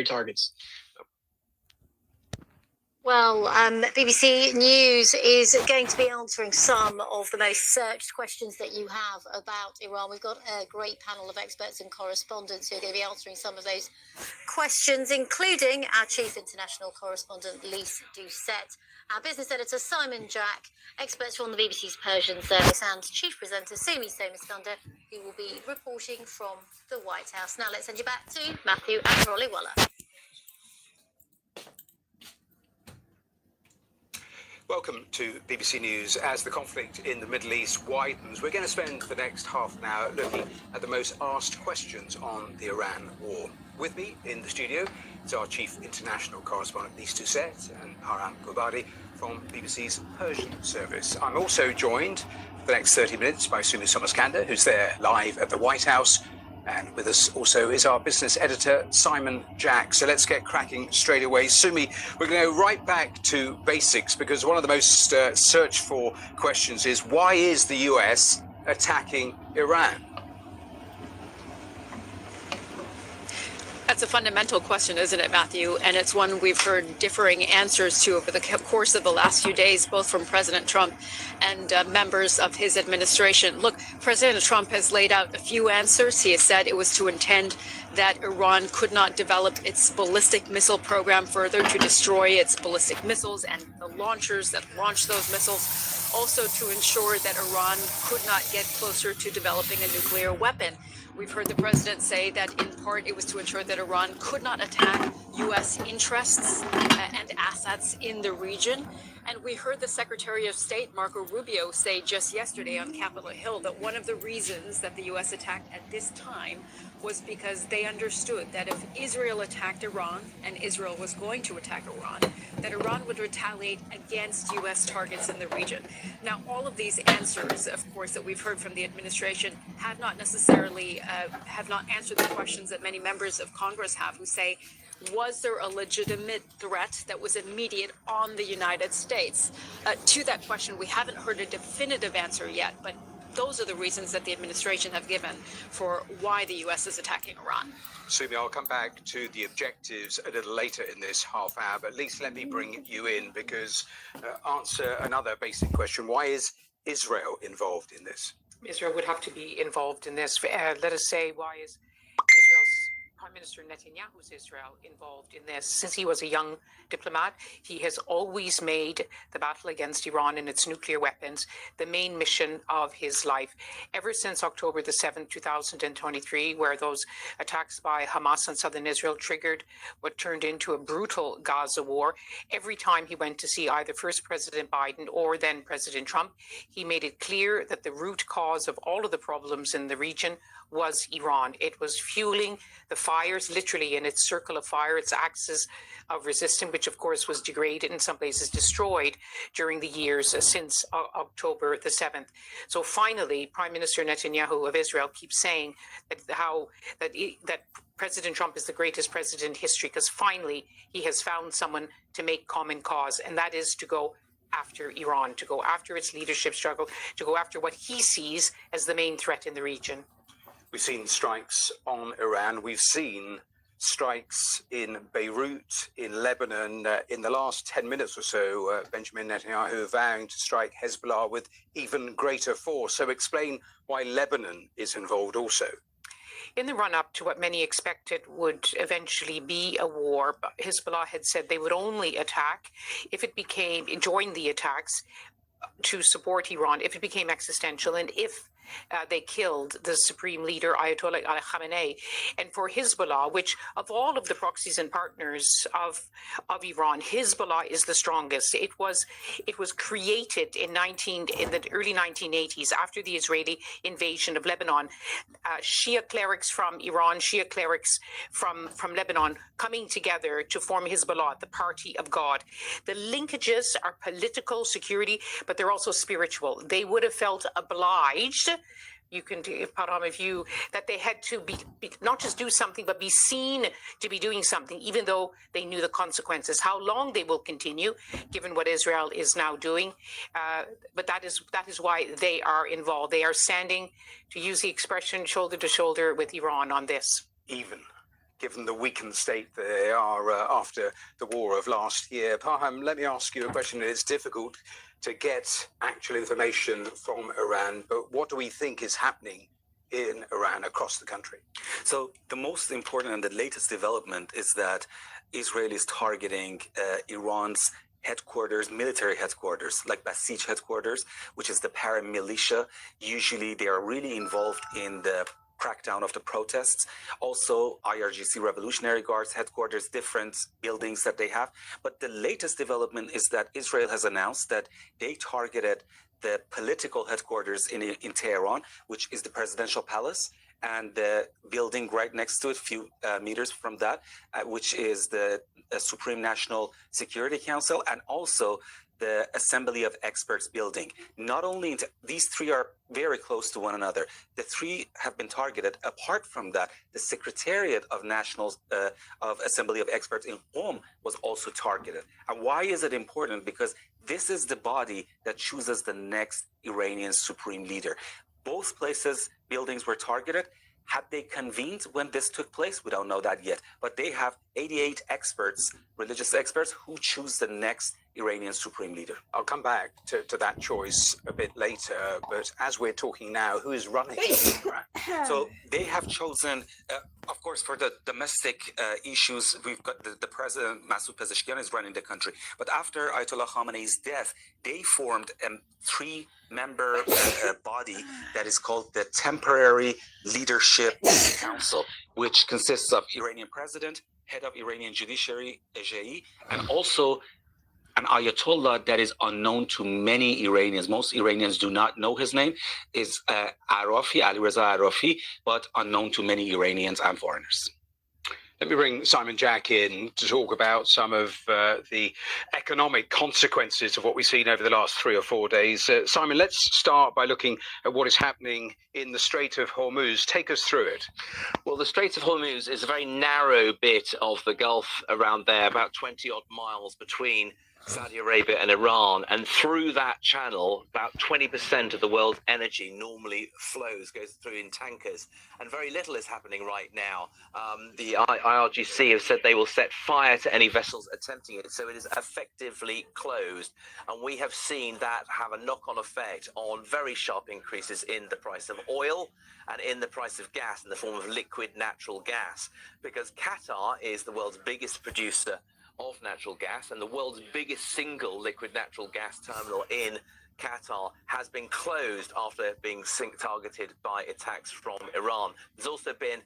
targets. Well, BBC News is going to be answering some of the most searched questions that you have about Iran. We've got a great panel of experts and correspondents who are going to be answering some of those questions, including our chief international correspondent, Lise Doucette, our business editor, Simon Jack, experts from the BBC's Persian service, and chief presenter, Sumi Somaskanda, who will be reporting from the White House. Now let's send you back to Matthew and Rolly Waller. Welcome to BBC News. As the conflict in the Middle East widens, we're going to spend the next half an hour looking at the most asked questions on the Iran war. With me in the studio is our chief international correspondent, Lise Doucette, and Param Gulbadi from BBC's Persian service. I'm also joined for the next 30 minutes by Sumi Somaskanda, who's there live at the White House. And with us also is our business editor, Simon Jack. So let's get cracking straight away. Sumi, we're going to go right back to basics because one of the most searched for questions is why is the US attacking Iran? That's a fundamental question, isn't it, Matthew? And it's one we've heard differing answers to over the course of the last few days, both from President Trump and members of his administration. Look, President Trump has laid out a few answers. He has said it was to intend that Iran could not develop its ballistic missile program further to destroy its ballistic missiles and the launchers that launch those missiles. Also to ensure that Iran could not get closer to developing a nuclear weapon. We've heard the president say that in part it was to ensure that Iran could not attack U.S. interests and assets in the region. And we heard the Secretary of State, Marco Rubio, say just yesterday on Capitol Hill that one of the reasons that the U.S. attacked at this time was because they understood that if Israel attacked Iran, and Israel was going to attack Iran, that Iran would retaliate against U.S. targets in the region. Now, all of these answers, of course, that we've heard from the administration have not necessarily have not answered the questions that many members of Congress have, who say, was there a legitimate threat that was immediate on the United States? To that question, we haven't heard a definitive answer yet, but those are the reasons that the administration have given for why the U.S. is attacking Iran. Sumi, I'll come back to the objectives a little later in this half hour, but at least let me bring you in because answer another basic question. Why is Israel involved in this? Israel would have to be involved in this. Let us say, why is Israel's Prime Minister Netanyahu's Israel involved in this? Since he was a young diplomat, he has always made the battle against Iran and its nuclear weapons the main mission of his life. Ever since October the 7th, 2023, where those attacks by Hamas on southern Israel triggered what turned into a brutal Gaza war, every time he went to see either first President Biden or then President Trump, he made it clear that the root cause of all of the problems in the region was Iran. It was fueling the fires, literally in its circle of fire, its axis of resistance, which of course was degraded, in some places destroyed during the years since October the 7th. So finally, Prime Minister Netanyahu of Israel keeps saying that President Trump is the greatest president in history because finally he has found someone to make common cause, and that is to go after Iran, to go after its leadership struggle, to go after what he sees as the main threat in the region. We've seen strikes on Iran. We've seen strikes in Beirut, in Lebanon. In the last 10 minutes or so, Benjamin Netanyahu vowing to strike Hezbollah with even greater force. So explain why Lebanon is involved also. In the run-up to what many expected would eventually be a war, Hezbollah had said they would only attack if it join the attacks to support Iran, if it became existential, and if they killed the supreme leader, Ayatollah Ali Khamenei. And for Hezbollah, which of all of the proxies and partners of Iran, Hezbollah is the strongest. It was created in the early 1980s after the Israeli invasion of Lebanon. Shia clerics from Iran, Shia clerics from Lebanon coming together to form Hezbollah, the party of God. The linkages are political, security, but they're also spiritual. They would have felt obliged, you can do, that they had to be not just do something, but be seen to be doing something, even though they knew the consequences. How long they will continue, given what Israel is now doing, but that is why they are involved. They are standing, to use the expression, shoulder to shoulder with Iran on this. Even given the weakened state they are after the war of last year. Parham, let me ask you a question. It's difficult to get actual information from Iran, but what do we think is happening in Iran across the country? So the most important and the latest development is that Israel is targeting Iran's headquarters, military headquarters, like Basij headquarters, which is the paramilitia. Usually they are really involved in the crackdown of the protests. Also IRGC Revolutionary Guards headquarters, different buildings that they have. But the latest development is that Israel has announced that they targeted the political headquarters in Tehran, which is the presidential palace, and the building right next to it, a few meters from that, which is the Supreme National Security Council, and also the Assembly of Experts building. Not only these three are very close to one another. The three have been targeted. Apart from that, the Secretariat of of Assembly of Experts in Qom was also targeted. And why is it important? Because this is the body that chooses the next Iranian supreme leader. Both places, buildings were targeted. Had they convened when this took place? We don't know that yet. But they have 88 experts, religious experts, who choose the next Iranian supreme leader. I'll come back to that choice a bit later, but as we're talking now, who is running Iran? So they have chosen, of course, for the domestic issues, we've got the president, Masoud Pezeshkian, is running the country. But after Ayatollah Khamenei's death, they formed a three-member body that is called the Temporary Leadership Council, which consists of Iranian president, head of Iranian judiciary, Ejei, and also an Ayatollah that is unknown to many Iranians. Most Iranians do not know his name, is Arafi, Ali Reza Arafi, but unknown to many Iranians and foreigners. Let me bring Simon Jack in to talk about some of the economic consequences of what we've seen over the last 3 or 4 days. Simon, let's start by looking at what is happening in the Strait of Hormuz. Take us through it. Well, the Strait of Hormuz is a very narrow bit of the Gulf around there, about 20 odd miles between Saudi Arabia and Iran, and through that channel about 20% of the world's energy normally goes through in tankers, and very little is happening right now. The IRGC have said they will set fire to any vessels attempting it, so it is effectively closed, and we have seen that have a knock-on effect on very sharp increases in the price of oil and in the price of gas in the form of liquid natural gas, because Qatar is the world's biggest producer of natural gas, and the world's biggest single liquid natural gas terminal in Qatar has been closed after being targeted by attacks from Iran. There's also been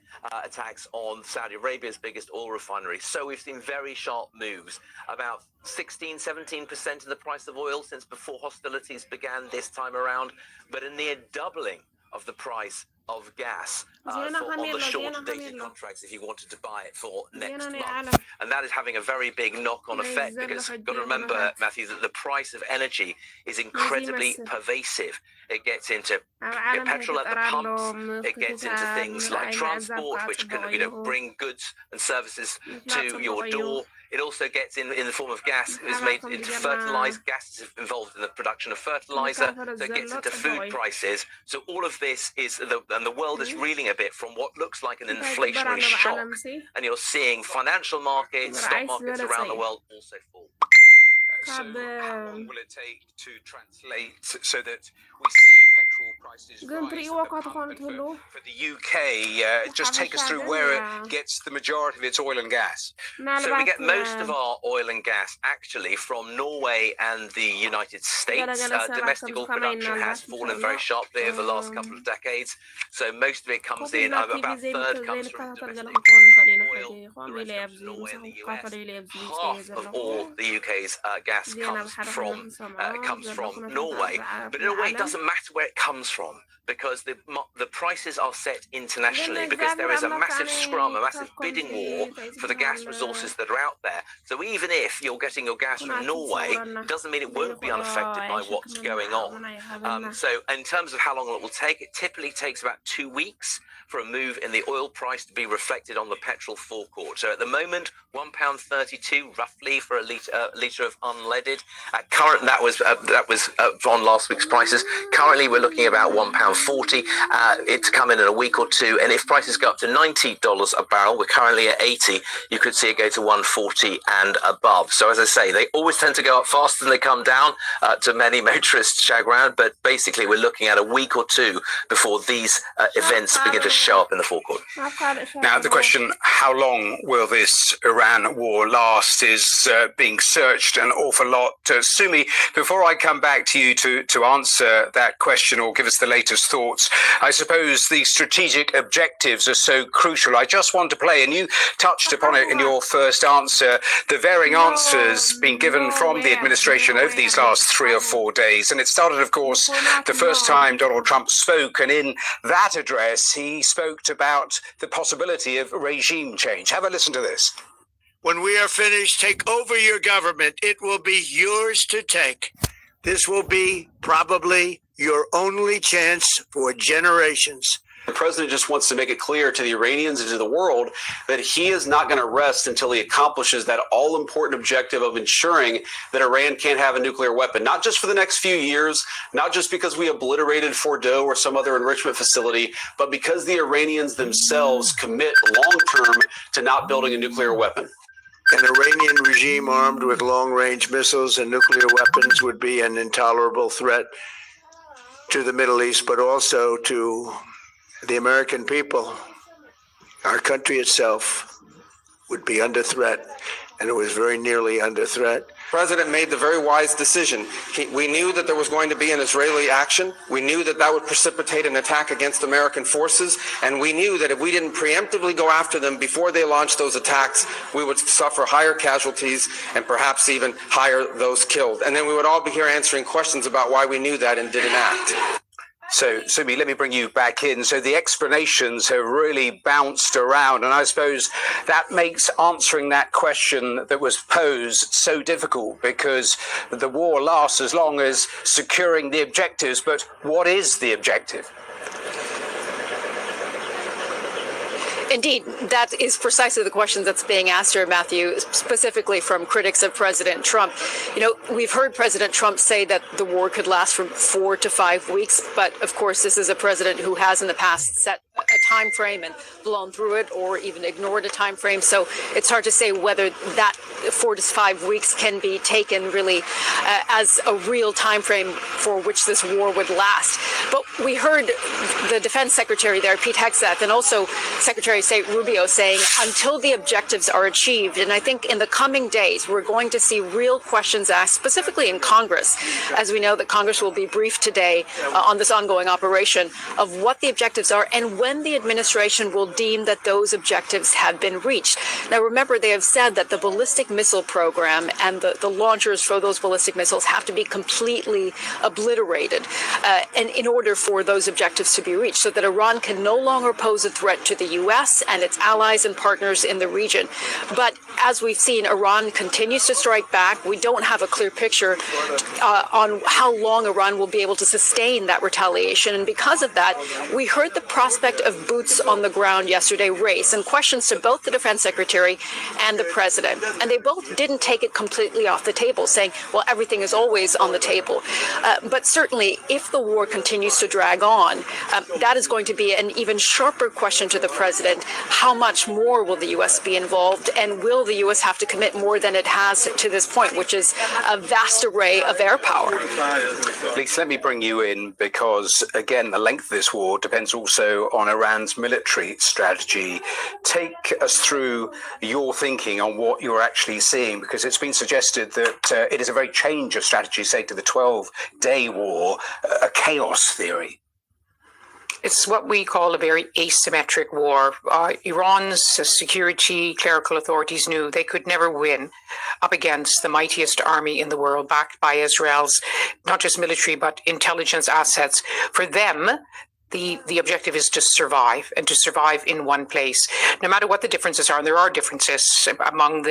attacks on Saudi Arabia's biggest oil refinery. So we've seen very sharp moves, about 16-17% of the price of oil since before hostilities began this time around, but a near doubling of the price of gas on the short-dated contracts if you wanted to buy it for next month. And that is having a very big knock-on effect, because you've got to remember, Matthew, that the price of enery is incredibly pervasive. It gets into petrol at the pumps, it gets into things like transport, which can bring goods and services to your door. It also gets in the form of gas. It's made into fertilizer. Gas is involved in the production of fertilizer, so it gets into food prices. So all of this is, and the world is reeling a bit from what looks like an inflationary shock. And you're seeing financial markets, stock markets around the world also fall. So how long will it take to translate so that we see petrol prices rise at the pump? And for the UK, just take us through where it gets the majority of its oil and gas. So we get most of our oil and gas actually from Norway and the United States. Domestic oil production has fallen very sharply over the last couple of decades. So most of it comes in, about a third comes from domestic oil, the rest comes from Norway and the US. Half of all the UK's gas comes from Norway, but in a way it doesn't matter where it comes from, because the prices are set internationally, because there is a massive scrum, a massive bidding war for the gas resources that are out there. So even if you're getting your gas from Norway, it doesn't mean it won't be unaffected by what's going on. So in terms of how long it will take, it typically takes about 2 weeks for a move in the oil price to be reflected on the petrol forecourt. So at the moment, £1.32 roughly for a litre of unleaded. That was on last week's prices. Currently we're looking at about £1.40. It to come in a week or two. And if prices go up to $90 a barrel, we're currently at 80, you could see it go to 140 and above. So as I say, they always tend to go up faster than they come down, to many motorists' chagrin. But basically, we're looking at a week or two before these events begin to show up in the forecourt. Now, the question, how long will this Iran war last, is being searched an awful lot. Sumi, before I come back to you to answer that question or give us the latest thoughts, I suppose the strategic objectives are so crucial. I just want to play, and you touched upon it in your first answer, the varying answers being given from the administration over these last 3 or 4 days. And it started, of course, the first time Donald Trump spoke, and in that address, he spoke about the possibility of regime change. Have a listen to this. When we are finished, take over your government. It will be yours to take. This will be probably your only chance for generations. The president just wants to make it clear to the Iranians and to the world that he is not going to rest until he accomplishes that all-important objective of ensuring that Iran can't have a nuclear weapon, not just for the next few years, not just because we obliterated Fordow or some other enrichment facility, but because the Iranians themselves commit long-term to not building a nuclear weapon. An Iranian regime armed with long-range missiles and nuclear weapons would be an intolerable threat to the Middle East, but also to the American people. Our country itself would be under threat, and it was very nearly under threat. The president made the very wise decision. We knew that there was going to be an Israeli action. We knew that that would precipitate an attack against American forces. And we knew that if we didn't preemptively go after them before they launched those attacks, we would suffer higher casualties and perhaps even higher those killed. And then we would all be here answering questions about why we knew that and didn't act. So, Sumi, let me bring you back in. So the explanations have really bounced around, and I suppose that makes answering that question that was posed so difficult, because the war lasts as long as securing the objectives. But what is the objective? Indeed, that is precisely the question that's being asked here, Matthew, specifically from critics of President Trump. You know, we've heard President Trump say that the war could last from 4 to 5 weeks, but of course, this is a president who has in the past set a time frame and blown through it, or even ignored a time frame. So it's hard to say whether that 4 to 5 weeks can be taken really as a real time frame for which this war would last. But we heard the defense secretary there, Pete Hegseth, and also Secretary of State Rubio saying until the objectives are achieved. And I think in the coming days, we're going to see real questions asked, specifically in Congress, as we know that Congress will be briefed today on this ongoing operation, of what the objectives are and when the administration will deem that those objectives have been reached. Now, remember, they have said that the ballistic missile program and the launchers for those ballistic missiles have to be completely obliterated and in order for those objectives to be reached, so that Iran can no longer pose a threat to the U.S. and its allies and partners in the region. But as we've seen, Iran continues to strike back. We don't have a clear picture on how long Iran will be able to sustain that retaliation. And because of that, we heard the prospect of boots on the ground yesterday raised, and questions to both the defense secretary and the president. And they both didn't take it completely off the table, saying, well, everything is always on the table. But certainly, if the war continues to drag on, that is going to be an even sharper question to the president. How much more will the U.S. be involved, and will the U.S. have to commit more than it has to this point, which is a vast array of air power? Lisa, let me bring you in, because, again, the length of this war depends also on Iran's military strategy. Take us through your thinking on what you're actually seeing, because it's been suggested that it is a very change of strategy, say, to the 12-day war, a chaos theory. It's what we call a very asymmetric war. Iran's security clerical authorities knew they could never win up against the mightiest army in the world, backed by Israel's not just military but intelligence assets. For them, the objective is to survive, and to survive in one place, no matter what the differences are. And there are differences among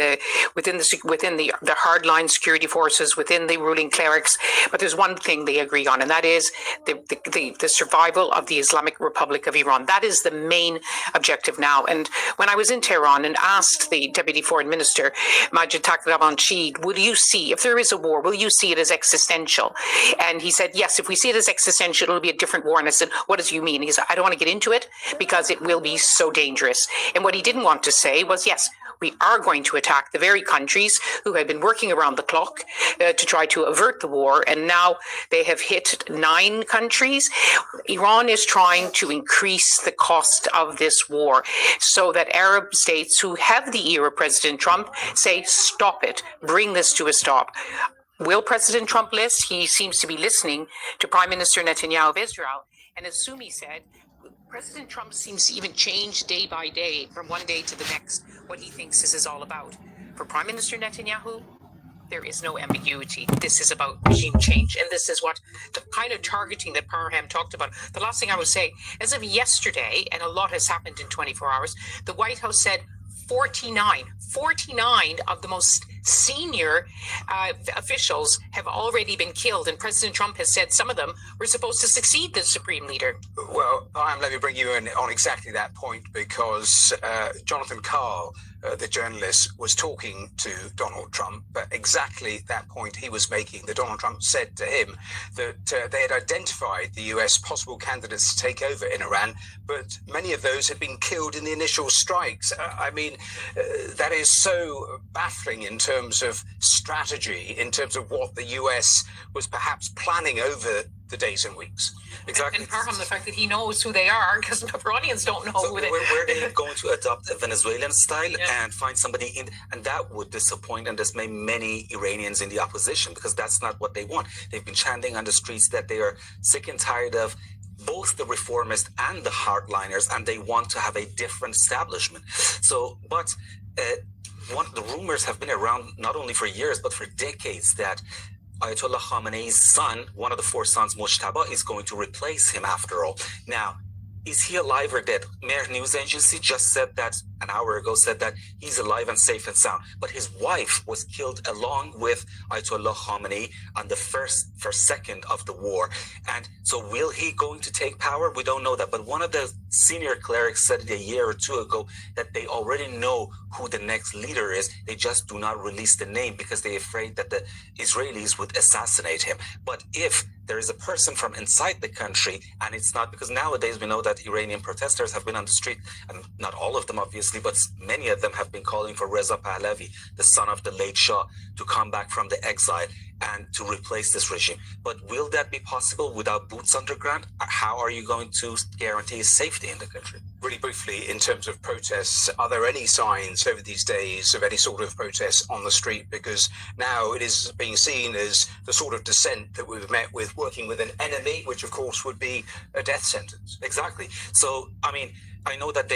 within the hardline security forces, within the ruling clerics. But there's one thing they agree on, and that is the survival of the Islamic Republic of Iran. That is the main objective now. And when I was in Tehran and asked the Deputy Foreign Minister, Majid Takhravanchi, will you see, if there is a war, will you see it as existential? And he said, yes, if we see it as existential, it'll be a different war. And I said, what does you mean? He said, I don't want to get into it because it will be so dangerous. And what he didn't want to say was, yes, we are going to attack the very countries who have been working around the clock to try to avert the war. And now they have hit 9 countries. Iran is trying to increase the cost of this war so that Arab states who have the ear of President Trump say, stop it, bring this to a stop. Will President Trump listen? He seems to be listening to Prime Minister Netanyahu of Israel. And as Sumi said, President Trump seems to even change day by day, from one day to the next, what he thinks this is all about. For Prime Minister Netanyahu, there is no ambiguity. This is about regime change. And this is what the kind of targeting that Parham talked about. The last thing I would say, as of yesterday, and a lot has happened in 24 hours, the White House said 49 of the most senior officials have already been killed, and President Trump has said some of them were supposed to succeed the supreme leader. Well, let me bring you in on exactly that point, because Jonathan Karl, the journalist, was talking to Donald Trump, but exactly that point he was making, that Donald Trump said to him that they had identified the US possible candidates to take over in Iran, but many of those had been killed in the initial strikes. I mean, that is so baffling in terms of strategy, in terms of what the US was perhaps planning over the days and weeks. Exactly. And Parham, the fact that he knows who they are, because Iranians don't know who they are. Were they going to adopt a Venezuelan style and find somebody in, and that would disappoint and dismay many Iranians in the opposition, because that's not what they want. They've been chanting on the streets that they are sick and tired of both the reformists and the hardliners, and they want to have a different establishment. So, but the rumors have been around not only for years, but for decades, that Ayatollah Khamenei's son, one of the 4 sons, Mojtaba, is going to replace him after all. Now, is he alive or dead? Mehr News Agency just said that an hour ago, said that he's alive and safe and sound. But his wife was killed along with Ayatollah Khamenei on the first second of the war. And so will he going to take power? We don't know that. But one of the senior clerics said a year or 2 ago that they already know who the next leader is. They just do not release the name because they're afraid that the Israelis would assassinate him. But if there is a person from inside the country, and it's not, because nowadays we know that Iranian protesters have been on the street, and not all of them obviously, but many of them have been calling for Reza Pahlavi, the son of the late Shah, to come back from the exile and to replace this regime. But will that be possible without boots underground? How are you going to guarantee his safety in the country? Really briefly, in terms of protests, are there any signs over these days of any sort of protests on the street? Because now it is being seen as the sort of dissent that we've met with, working with an enemy, which of course would be a death sentence. Exactly. So, I mean, I know that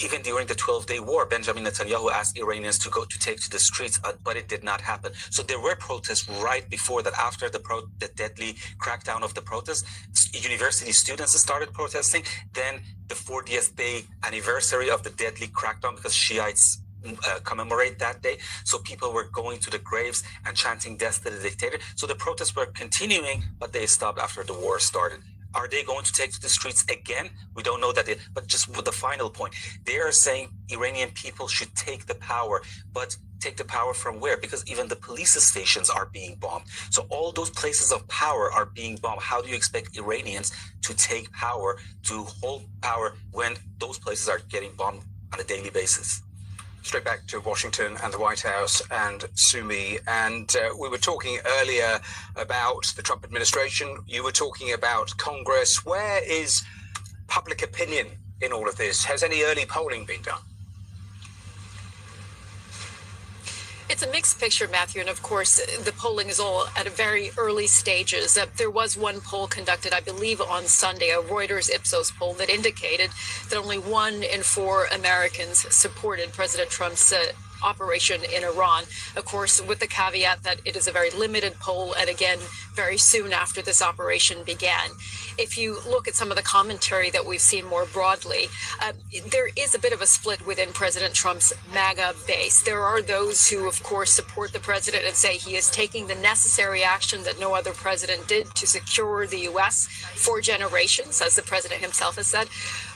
even during the 12-day war, Benjamin Netanyahu asked Iranians to take to the streets, but it did not happen. So there were protests right before that. After the deadly crackdown of the protests, university students started protesting. Then the 40th day anniversary of the deadly crackdown, because Shiites commemorate that day. So people were going to the graves and chanting death to the dictator. So the protests were continuing, but they stopped after the war started. Are they going to take to the streets again? We don't know that. But just with the final point, they are saying Iranian people should take the power, but take the power from where? Because even the police stations are being bombed. So all those places of power are being bombed. How do you expect Iranians to take power, to hold power, when those places are getting bombed on a daily basis? Straight back to Washington and the White House and Sumi. And we were talking earlier about the Trump administration. You were talking about Congress. Where is public opinion in all of this? Has any early polling been done? It's a mixed picture, Matthew, and of course, the polling is all at a very early stages. There was one poll conducted, I believe, on Sunday, a Reuters Ipsos poll that indicated that only 1 in 4 Americans supported President Trump's operation in Iran, of course, with the caveat that it is a very limited poll, and again, very soon after this operation began. If you look at some of the commentary that we've seen more broadly, there is a bit of a split within President Trump's MAGA base. There are those who, of course, support the president and say he is taking the necessary action that no other president did to secure the U.S. for generations, as the president himself has said.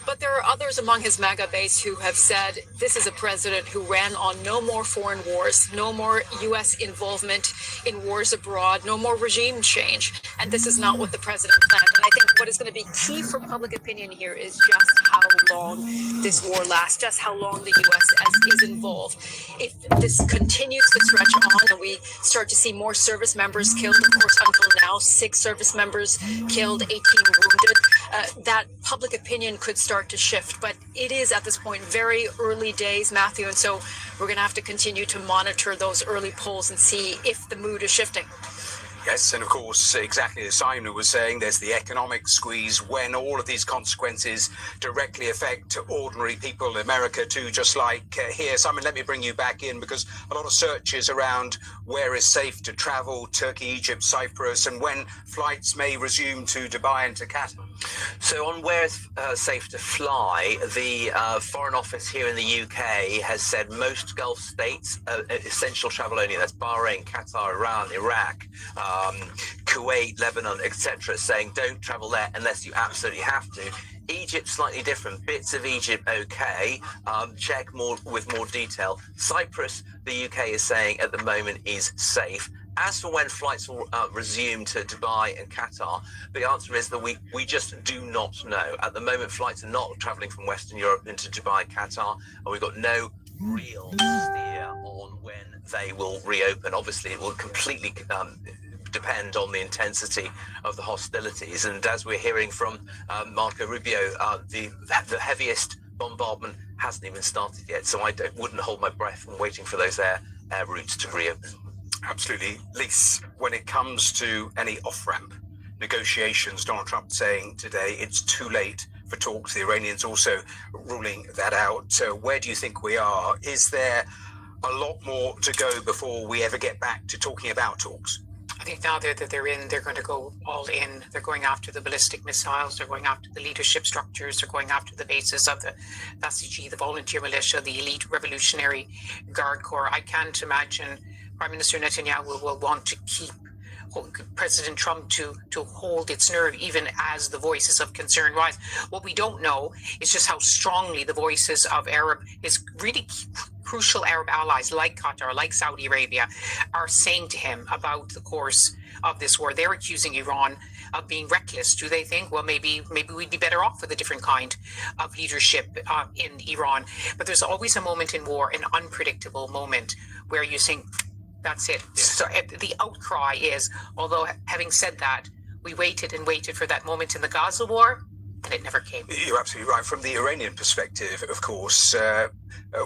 But there are others among his MAGA base who have said this is a president who ran on no more foreign wars, no more U.S. involvement in wars abroad, no more regime change. And this is not what the president planned. And I think what is going to be key for public opinion here is just how long this war lasts, just how long the U.S. is involved. If this continues to stretch on and we start to see more service members killed, of course, until now, 6 service members killed, 18 wounded, that public opinion could start to shift. But it is at this point very early days, Matthew, and so we're going to have to continue to monitor those early polls and see if the mood is shifting. Yes, and of course, exactly as Simon was saying, there's the economic squeeze when all of these consequences directly affect ordinary people in America too, just like here. Simon, let me bring you back in, because a lot of searches around where is safe to travel, Turkey, Egypt, Cyprus, and when flights may resume to Dubai and to Qatar. So on where it's safe to fly, the Foreign Office here in the UK has said most Gulf states, essential travel only. That's Bahrain, Qatar, Iran, Iraq, Kuwait, Lebanon, etc., saying don't travel there unless you absolutely have to. Egypt, slightly different. Bits of Egypt, okay. Check more with more detail. Cyprus, the UK is saying at the moment is safe. As for when flights will resume to Dubai and Qatar, the answer is that we just do not know. At the moment, flights are not traveling from Western Europe into Dubai and Qatar, and we've got no real steer on when they will reopen. Obviously, it will completely depend on the intensity of the hostilities. And as we're hearing from Marco Rubio, the heaviest bombardment hasn't even started yet. So I wouldn't hold my breath when waiting for those air routes to reopen. Absolutely. Lise, when it comes to any off-ramp negotiations, Donald Trump saying today it's too late for talks. The Iranians also ruling that out. So where do you think we are? Is there a lot more to go before we ever get back to talking about talks? I think now that they're in, they're going to go all in. They're going after the ballistic missiles. They're going after the leadership structures. They're going after the bases of the Basiji, the volunteer militia, the elite revolutionary guard corps. I can't imagine Prime Minister Netanyahu will want to keep President Trump to hold its nerve, even as the voices of concern rise. What we don't know is just how strongly the voices of his really crucial Arab allies like Qatar, like Saudi Arabia, are saying to him about the course of this war. They're accusing Iran of being reckless. Do they think, well, maybe we'd be better off with a different kind of leadership in Iran? But there's always a moment in war, an unpredictable moment, where you think, that's it. So the outcry is, although having said that, we waited and waited for that moment in the Gaza war, and it never came. You're absolutely right. From the Iranian perspective, of course,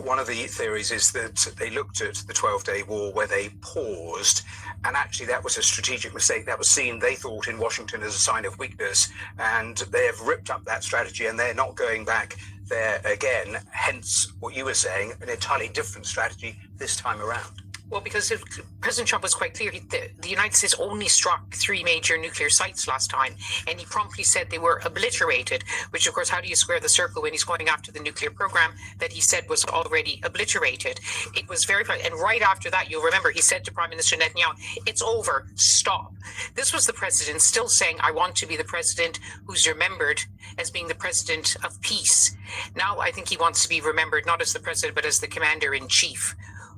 one of the theories is that they looked at the 12-day war where they paused, and actually that was a strategic mistake. That was seen, they thought, in Washington as a sign of weakness, and they have ripped up that strategy, and they're not going back there again. Hence, what you were saying, an entirely different strategy this time around. Well, because President Trump was quite clear, the United States only struck 3 major nuclear sites last time, and he promptly said they were obliterated, which, of course, how do you square the circle when he's going after the nuclear program that he said was already obliterated? It was very, and right after that, you'll remember, he said to Prime Minister Netanyahu, it's over, stop. This was the president still saying, I want to be the president who's remembered as being the president of peace. Now I think he wants to be remembered not as the president, but as the commander-in-chief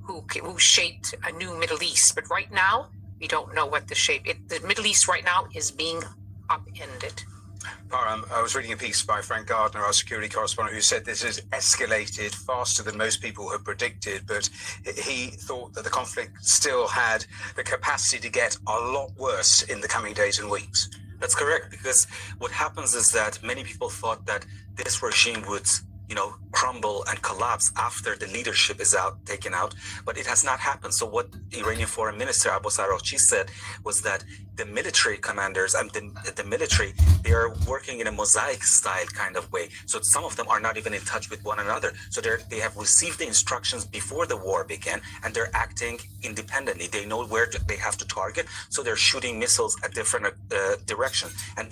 who shaped a new Middle East. But right now, we don't know what the shape. The Middle East right now is being upended. Param, I was reading a piece by Frank Gardner, our security correspondent, who said this has escalated faster than most people had predicted, but he thought that the conflict still had the capacity to get a lot worse in the coming days and weeks. That's correct, because what happens is that many people thought that this regime would crumble and collapse after the leadership is taken out, but it has not happened. So what Iranian Foreign Minister Abbas Araghchi said was that the military commanders and the military, they are working in a mosaic style kind of way. So some of them are not even in touch with one another. So they have received the instructions before the war began, and they're acting independently. They know where they have to target, so they're shooting missiles at different direction. And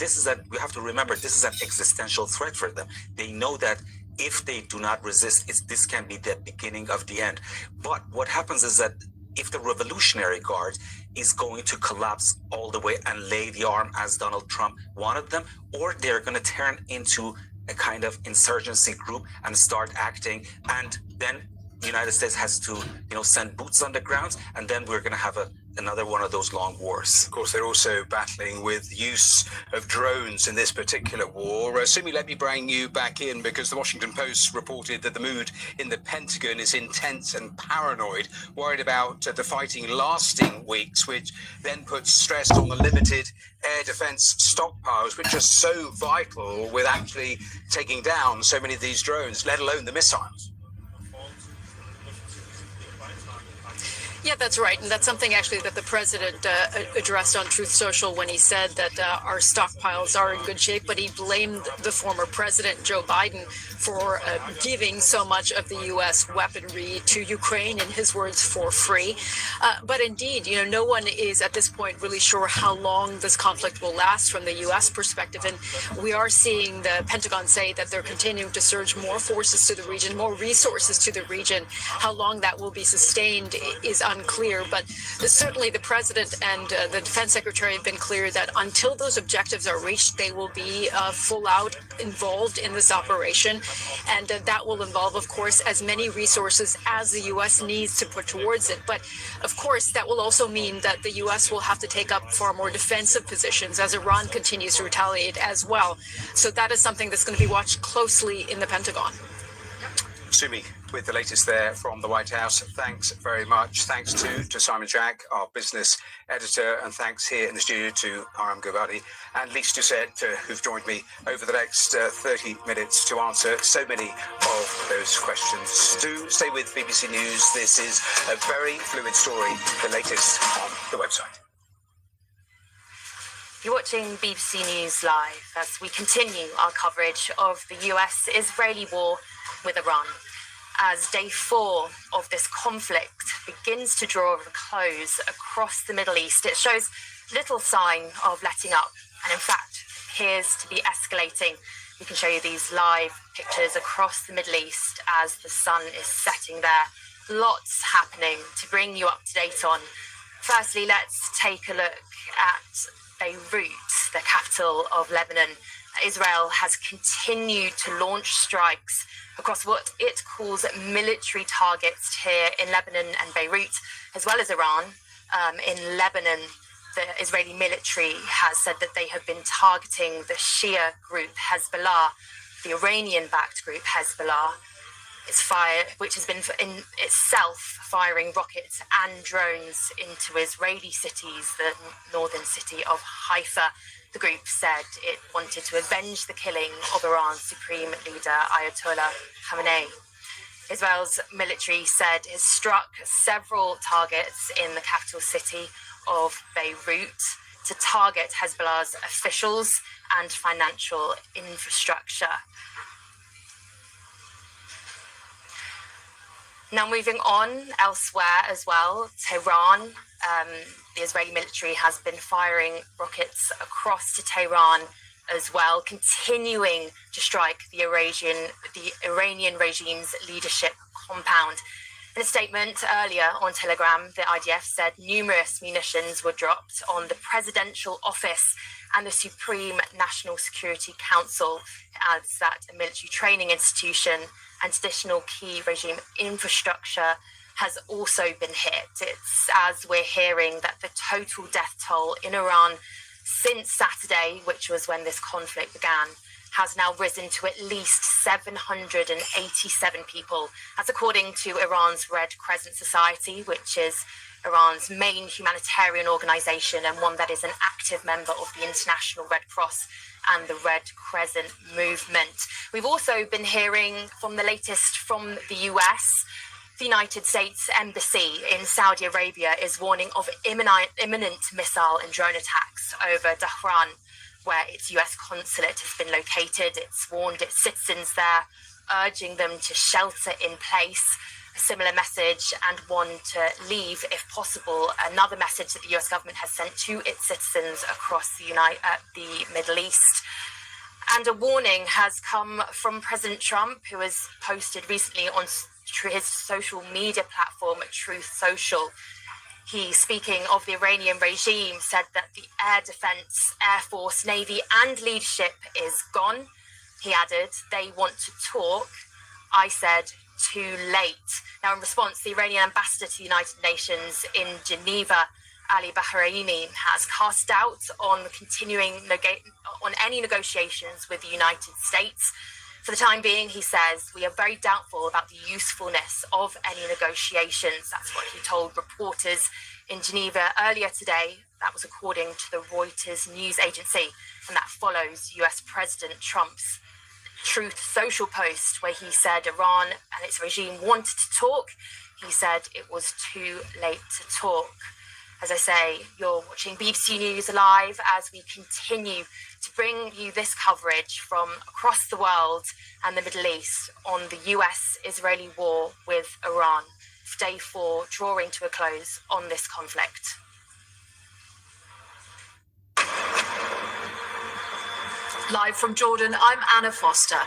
we have to remember, this is an existential threat for them. They know that if they do not resist, this can be the beginning of the end. But what happens is that if the Revolutionary Guard is going to collapse all the way and lay the arm as Donald Trump wanted them, or they're going to turn into a kind of insurgency group and start acting, and then the United States has to, send boots on the ground, and then we're going to have another one of those long wars. Of course, they're also battling with use of drones in this particular war. Sumi, let me bring you back in, because the Washington Post reported that the mood in the Pentagon is intense and paranoid, worried about the fighting lasting weeks, which then puts stress on the limited air defense stockpiles, which are so vital with actually taking down so many of these drones, let alone the missiles. Yeah, that's right. And that's something actually that the president addressed on Truth Social when he said that our stockpiles are in good shape, but he blamed the former president, Joe Biden, for giving so much of the U.S. weaponry to Ukraine, in his words, for free. But indeed, no one is at this point really sure how long this conflict will last from the U.S. perspective. And we are seeing the Pentagon say that they're continuing to surge more forces to the region, more resources to the region. How long that will be sustained is unclear, but certainly the president and the defense secretary have been clear that until those objectives are reached, they will be full out involved in this operation. And that will involve, of course, as many resources as the U.S. needs to put towards it. But of course, that will also mean that the U.S. will have to take up far more defensive positions as Iran continues to retaliate as well. So that is something that's going to be watched closely in the Pentagon. Sumi, with the latest there from the White House. Thanks very much. Thanks to Simon Jack, our business editor, and thanks here in the studio to Aram Gowadi and Lisa Doucette, who've joined me over the next 30 minutes to answer so many of those questions. Do stay with BBC News. This is a very fluid story, the latest on the website. You're watching BBC News Live as we continue our coverage of the US-Israeli war with Iran. As day 4 of this conflict begins to draw to a close across the Middle East, it shows little sign of letting up, and in fact appears to be escalating. We can show you these live pictures across the Middle East as the sun is setting there. Lots happening to bring you up to date on. Firstly, let's take a look at Beirut, the capital of Lebanon. Israel has continued to launch strikes across what it calls military targets here in Lebanon and Beirut, as well as Iran. In Lebanon, the Israeli military has said that they have been targeting the Shia group Hezbollah, the Iranian-backed group Hezbollah, which has been in itself firing rockets and drones into Israeli cities, the northern city of Haifa. The group said it wanted to avenge the killing of Iran's supreme leader, Ayatollah Khamenei. Israel's military said it has struck several targets in the capital city of Beirut to target Hezbollah's officials and financial infrastructure. Now moving on elsewhere as well, Tehran, the Israeli military has been firing rockets across to Tehran as well, continuing to strike the Iranian regime's leadership compound. In a statement earlier on Telegram, the IDF said numerous munitions were dropped on the presidential office and the Supreme National Security Council, adds that a military training institution and additional key regime infrastructure has also been hit. It's as we're hearing that the total death toll in Iran since Saturday, which was when this conflict began, has now risen to at least 787 people. That's according to Iran's Red Crescent Society, which is Iran's main humanitarian organisation and one that is an active member of the International Red Cross and the Red Crescent movement. We've also been hearing from the latest from the US. The United States Embassy in Saudi Arabia is warning of imminent missile and drone attacks over Tehran, where its US consulate has been located. It's warned its citizens there, urging them to shelter in place. A similar message, and one to leave if possible. Another message that the US government has sent to its citizens across the Middle East. And a warning has come from President Trump, who has posted recently on his social media platform, Truth Social. He, speaking of the Iranian regime, said that the air defense, air force, navy, and leadership is gone. He added, "They want to talk. I said, too late." Now, in response, the Iranian ambassador to the United Nations in Geneva, Ali Bahraini, has cast doubt on on any negotiations with the United States. For the time being, he says, "We are very doubtful about the usefulness of any negotiations." That's what he told reporters in Geneva earlier today. That was according to the Reuters news agency, and that follows US President Trump's Truth Social post, where he said Iran and its regime wanted to talk. He said it was too late to talk. As I say, you're watching BBC News Live as we continue to bring you this coverage from across the world and the Middle East on the US-Israeli war with Iran. Day 4 drawing to a close on this conflict. Live from Jordan, I'm Anna Foster.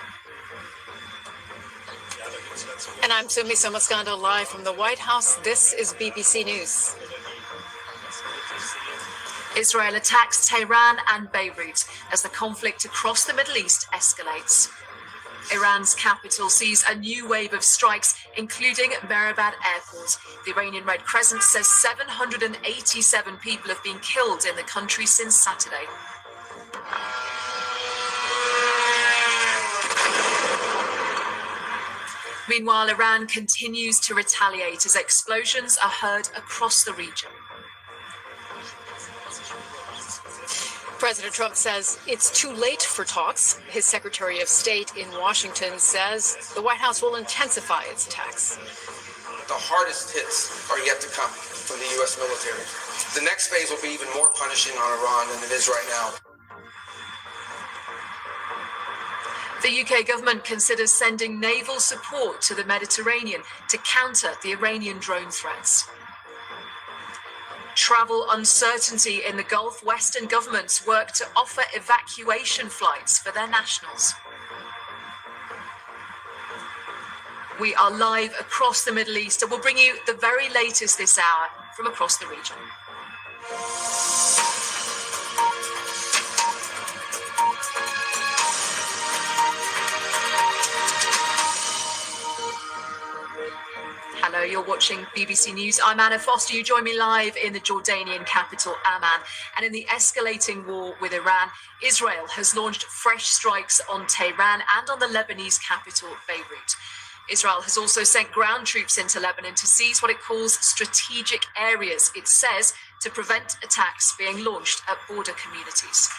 And I'm Sumi Somaskando, live from the White House. This is BBC News. Israel attacks Tehran and Beirut as the conflict across the Middle East escalates. Iran's capital sees a new wave of strikes, including Mehrabad Airport. The Iranian Red Crescent says 787 people have been killed in the country since Saturday. Meanwhile, Iran continues to retaliate as explosions are heard across the region. President Trump says it's too late for talks. His Secretary of State in Washington says the White House will intensify its attacks. The hardest hits are yet to come from the U.S. military. The next phase will be even more punishing on Iran than it is right now. The UK government considers sending naval support to the Mediterranean to counter the Iranian drone threats. Travel uncertainty in the Gulf. Western governments work to offer evacuation flights for their nationals. We are live across the Middle East and we'll bring you the very latest this hour from across the region. Hello, you're watching BBC News. I'm Anna Foster. You join me live in the Jordanian capital, Amman. And in the escalating war with Iran, Israel has launched fresh strikes on Tehran and on the Lebanese capital, Beirut. Israel has also sent ground troops into Lebanon to seize what it calls strategic areas, it says, to prevent attacks being launched at border communities.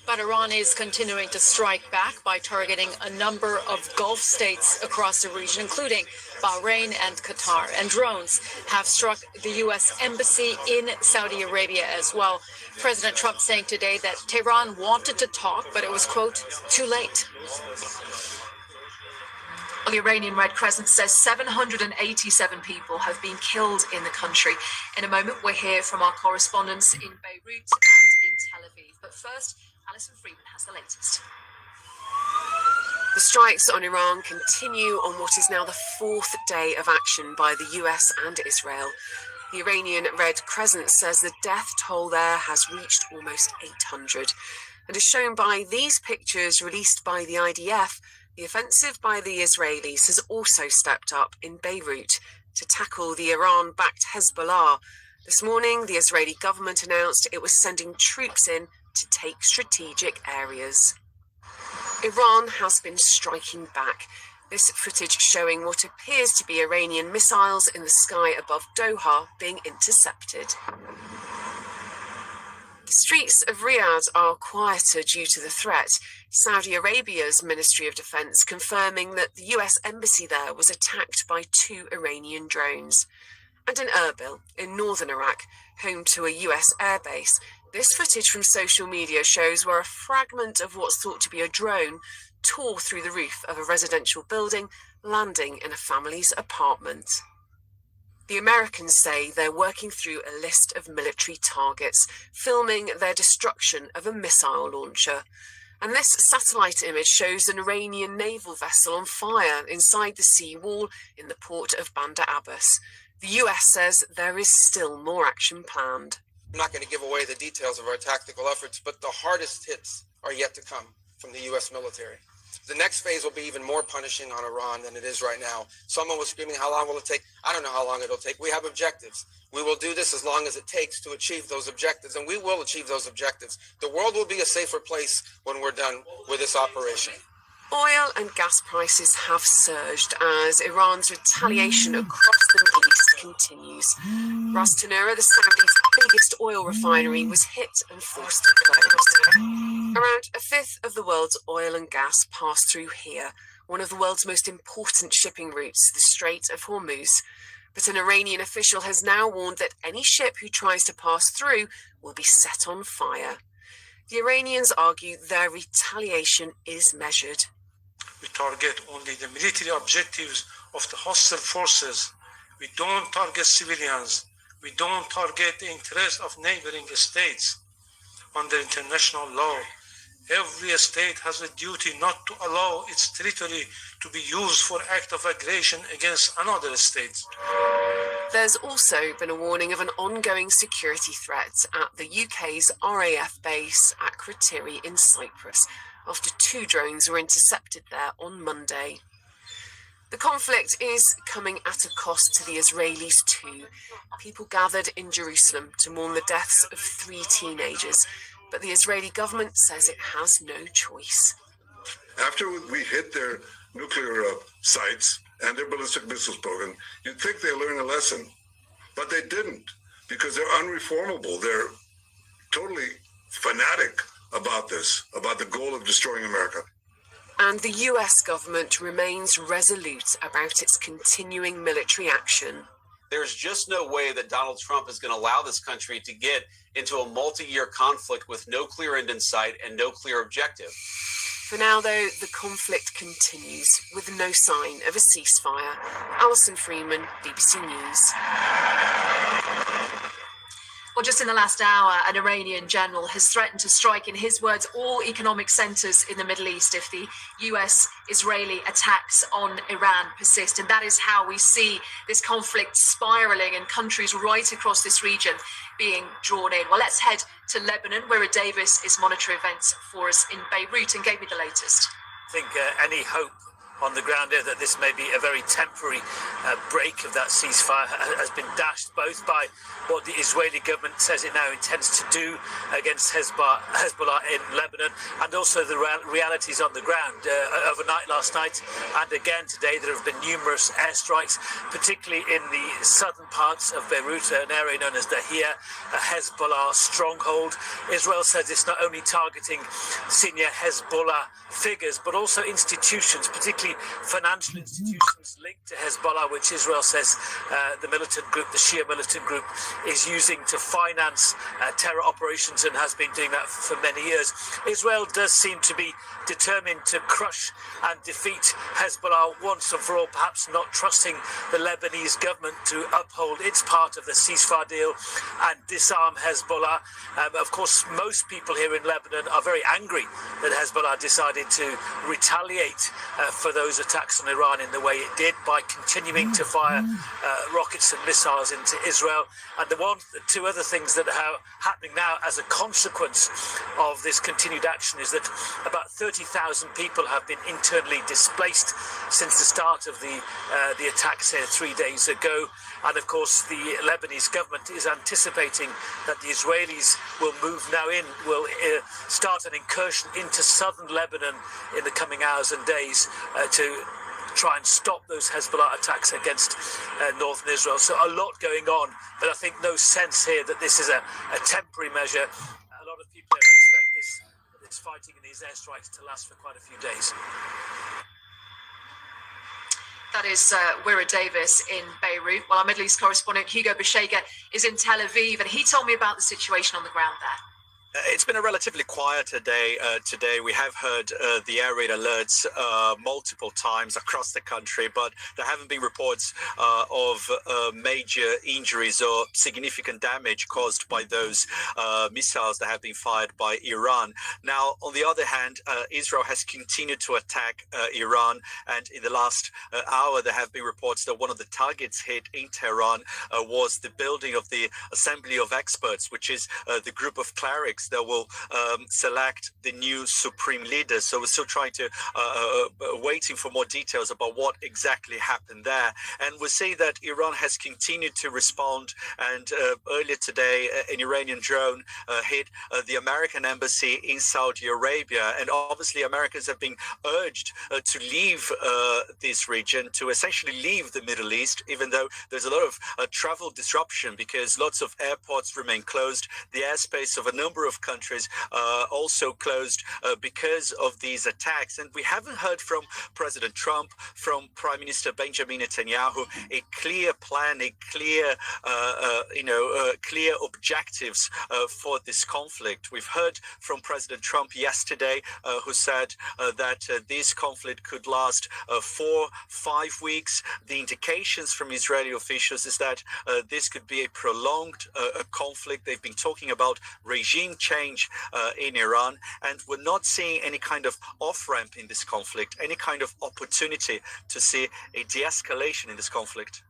But Iran is continuing to strike back by targeting a number of Gulf states across the region, including Bahrain and Qatar. And drones have struck the U.S. Embassy in Saudi Arabia as well. President Trump saying today that Tehran wanted to talk, but it was, quote, too late. The Iranian Red Crescent says 787 people have been killed in the country. In a moment, we'll hear from our correspondents in Beirut and in Tel Aviv. But first, Alison Freeman has the latest. The strikes on Iran continue on what is now the fourth day of action by the US and Israel. The Iranian Red Crescent says the death toll there has reached almost 800. And as shown by these pictures released by the IDF, the offensive by the Israelis has also stepped up in Beirut to tackle the Iran-backed Hezbollah. This morning, the Israeli government announced it was sending troops in to take strategic areas. Iran has been striking back. This footage showing what appears to be Iranian missiles in the sky above Doha being intercepted. The streets of Riyadh are quieter due to the threat. Saudi Arabia's Ministry of Defense confirming that the US embassy there was attacked by 2 Iranian drones. And in Erbil, in northern Iraq, home to a US airbase, this footage from social media shows where a fragment of what's thought to be a drone tore through the roof of a residential building, landing in a family's apartment. The Americans say they're working through a list of military targets, filming their destruction of a missile launcher. And this satellite image shows an Iranian naval vessel on fire inside the sea wall in the port of Bandar Abbas. The US says there is still more action planned. I'm not going to give away the details of our tactical efforts, but the hardest hits are yet to come from the US military. The next phase will be even more punishing on Iran than it is right now. Someone was screaming, how long will it take? I don't know how long it'll take. We have objectives. We will do this as long as it takes to achieve those objectives, and we will achieve those objectives. The world will be a safer place when we're done with this operation. Oil and gas prices have surged as Iran's retaliation across the Middle East continues. Ras Tanura, the Saudi's biggest oil refinery, was hit and forced to close. Around a fifth of the world's oil and gas pass through here, one of the world's most important shipping routes, the Strait of Hormuz. But an Iranian official has now warned that any ship who tries to pass through will be set on fire. The Iranians argue their retaliation is measured. We target only the military objectives of the hostile forces. We don't target civilians. We don't target the interests of neighboring states. Under international law, every state has a duty not to allow its territory to be used for act of aggression against another state. There's also been a warning of an ongoing security threat at the UK's RAF base at Kritiri in Cyprus, after 2 drones were intercepted there on Monday. The conflict is coming at a cost to the Israelis too. People gathered in Jerusalem to mourn the deaths of 3 teenagers, but the Israeli government says it has no choice. After we hit their nuclear sites and their ballistic missiles program, you'd think they learned a lesson, but they didn't, because they're unreformable. They're totally fanatic about this, about the goal of destroying America. And the US government remains resolute about its continuing military action. There's just no way that Donald Trump is going to allow this country to get into a multi-year conflict with no clear end in sight and no clear objective. For now, though, the conflict continues with no sign of a ceasefire. Alison Freeman, BBC News. Well, just in the last hour, an Iranian general has threatened to strike, in his words, all economic centres in the Middle East if the US-Israeli attacks on Iran persist. And that is how we see this conflict spiralling and countries right across this region being drawn in. Well, let's head to Lebanon, where Ed Davis is monitoring events for us in Beirut and gave me the latest. I think any hope on the ground there that this may be a very temporary break of that ceasefire has been dashed, both by what the Israeli government says it now intends to do against Hezbollah in Lebanon, and also the realities on the ground. Overnight last night and again today, there have been numerous airstrikes, particularly in the southern parts of Beirut, an area known as Dahia, a Hezbollah stronghold. Israel says it's not only targeting senior Hezbollah figures, but also institutions, particularly financial institutions linked to Hezbollah, which Israel says the militant group, the Shia militant group, is using to finance terror operations and has been doing that for many years. Israel does seem to be determined to crush and defeat Hezbollah once and for all, perhaps not trusting the Lebanese government to uphold its part of the ceasefire deal and disarm Hezbollah. Of course, most people here in Lebanon are very angry that Hezbollah decided to retaliate for those attacks on Iran in the way it did by continuing to fire rockets and missiles into Israel. And the two other things that are happening now as a consequence of this continued action is that about 30,000 people have been internally displaced since the start of the attacks here 3 days ago. And of course, the Lebanese government is anticipating that the Israelis will start an incursion into southern Lebanon in the coming hours and days to try and stop those Hezbollah attacks against northern Israel. So a lot going on, but I think no sense here that this is a temporary measure. A lot of people expect this fighting and these airstrikes to last for quite a few days. That is Wira Davis in Beirut. Well, our Middle East correspondent Hugo Beshega is in Tel Aviv, and he told me about the situation on the ground there. It's been a relatively quieter day today. We have heard the air raid alerts multiple times across the country, but there haven't been reports of major injuries or significant damage caused by those missiles that have been fired by Iran. Now, on the other hand, Israel has continued to attack Iran, and in the last hour, there have been reports that one of the targets hit in Tehran was the building of the Assembly of Experts, which is the group of clerics that will select the new supreme leader. So we're still trying to waiting for more details about what exactly happened there. And we see that Iran has continued to respond. And earlier today, an Iranian drone hit the American embassy in Saudi Arabia. And obviously, Americans have been urged to leave this region, to essentially leave the Middle East, even though there's a lot of travel disruption because lots of airports remain closed. The airspace of a number of countries also closed because of these attacks. And we haven't heard from President Trump, from Prime Minister Benjamin Netanyahu, a clear plan, a clear, clear objectives for this conflict. We've heard from President Trump yesterday, who said that this conflict could last 4-5 weeks. The indications from Israeli officials is that this could be a prolonged conflict. They've been talking about regime change in Iran, and we're not seeing any kind of off-ramp in this conflict, any kind of opportunity to see a de-escalation in this conflict.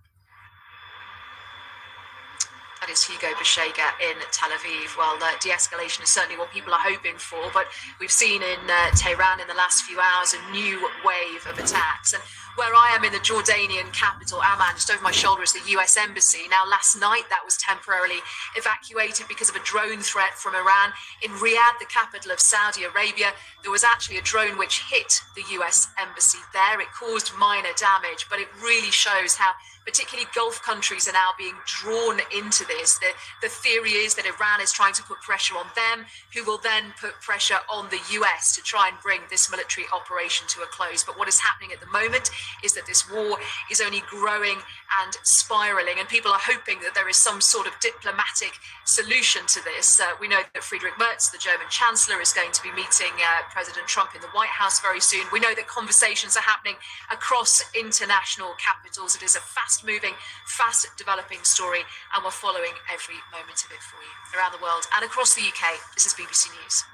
That is Hugo Beshega in Tel Aviv. Well, de-escalation is certainly what people are hoping for, but we've seen in Tehran in the last few hours a new wave of attacks. And where I am in the Jordanian capital, Amman, just over my shoulder is the US Embassy. Now, last night that was temporarily evacuated because of a drone threat from Iran. In Riyadh, the capital of Saudi Arabia, there was actually a drone which hit the US Embassy there. It caused minor damage, but it really shows how particularly Gulf countries are now being drawn into this. The theory is that Iran is trying to put pressure on them, who will then put pressure on the US to try and bring this military operation to a close. But what is happening at the moment is that this war is only growing and spiraling, and people are hoping that there is some sort of diplomatic solution to this. We know that Friedrich Merz, the German Chancellor, is going to be meeting President Trump in the White House very soon. We know that conversations are happening across international capitals. It is a fast-moving, fast-developing story, and we're following every moment of it for you around the world and across the UK. This is BBC News.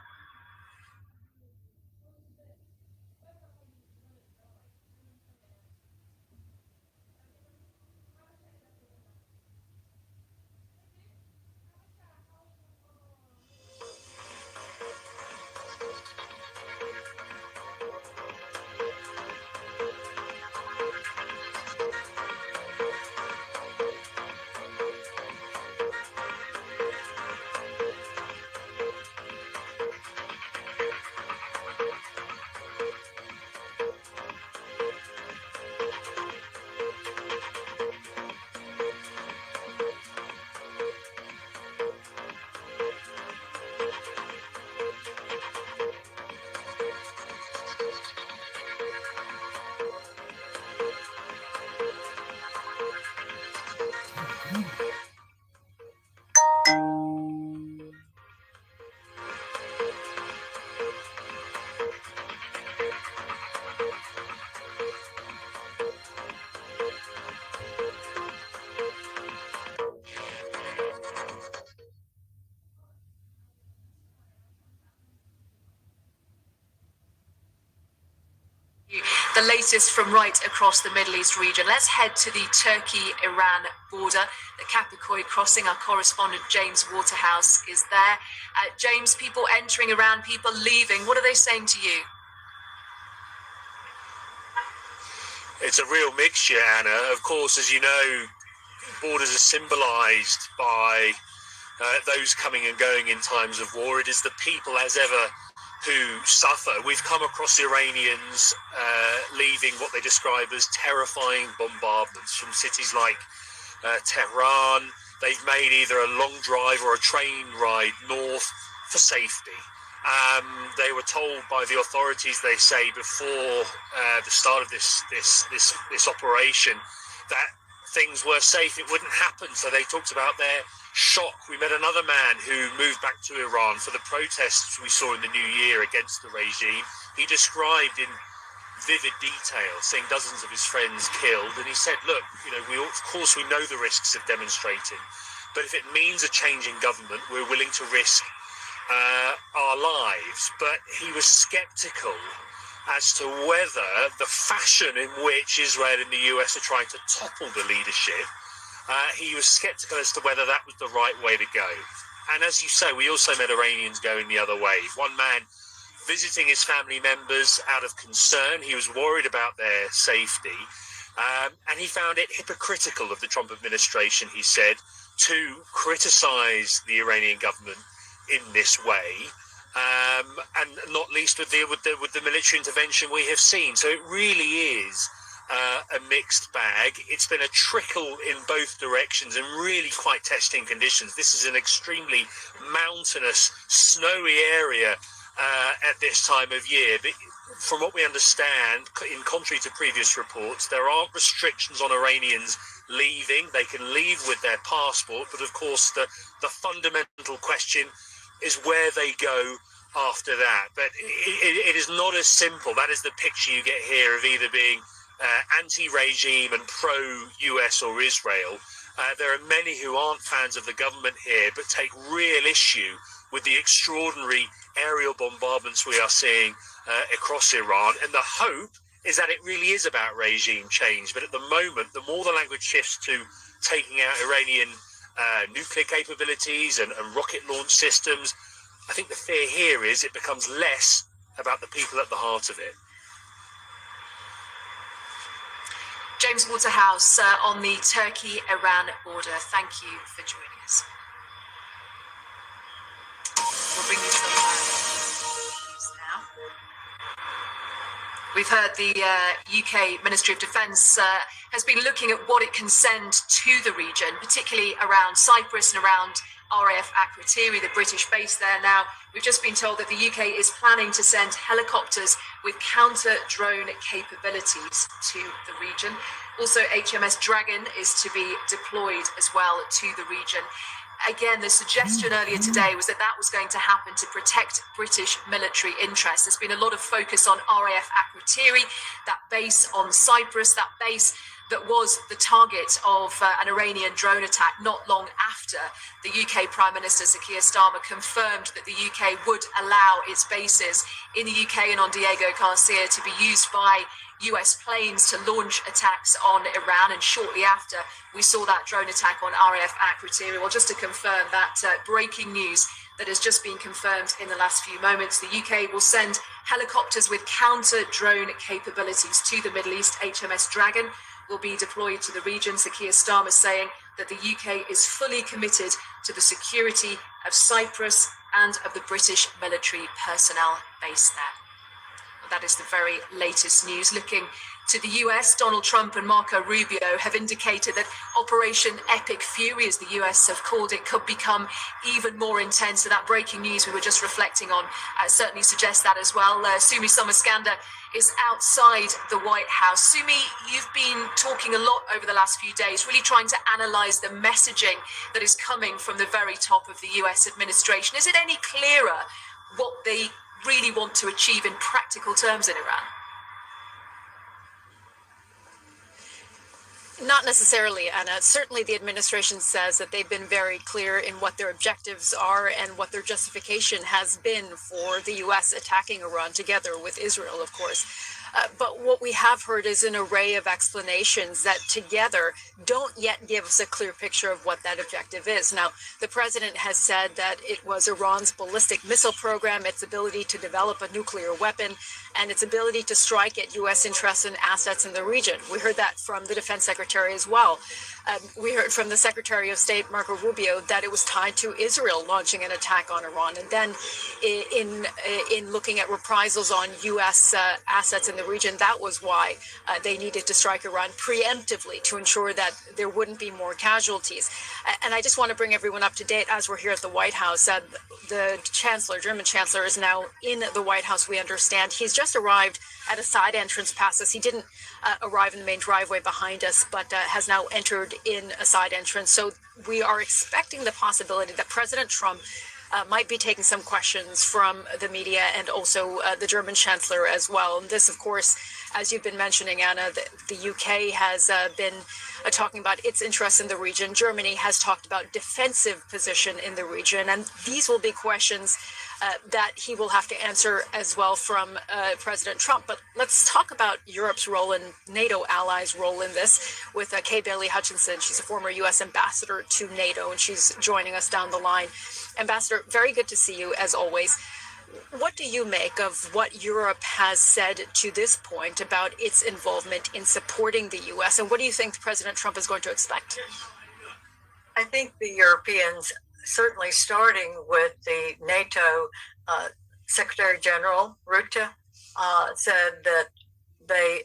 The latest from right across the Middle East region. Let's head to the Turkey-Iran border, the Kapikoy crossing. Our correspondent James Waterhouse is there. James, people entering Iran, people leaving. What are they saying to you? It's a real mixture, Anna. Of course, as you know, borders are symbolised by those coming and going in times of war. It is the people, as ever, who suffer. We've come across Iranians leaving what they describe as terrifying bombardments from cities like Tehran. They've made either a long drive or a train ride north for safety. They were told by the authorities, they say, before the start of this operation, that things were safe, it wouldn't happen. So they talked about their shock. We met another man who moved back to Iran for the protests we saw in the new year against the regime. He described in vivid detail seeing dozens of his friends killed, and he said, look, of course we know the risks of demonstrating, but if it means a change in government, we're willing to risk our lives. But he was skeptical as to whether the fashion in which Israel and the US are trying to topple the leadership, he was skeptical as to whether that was the right way to go. And as you say, we also met Iranians going the other way. One man visiting his family members out of concern. He was worried about their safety. And he found it hypocritical of the Trump administration, he said, to criticize the Iranian government in this way, and not least with the military intervention we have seen. So it really is a mixed bag. It's been a trickle in both directions and really quite testing conditions. This is an extremely mountainous, snowy area at this time of year. But from what we understand, in contrary to previous reports, there aren't restrictions on Iranians leaving. They can leave with their passport, but of course the fundamental question is where they go after that. But it is not as simple. That is the picture you get here of either being anti-regime and pro-US or Israel. There are many who aren't fans of the government here, but take real issue with the extraordinary aerial bombardments we are seeing across Iran. And the hope is that it really is about regime change. But at the moment, the more the language shifts to taking out Iranian nuclear capabilities and rocket launch systems, I think the fear here is it becomes less about the people at the heart of it. James Waterhouse on the Turkey-Iran border. Thank you for joining us. We'll bring you some news now. We've heard the UK Ministry of Defence has been looking at what it can send to the region, particularly around Cyprus and around RAF Akrotiri, the British base there. Now, we've just been told that the UK is planning to send helicopters with counter-drone capabilities to the region. Also, HMS Dragon is to be deployed as well to the region. Again, the suggestion earlier today was that that was going to happen to protect British military interests. There's been a lot of focus on RAF Akrotiri, that base on Cyprus, that base that was the target of an Iranian drone attack not long after the UK Prime Minister Sir Keir Starmer confirmed that the UK would allow its bases in the UK and on Diego Garcia to be used by US planes to launch attacks on Iran. And shortly after, we saw that drone attack on RAF Akrotiri. Well, just to confirm that breaking news that has just been confirmed in the last few moments, the UK will send helicopters with counter-drone capabilities to the Middle East. HMS Dragon will be deployed to the region. Sir Keir Starmer saying that the UK is fully committed to the security of Cyprus and of the British military personnel based there. That is the very latest news. Looking to the US, Donald Trump and Marco Rubio have indicated that Operation Epic Fury, as the US have called it, could become even more intense. So that breaking news we were just reflecting on certainly suggests that as well. Sumi Somaskanda is outside the White House. Sumi, you've been talking a lot over the last few days, really trying to analyze the messaging that is coming from the very top of the US administration. Is it any clearer what they really want to achieve in practical terms in Iran? Not necessarily, Anna. Certainly the administration says that they've been very clear in what their objectives are and what their justification has been for the U.S. attacking Iran together with Israel, of course. But what we have heard is an array of explanations that together don't yet give us a clear picture of what that objective is. Now, the president has said that it was Iran's ballistic missile program, its ability to develop a nuclear weapon, and its ability to strike at U.S. interests and assets in the region. We heard that from the defense secretary as well. We heard from the Secretary of State, Marco Rubio, that it was tied to Israel launching an attack on Iran. And then in looking at reprisals on U.S. Assets in the region, that was why they needed to strike Iran preemptively to ensure that there wouldn't be more casualties. And I just want to bring everyone up to date as we're here at the White House. The chancellor, German chancellor, is now in the White House, we understand. He's just arrived at a side entrance past us. He didn't arrive in the main driveway behind us, but has now entered in a side entrance. So we are expecting the possibility that President Trump might be taking some questions from the media and also the German chancellor as well. And this, of course, as you've been mentioning, Anna, the UK has been talking about its interests in the region. Germany has talked about defensive position in the region. And these will be questions that he will have to answer as well from President Trump. But let's talk about Europe's role and NATO allies' role in this with Kay Bailey Hutchinson. She's a former U.S. ambassador to NATO, and she's joining us down the line. Ambassador, very good to see you, as always. What do you make of what Europe has said to this point about its involvement in supporting the U.S., and what do you think President Trump is going to expect? I think the Europeans, certainly starting with the NATO Secretary General Rutte, said that they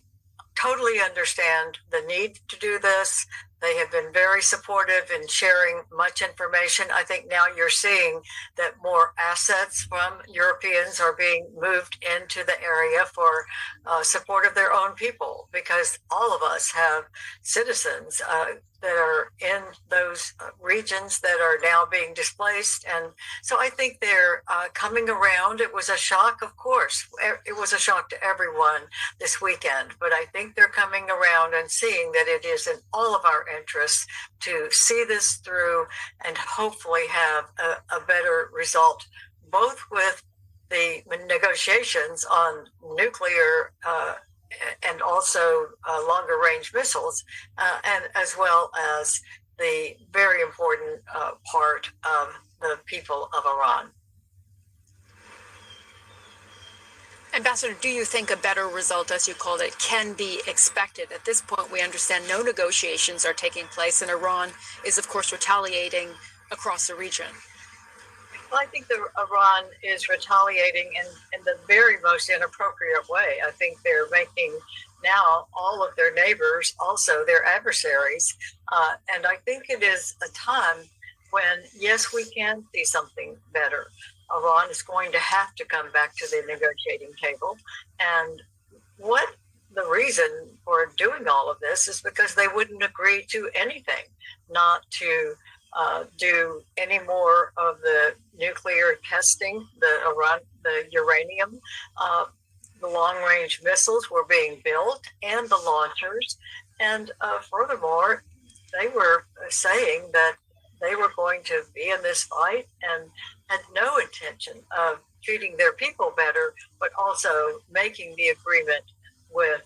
totally understand the need to do this. They have been very supportive in sharing much information. I think now you're seeing that more assets from Europeans are being moved into the area for support of their own people, because all of us have citizens that are in those regions that are now being displaced. And so I think they're coming around. It was a shock, of course. It was a shock to everyone this weekend, but I think they're coming around and seeing that it is in all of our interests to see this through and hopefully have a better result, both with the negotiations on nuclear and also longer range missiles, and as well as the very important part of the people of Iran. Ambassador, do you think a better result, as you called it, can be expected? At this point, we understand no negotiations are taking place, and Iran is, of course, retaliating across the region. Well, I think that Iran is retaliating in the very most inappropriate way. I think they're making now all of their neighbors also their adversaries. And I think it is a time when, yes, we can see something better. Iran is going to have to come back to the negotiating table. And what the reason for doing all of this is because they wouldn't agree to anything, not to do any more of the nuclear testing, the uranium, the long-range missiles were being built, and the launchers. And furthermore, they were saying that they were going to be in this fight and had no intention of treating their people better, but also making the agreement with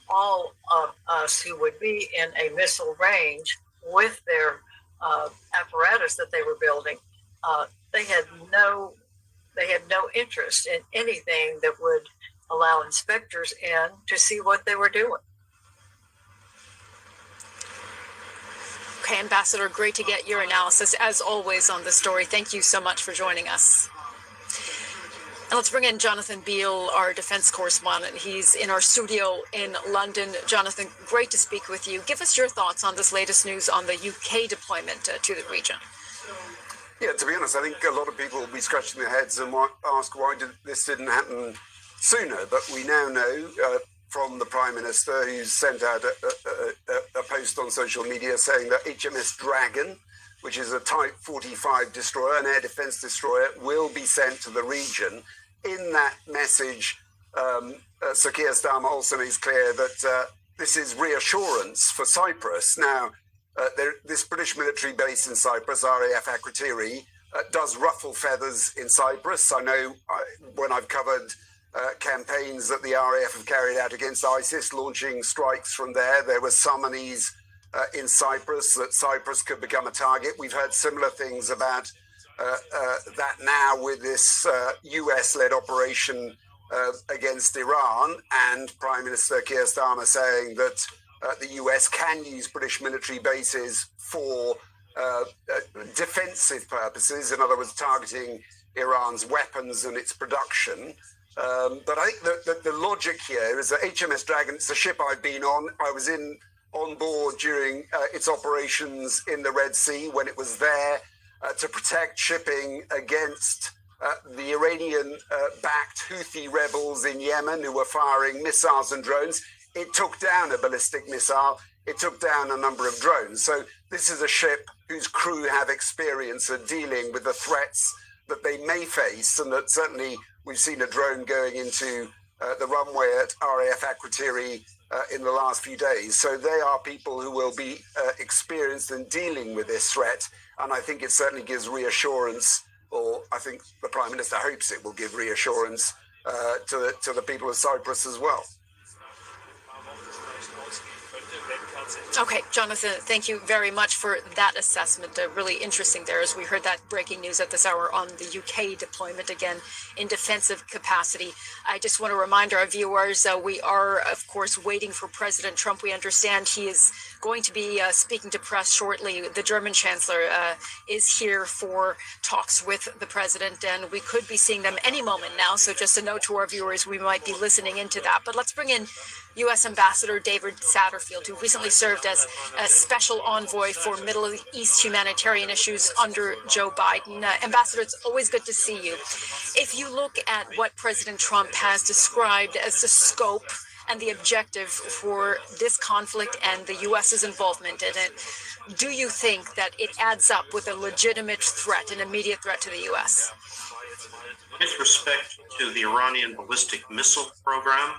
all of us who would be in a missile range with their apparatus that they were building. They had no interest in anything that would allow inspectors in to see what they were doing. Okay, Ambassador, great to get your analysis, as always, on the story. Thank you so much for joining us. And let's bring in Jonathan Beale, our defense correspondent. He's in our studio in London. Jonathan, great to speak with you. Give us your thoughts on this latest news on the UK deployment to the region. Yeah, to be honest, I think a lot of people will be scratching their heads and ask why this didn't happen sooner. But we now know from the Prime Minister, who's sent out a post on social media saying that HMS Dragon, which is a Type 45 destroyer, an air defense destroyer, will be sent to the region. In that message, Sir Keir Starmer also makes clear that this is reassurance for Cyprus. Now, this British military base in Cyprus, RAF Akrotiri, does ruffle feathers in Cyprus. I know when I've covered campaigns that the RAF have carried out against ISIS, launching strikes from there. There was some unease in Cyprus, that Cyprus could become a target. We've heard similar things about that now with this US-led operation against Iran, and Prime Minister Keir Starmer saying that the US can use British military bases for defensive purposes, in other words, targeting Iran's weapons and its production. But I think that the logic here is that HMS Dragon, it's a ship I've been on. I was on board during its operations in the Red Sea when it was there to protect shipping against the Iranian-backed Houthi rebels in Yemen who were firing missiles and drones. It took down a ballistic missile. It took down a number of drones. So this is a ship whose crew have experience of dealing with the threats that they may face, and that certainly we've seen a drone going into the runway at RAF Akrotiri in the last few days. So they are people who will be experienced in dealing with this threat. And I think it certainly gives reassurance, or I think the Prime Minister hopes it will give reassurance to the people of Cyprus as well. Okay, Jonathan, thank you very much for that assessment. Really interesting there, as we heard that breaking news at this hour on the UK deployment, again, in defensive capacity. I just want to remind our viewers, we are, of course, waiting for President Trump. We understand he is going to be speaking to press shortly. The German Chancellor is here for talks with the president, and we could be seeing them any moment now. So just a note to our viewers, we might be listening into that. But let's bring in U.S. Ambassador David Satterfield, who recently served as a special envoy for Middle East humanitarian issues under Joe Biden. Ambassador, it's always good to see you. If you look at what President Trump has described as the scope and the objective for this conflict and the U.S.'s involvement in it, do you think that it adds up with a legitimate threat, an immediate threat to the U.S.? With respect to the Iranian ballistic missile program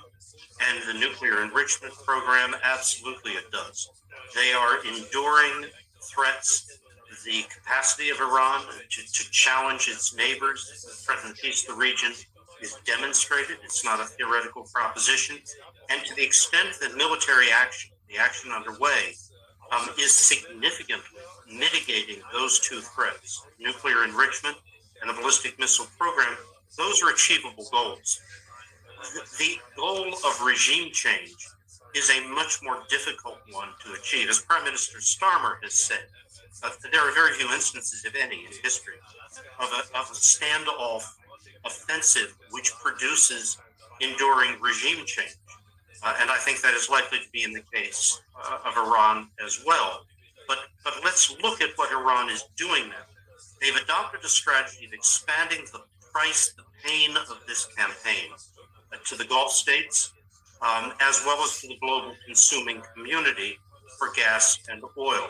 and the nuclear enrichment program, absolutely it does. They are enduring threats. The capacity of Iran to challenge its neighbors, threaten peace of the region, is demonstrated. It's not a theoretical proposition. And to the extent that military action, the action underway, is significantly mitigating those two threats, nuclear enrichment and the ballistic missile program, those are achievable goals. The goal of regime change is a much more difficult one to achieve. As Prime Minister Starmer has said, there are very few instances, if any, in history of a standoff offensive which produces enduring regime change. And I think that is likely to be in the case of Iran as well. But let's look at what Iran is doing now. They've adopted a strategy of expanding the price, the pain of this campaign to the Gulf states, as well as to the global consuming community for gas and oil.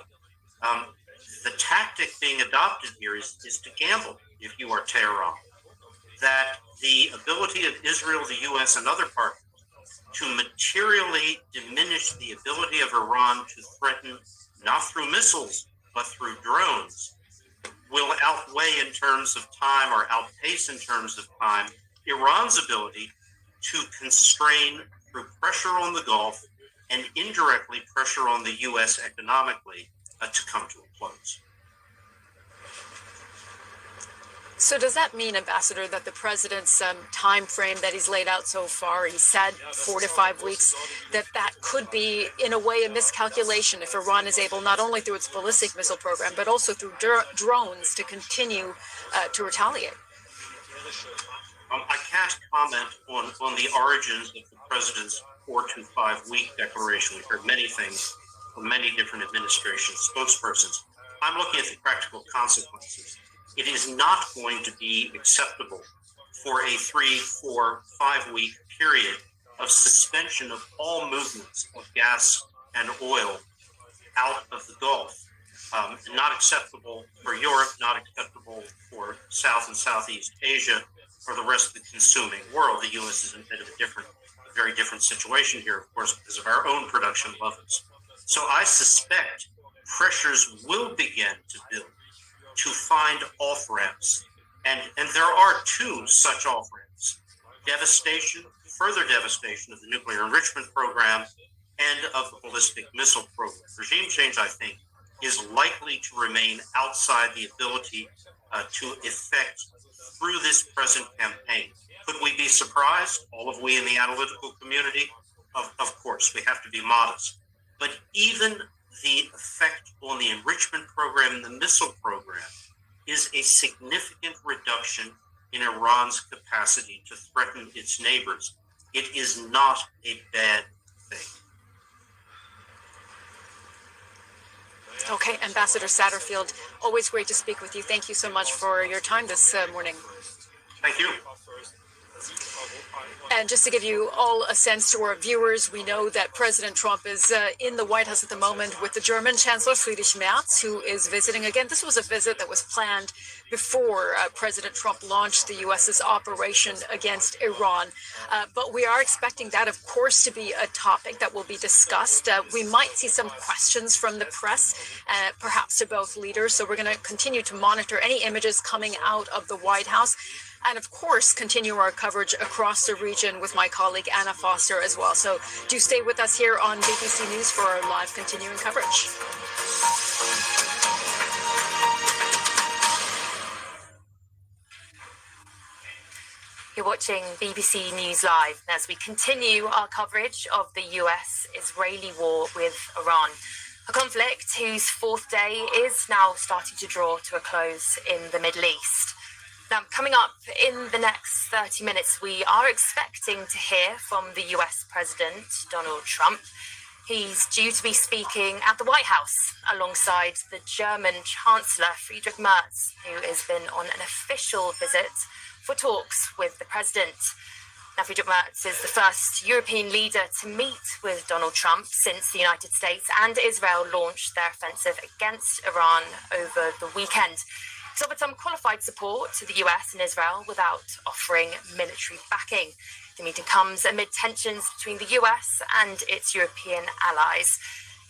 The tactic being adopted here is to gamble, if you are Tehran, that the ability of Israel, the U.S., and other partners to materially diminish the ability of Iran to threaten, not through missiles, but through drones, will outweigh in terms of time, or outpace in terms of time, Iran's ability to constrain through pressure on the Gulf and indirectly pressure on the U.S. economically to come to a close. So does that mean, Ambassador, that the president's time frame that he's laid out so far, he said 4 to 5 weeks, that could be, in a way, a miscalculation if Iran is able, not only through its ballistic missile program, but also through drones, to continue to retaliate? I can't comment on the origins of the president's 4 to 5 week declaration. We've heard many things from many different administration spokespersons. I'm looking at the practical consequences. It is not going to be acceptable for a 3, 4, 5 week period of suspension of all movements of gas and oil out of the Gulf. Not acceptable for Europe, not acceptable for South and Southeast Asia, or the rest of the consuming world. The U.S. is in a bit of a very different situation here, of course, because of our own production levels. So I suspect pressures will begin to build to find off-ramps. And there are 2 such off-ramps. devastation, further devastation of the nuclear enrichment program and of the ballistic missile program. Regime change, I think, is likely to remain outside the ability to effect through this present campaign. Could we be surprised? All of we in the analytical community? Of course, we have to be modest. But even the effect on the enrichment program and the missile program is a significant reduction in Iran's capacity to threaten its neighbors. It is not a bad thing. Okay, Ambassador Satterfield, always great to speak with you. Thank you so much for your time this morning. Thank you. And just to give you all a sense to our viewers, we know that President Trump is in the White House at the moment with the German Chancellor Friedrich Merz, who is visiting again. This was a visit that was planned before President Trump launched the U.S.'s operation against Iran. But we are expecting that, of course, to be a topic that will be discussed. We might see some questions from the press, perhaps to both leaders. So we're going to continue to monitor any images coming out of the White House. And of course, continue our coverage across the region with my colleague Anna Foster as well. So do stay with us here on BBC News for our live continuing coverage. You're watching BBC News Live as we continue our coverage of the US-Israeli war with Iran. A conflict whose fourth day is now starting to draw to a close in the Middle East. Now, coming up in the next 30 minutes, we are expecting to hear from the US President, Donald Trump. He's due to be speaking at the White House alongside the German Chancellor, Friedrich Merz, who has been on an official visit for talks with the President. Now, Friedrich Merz is the first European leader to meet with Donald Trump since the United States and Israel launched their offensive against Iran over the weekend. He's offered some qualified support to the US and Israel without offering military backing. The meeting comes amid tensions between the US and its European allies,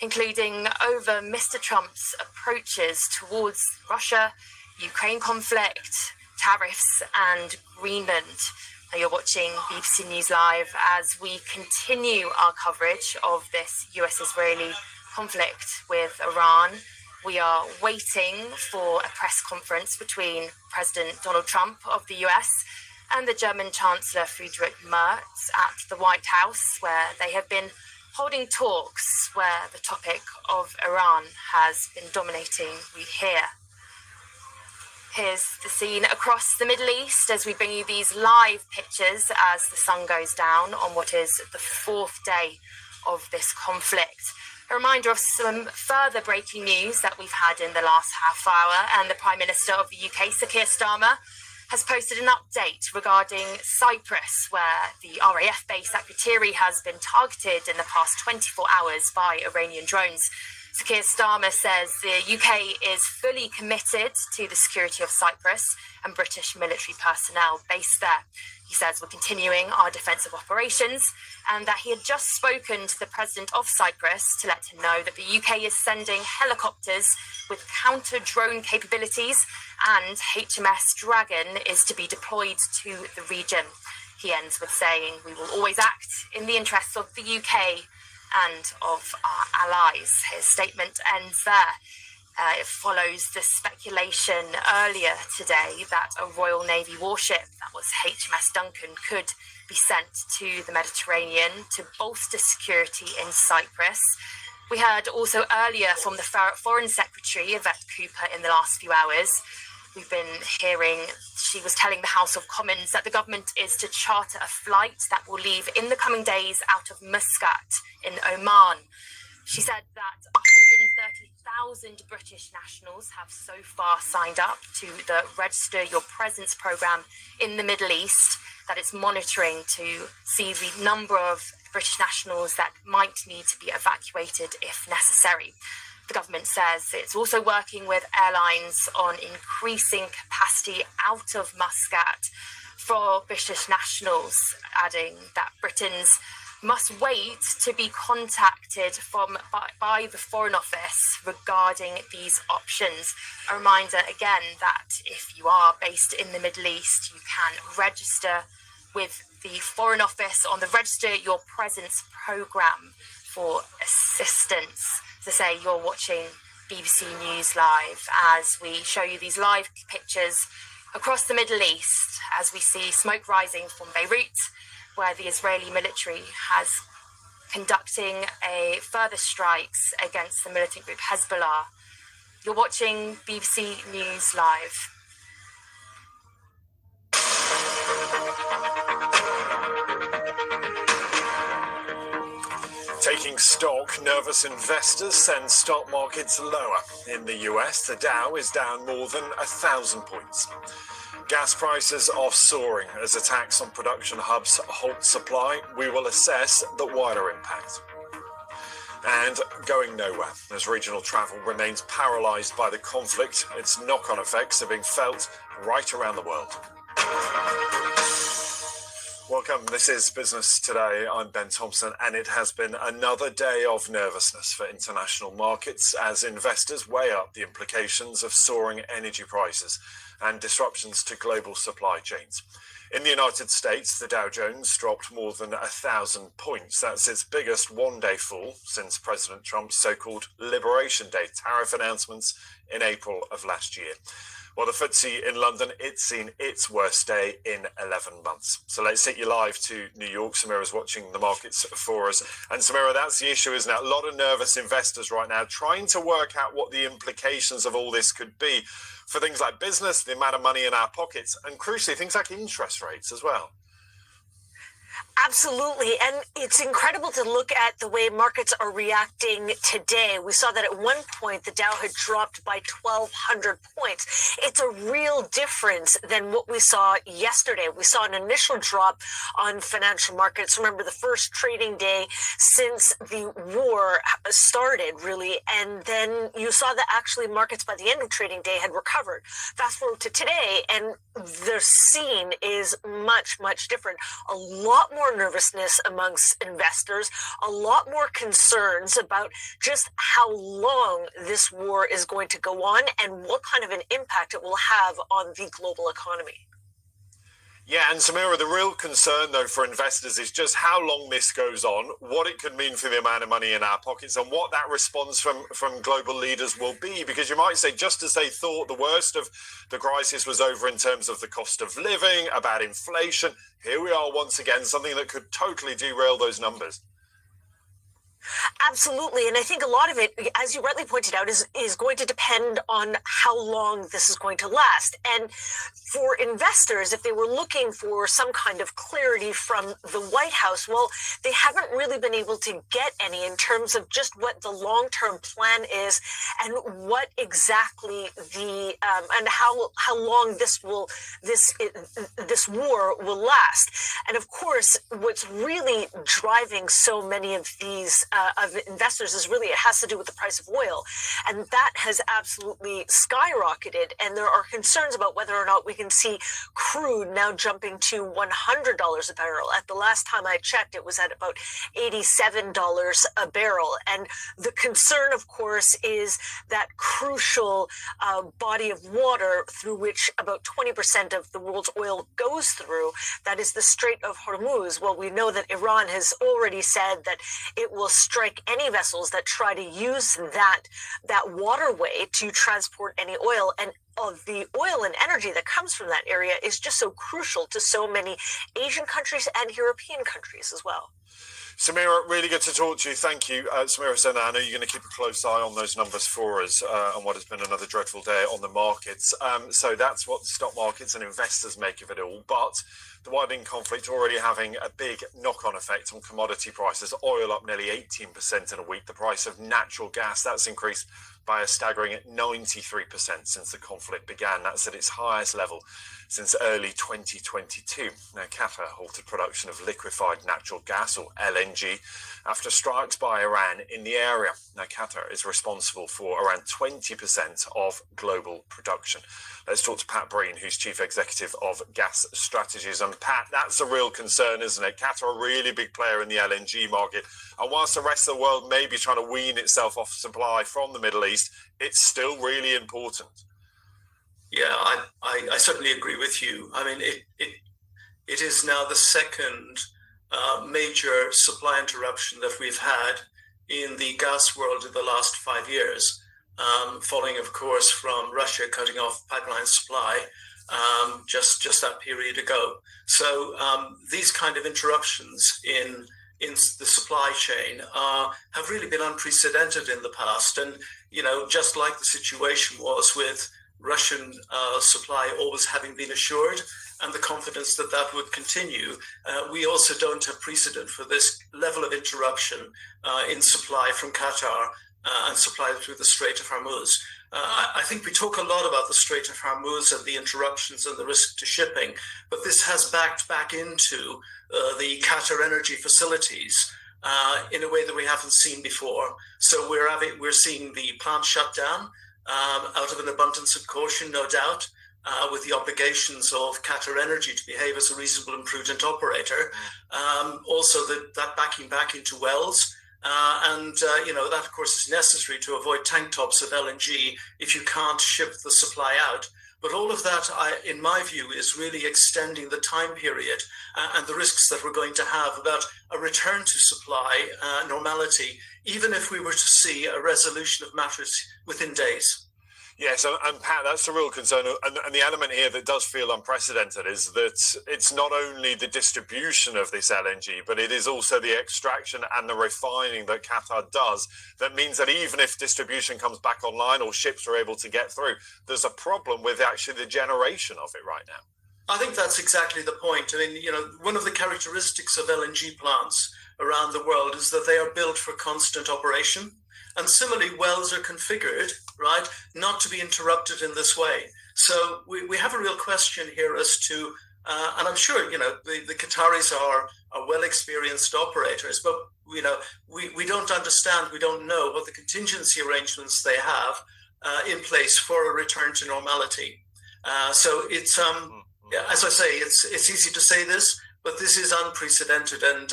including over Mr. Trump's approaches towards Russia, Ukraine conflict, tariffs, and Greenland. Now you're watching BBC News Live as we continue our coverage of this US-Israeli conflict with Iran. We are waiting for a press conference between President Donald Trump of the US and the German Chancellor Friedrich Merz at the White House, where they have been holding talks where the topic of Iran has been dominating, we hear. Here's the scene across the Middle East as we bring you these live pictures as the sun goes down on what is the fourth day of this conflict. A reminder of some further breaking news that we've had in the last half hour, and the Prime Minister of the UK, Sir Keir Starmer, has posted an update regarding Cyprus, where the RAF base at Kutiri has been targeted in the past 24 hours by Iranian drones. Sir Keir Starmer says the UK is fully committed to the security of Cyprus and British military personnel based there. He says we're continuing our defensive operations and that he had just spoken to the president of Cyprus to let him know that the UK is sending helicopters with counter-drone capabilities and HMS Dragon is to be deployed to the region. He ends with saying we will always act in the interests of the UK and of our allies. His statement ends there. It follows the speculation earlier today that a Royal Navy warship, that was HMS Duncan, could be sent to the Mediterranean to bolster security in Cyprus. We heard also earlier from the Foreign Secretary, Yvette Cooper, in the last few hours. We've been hearing, she was telling the House of Commons that the government is to charter a flight that will leave in the coming days out of Muscat in Oman. She said that 130,000 British nationals have so far signed up to the Register Your Presence programme in the Middle East, that it's monitoring to see the number of British nationals that might need to be evacuated if necessary. The government says it's also working with airlines on increasing capacity out of Muscat for British nationals, adding that Britons must wait to be contacted by the Foreign Office regarding these options. A reminder again that if you are based in the Middle East, you can register with the Foreign Office on the Register Your Presence programme for assistance. As I say, you're watching BBC News Live as we show you these live pictures across the Middle East as we see smoke rising from Beirut, where the Israeli military has conducting a further strikes against the militant group Hezbollah. You're watching BBC News Live. Taking stock, nervous investors send stock markets lower. In the US, the Dow is down more than 1,000 points. Gas prices are soaring as attacks on production hubs halt supply. We will assess the wider impact. And going nowhere as regional travel remains paralysed by the conflict. Its knock-on effects are being felt right around the world. Welcome, this is Business Today. I'm Ben Thompson, and it has been another day of nervousness for international markets as investors weigh up the implications of soaring energy prices and disruptions to global supply chains. In the United States, the Dow Jones dropped more than 1,000 points. That's its biggest one-day fall since President Trump's so-called Liberation Day tariff announcements in April of last year. While the FTSE in London, it's seen its worst day in 11 months. So let's take you live to New York. Samira's watching the markets for us. And Samira, that's the issue, isn't it? A lot of nervous investors right now trying to work out what the implications of all this could be for things like business, the amount of money in our pockets, and crucially, things like interest rates as well. Absolutely. And it's incredible to look at the way markets are reacting today. We saw that at one point, the Dow had dropped by 1,200 points. It's a real difference than what we saw yesterday. We saw an initial drop on financial markets. Remember, the first trading day since the war started, really. And then you saw that actually markets by the end of trading day had recovered. Fast forward to today, and the scene is much, much different. A lot more nervousness amongst investors, a lot more concerns about just how long this war is going to go on and what kind of an impact it will have on the global economy. Yeah, and Samira, the real concern, though, for investors is just how long this goes on, what it could mean for the amount of money in our pockets, and what that response from global leaders will be. Because you might say, just as they thought the worst of the crisis was over in terms of the cost of living, about inflation, here we are once again, something that could totally derail those numbers. Absolutely. And I think a lot of it, as you rightly pointed out, is going to depend on how long this is going to last. And for investors, if they were looking for some kind of clarity from the White House, well, they haven't really been able to get any in terms of just what the long-term plan is and what exactly the and how long this war will last. And of course, what's really driving so many of these of investors is really, it has to do with the price of oil. And that has absolutely skyrocketed. And there are concerns about whether or not we can see crude now jumping to $100 a barrel. At the last time I checked, it was at about $87 a barrel. And the concern, of course, is that crucial body of water through which about 20% of the world's oil goes through, that is the Strait of Hormuz. Well, we know that Iran has already said that it will strike any vessels that try to use that waterway to transport any oil. And of the oil and energy that comes from that area is just so crucial to so many Asian countries and European countries as well. Samira, really good to talk to you. Thank you. Samira Senna, I know you're going to keep a close eye on those numbers for us on what has been another dreadful day on the markets. So that's what the stock markets and investors make of it all. But the widening conflict already having a big knock-on effect on commodity prices. Oil up nearly 18% in a week. The price of natural gas, that's increased by a staggering 93% since the conflict began. That's at its highest level since early 2022. Now, Qatar halted production of liquefied natural gas, or LNG, after strikes by Iran in the area. Now, Qatar is responsible for around 20% of global production. Let's talk to Pat Breen, who's Chief Executive of Gas Strategies. And Pat, that's a real concern, isn't it? Qatar, a really big player in the LNG market. And whilst the rest of the world may be trying to wean itself off supply from the Middle East, it's still really important. Yeah, I certainly agree with you. I mean, it it is now the second major supply interruption that we've had in the gas world in the last 5 years, following, of course, from Russia cutting off pipeline supply just that period ago. So these kind of interruptions in the supply chain have really been unprecedented in the past. And, you know, just like the situation was with Russian supply always having been assured and the confidence that that would continue, we also don't have precedent for this level of interruption in supply from Qatar and supply through the Strait of Hormuz. I think we talk a lot about the Strait of Hormuz and the interruptions and the risk to shipping, but this has backed back into the Qatar energy facilities in a way that we haven't seen before. So we're seeing the plant shut down out of an abundance of caution, no doubt, with the obligations of Qatar Energy to behave as a reasonable and prudent operator. Also that backing back into wells. You know, that of course is necessary to avoid tank tops of LNG if you can't ship the supply out. But all of that, in my view, is really extending the time period and the risks that we're going to have about a return to supply normality, even if we were to see a resolution of matters within days. Yes, and Pat, that's the real concern. And the element here that does feel unprecedented is that it's not only the distribution of this LNG, but it is also the extraction and the refining that Qatar does. That means that even if distribution comes back online or ships are able to get through, there's a problem with actually the generation of it right now. I think that's exactly the point. I mean, you know, one of the characteristics of LNG plants around the world is that they are built for constant operation. And similarly, wells are configured, right, not to be interrupted in this way. So we have a real question here as to, and I'm sure, you know, the Qataris are well-experienced operators, but, you know, we don't understand, we don't know what the contingency arrangements they have in place for a return to normality. So it's, as I say, it's easy to say this, but this is unprecedented. And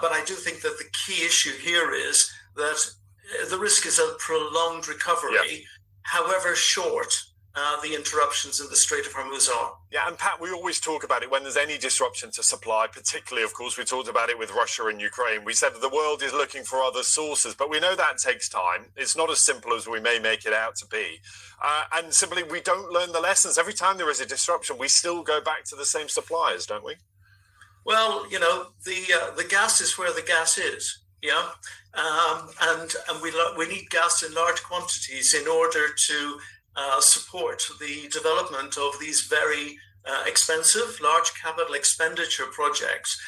but I do think that the key issue here is that the risk is a prolonged recovery, however short the interruptions in the Strait of Hormuz are. Yeah, and Pat, we always talk about it when there's any disruption to supply, particularly, of course, we talked about it with Russia and Ukraine. We said that the world is looking for other sources, but we know that takes time. It's not as simple as we may make it out to be. And simply, we don't learn the lessons. Every time there is a disruption, we still go back to the same suppliers, don't we? Well, you know, the gas is where the gas is. Yeah, and we need gas in large quantities in order to support the development of these very expensive, large capital expenditure projects,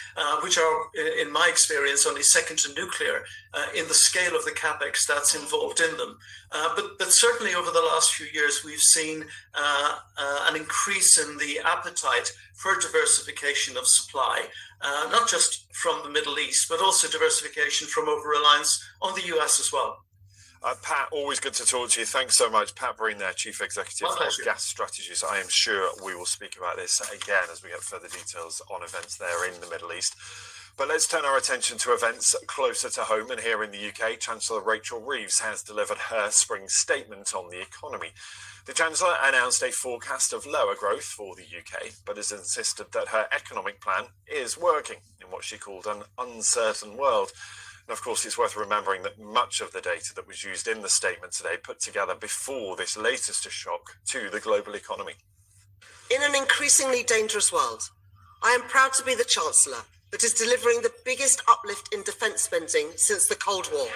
which are, in my experience, only second to nuclear in the scale of the capex that's involved in them. But certainly over the last few years, we've seen an increase in the appetite for diversification of supply, not just from the Middle East, but also diversification from over-reliance on the US as well. Pat, always good to talk to you. Thanks so much. Pat Breen there, Chief Executive of Gas Strategies. I am sure we will speak about this again as we get further details on events there in the Middle East. But let's turn our attention to events closer to home. And here in the UK, Chancellor Rachel Reeves has delivered her spring statement on the economy. The Chancellor announced a forecast of lower growth for the UK, but has insisted that her economic plan is working in what she called an uncertain world. And of course, it's worth remembering that much of the data that was used in the statement today put together before this latest shock to the global economy. In an increasingly dangerous world, I am proud to be the Chancellor that is delivering the biggest uplift in defence spending since the Cold War.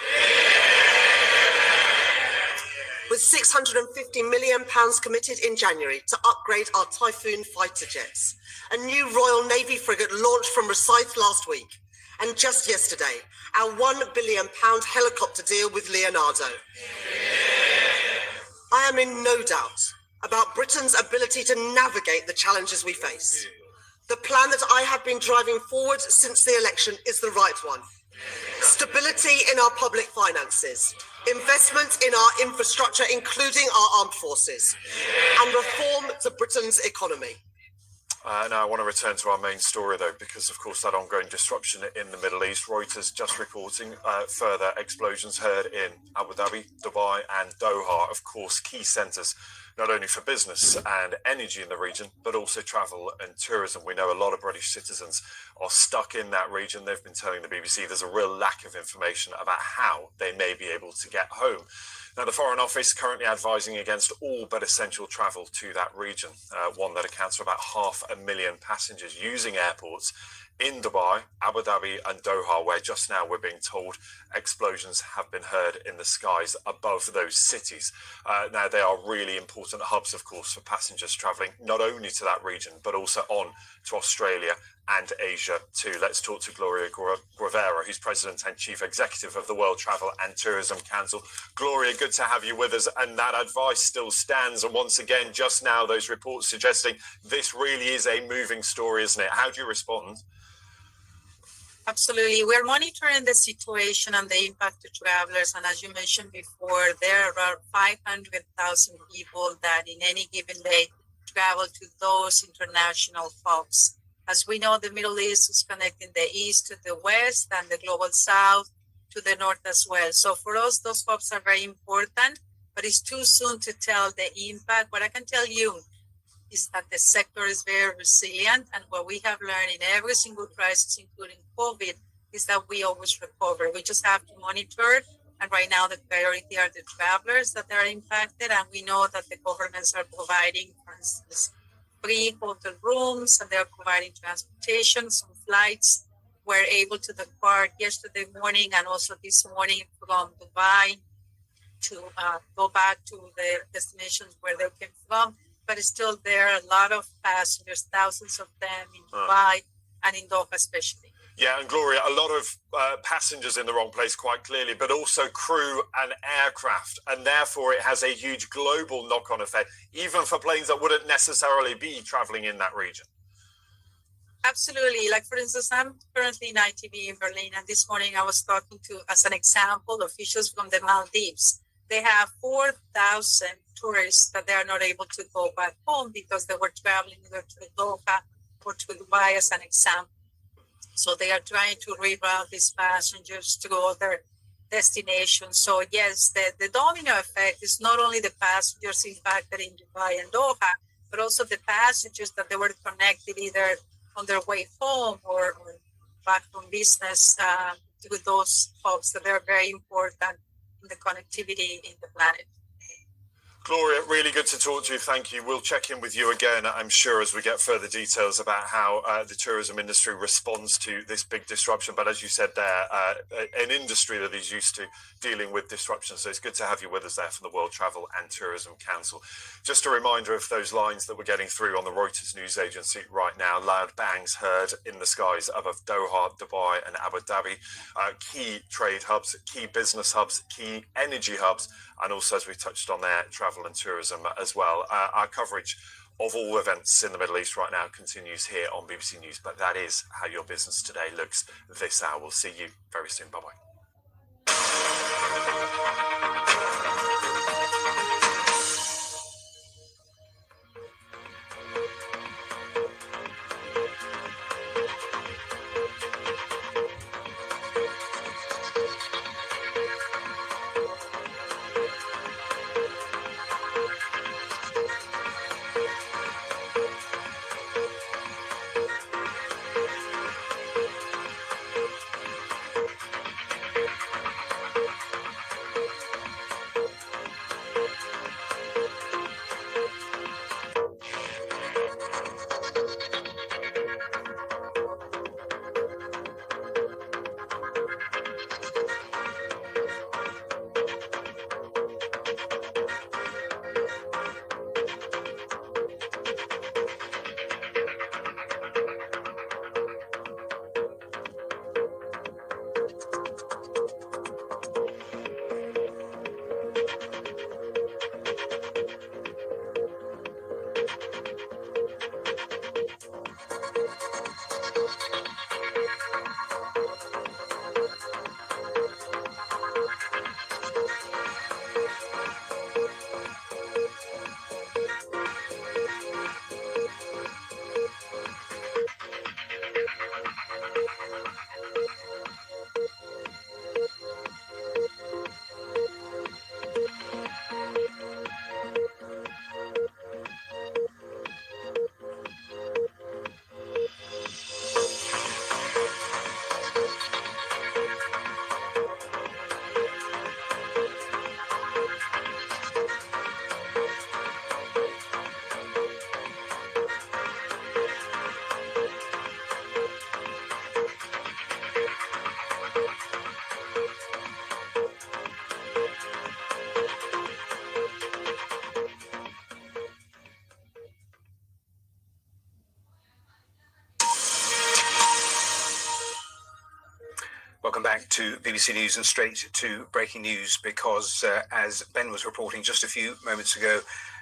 With £650 million committed in January to upgrade our Typhoon fighter jets, a new Royal Navy frigate launched from Rosyth last week, and just yesterday, our £1 billion helicopter deal with Leonardo. I am in no doubt about Britain's ability to navigate the challenges we face. The plan that I have been driving forward since the election is the right one. Stability in our public finances, investment in our infrastructure, including our armed forces, and reform to Britain's economy. Now I want to return to our main story, though, because, of course, that ongoing disruption in the Middle East. Reuters just reporting further explosions heard in Abu Dhabi, Dubai and Doha, of course, key centres not only for business and energy in the region, but also travel and tourism. We know a lot of British citizens are stuck in that region. They've been telling the BBC there's a real lack of information about how they may be able to get home. Now, the Foreign Office is currently advising against all but essential travel to that region, one that accounts for about 500,000 passengers using airports in Dubai, Abu Dhabi and Doha, where just now we're being told explosions have been heard in the skies above those cities. Now, they are really important hubs, of course, for passengers travelling not only to that region, but also on to Australia and Asia too. Let's talk to Gloria Guevara, who's President and Chief Executive of the World Travel and Tourism Council. Gloria, good to have you with us, and that advice still stands. And once again, just now, those reports suggesting this really is a moving story, isn't it? How do you respond? Absolutely. We're monitoring the situation and the impact to travelers. And as you mentioned before, there are 500,000 people that in any given day travel to those international hubs. As we know, the Middle East is connecting the East to the West and the Global South to the North as well. So for us, those hubs are very important, but it's too soon to tell the impact. What I can tell you is that the sector is very resilient, and what we have learned in every single crisis, including COVID, is that we always recover. We just have to monitor, and right now the priority are the travelers that are impacted, and we know that the governments are providing, for instance, free hotel rooms, and they're providing transportation. Some flights were able to depart yesterday morning and also this morning from Dubai to go back to the destinations where they came from. But still, there are a lot of passengers, thousands of them in Dubai and in Doha especially. Yeah, and Gloria, a lot of passengers in the wrong place, quite clearly, but also crew and aircraft. And therefore, it has a huge global knock-on effect, even for planes that wouldn't necessarily be traveling in that region. Absolutely. Like, for instance, I'm currently in ITV in Berlin, and this morning I was talking to, as an example, officials from the Maldives. They have 4,000 tourists that they are not able to go back home because they were traveling either to Doha or to Dubai, as an example. So they are trying to reroute these passengers to other destinations. So yes, the domino effect is not only the passengers impacted in Dubai and Doha, but also the passengers that they were connected either on their way home or back from business to those hubs that are very important in the connectivity in the planet. Gloria, really good to talk to you. Thank you. We'll check in with you again, I'm sure, as we get further details about how the tourism industry responds to this big disruption. But as you said there, an industry that is used to dealing with disruption. So it's good to have you with us there from the World Travel and Tourism Council. Just a reminder of those lines that we're getting through on the Reuters news agency right now. Loud bangs heard in the skies above Doha, Dubai and Abu Dhabi. Key trade hubs, key business hubs, key energy hubs, and also, as we touched on there, travel and tourism as well. Our coverage of all events in the Middle East right now continues here on BBC News, but that is how your business today looks this hour. We'll see you very soon. Bye-bye. Welcome back to BBC News and straight to breaking news because, as Ben was reporting just a few moments ago,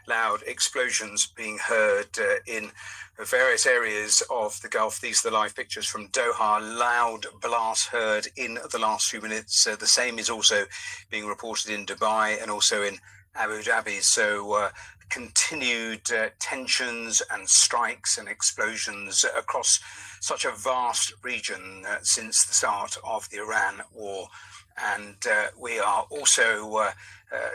loud explosions being heard in various areas of the Gulf. These are the live pictures from Doha. Loud blasts heard in the last few minutes. The same is also being reported in Dubai and also in Abu Dhabi. So continued tensions and strikes and explosions across such a vast region since the start of the Iran war. And we are also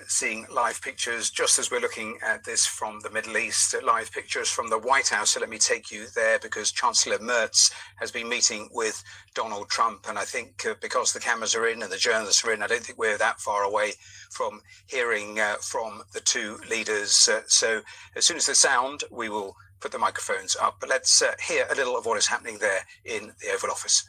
seeing live pictures, just as we're looking at this from the Middle East, live pictures from the White House. So let me take you there because Chancellor Merz has been meeting with Donald Trump. And I think because the cameras are in and the journalists are in, I don't think we're that far away from hearing from the two leaders. So as soon as the sound, we will put the microphones up. But let's hear a little of what is happening there in the Oval Office.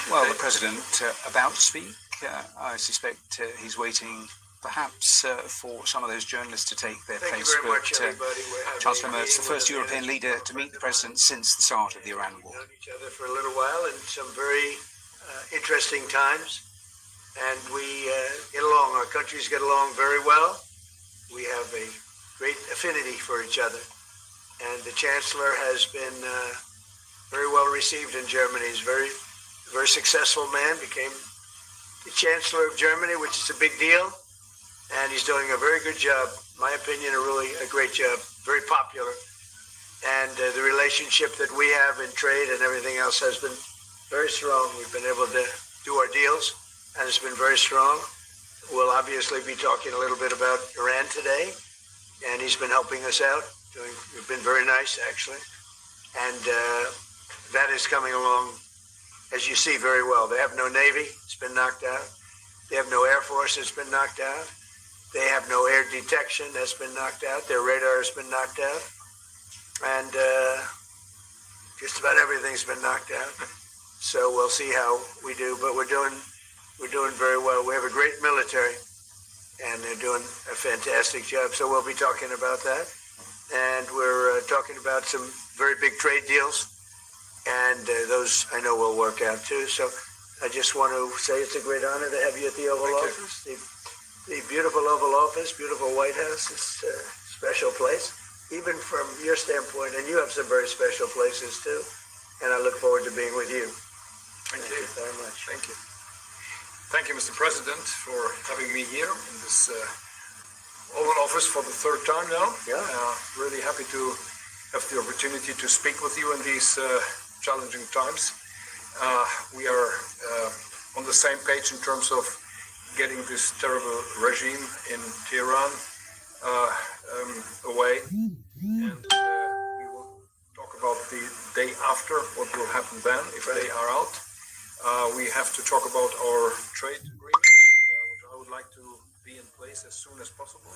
Well, the President about to speak. I suspect he's waiting perhaps for some of those journalists to take their place. Thank you very much, everybody. Chancellor Merz, the first European leader to meet the President since the start of the Iran war. We've known each other for a little while in some very interesting times. And we get along. Our countries get along very well. We have a great affinity for each other. And the Chancellor has been very well received in Germany. He's a very successful man, became the Chancellor of Germany, which is a big deal. And he's doing a very good job. In my opinion, a great job, very popular. And the relationship that we have in trade and everything else has been very strong. We've been able to do our deals, and it's been very strong. We'll obviously be talking a little bit about Iran today, and he's been helping us out. We've been very nice, actually. And that is coming along, as you see, very well. They have no Navy. It's been knocked out. They have no Air Force. It's been knocked out. They have no air detection. That's been knocked out. Their radar has been knocked out. And just about everything's been knocked out. So we'll see how we do. But we're doing very well. We have a great military, and they're doing a fantastic job. So we'll be talking about that. And we're talking about some very big trade deals. And those I know will work out too. So I just want to say it's a great honor to have you at the Oval Office. The beautiful Oval Office, beautiful White House. It's a special place, even from your standpoint. And you have some very special places too. And I look forward to being with you. Thank you very much. Thank you. Thank you, Mr. President, for having me here in this Oval Office for the third time now. Yeah. Really happy to have the opportunity to speak with you in these challenging times. We are on the same page in terms of getting this terrible regime in Tehran away. And we will talk about the day after, what will happen then if they are out. We have to talk about our trade agreement, which I would like to be in place as soon as possible.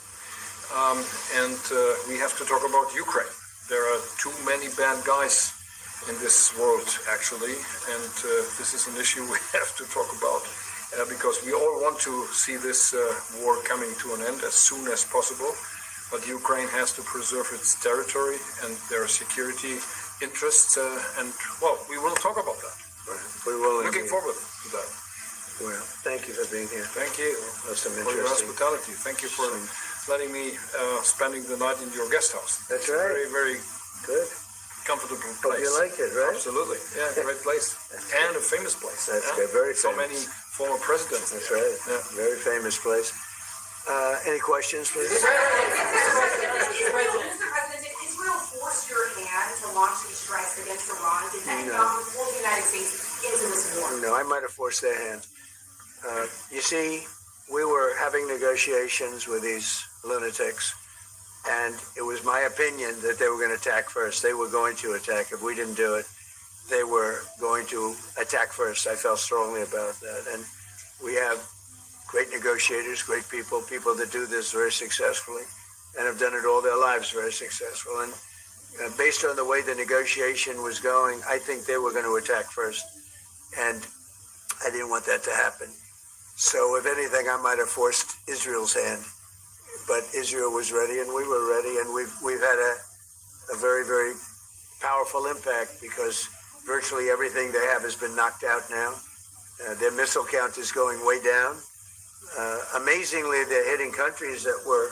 And we have to talk about Ukraine. There are too many bad guys in this world, actually, and this is an issue we have to talk about because we all want to see this war coming to an end as soon as possible, but Ukraine has to preserve its territory and their security interests, and, well, we will talk about that. We will. Looking forward to that. Well, thank you for being here. Thank you for your hospitality. Thank you for letting me spending the night in your guest house. That's right. Very, very good. Comfortable place. You like it, right? Absolutely. Yeah, great place. And a famous place. That's good. Very famous. So many former presidents. That's right. Yeah. Very famous place. Any questions, please? Mr. President, did Israel force your hand to launch these strikes against Iran? Did that pull the United States into this war? No, I might have forced their hand. You see, we were having negotiations with these lunatics, and it was my opinion that they were going to attack first. They were going to attack. If we didn't do it, they were going to attack first. I felt strongly about that. And we have great negotiators, great people that do this very successfully and have done it all their lives very successful. And based on the way the negotiation was going, I think they were going to attack first. And I didn't want that to happen. So if anything, I might have forced Israel's hand, but Israel was ready and we were ready, and we've had a very, very powerful impact because virtually everything they have has been knocked out now. Their missile count is going way down. Amazingly, they're hitting countries that were,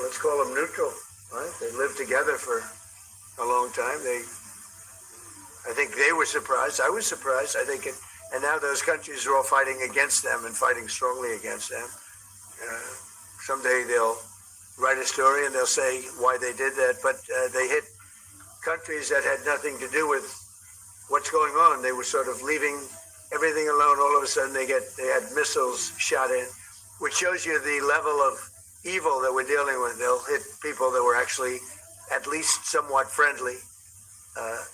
let's call them neutral, right? They lived together for a long time. I think they were surprised. I was surprised. And now those countries are all fighting against them and fighting strongly against them. Someday they'll write a story and they'll say why they did that, but they hit countries that had nothing to do with what's going on. They were sort of leaving everything alone. All of a sudden they had missiles shot in, which shows you the level of evil that we're dealing with. They'll hit people that were actually at least somewhat friendly,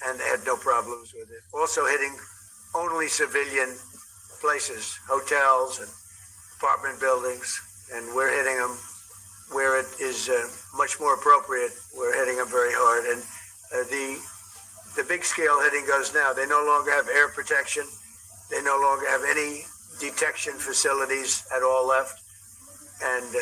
and they had no problems with it. Also hitting only civilian places, hotels and apartment buildings, and we're hitting them where it is much more appropriate. We're hitting them very hard, and the big scale hitting goes now. They no longer have air protection. They no longer have any detection facilities at all left, and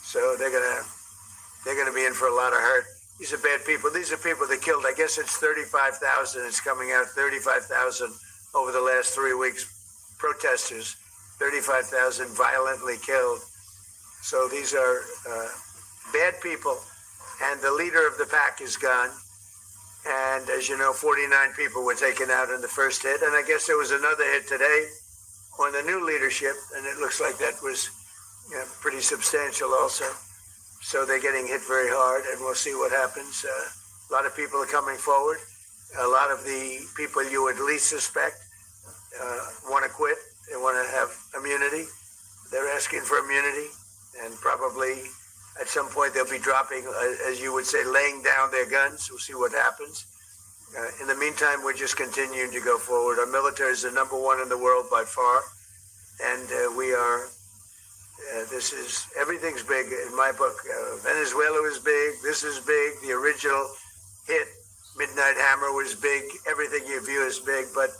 so they're gonna be in for a lot of hurt. These are bad people. These are people that killed. I guess it's 35,000. It's coming out 35,000 over the last 3 weeks. Protesters, 35,000 violently killed. So these are bad people, and the leader of the pack is gone. And as you know, 49 people were taken out in the first hit, and I guess there was another hit today on the new leadership, and it looks like that was pretty substantial also. So they're getting hit very hard, and we'll see what happens. A lot of people are coming forward. A lot of the people you would least suspect want to quit. They want to have immunity. They're asking for immunity, and probably at some point they'll be dropping, as you would say, laying down their guns. We'll see what happens. In the meantime, we're just continuing to go forward. Our military is the number one in the world by far, and we are. Everything's big in my book. Venezuela was big. This is big. The original hit, Midnight Hammer, was big. Everything you view is big, but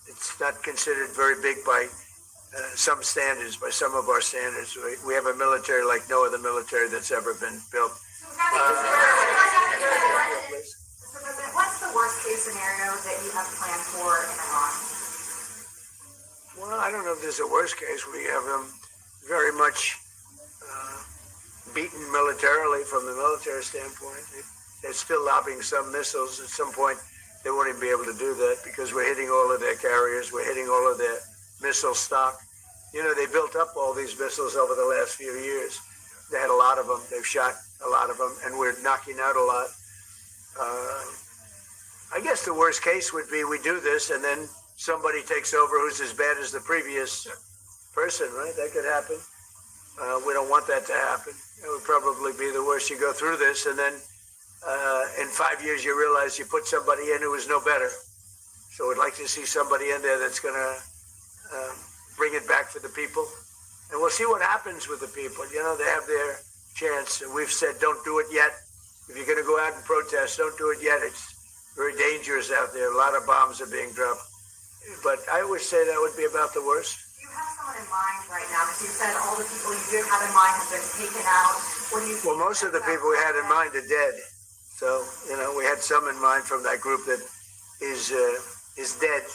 it's not considered very big by some standards, by some of our standards. We have a military like no other military that's ever been built. What's the worst case scenario that you have planned for in Iran? Well, I don't know if there's a worst case. We have them very much beaten militarily from the military standpoint. They're still lobbing some missiles. At some point, they won't even be able to do that because we're hitting all of their carriers. We're hitting all of their missile stock. They built up all these missiles over the last few years. They had a lot of them. They've shot a lot of them, and we're knocking out a lot. I guess the worst case would be we do this, and then somebody takes over who's as bad as the previous person, right? That could happen. We don't want that to happen. It would probably be the worst. You go through this, and then in 5 years you realize you put somebody in who is no better. So we'd like to see somebody in there that's going to bring it back for the people. And we'll see what happens with the people. They have their chance. And we've said, don't do it yet. If you're going to go out and protest, don't do it yet. It's very dangerous out there. A lot of bombs are being dropped. But I always say that would be about the worst. Do you have someone in mind right now? Because you said all the people you do have in mind have been taken out. What do you think? Well, most of the people we had in mind are dead. So, we had some in mind from that group that is dead.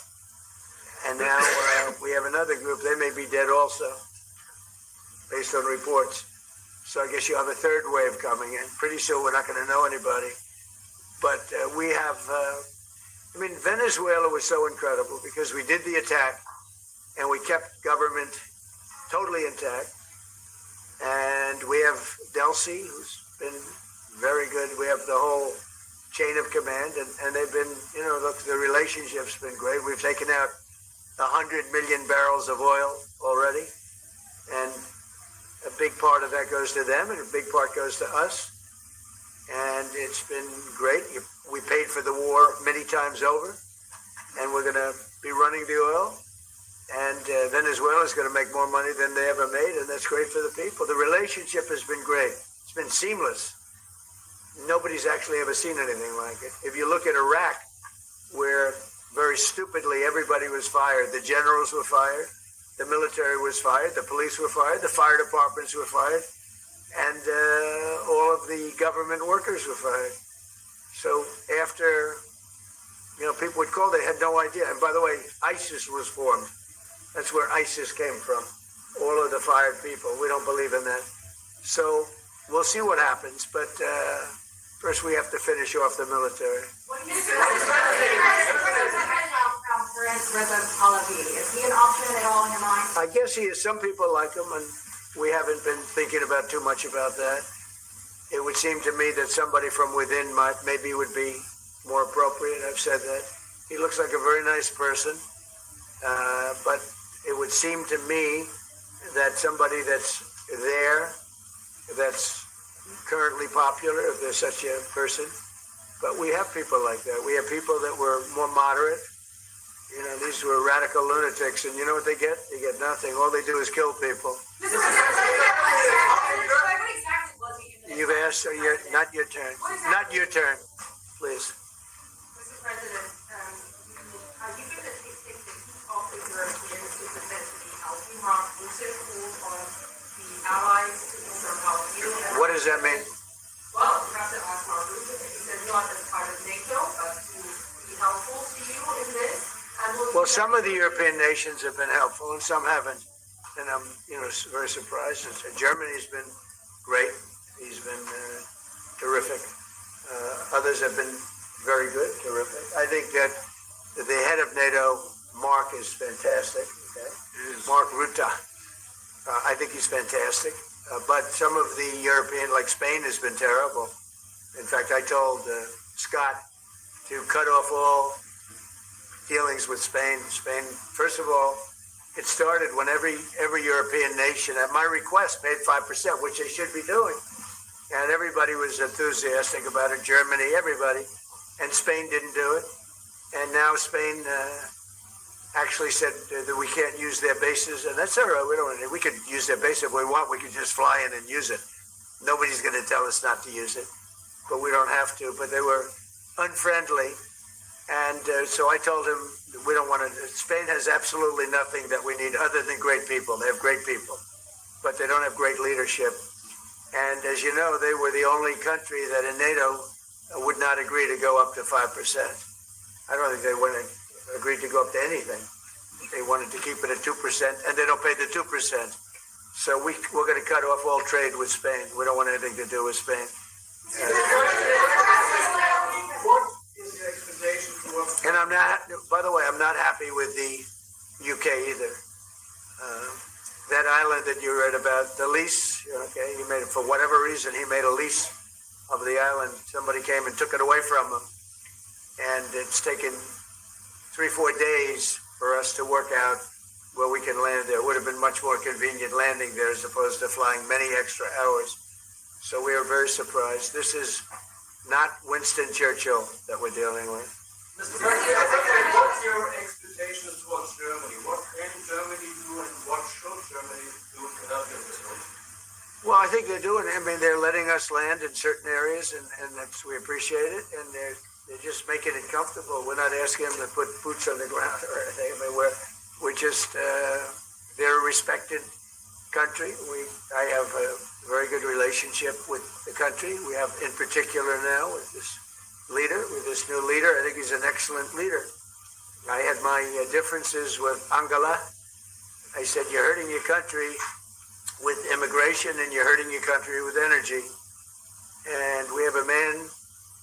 And now we have another group. They may be dead also, based on reports. So I guess you have a third wave coming in. Pretty soon we're not going to know anybody. But we have... Venezuela was so incredible because we did the attack and we kept government totally intact. And we have Delcy, who's been very good. We have the whole chain of command, and they've been, the relationship's been great. We've taken out 100 million barrels of oil already, and a big part of that goes to them, and a big part goes to us. And it's been great. We paid for the war many times over, and we're going to be running the oil. And Venezuela is going to make more money than they ever made, and that's great for the people. The relationship has been great. It's been seamless. Nobody's actually ever seen anything like it. If you look at Iraq, where very stupidly, everybody was fired. The generals were fired. The military was fired. The police were fired. The fire departments were fired. And all of the government workers were fired. So after, people would call, they had no idea. And by the way, ISIS was formed. That's where ISIS came from. All of the fired people. We don't believe in that. So we'll see what happens. But first we have to finish off the military. What do you say? Is he an option at all in your mind? I guess he is. Some people like him, and we haven't been thinking about too much about that. It would seem to me that somebody from within maybe would be more appropriate. I've said that. He looks like a very nice person, but it would seem to me that somebody that's there, that's currently popular, if there's such a person. But we have people like that. We have people that were more moderate. These were radical lunatics, and you know what they get? They get nothing. All they do is kill people. You've asked, or not your turn. Not your turn, please. Mr. President, you give the take of the Europeans to present to the healthy mark, lucid calls on the allies to also help you. What does that mean? Well, President Osmar Rutte, he says not as part of NATO, but to be helpful to you in this. Well, some of the European nations have been helpful, and some haven't. And I'm, very surprised. Germany's been great. He's been terrific. Others have been very good, terrific. I think that the head of NATO, Mark, is fantastic. Okay? Mark Rutte. I think he's fantastic. But some of the European, like Spain, has been terrible. In fact, I told Scott to cut off all dealings with Spain. Spain, first of all, it started when every European nation, at my request, paid 5%, which they should be doing. And everybody was enthusiastic about it, Germany, everybody. And Spain didn't do it. And now Spain actually said that we can't use their bases, and that's all right. We could use their base if we want. We could just fly in and use it. Nobody's going to tell us not to use it, but we don't have to. But they were unfriendly. And so I told him, we don't want to, Spain has absolutely nothing that we need other than great people. They have great people, but they don't have great leadership. And as you know, they were the only country that in NATO would not agree to go up to 5%. I don't think they would have agreed to go up to anything. They wanted to keep it at 2%, and they don't pay the 2%. So we're going to cut off all trade with Spain. We don't want anything to do with Spain. And I'm not, by the way, I'm not happy with the UK either. That island that you read about, the lease, okay, he made it, for whatever reason, he made a lease of the island. Somebody came and took it away from him. And it's taken 3-4 days for us to work out where we can land there. It would have been much more convenient landing there as opposed to flying many extra hours. So we are very surprised. This is not Winston Churchill that we're dealing with. Mr. President, what's your expectation towards Germany? What can Germany do and what should Germany do to help you with this? Well, I think they're doing it. I mean, they're letting us land in certain areas, and we appreciate it. And they're just making it comfortable. We're not asking them to put boots on the ground or anything. I mean, we're just, they're a respected country. I have a very good relationship with the country. We have, in particular now, with this leader, with this new leader. I think he's an excellent leader. I had my differences with Angela. I said, you're hurting your country with immigration and you're hurting your country with energy. And we have a man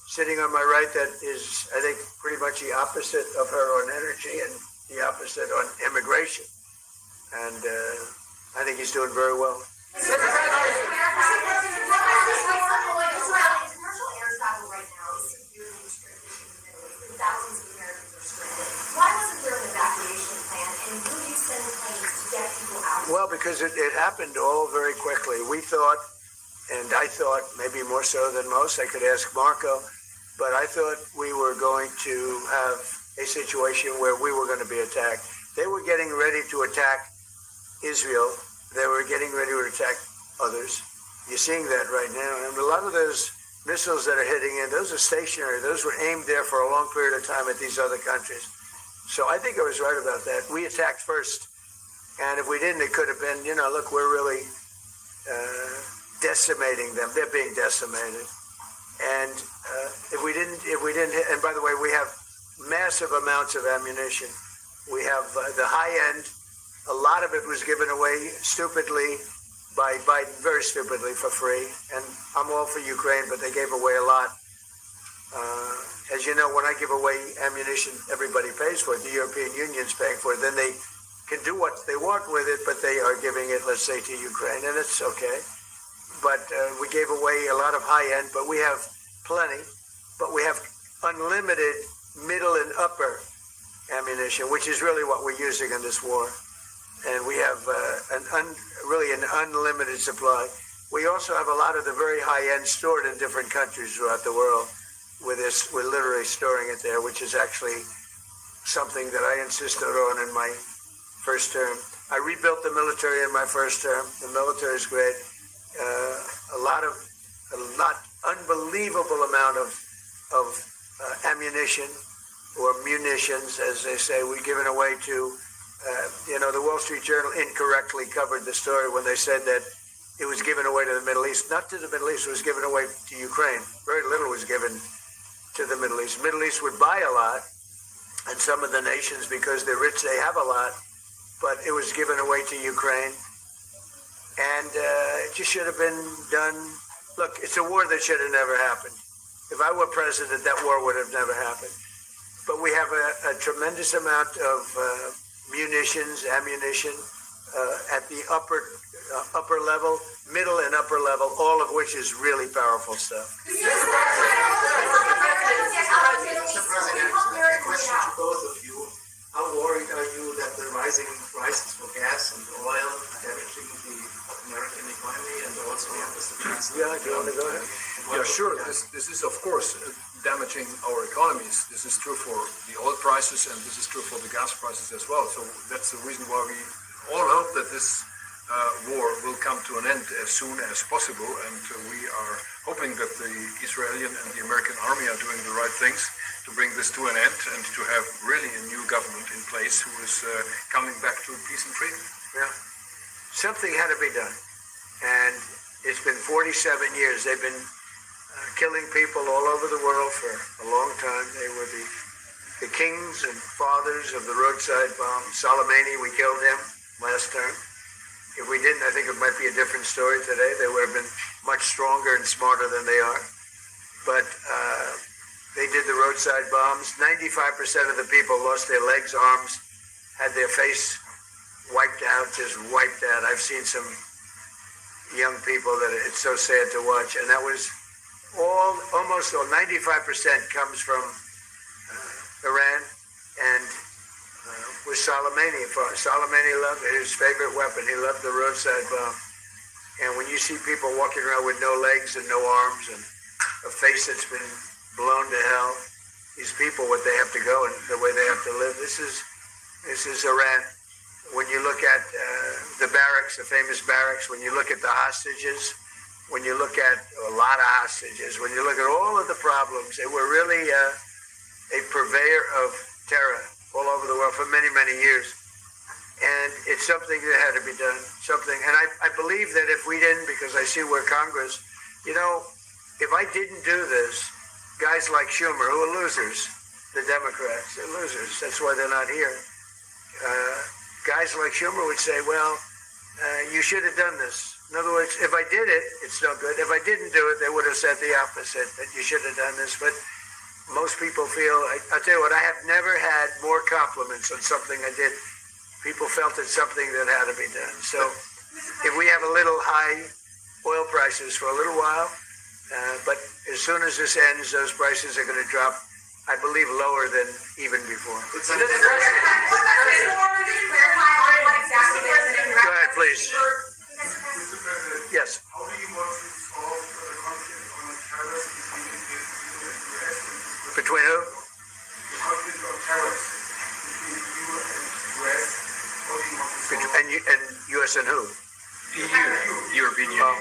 sitting on my right that is, I think, pretty much the opposite of her on energy and the opposite on immigration. And I think he's doing very well. Well, because it happened all very quickly. We thought, and I thought maybe more so than most, I could ask Marco, but I thought we were going to have a situation where we were going to be attacked. They were getting ready to attack Israel. They were getting ready to attack others. You're seeing that right now. And a lot of those missiles that are hitting in, those are stationary. Those were aimed there for a long period of time at these other countries. So I think I was right about that. We attacked first, and if we didn't, it could have been, look, we're really decimating them. They're being decimated. And if we didn't, and by the way, we have massive amounts of ammunition. We have the high end. A lot of it was given away stupidly by Biden, very stupidly, for free. And I'm all for Ukraine, but they gave away a lot. As you know, when I give away ammunition, everybody pays for it. The European Union's paying for it. Then they can do what they want with it, but they are giving it, let's say, to Ukraine, and it's okay. But we gave away a lot of high end, but we have plenty. But we have unlimited middle and upper ammunition, which is really what we're using in this war. And we have really an unlimited supply. We also have a lot of the very high end stored in different countries throughout the world. We're literally storing it there, which is actually something that I insisted on in my first term. I rebuilt the military in my first term. The military is great. Unbelievable amount of ammunition, or munitions, as they say. We've given away to, the Wall Street Journal incorrectly covered the story when they said that it was given away to the Middle East. Not to the Middle East, it was given away to Ukraine. Very little was given to the Middle East. Middle East would buy a lot, and some of the nations, because they're rich, they have a lot, but it was given away to Ukraine. And it just should have been done. Look, it's a war that should have never happened. If I were president, that war would have never happened. But we have a tremendous amount of munitions, ammunition at the upper level, middle and upper level, all of which is really powerful stuff. Mr. President, a question to both of you. How worried are you that the rising prices for gas and oil are damaging the American economy and also Mr. Chancellor? Yeah, do you want to go ahead? Yeah, sure. This is, of course, damaging our economies. This is true for the oil prices, and this is true for the gas prices as well. So that's the reason why we all hope that this war will come to an end as soon as possible. And we are hoping that the Israeli and the American army are doing the right things to bring this to an end and to have really a new government in place who is coming back to peace and freedom. Yeah. Something had to be done. And it's been 47 years. They've been killing people all over the world for a long time. They were the kings and fathers of the roadside bomb. Soleimani, we killed him last term. If we didn't, I think it might be a different story today. They would have been much stronger and smarter than they are. But they did the roadside bombs. 95% of the people lost their legs, arms, had their face wiped out, just wiped out. I've seen some young people that it's so sad to watch. And that was almost all, 95% comes from Iran, and was Soleimani. Soleimani loved his favorite weapon. He loved the roadside bomb. And when you see people walking around with no legs and no arms and a face that's been blown to hell, these people, what they have to go and the way they have to live, this is Iran. When you look at the barracks, the famous barracks, when you look at the hostages, when you look at a lot of hostages, when you look at all of the problems, they were really a purveyor of terror all over the world for many, many years. And it's something that had to be done, and I believe that if we didn't, because I see where Congress, if I didn't do this, guys like Schumer, who are losers, the Democrats, they're losers, that's why they're not here. Guys like Schumer would say, well, you should have done this. In other words, if I did it, it's no good. If I didn't do it, they would have said the opposite, that you should have done this. But most people feel, I'll tell you what, I have never had more compliments on something I did. People felt it's something that had to be done. So if we have a little high oil prices for a little while, but as soon as this ends, those prices are going to drop, I believe, lower than even before. Go ahead, please. Yes. How do you want to solve the conflict on tariffs between who? The conflict on tariffs between you and the US. How do you want to solve it? And US and who? EU. European Union.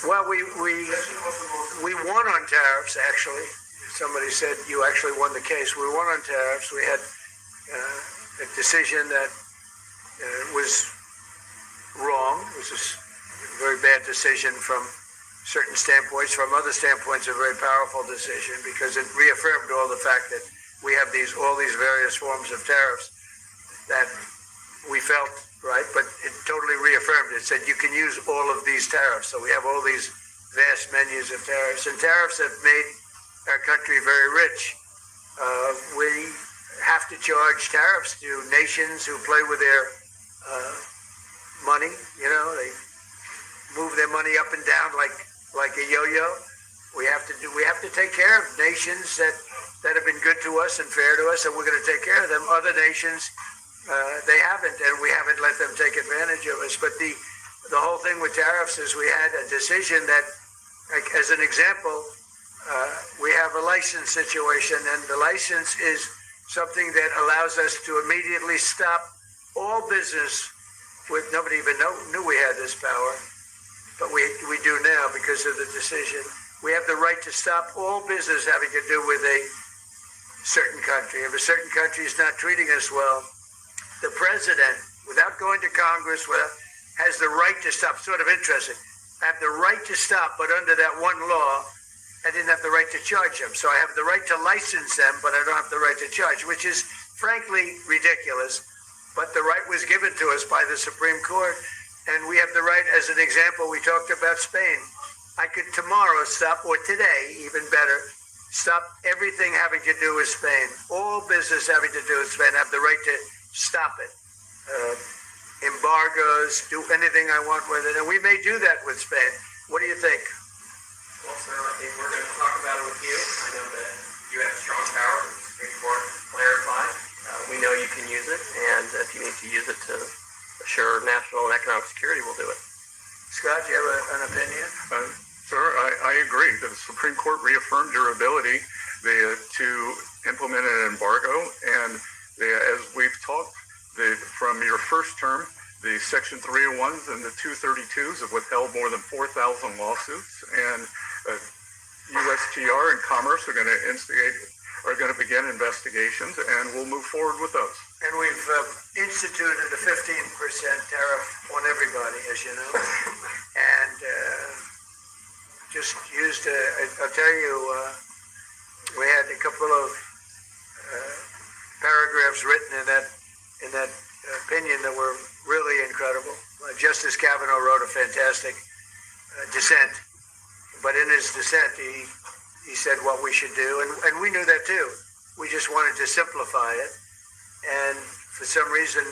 Well, we won on tariffs, actually. somebody said you actually won the case. We won on tariffs. We had a decision that was wrong. It was a very bad decision from certain standpoints. From other standpoints, a very powerful decision because it reaffirmed all the fact that we have all these various forms of tariffs that we felt right, but it totally reaffirmed it. It said you can use all of these tariffs. So we have all these vast menus of tariffs, and tariffs have made our country very rich. We have to charge tariffs to nations who play with their money. You know, they move their money up and down like a yo-yo. We have to take care of nations that have been good to us and fair to us, and we're going to take care of them. Other nations, they haven't, and we haven't let them take advantage of us. But the whole thing with tariffs is we had a decision that, like, as an example, we have a license situation, and the license is something that allows us to immediately stop all business with, nobody even knew we had this power, but we do now because of the decision. We have the right to stop all business having to do with a certain country. If a certain country is not treating us well, the president, without going to Congress, has the right to stop. Sort of interesting. I have the right to stop, but under that one law, I didn't have the right to charge them. So I have the right to license them, but I don't have the right to charge, which is frankly ridiculous. But the right was given to us by the Supreme Court. And we have the right, as an example, we talked about Spain. I could tomorrow stop, or today, even better, stop everything having to do with Spain. All business having to do with Spain. I have the right to stop it. Embargoes, do anything I want with it. And we may do that with Spain. What do you think? Well, sir, I think we're going to talk about it with you. I know that you have strong power to Supreme Court clarify. We know you can use it, and if you need to use it to assure national and economic security, we'll do it. Scott, do you have an opinion? Sir, I agree. The Supreme Court reaffirmed your ability to implement an embargo, and as we've talked, from your first term, the Section 301s and the 232s have withheld more than 4,000 lawsuits, and USTR and Commerce are going to begin investigations, and we'll move forward with those. And we've instituted a 15% tariff on everybody, as you know, and just used. I'll tell you, we had a couple of paragraphs written in that opinion that were really incredible. Justice Kavanaugh wrote a fantastic dissent, but in his dissent, he said what we should do, and we knew that too. We just wanted to simplify it, and for some reason,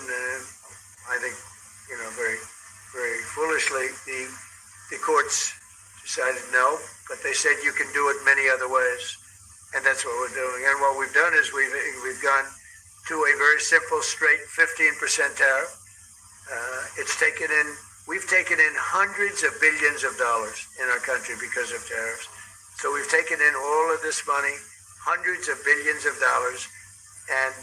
I think, very, very foolishly, the courts decided no, but they said you can do it many other ways, and that's what we're doing. And what we've done is we've gone to a very simple, straight 15% tariff. We've taken in hundreds of billions of dollars in our country because of tariffs. So we've taken in all of this money, hundreds of billions of dollars, and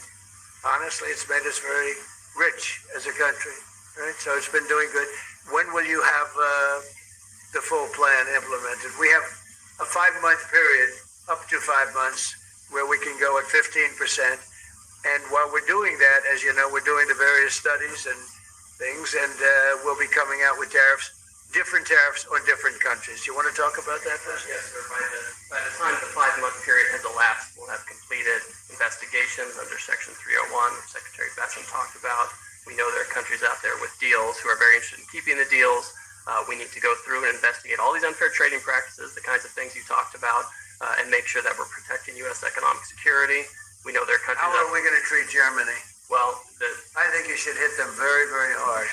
honestly, it's made us very rich as a country, right? So it's been doing good. When will you have the full plan implemented? We have a 5-month period, up to 5 months, where we can go at 15%. And while we're doing that, as you know, we're doing the various studies and things, and we'll be coming out with different tariffs on different countries. Do you want to talk about that, President? Yes, sir. By the time the 5-month period has elapsed, we'll have completed investigations under Section 301, which Secretary Bessent talked about. We know there are countries out there with deals who are very interested in keeping the deals. We need to go through and investigate all these unfair trading practices, the kinds of things you talked about, and make sure that we're protecting U.S. economic security. We know there are countries. How are we going to treat Germany? Well, I think you should hit them very, very hard.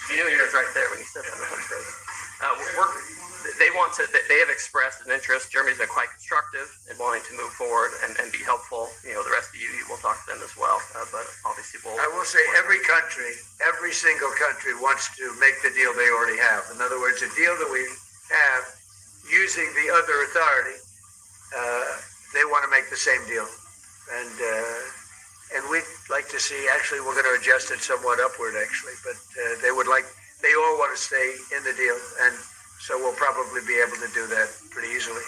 You knew he was right there when you said that. They have expressed an interest. Germany's been quite constructive in wanting to move forward and be helpful. The rest of you will talk to them as well. But obviously, I will say every single country wants to make the deal they already have. In other words, a deal that we have using the other authority, they want to make the same deal. And we'd like to see, actually, we're going to adjust it somewhat upward, actually, but they all want to stay in the deal, and so we'll probably be able to do that pretty easily.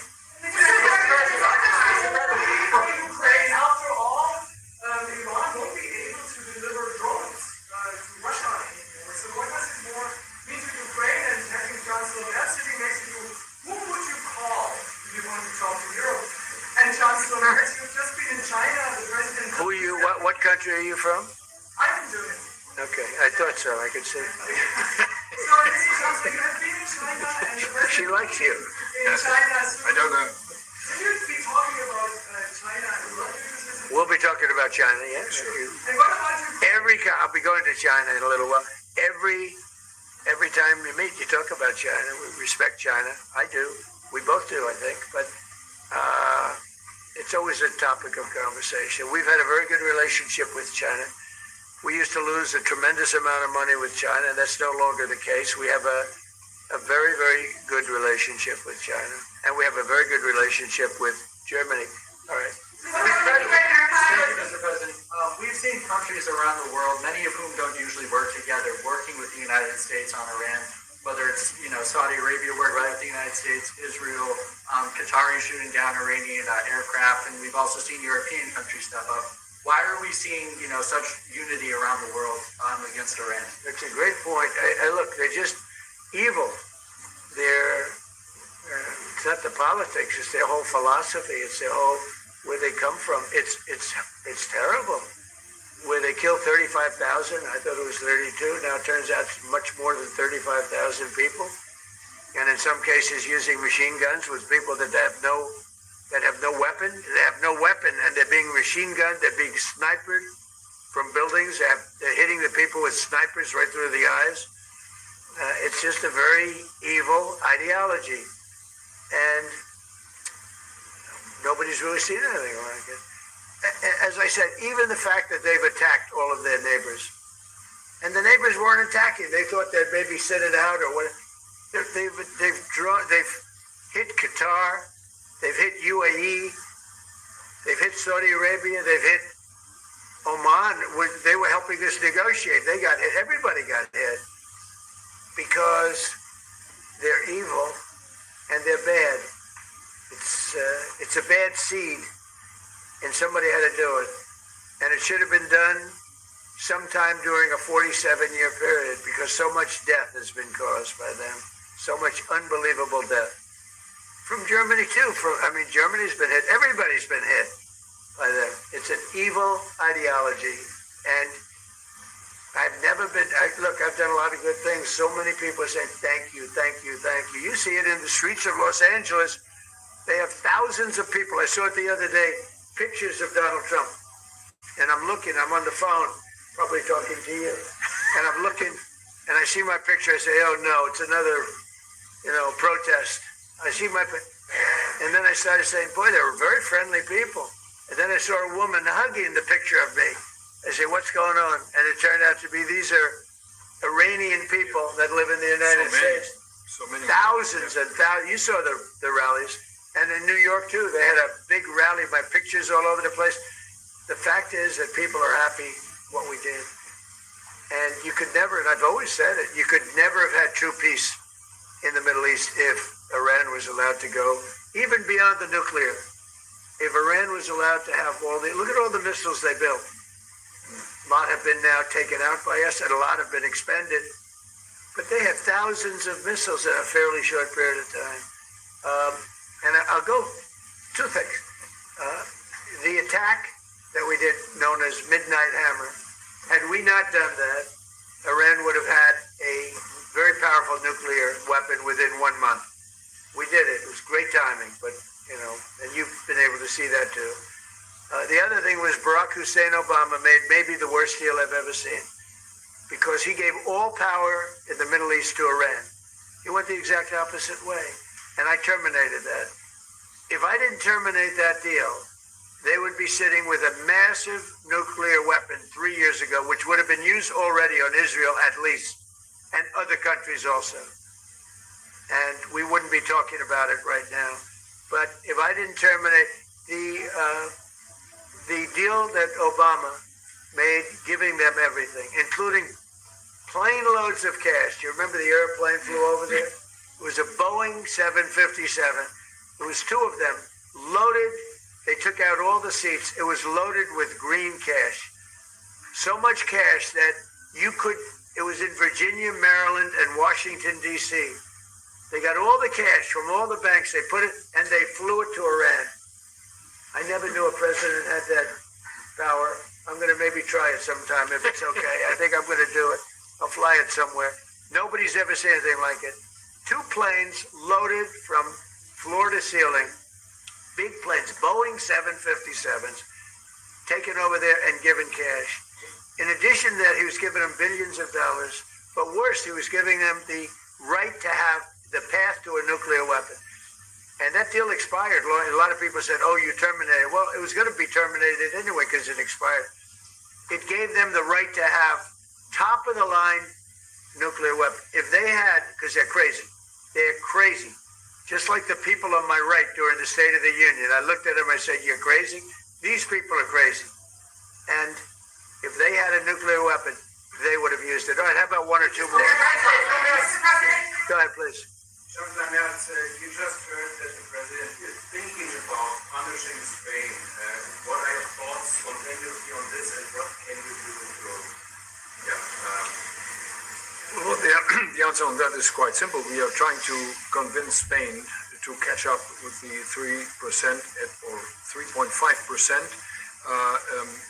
Chancellor, as you've just been in China, the president... Who are you, what country are you from? I'm from Germany. Okay, I thought so, I could see. So, Mr. Chancellor, you have been in China and the president... She likes you. In China, so I don't know. will you be talking about China and what you just... We'll be talking about China, yes. And what about your... I'll be going to China in a little while. Every time we meet, you talk about China. We respect China. I do. We both do, I think. But it's always a topic of conversation. We've had a very good relationship with China. We used to lose a tremendous amount of money with China, and that's no longer the case. We have a very, very good relationship with China, and we have a very good relationship with Germany. All right. Thank you, Mr. President. We've seen countries around the world, many of whom don't usually work together, working with the United States on Iran, whether it's, Saudi Arabia working with the United States, Israel, Qatari shooting down Iranian aircraft, and we've also seen European countries step up. Why are we seeing, such unity around the world against Iran? That's a great point. Look, they're just evil. It's not the politics, it's their whole philosophy, it's their whole, where they come from. It's terrible. Where they killed 35,000, I thought it was 32. Now it turns out it's much more than 35,000 people. And in some cases using machine guns with people that have no weapon. They have no weapon, and they're being machine gunned. They're being sniped from buildings. They're hitting the people with snipers right through the eyes. It's just a very evil ideology. And nobody's really seen anything like it. As I said, even the fact that they've attacked all of their neighbors, and the neighbors weren't attacking. They thought they'd maybe sit it out or what. They've hit Qatar, they've hit UAE, they've hit Saudi Arabia, they've hit Oman. They were helping us negotiate. They got hit. Everybody got hit because they're evil and they're bad. It's a bad seed. And somebody had to do it. And it should have been done sometime during a 47-year period because so much death has been caused by them. So much unbelievable death. From Germany, too. Germany's been hit. Everybody's been hit by them. It's an evil ideology. And I've never been... Look, I've done a lot of good things. So many people are saying, thank you, thank you, thank you. You see it in the streets of Los Angeles. They have thousands of people. I saw it the other day. Pictures of Donald Trump. And I'm on the phone, probably talking to you. And I'm looking, and I see my picture. I say, oh no, it's another, protest. I see and then I started saying, boy, they were very friendly people. And then I saw a woman hugging the picture of me. I say, what's going on? And it turned out to be these are Iranian people that live in the United States. So many. Thousands and thousands. You saw the rallies. And in New York, too, they had a big rally, my pictures all over the place. The fact is that people are happy what we did. And you could never, and I've always said it, you could never have had true peace in the Middle East if Iran was allowed to go, even beyond the nuclear. If Iran was allowed to have look at all the missiles they built. A lot have been now taken out by us, and a lot have been expended. But they have thousands of missiles in a fairly short period of time. And I'll go two things. The attack that we did, known as Midnight Hammer, had we not done that, Iran would have had a very powerful nuclear weapon within 1 month. We did it. It was great timing, but, and you've been able to see that too. The other thing was Barack Hussein Obama made maybe the worst deal I've ever seen because he gave all power in the Middle East to Iran. He went the exact opposite way. And I terminated that. If I didn't terminate that deal, they would be sitting with a massive nuclear weapon 3 years ago, which would have been used already on Israel at least, and other countries also. And we wouldn't be talking about it right now. But if I didn't terminate the deal that Obama made, giving them everything, including plane loads of cash. Do you remember the airplane flew over there? It was a Boeing 757. It was two of them, loaded. They took out all the seats. It was loaded with green cash. So much cash that it was in Virginia, Maryland, and Washington, D.C. They got all the cash from all the banks. They put it, and they flew it to Iran. I never knew a president had that power. I'm going to maybe try it sometime if it's okay. I think I'm going to do it. I'll fly it somewhere. Nobody's ever seen anything like it. 2 planes loaded from floor to ceiling, big planes, Boeing 757s, taken over there and given cash. In addition to that, he was giving them billions of dollars. But worse, he was giving them the right to have the path to a nuclear weapon. And that deal expired. A lot of people said, oh, you terminated. Well, it was going to be terminated anyway because it expired. It gave them the right to have top-of-the-line nuclear weapon. If they had, because they're crazy. They're crazy. Just like the people on my right during the State of the Union. I looked at them, I said, you're crazy? These people are crazy. And if they had a nuclear weapon, they would have used it. All right, how about 1 or 2 more? Go ahead, please. You just heard that the president is thinking about punishing Spain. What are your thoughts spontaneously on this, and what can you do to? Well, the answer on that is quite simple. We are trying to convince Spain to catch up with the 3% or 3.5%,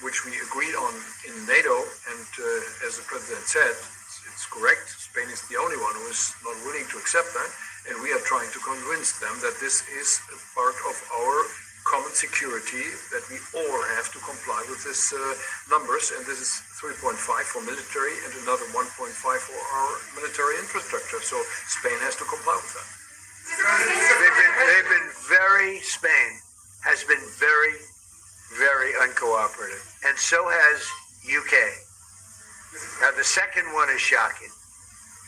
which we agreed on in NATO. And as the president said, it's correct. Spain is the only one who is not willing to accept that. And we are trying to convince them that this is a part of our common security, that we all have to comply with these numbers. And this is 3.5 for military and another 1.5 for our military infrastructure. So Spain has to comply with that. Spain has been very, very uncooperative. And so has UK. Now, the second one is shocking.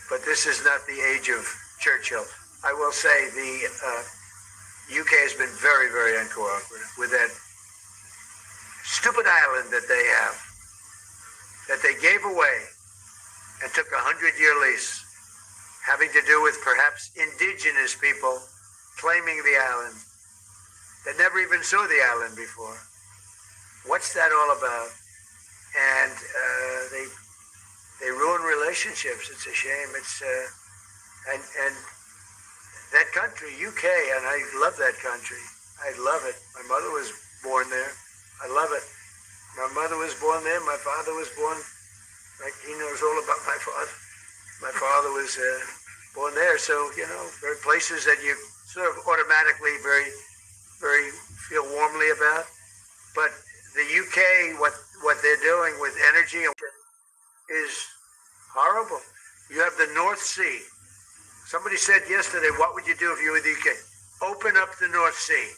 But this is not the age of Churchill. I will say the UK has been very, very uncooperative with that stupid island that they have, that they gave away and took a 100-year lease, having to do with perhaps indigenous people claiming the island that never even saw the island before. What's that all about? And they ruin relationships. It's a shame. It's and that country, UK, and I love that country. I love it. My mother was born there. I love it. My mother was born there. My father was born. Right? He knows all about my father. My father was born there. So, you know, there are places that you sort of automatically very, very feel warmly about. But the UK, what they're doing with energy is horrible. You have the North Sea. Somebody said yesterday, what would you do if you were the UK? Open up the North Sea.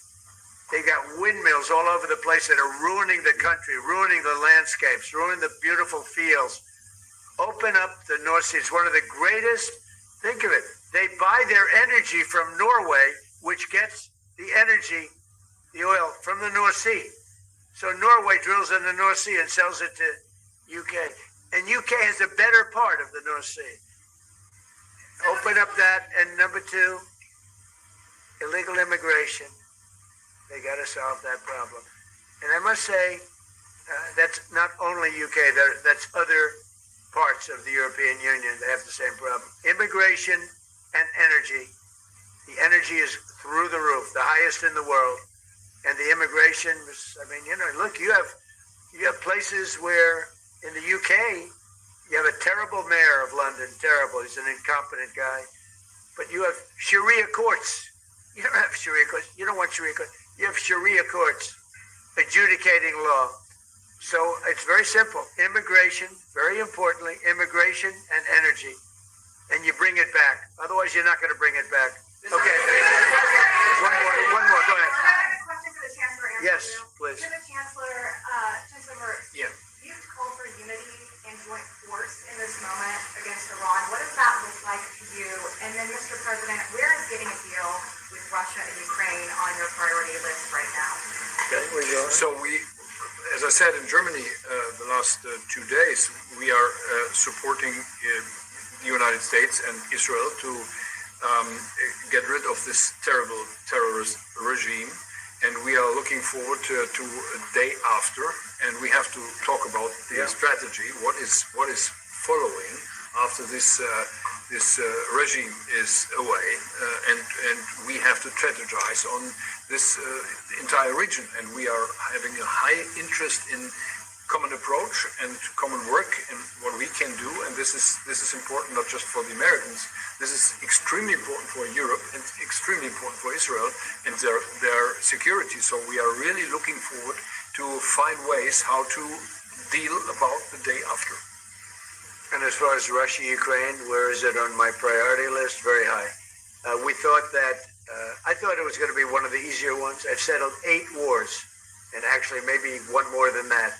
They got windmills all over the place that are ruining the country, ruining the landscapes, ruining the beautiful fields. Open up the North Sea. It's one of the greatest. Think of it. They buy their energy from Norway, which gets the energy, the oil, from the North Sea. So Norway drills in the North Sea and sells it to UK. And UK has a better part of the North Sea. Open up that. And number 2, illegal immigration. They got to solve that problem. And I must say, that's not only UK, that's other parts of the European Union that have the same problem. Immigration and energy. The energy is through the roof, the highest in the world. And the immigration, I mean, you know, look, you have places where in the UK, you have a terrible mayor of London, terrible. He's an incompetent guy. But you have Sharia courts. You don't have Sharia courts. You don't want Sharia courts. You have Sharia courts adjudicating law. So it's very simple. Immigration, very importantly, immigration and energy. And you bring it back. Otherwise, you're not going to bring it back. Okay. One more. Go ahead. I have a question for the Chancellor. Yes, please. To the Chancellor, Chancellor, Yeah. you've called for unity and joint force in this moment against Iran. What does that look like to you? And then, Mr. President, where is getting a deal with Russia and Ukraine on your priority list right now? So as I said in Germany the last 2 days, we are supporting the United States and Israel to get rid of this terrible terrorist regime. And we are looking forward to a day after, and we have to talk about the strategy. What is following after this this regime is away, and we have to strategize on this entire region, and we are having a high interest in common approach and common work and what we can do, and this is important not just for the Americans. This is extremely important for Europe and extremely important for Israel and their security. So we are really looking forward to find ways how to deal about the day after. And as far as Russia, Ukraine, where is it on my priority list? Very high. We thought that, I thought it was going to be one of the easier ones. I've settled 8 wars, and actually maybe one more than that.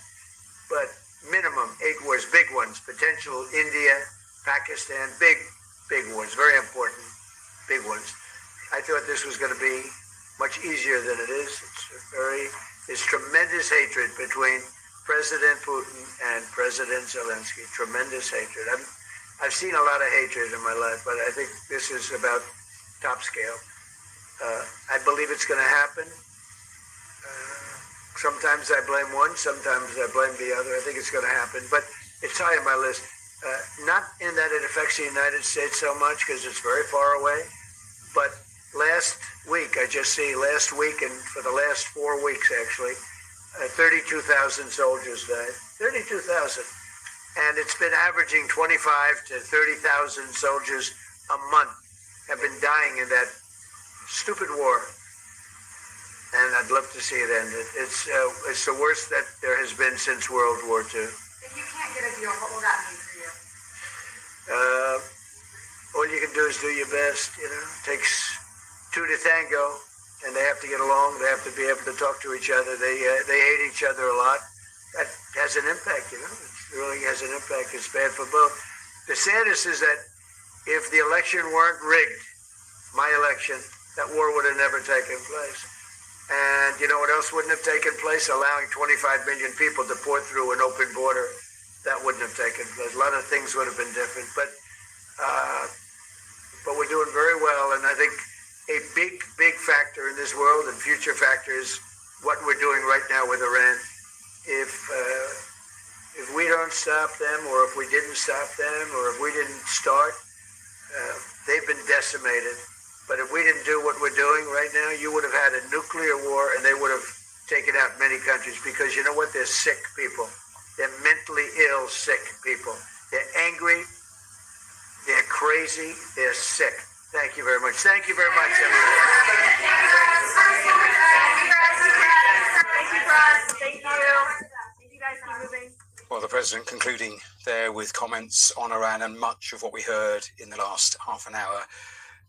But minimum 8 wars, big ones, potential India, Pakistan, big wars, very important, big ones. I thought this was going to be much easier than it is. It's tremendous hatred between President Putin and President Zelensky, tremendous hatred. I've seen a lot of hatred in my life, but I think this is about top scale. I believe it's going to happen. Sometimes I blame one, sometimes I blame the other. I think it's going to happen, but it's high on my list. Not in that it affects the United States so much because it's very far away, but last week and for the last 4 weeks actually, 32,000 soldiers died. 32,000. And it's been averaging 25 to 30,000 soldiers a month have been dying in that stupid war. And I'd love to see it ended. It's the worst that there has been since World War II. If you can't get a deal, what will that mean for you? All you can do is do your best. It takes 2 to tango, and they have to get along. They have to be able to talk to each other. They hate each other a lot. That has an impact. It really has an impact. It's bad for both. The saddest is that if the election weren't rigged, my election, that war would have never taken place. And you know what else wouldn't have taken place? Allowing 25 million people to pour through an open border. That wouldn't have taken place. A lot of things would have been different. But we're doing very well. And I think a big factor in this world and future factor is what we're doing right now with Iran. If we don't stop them, or if we didn't stop them, or if we didn't start, they've been decimated. But if we didn't do what we're doing right now, you would have had a nuclear war, and they would have taken out many countries, because you know what? They're sick people. They're mentally ill, sick people. They're angry. They're crazy. They're sick. Thank you very much. Thank you very much, everyone. Thank you guys for moving. Well, the president concluding there with comments on Iran and much of what we heard in the last half an hour.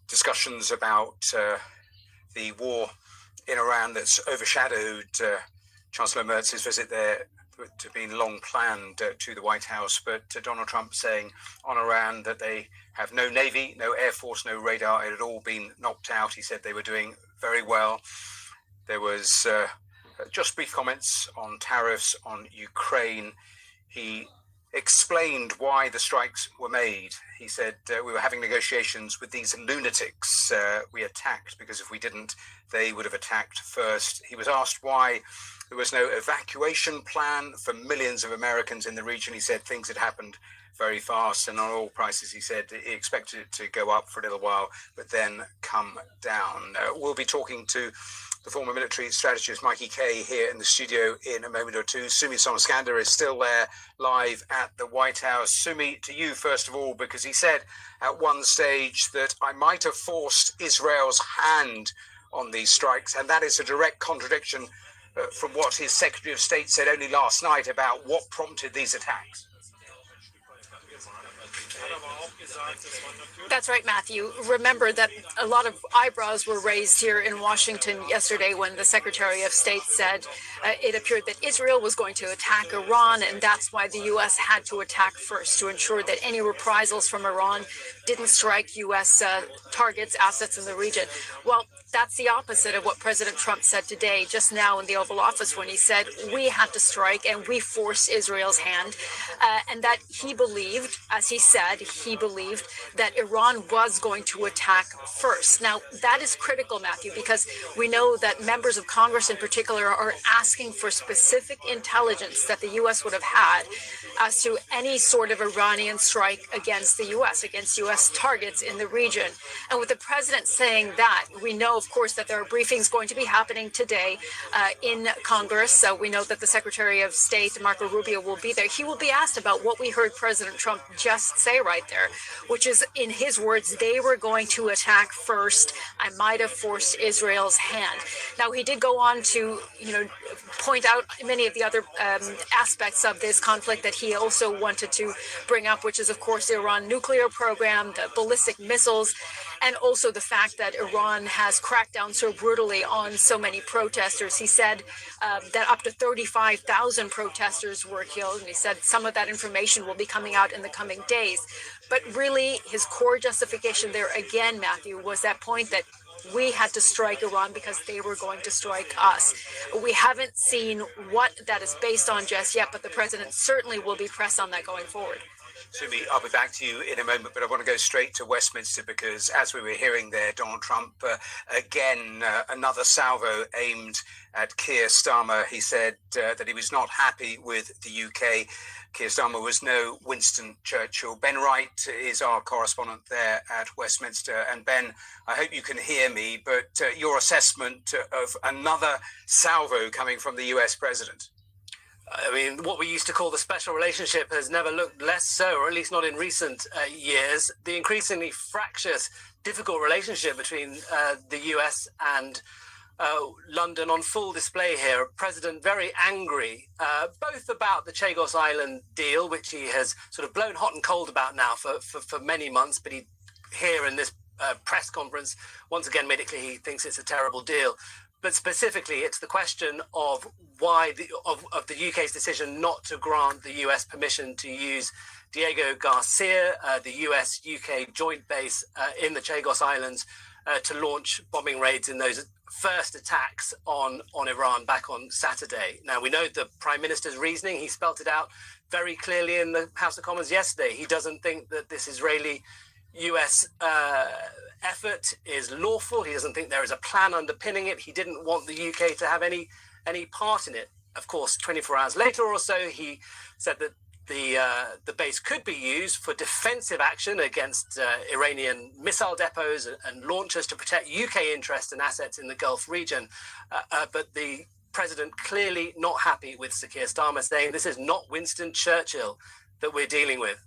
Discussions about the war in Iran that's overshadowed Chancellor Merz's visit there to have been long planned to the White House, but Donald Trump saying on Iran that they have no navy, no air force, no radar. It had all been knocked out. He said they were doing very well. There was just brief comments on tariffs on Ukraine. He explained why the strikes were made. He said, we were having negotiations with these lunatics. We attacked because if we didn't, they would have attacked first. He was asked why there was no evacuation plan for millions of Americans in the region. He said things had happened very fast, and on oil prices, he said he expected it to go up for a little while, but then come down. We'll be talking to the former military strategist Mikey Kay here in the studio in a moment or two. Sumi Somaskanda is still there live at the White House. Sumi, to you first of all, because he said at one stage that I might have forced Israel's hand on these strikes, and that is a direct contradiction from what his Secretary of State said only last night about what prompted these attacks. That's right, Matthew. Remember that a lot of eyebrows were raised here in Washington yesterday when the Secretary of State said it appeared that Israel was going to attack Iran, and that's why the U.S. had to attack first to ensure that any reprisals from Iran didn't strike U.S. targets, assets in the region. Well, That's the opposite of what President Trump said today, just now in the Oval Office, when he said we had to strike and we forced Israel's hand, and that he believed, as he said, he believed that Iran was going to attack first. Now, that is critical, Matthew, because we know that members of Congress in particular are asking for specific intelligence that the U.S. would have had as to any sort of Iranian strike against the U.S., against U.S. targets in the region. And with the president saying that, we know, of course, that there are briefings going to be happening today in Congress. So we know that the Secretary of State, Marco Rubio, will be there. He will be asked about what we heard President Trump just say right there, which is, in his words, they were going to attack first. I might have forced Israel's hand. Now, he did go on to, point out many of the other aspects of this conflict that he also wanted to bring up, which is, of course, the Iran nuclear program, the ballistic missiles, and also the fact that Iran has cracked down so brutally on so many protesters. He said that up to 35,000 protesters were killed, and he said some of that information will be coming out in the coming days. But really, his core justification there again, Matthew, was that point that we had to strike Iran because they were going to strike us. We haven't seen what that is based on just yet, but the president certainly will be pressed on that going forward. Sumi, I'll be back to you in a moment, but I want to go straight to Westminster because, as we were hearing there, Donald Trump, again, another salvo aimed at Keir Starmer. He said that he was not happy with the UK. Keir Starmer was no Winston Churchill. Ben Wright is our correspondent there at Westminster. And Ben, I hope you can hear me, but your assessment of another salvo coming from the US president. I mean, what we used to call the special relationship has never looked less so, or at least not in recent years. The increasingly fractious, difficult relationship between the US and London on full display here. President very angry, both about the Chagos Island deal, which he has sort of blown hot and cold about now for many months, but he here in this press conference once again made it clear he thinks it's a terrible deal. But specifically, it's the question of why the UK's decision not to grant the US permission to use Diego Garcia, the US-UK joint base in the Chagos Islands, to launch bombing raids in those first attacks on Iran back on Saturday. Now, we know the Prime Minister's reasoning. He spelt it out very clearly in the House of Commons yesterday. He doesn't think that this Israeli US effort is lawful. He doesn't think there is a plan underpinning it. He didn't want the UK to have any part in it. Of course, 24 hours later or so, he said that the base could be used for defensive action against Iranian missile depots and launchers to protect UK interests and assets in the Gulf region. But the president clearly not happy with Sir Keir Starmer, saying this is not Winston Churchill that we're dealing with.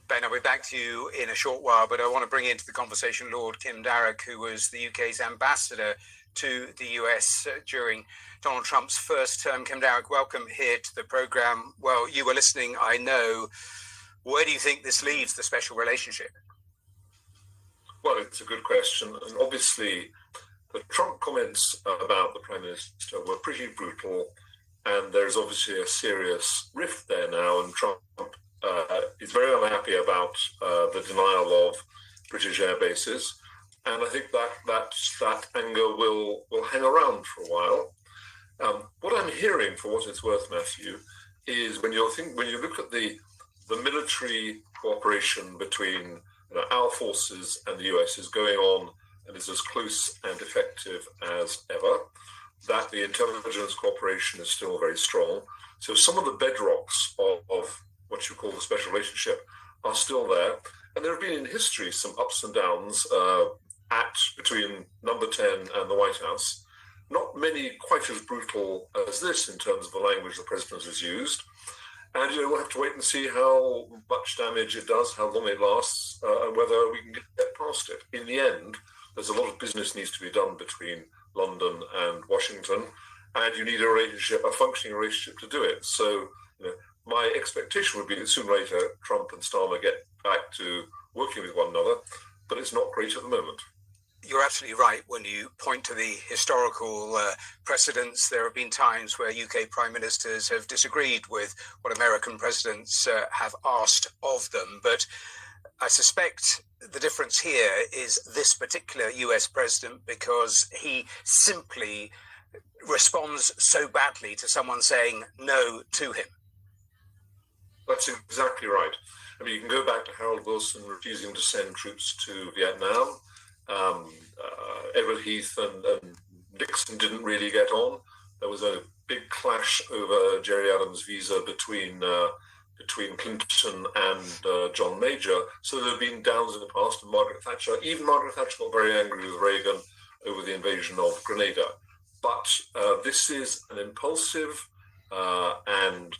Ben, I'll be back to you in a short while, but I want to bring into the conversation Lord Kim Darroch, who was the UK's ambassador to the US during Donald Trump's first term. Kim Darroch, welcome here to the programme. Well, you were listening, I know. Where do you think this leaves the special relationship? Well, it's a good question. And obviously, the Trump comments about the Prime Minister were pretty brutal. And there's obviously a serious rift there now. And Trump is very unhappy about the denial of British air bases. And I think that anger will hang around for a while. What I'm hearing, for what it's worth, Matthew, is when you look at the military cooperation between our forces and the US is going on and is as close and effective as ever, that the intelligence cooperation is still very strong. So some of the bedrocks of what you call the special relationship are still there. And there have been in history some ups and downs between number 10 and the White House. Not many quite as brutal as this in terms of the language the president has used. And we'll have to wait and see how much damage it does, how long it lasts, and whether we can get past it. In the end, there's a lot of business needs to be done between London and Washington, and you need a functioning relationship to do it. So my expectation would be that sooner or later, Trump and Starmer get back to working with one another, but it's not great at the moment. You're absolutely right when you point to the historical precedents. There have been times where UK prime ministers have disagreed with what American presidents have asked of them. But I suspect the difference here is this particular US president, because he simply responds so badly to someone saying no to him. That's exactly right. I mean, you can go back to Harold Wilson refusing to send troops to Vietnam. Edward Heath and Nixon didn't really get on. There was a big clash over Jerry Adams' visa between Clinton and John Major. So there have been downs in the past, and Margaret Thatcher got very angry with Reagan over the invasion of Grenada. But this is an impulsive and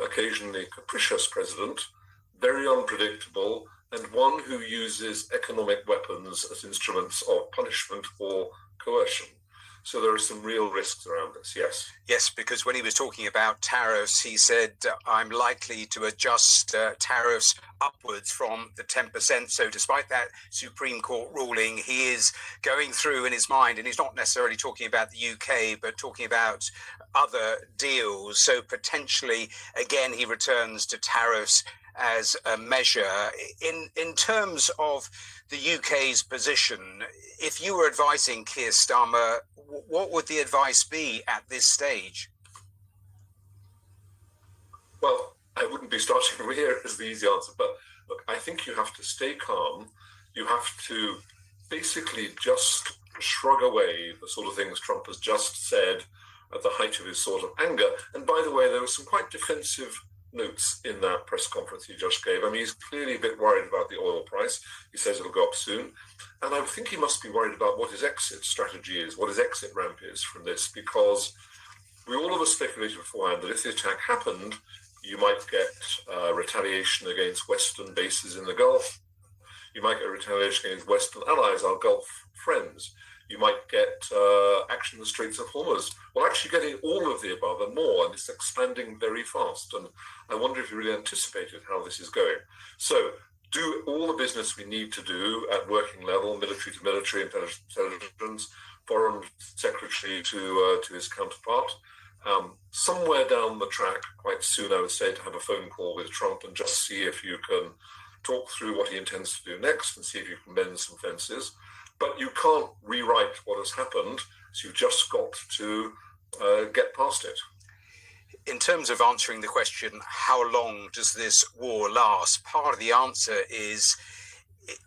occasionally capricious president, very unpredictable, and one who uses economic weapons as instruments of punishment or coercion. So there are some real risks around this, yes. Yes, because when he was talking about tariffs, he said, I'm likely to adjust tariffs upwards from the 10%. So despite that Supreme Court ruling, he is going through in his mind, and he's not necessarily talking about the UK, but talking about other deals. So potentially, again, he returns to tariffs as a measure. In terms of the UK's position, if you were advising Keir Starmer, what would the advice be at this stage? Well, I wouldn't be starting from here as the easy answer, but look, I think you have to stay calm. You have to basically just shrug away the sort of things Trump has just said at the height of his sort of anger. And by the way, there were some quite defensive notes in that press conference he just gave. I mean, he's clearly a bit worried about the oil price. He says it'll go up soon. And I think he must be worried about what his exit strategy is, what his exit ramp is from this, because we all of us speculated beforehand that if the attack happened, you might get retaliation against Western bases in the Gulf. You might get retaliation against Western allies, our Gulf friends. You might get action in the Straits of Hormuz. Well, actually getting all of the above and more, and it's expanding very fast. And I wonder if you really anticipated how this is going. So do all the business we need to do at working level, military to military, intelligence, foreign secretary to his counterpart. Somewhere down the track, quite soon, I would say, to have a phone call with Trump and just see if you can talk through what he intends to do next and see if you can mend some fences. But you can't rewrite what has happened, so you've just got to get past it. In terms of answering the question, how long does this war last? Part of the answer is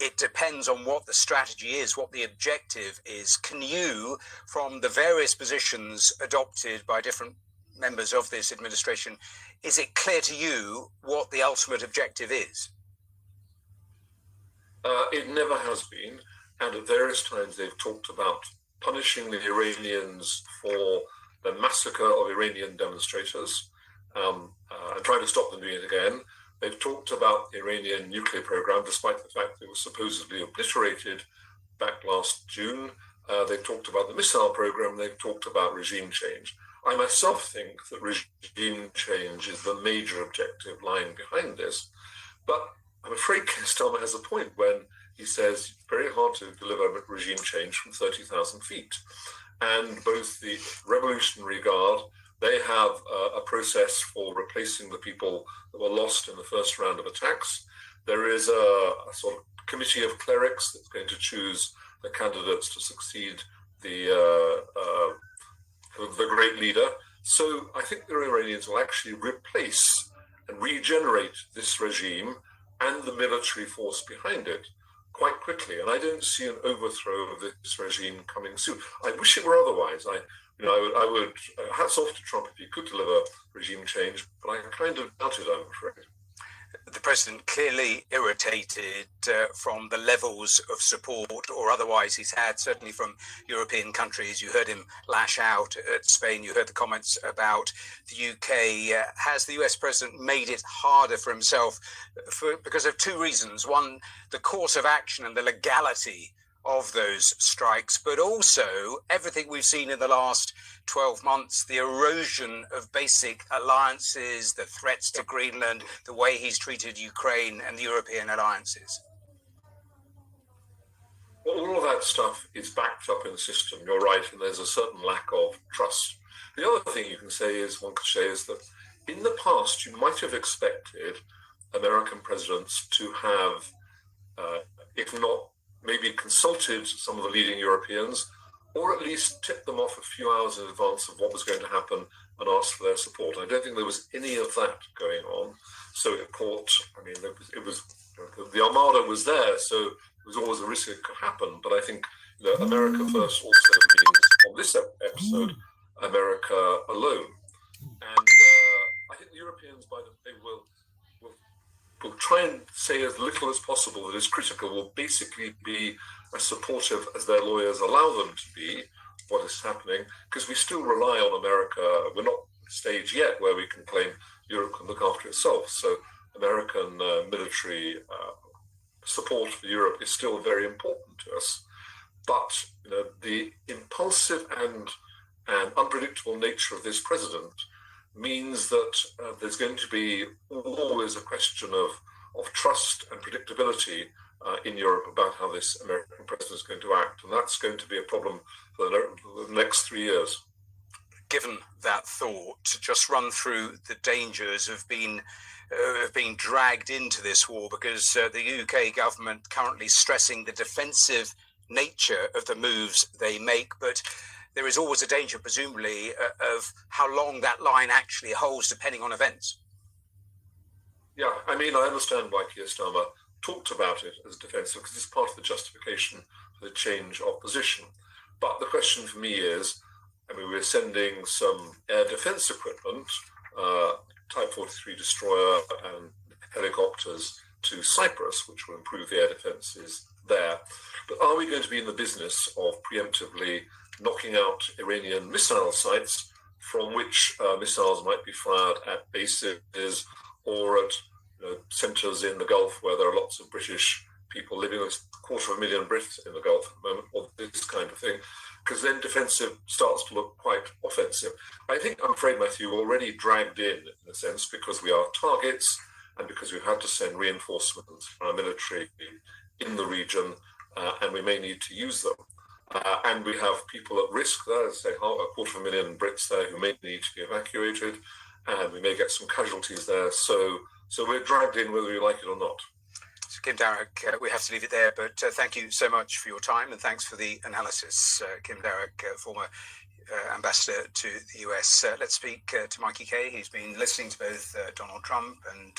it depends on what the strategy is, what the objective is. Can you, from the various positions adopted by different members of this administration, is it clear to you what the ultimate objective is? It never has been. And at various times they've talked about punishing the Iranians for the massacre of Iranian demonstrators and trying to stop them doing it again. They've talked about the Iranian nuclear program, despite the fact that it was supposedly obliterated back last June. They've talked about the missile program. They've talked about regime change. I myself think that regime change is the major objective lying behind this. But I'm afraid Keir Starmer has a point when he says it's very hard to deliver regime change from 30,000 feet. And both the Revolutionary Guard, they have a process for replacing the people that were lost in the first round of attacks. There is a sort of committee of clerics that's going to choose the candidates to succeed the great leader. So I think the Iranians will actually replace and regenerate this regime and the military force behind it quite quickly, and I don't see an overthrow of this regime coming soon. I wish it were otherwise. I would hats off to Trump if he could deliver regime change, but I kind of doubt it, I'm afraid. The president clearly irritated from the levels of support or otherwise he's had, certainly from European countries. You heard him lash out at Spain. You heard the comments about the UK. Has the US president made it harder for himself because of two reasons? One, the course of action and the legality of those strikes, but also everything we've seen in the last 12 months, the erosion of basic alliances, the threats to Greenland, the way he's treated Ukraine and the European alliances? Well, all of that stuff is backed up in the system, you're right, and there's a certain lack of trust. The other thing you can say is, one could say, is that in the past, you might have expected American presidents to have if not maybe consulted some of the leading Europeans, or at least tipped them off a few hours in advance of what was going to happen and asked for their support. I don't think there was any of that going on. So it caught, I mean, it was the Armada was there, so there was always a risk it could happen. But I think America first also means, on this episode, America alone. And I think the Europeans, they will try and say as little as possible that is critical, will basically be as supportive as their lawyers allow them to be what is happening, because we still rely on America. We're not at a stage yet where we can claim Europe can look after itself. So American military support for Europe is still very important to us. But the impulsive and unpredictable nature of this president means that there's going to be always a question of trust and predictability in Europe about how this American president is going to act. And that's going to be a problem for the next 3 years. Given that thought, to just run through the dangers of being dragged into this war, because the UK government currently stressing the defensive nature of the moves they make, but there is always a danger, presumably, of how long that line actually holds, depending on events. Yeah, I mean, I understand why Keir Starmer talked about it as defensive, because it's part of the justification for the change of position. But the question for me is, I mean, we're sending some air defense equipment, Type 43 destroyer and helicopters to Cyprus, which will improve the air defenses there. But are we going to be in the business of preemptively knocking out Iranian missile sites from which missiles might be fired at bases or at centres in the Gulf where there are lots of British people living, a 250,000 Brits in the Gulf at the moment, or this kind of thing? Because then defensive starts to look quite offensive. I think, I'm afraid, Matthew, we're already dragged in a sense, because we are targets and because we've had to send reinforcements from our military in the region, and we may need to use them. And we have people at risk there, say 250,000 Brits there who may need to be evacuated, and we may get some casualties there. So we're dragged in whether we like it or not. So Kim Darroch, we have to leave it there, but thank you so much for your time and thanks for the analysis. Kim Darroch, former ambassador to the US. Let's speak to Mikey Kay. He's been listening to both Donald Trump and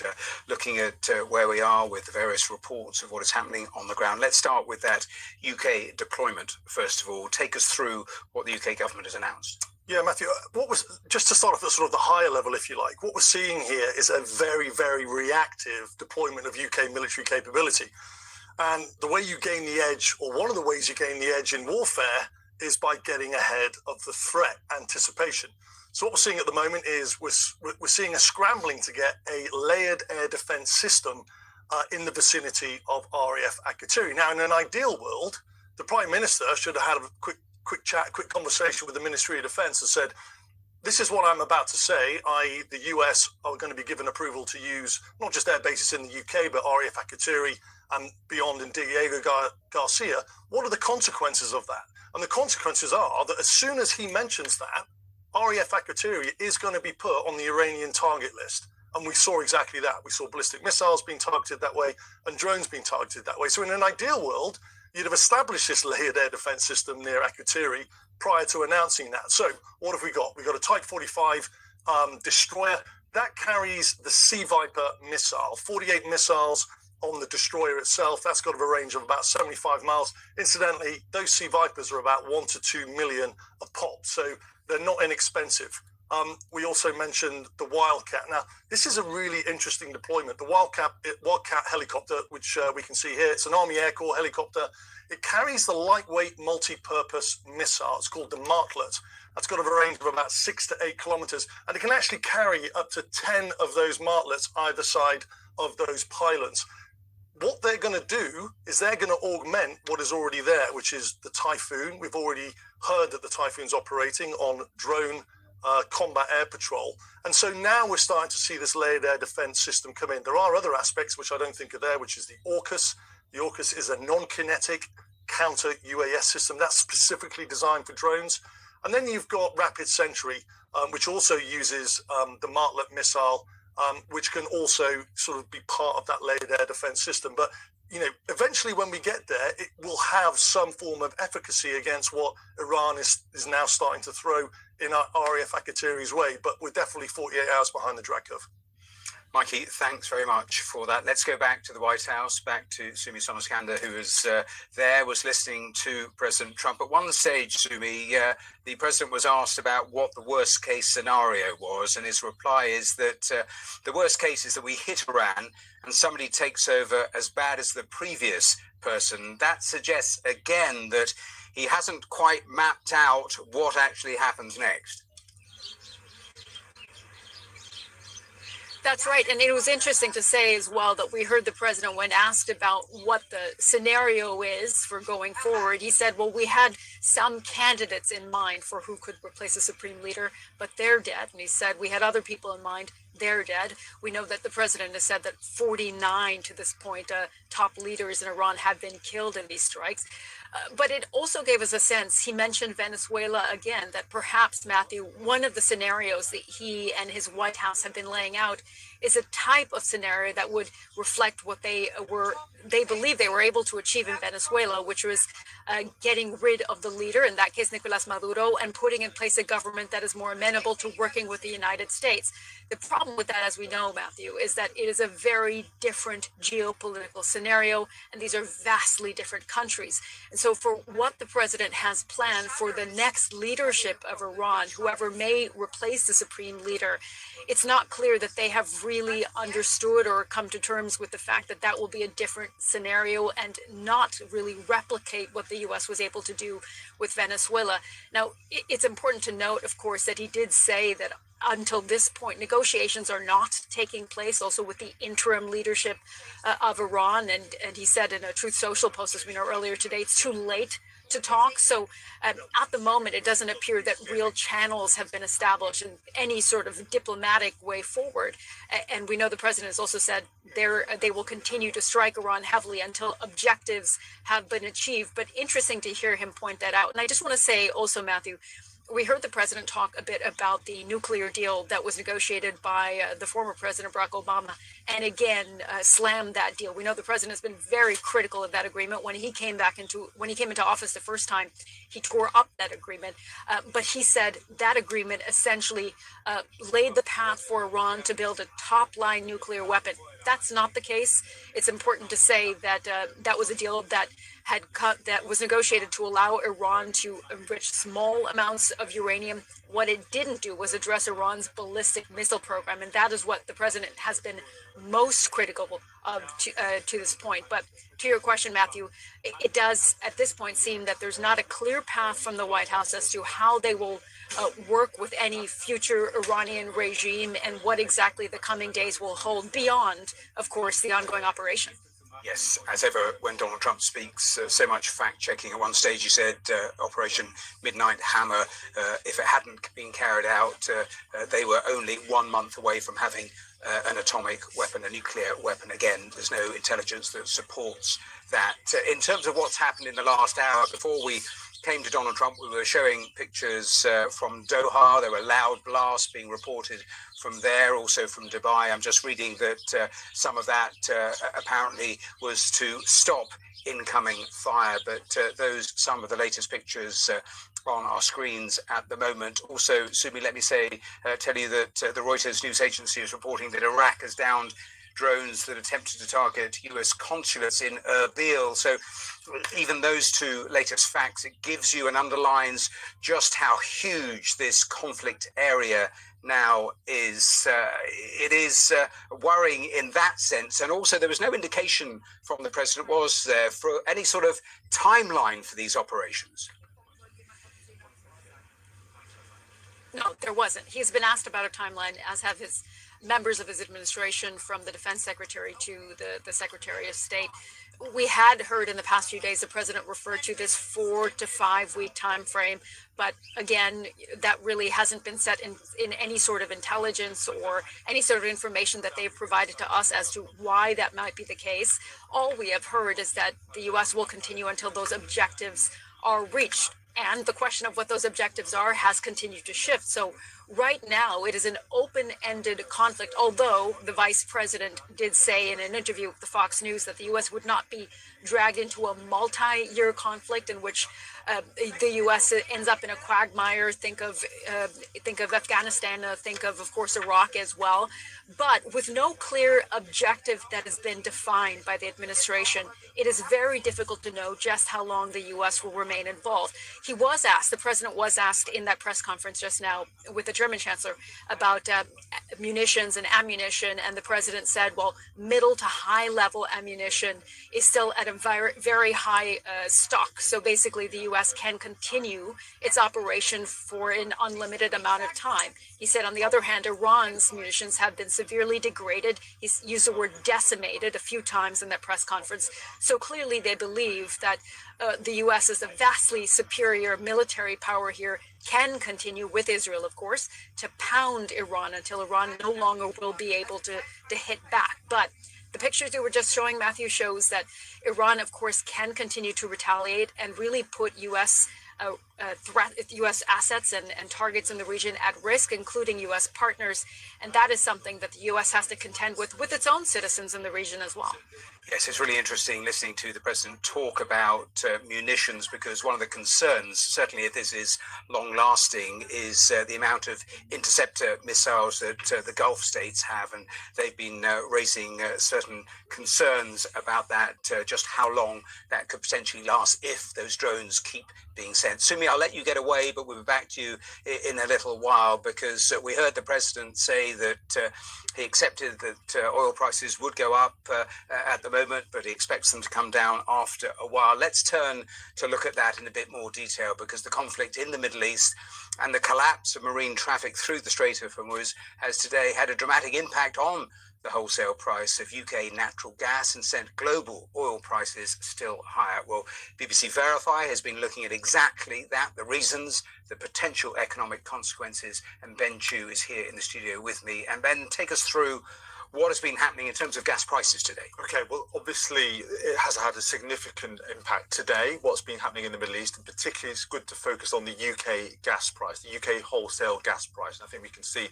looking at where we are with the various reports of what is happening on the ground. Let's start with that UK deployment, first of all. Take us through what the UK government has announced. Yeah, Matthew, just to start off at sort of the higher level, if you like, what we're seeing here is a very, very reactive deployment of UK military capability. And the way you gain the edge, or one of the ways you gain the edge in warfare, is by getting ahead of the threat anticipation. So what we're seeing at the moment is we're seeing a scrambling to get a layered air defense system in the vicinity of RAF Akrotiri. Now, in an ideal world, the Prime Minister should have had a quick conversation with the Ministry of Defence and said, this is what I'm about to say, i.e. the US are going to be given approval to use not just air bases in the UK, but RAF Akrotiri and beyond in Diego Garcia. What are the consequences of that? And the consequences are that as soon as he mentions that, RAF Akrotiri is going to be put on the Iranian target list. And we saw exactly that. We saw ballistic missiles being targeted that way and drones being targeted that way. So in an ideal world, you'd have established this layered air defense system near Akrotiri prior to announcing that. So what have we got? We've got a Type 45 destroyer that carries the Sea Viper missile, 48 missiles on the destroyer itself. That's got a range of about 75 miles. Incidentally, those Sea Vipers are about 1 to 2 million a pop, so they're not inexpensive. We also mentioned the Wildcat. Now, this is a really interesting deployment. The Wildcat helicopter, which we can see here, it's an Army Air Corps helicopter. It carries the lightweight multi-purpose missile. It's called the Martlet. That's got a range of about 6 to 8 kilometers, and it can actually carry up to 10 of those Martlets either side of those pylons. What they're going to do is they're going to augment what is already there, which is the Typhoon. We've already heard that the Typhoon's operating on drone combat air patrol. And so now we're starting to see this layered air defense system come in. There are other aspects which I don't think are there, which is the AUKUS. The AUKUS is a non-kinetic counter UAS system that's specifically designed for drones. And then you've got Rapid Sentry, which also uses the Martlet missile, which can also sort of be part of that layered air defense system. But eventually when we get there, it will have some form of efficacy against what Iran is now starting to throw in our RAF Akateri's way. But we're definitely 48 hours behind the drag curve. Mikey, thanks very much for that. Let's go back to the White House, back to Sumi Somaskanda, who was was listening to President Trump. At one stage, Sumi, the president was asked about what the worst case scenario was, and his reply is that the worst case is that we hit Iran and somebody takes over as bad as the previous person. That suggests, again, that he hasn't quite mapped out what actually happens next. That's right. And it was interesting to say as well that we heard the president, when asked about what the scenario is for going forward, he said, well, we had some candidates in mind for who could replace the supreme leader, but they're dead. And he said, we had other people in mind. They're dead. We know that the president has said that 49 to this point top leaders in Iran have been killed in these strikes. But it also gave us a sense, he mentioned Venezuela again, that perhaps, Matthew, one of the scenarios that he and his White House have been laying out is a type of scenario that would reflect what they believe they were able to achieve in Venezuela, which was getting rid of the leader, in that case, Nicolas Maduro, and putting in place a government that is more amenable to working with the United States. The problem with that, as we know, Matthew, is that it is a very different geopolitical scenario, and these are vastly different countries. And so for what the president has planned for the next leadership of Iran, whoever may replace the supreme leader, it's not clear that they have really understood or come to terms with the fact that that will be a different scenario and not really replicate what the U.S. was able to do with Venezuela. Now, it's important to note, of course, that he did say that until this point, negotiations are not taking place, also with the interim leadership of Iran. And he said in a Truth Social post, as we know earlier today, it's too late to talk. So at the moment, it doesn't appear that real channels have been established in any sort of diplomatic way forward. And we know the president has also said they will continue to strike Iran heavily until objectives have been achieved. But interesting to hear him point that out. And I just want to say also, Matthew, we heard the president talk a bit about the nuclear deal that was negotiated by the former president, Barack Obama, and again, slammed that deal. We know the president has been very critical of that agreement. When he came into office the first time, he tore up that agreement. But he said that agreement essentially laid the path for Iran to build a top-line nuclear weapon. That's not the case. It's important to say that that was a deal that was negotiated to allow Iran to enrich small amounts of uranium. What it didn't do was address Iran's ballistic missile program, and that is what the president has been most critical of to this point. But to your question, Matthew, it does at this point seem that there's not a clear path from the White House as to how they will work with any future Iranian regime and what exactly the coming days will hold beyond, of course, the ongoing operation. Yes, as ever, when Donald Trump speaks, so much fact-checking. At one stage, he said Operation Midnight Hammer, if it hadn't been carried out, they were only 1 month away from having an atomic weapon, a nuclear weapon. Again, there's no intelligence that supports that. In terms of what's happened in the last hour, before we came to Donald Trump, we were showing pictures from Doha. There were loud blasts being reported from there, also from Dubai. I'm just reading that some of that apparently was to stop incoming fire, but some of the latest pictures on our screens at the moment. Also, Sumi, let me tell you that the Reuters news agency is reporting that Iraq has downed drones that attempted to target US consulates in Erbil. So even those two latest facts, it gives you and underlines just how huge this conflict area now is. It is worrying in that sense. And also there was no indication from the president, was there, for any sort of timeline for these operations? No, there wasn't. He's been asked about a timeline, as have his members of his administration, from the defense secretary to the secretary of state. We had heard in the past few days the president referred to this 4 to 5 week time frame, but again, that really hasn't been set in any sort of intelligence or any sort of information that they've provided to us as to why that might be the case. All we have heard is that the U.S. will continue until those objectives are reached. And the question of what those objectives are has continued to shift. So right now, it is an open-ended conflict, although the vice president did say in an interview with the Fox News that the U.S. would not be dragged into a multi-year conflict in which the U.S. ends up in a quagmire. Think of Afghanistan, think of course, Iraq as well. But with no clear objective that has been defined by the administration, it is very difficult to know just how long the U.S. will remain involved. He was asked, the president was asked in that press conference just now with the German chancellor about munitions and ammunition, and the president said, well, middle to high level ammunition is still at a very, very high stock. So basically the U.S. can continue its operation for an unlimited amount of time. He said, on the other hand, Iran's munitions have been severely degraded. He's used the word decimated a few times in that press conference. So clearly they believe that the U.S. is a vastly superior military power here, can continue with Israel, of course, to pound Iran until Iran no longer will be able to hit back. But the pictures you were just showing, Matthew, shows that Iran, of course, can continue to retaliate and really put U.S. U.S. assets and targets in the region at risk, including U.S. partners. And that is something that the U.S. has to contend with its own citizens in the region as well. Yes, it's really interesting listening to the president talk about munitions, because one of the concerns, certainly if this is long-lasting, is the amount of interceptor missiles that the Gulf states have, and they've been raising certain concerns about that, just how long that could potentially last if those drones keep being sent. Sumi, I'll let you get away, but we'll be back to you in a little while, because we heard the president say that he accepted that oil prices would go up at the moment, but he expects them to come down after a while. Let's turn to look at that in a bit more detail, because the conflict in the Middle East and the collapse of marine traffic through the Strait of Hormuz has today had a dramatic impact on the wholesale price of UK natural gas and sent global oil prices still higher. Well, BBC Verify has been looking at exactly that, the reasons, the potential economic consequences, and Ben Chu is here in the studio with me. And Ben, take us through what has been happening in terms of gas prices today. Okay, well, obviously it has had a significant impact today, what's been happening in the Middle East, and particularly it's good to focus on the UK gas price, the UK wholesale gas price. And I think we can see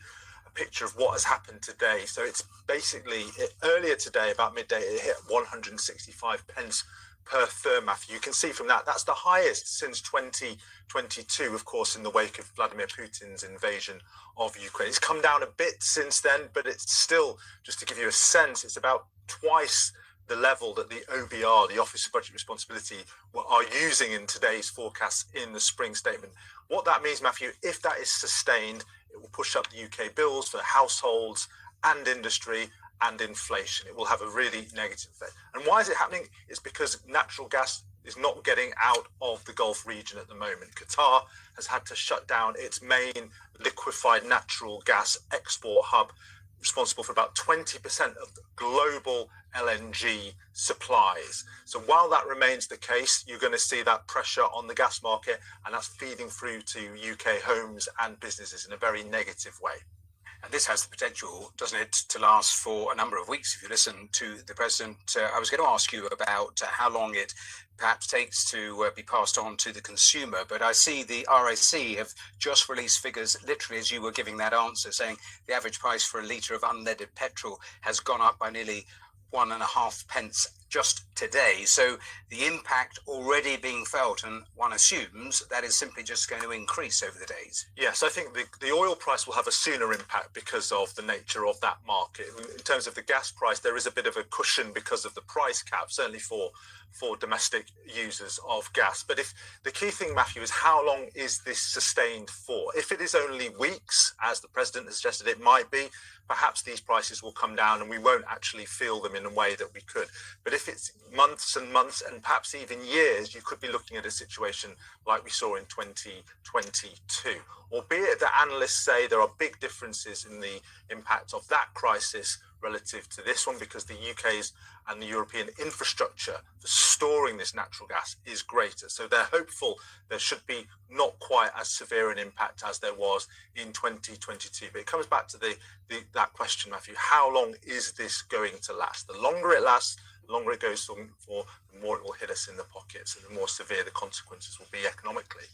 picture of what has happened today. So it's basically earlier today, about midday, it hit 165 pence per therm. You can see from that, that's the highest since 2022, of course, in the wake of Vladimir Putin's invasion of Ukraine. It's come down a bit since then, but it's still, just to give you a sense, it's about twice the level that the OBR, the Office of Budget Responsibility, are using in today's forecasts in the spring statement. What that means, Matthew, if that is sustained, it will push up the UK bills for households and industry and inflation. It will have a really negative effect. And why is it happening? It's because natural gas is not getting out of the Gulf region at the moment. Qatar has had to shut down its main liquefied natural gas export hub, responsible for about 20% of the global LNG supplies. So while that remains the case, you're going to see that pressure on the gas market, and that's feeding through to UK homes and businesses in a very negative way. And this has the potential, doesn't it, to last for a number of weeks. If you listen to the president, I was going to ask you about how long it perhaps takes to be passed on to the consumer. But I see the RAC have just released figures, literally as you were giving that answer, saying the average price for a litre of unleaded petrol has gone up by nearly 1.5 pence just today. So the impact already being felt, and one assumes that is simply just going to increase over the days. Yes, I think the oil price will have a sooner impact because of the nature of that market. In terms of the gas price, there is a bit of a cushion because of the price cap, certainly for domestic users of gas. But if the key thing, Matthew, is how long is this sustained for? If it is only weeks, as the president has suggested it might be, perhaps these prices will come down and we won't actually feel them in a way that we could. But if it's months and months and perhaps even years, you could be looking at a situation like we saw in 2022. Albeit that analysts say there are big differences in the impact of that crisis relative to this one, because the UK's and the European infrastructure for storing this natural gas is greater. So they're hopeful there should be not quite as severe an impact as there was in 2022. But it comes back to that question, Matthew, how long is this going to last? The longer it lasts, the longer it goes for, the more it will hit us in the pockets and the more severe the consequences will be economically.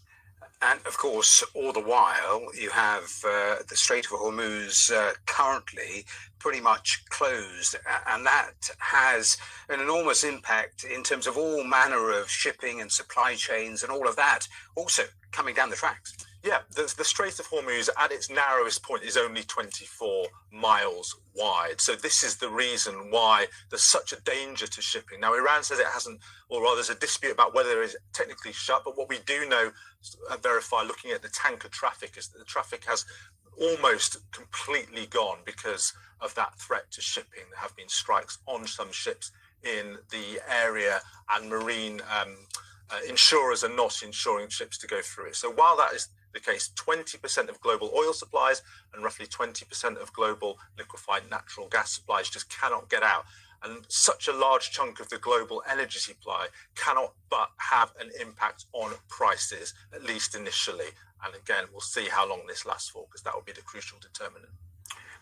And of course, all the while, you have the Strait of Hormuz currently pretty much closed, and that has an enormous impact in terms of all manner of shipping and supply chains and all of that also coming down the tracks. Yeah, the Strait of Hormuz at its narrowest point is only 24 miles wide. So this is the reason why there's such a danger to shipping. Now, Iran says it hasn't, or rather there's a dispute about whether it is technically shut, but what we do know and verify looking at the tanker traffic is that the traffic has almost completely gone because of that threat to shipping. There have been strikes on some ships in the area, and marine insurers are not insuring ships to go through it. So while that is the case, 20% of global oil supplies and roughly 20% of global liquefied natural gas supplies just cannot get out. And such a large chunk of the global energy supply cannot but have an impact on prices, at least initially. And again, we'll see how long this lasts for, because that will be the crucial determinant.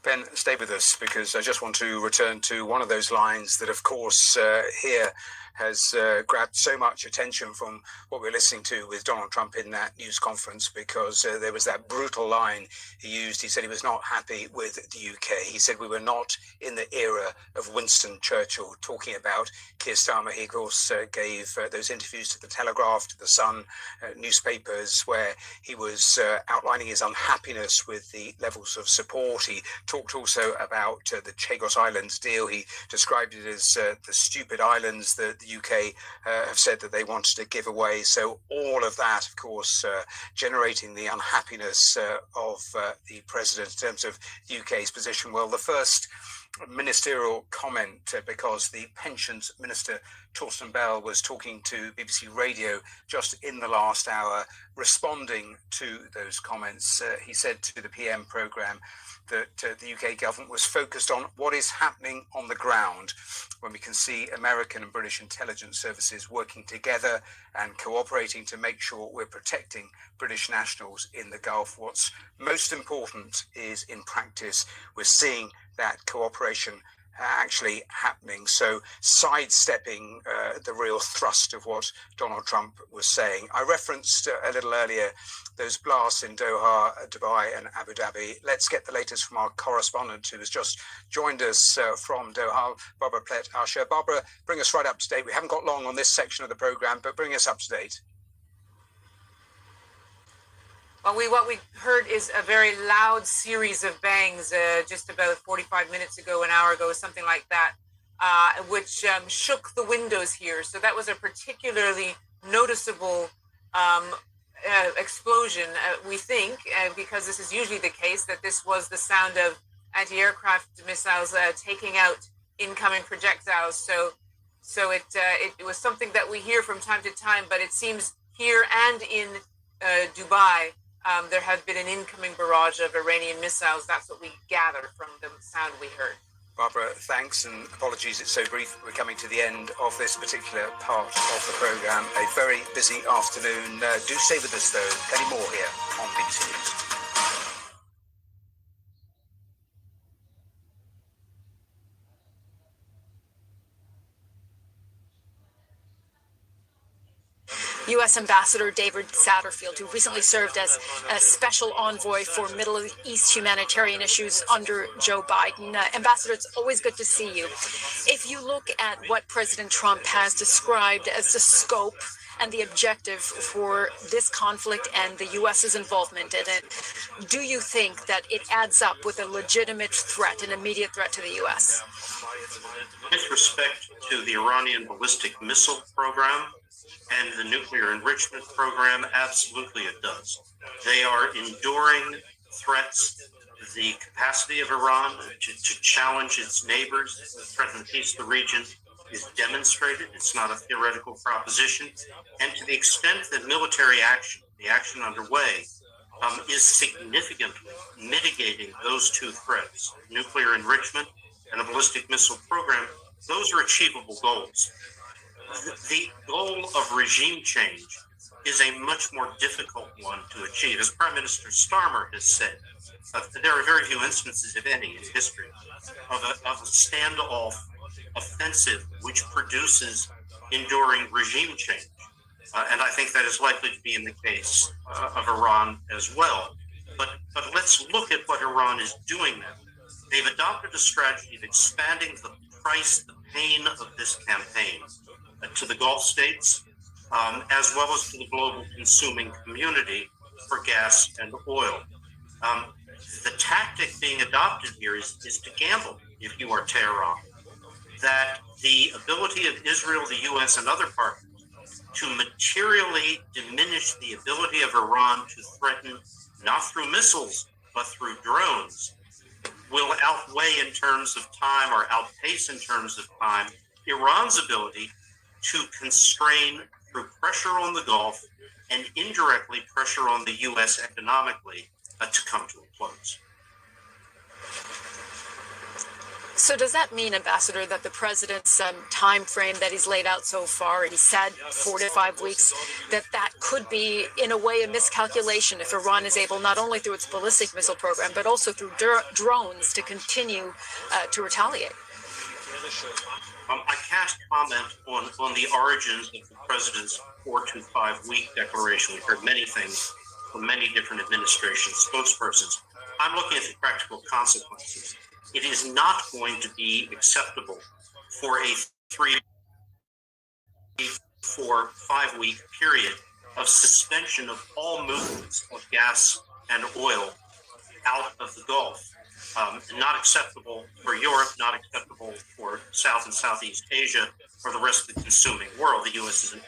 Ben, stay with us, because I just want to return to one of those lines that, of course, here has grabbed so much attention from what we're listening to with Donald Trump in that news conference, because there was that brutal line he used. He said he was not happy with the UK. He said we were not in the era of Winston Churchill, talking about Keir Starmer. He, of course, gave those interviews to The Telegraph, to The Sun newspapers, where he was outlining his unhappiness with the levels of support. He talked also about the Chagos Islands deal. He described it as the stupid islands that the UK have said that they wanted to give away. So all of that, of course, generating the unhappiness of the president in terms of the UK's position. Well, the first ministerial comment, because the pensions minister Torsten Bell was talking to BBC Radio just in the last hour, responding to those comments. He said to the PM programme that the UK government was focused on what is happening on the ground, when we can see American and British intelligence services working together and cooperating to make sure we're protecting British nationals in the Gulf. What's most important is, in practice, we're seeing that cooperation actually happening. So sidestepping the real thrust of what Donald Trump was saying. I referenced a little earlier those blasts in Doha, Dubai and Abu Dhabi. Let's get the latest from our correspondent who has just joined us from Doha, Barbara Plett-Asher. Barbara, bring us right up to date. We haven't got long on this section of the programme, but bring us up to date. Well, what we heard is a very loud series of bangs just about 45 minutes ago, an hour ago, something like that, which shook the windows here. So that was a particularly noticeable explosion, we think, because this is usually the case, that this was the sound of anti-aircraft missiles taking out incoming projectiles. So it was something that we hear from time to time, but it seems here and in Dubai, there have been an incoming barrage of Iranian missiles. That's what we gather from the sound we heard. Barbara, thanks, and apologies it's so brief. We're coming to the end of this particular part of the programme. A very busy afternoon. Do stay with us, though. Plenty more here on BBC News. U.S. Ambassador David Satterfield, who recently served as a special envoy for Middle East humanitarian issues under Joe Biden. Ambassador, it's always good to see you. If you look at what President Trump has described as the scope and the objective for this conflict and the U.S.'s involvement in it, do you think that it adds up with a legitimate threat, an immediate threat to the U.S.? With respect to the Iranian ballistic missile program and the nuclear enrichment program, absolutely it does. They are enduring threats. The capacity of Iran to challenge its neighbors, threaten the peace of the region, is demonstrated. It's not a theoretical proposition. And to the extent that military action, the action underway, is significantly mitigating those two threats, nuclear enrichment and the ballistic missile program, those are achievable goals. The goal of regime change is a much more difficult one to achieve. As Prime Minister Starmer has said, there are very few instances, if any, in history of a standoff offensive which produces enduring regime change. And I think that is likely to be in the case of Iran as well. But let's look at what Iran is doing now. They've adopted a strategy of expanding the price, the pain of this campaign to the Gulf states, as well as to the global consuming community for gas and oil. The tactic being adopted here is to gamble, if you are Tehran, that the ability of Israel, the U.S., and other partners to materially diminish the ability of Iran to threaten, not through missiles, but through drones, will outweigh in terms of time, or outpace in terms of time, Iran's ability to constrain through pressure on the Gulf and indirectly pressure on the U.S. economically to come to a close. So does that mean, Ambassador, that the president's time frame that he's laid out so far, and he said 4 to 5 weeks, that could be, in a way, a miscalculation if Iran is able, not only through its ballistic missile program, but also through drones, to continue to retaliate? I can't comment on the origins of the president's 4 to 5 week declaration. We've heard many things from many different administration spokespersons. I'm looking at the practical consequences. It is not going to be acceptable for a 3, 4, 5 week period of suspension of all movements of gas and oil out of the Gulf. Not acceptable for Europe, not acceptable for South and Southeast Asia, or the rest of the consuming world. The U.S. is in a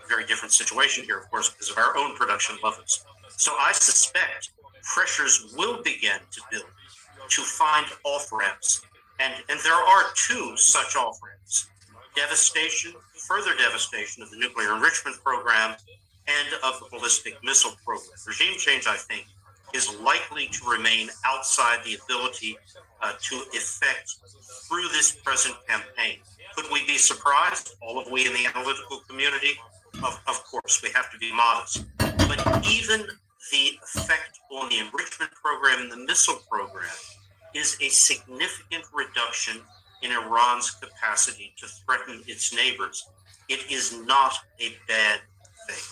very different situation here, of course, because of our own production levels. So I suspect pressures will begin to build to find off-ramps. And there are 2 such off-ramps: devastation, further devastation of the nuclear enrichment program and of the ballistic missile program. Regime change, I think, is likely to remain outside the ability to effect through this present campaign. Could we be surprised? All of we in the analytical community? Of course, we have to be modest. But even the effect on the enrichment program and the missile program is a significant reduction in Iran's capacity to threaten its neighbors. It is not a bad thing.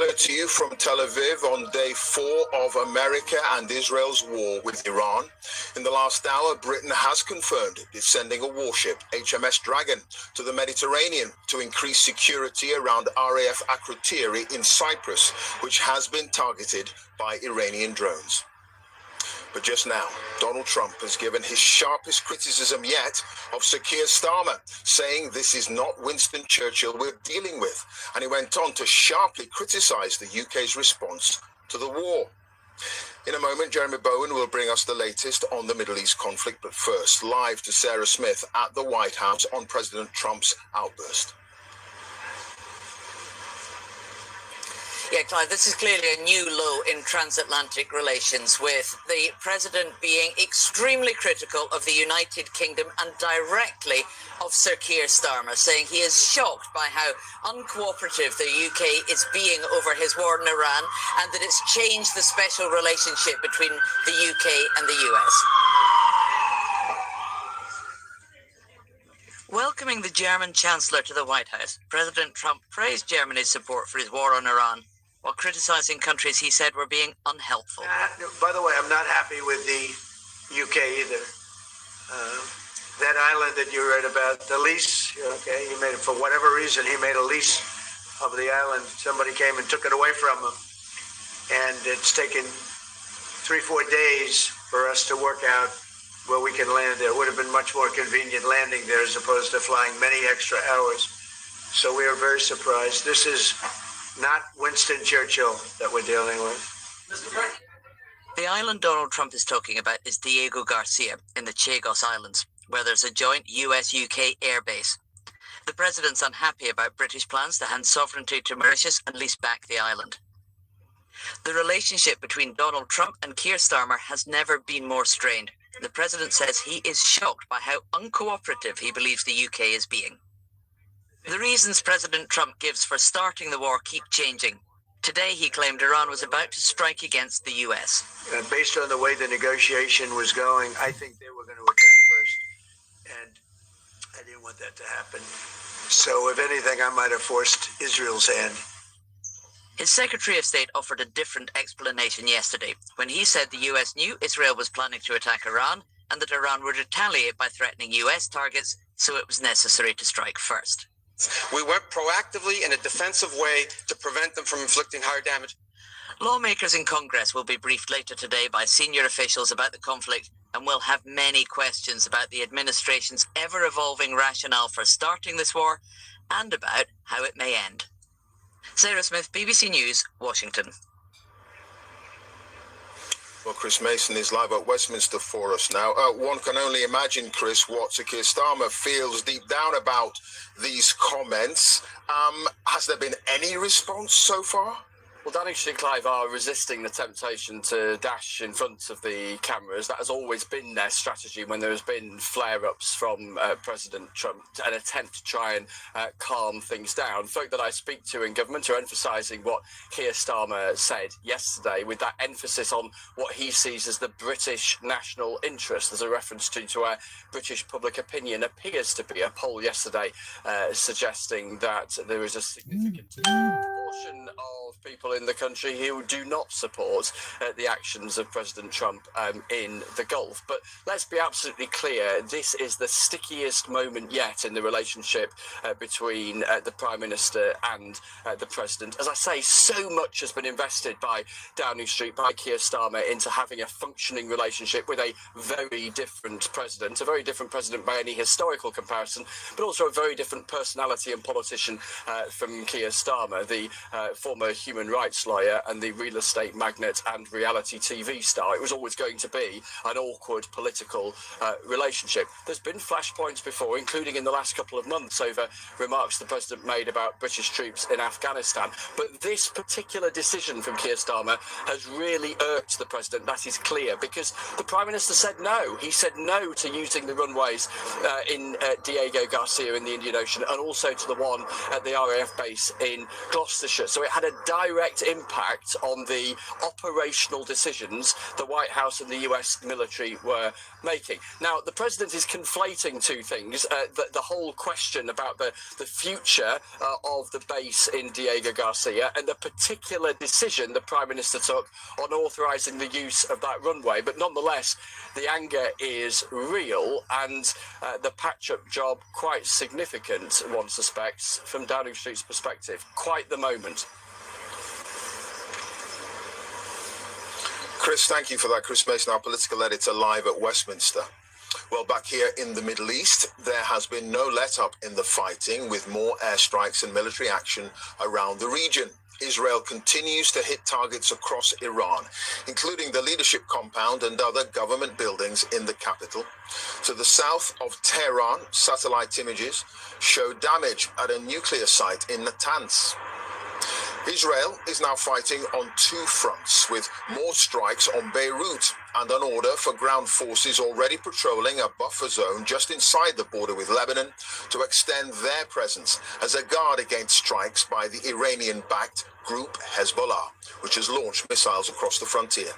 Hello to you from Tel Aviv on day 4 of America and Israel's war with Iran. In the last hour, Britain has confirmed it's sending a warship, HMS Dragon, to the Mediterranean to increase security around RAF Akrotiri in Cyprus, which has been targeted by Iranian drones. But just now, Donald Trump has given his sharpest criticism yet of Sir Keir Starmer, saying this is not Winston Churchill we're dealing with. And he went on to sharply criticise the UK's response to the war. In a moment, Jeremy Bowen will bring us the latest on the Middle East conflict. But first, live to Sarah Smith at the White House on President Trump's outburst. Yeah, Clive, this is clearly a new low in transatlantic relations, with the president being extremely critical of the United Kingdom and directly of Sir Keir Starmer, saying he is shocked by how uncooperative the UK is being over his war in Iran and that it's changed the special relationship between the UK and the US. Welcoming the German Chancellor to the White House, President Trump praised Germany's support for his war on Iran, while criticising countries he said were being unhelpful. By the way, I'm not happy with the UK either. That island that you read about, the lease, okay, he made it for whatever reason, he made a lease of the island. Somebody came and took it away from him. And it's taken 3-4 days for us to work out where we can land there. It would have been much more convenient landing there as opposed to flying many extra hours. So we are very surprised. This is not Winston Churchill that we're dealing with. The island Donald Trump is talking about is Diego Garcia in the Chagos Islands, where there's a joint US-UK airbase. The president's unhappy about British plans to hand sovereignty to Mauritius and lease back the island. The relationship between Donald Trump and Keir Starmer has never been more strained. The president says he is shocked by how uncooperative he believes the UK is being. The reasons President Trump gives for starting the war keep changing. Today he claimed Iran was about to strike against the US. Based on the way the negotiation was going, I think they were going to attack first. And I didn't want that to happen. So if anything, I might have forced Israel's hand. His Secretary of State offered a different explanation yesterday when he said the US knew Israel was planning to attack Iran and that Iran would retaliate by threatening US targets, so it was necessary to strike first. We went proactively in a defensive way to prevent them from inflicting higher damage. Lawmakers in Congress will be briefed later today by senior officials about the conflict and will have many questions about the administration's ever-evolving rationale for starting this war and about how it may end. Sarah Smith, BBC News, Washington. Well, Chris Mason is live at Westminster for us now. One can only imagine, Chris, what Sir Keir Starmer feels deep down about these comments. Has there been any response so far? Well, Downing Street, Clive, are resisting the temptation to dash in front of the cameras. That has always been their strategy when there has been flare-ups from President Trump, an attempt to try and calm things down. Folk that I speak to in government are emphasising what Keir Starmer said yesterday, with that emphasis on what he sees as the British national interest. There's a reference to where British public opinion appears to be. A poll yesterday suggesting that there is a significant portion of people in the country who do not support the actions of President Trump in the Gulf. But let's be absolutely clear, this is the stickiest moment yet in the relationship between the Prime Minister and the President. As I say, so much has been invested by Downing Street, by Keir Starmer, into having a functioning relationship with a very different president by any historical comparison, but also a very different personality and politician from Keir Starmer, the former human rights lawyer and the real estate magnate and reality TV star. It was always going to be an awkward political relationship. There's been flashpoints before, including in the last couple of months over remarks the president made about British troops in Afghanistan. But this particular decision from Keir Starmer has really irked the president, that is clear, because the Prime Minister said no. He said no to using the runways in Diego Garcia in the Indian Ocean, and also to the one at the RAF base in Gloucestershire. So it had a direct impact on the operational decisions the White House and the US military were making. Now, the president is conflating two things. The whole question about the future of the base in Diego Garcia and the particular decision the Prime Minister took on authorising the use of that runway. But nonetheless, the anger is real and the patch-up job quite significant, one suspects, from Downing Street's perspective. Quite the moment. Chris, thank you for that. Chris Mason, our political editor, live at Westminster. Well, back here in the Middle East, there has been no let-up in the fighting, with more airstrikes and military action around the region. Israel continues to hit targets across Iran, including the leadership compound and other government buildings in the capital. To the south of Tehran, satellite images show damage at a nuclear site in Natanz. Israel is now fighting on two fronts, with more strikes on Beirut and an order for ground forces already patrolling a buffer zone just inside the border with Lebanon to extend their presence as a guard against strikes by the Iranian-backed group Hezbollah, which has launched missiles across the frontier.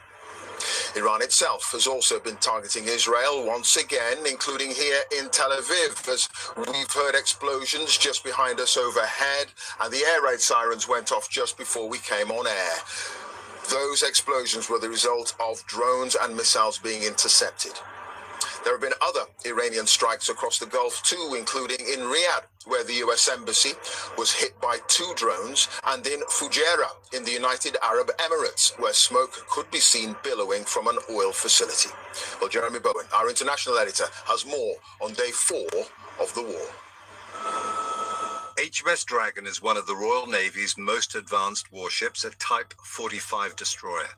Iran itself has also been targeting Israel once again, including here in Tel Aviv, as we've heard explosions just behind us overhead, and the air raid sirens went off just before we came on air. Those explosions were the result of drones and missiles being intercepted. There have been other Iranian strikes across the Gulf too, including in Riyadh, where the US Embassy was hit by 2 drones, and in Fujairah in the United Arab Emirates, where smoke could be seen billowing from an oil facility. Well, Jeremy Bowen, our international editor, has more on day 4 of the war. HMS Dragon is one of the Royal Navy's most advanced warships, a Type 45 destroyer.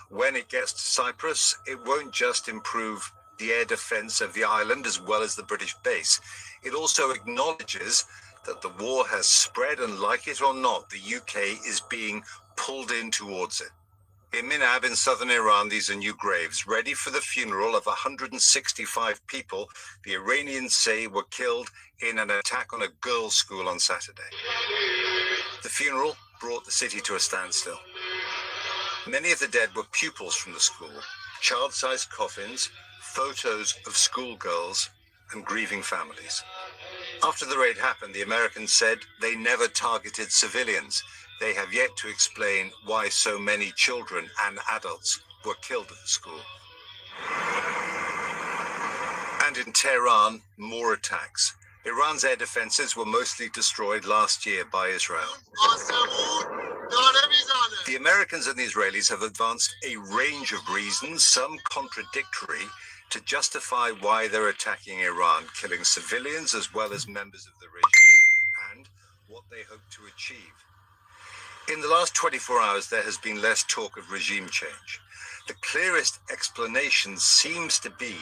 When it gets to Cyprus, it won't just improve the air defense of the island as well as the British base. It also acknowledges that the war has spread, and like it or not, the UK is being pulled in towards it. In Minab in southern Iran, these are new graves, ready for the funeral of 165 people the Iranians say were killed in an attack on a girls' school on Saturday. The funeral brought the city to a standstill. Many of the dead were pupils from the school, child-sized coffins, photos of schoolgirls and grieving families. After the raid happened, the Americans said they never targeted civilians. They have yet to explain why so many children and adults were killed at the school. And in Tehran, more attacks. Iran's air defenses were mostly destroyed last year by Israel. The Americans and the Israelis have advanced a range of reasons, some contradictory, to justify why they're attacking Iran, killing civilians as well as members of the regime, and what they hope to achieve. In the last 24 hours, there has been less talk of regime change. The clearest explanation seems to be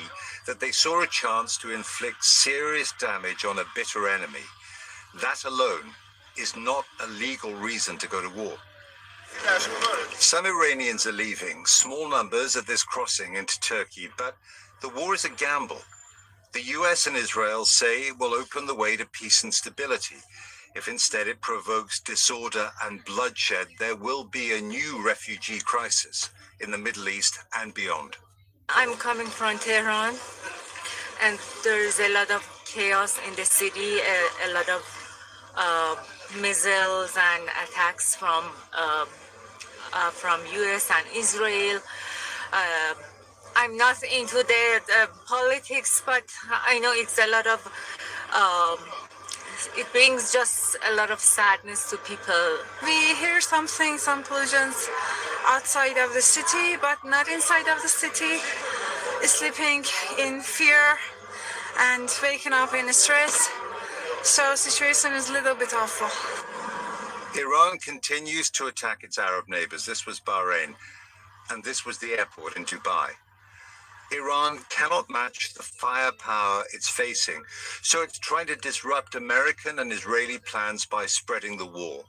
that they saw a chance to inflict serious damage on a bitter enemy. That alone is not a legal reason to go to war. Some Iranians are leaving, small numbers at this crossing into Turkey, but the war is a gamble. The US and Israel say it will open the way to peace and stability. If instead it provokes disorder and bloodshed, there will be a new refugee crisis in the Middle East and beyond. I'm coming from Tehran, and there is a lot of chaos in the city, a lot of missiles and attacks from US and Israel. I'm not into the politics, but I know it's a lot of, it brings just a lot of sadness to people. We hear some explosions outside of the city, but not inside of the city. Sleeping in fear and waking up in stress. So situation is a little bit awful. Iran continues to attack its Arab neighbors. This was Bahrain, and this was the airport in Dubai. Iran cannot match the firepower it's facing, so it's trying to disrupt American and Israeli plans by spreading the war.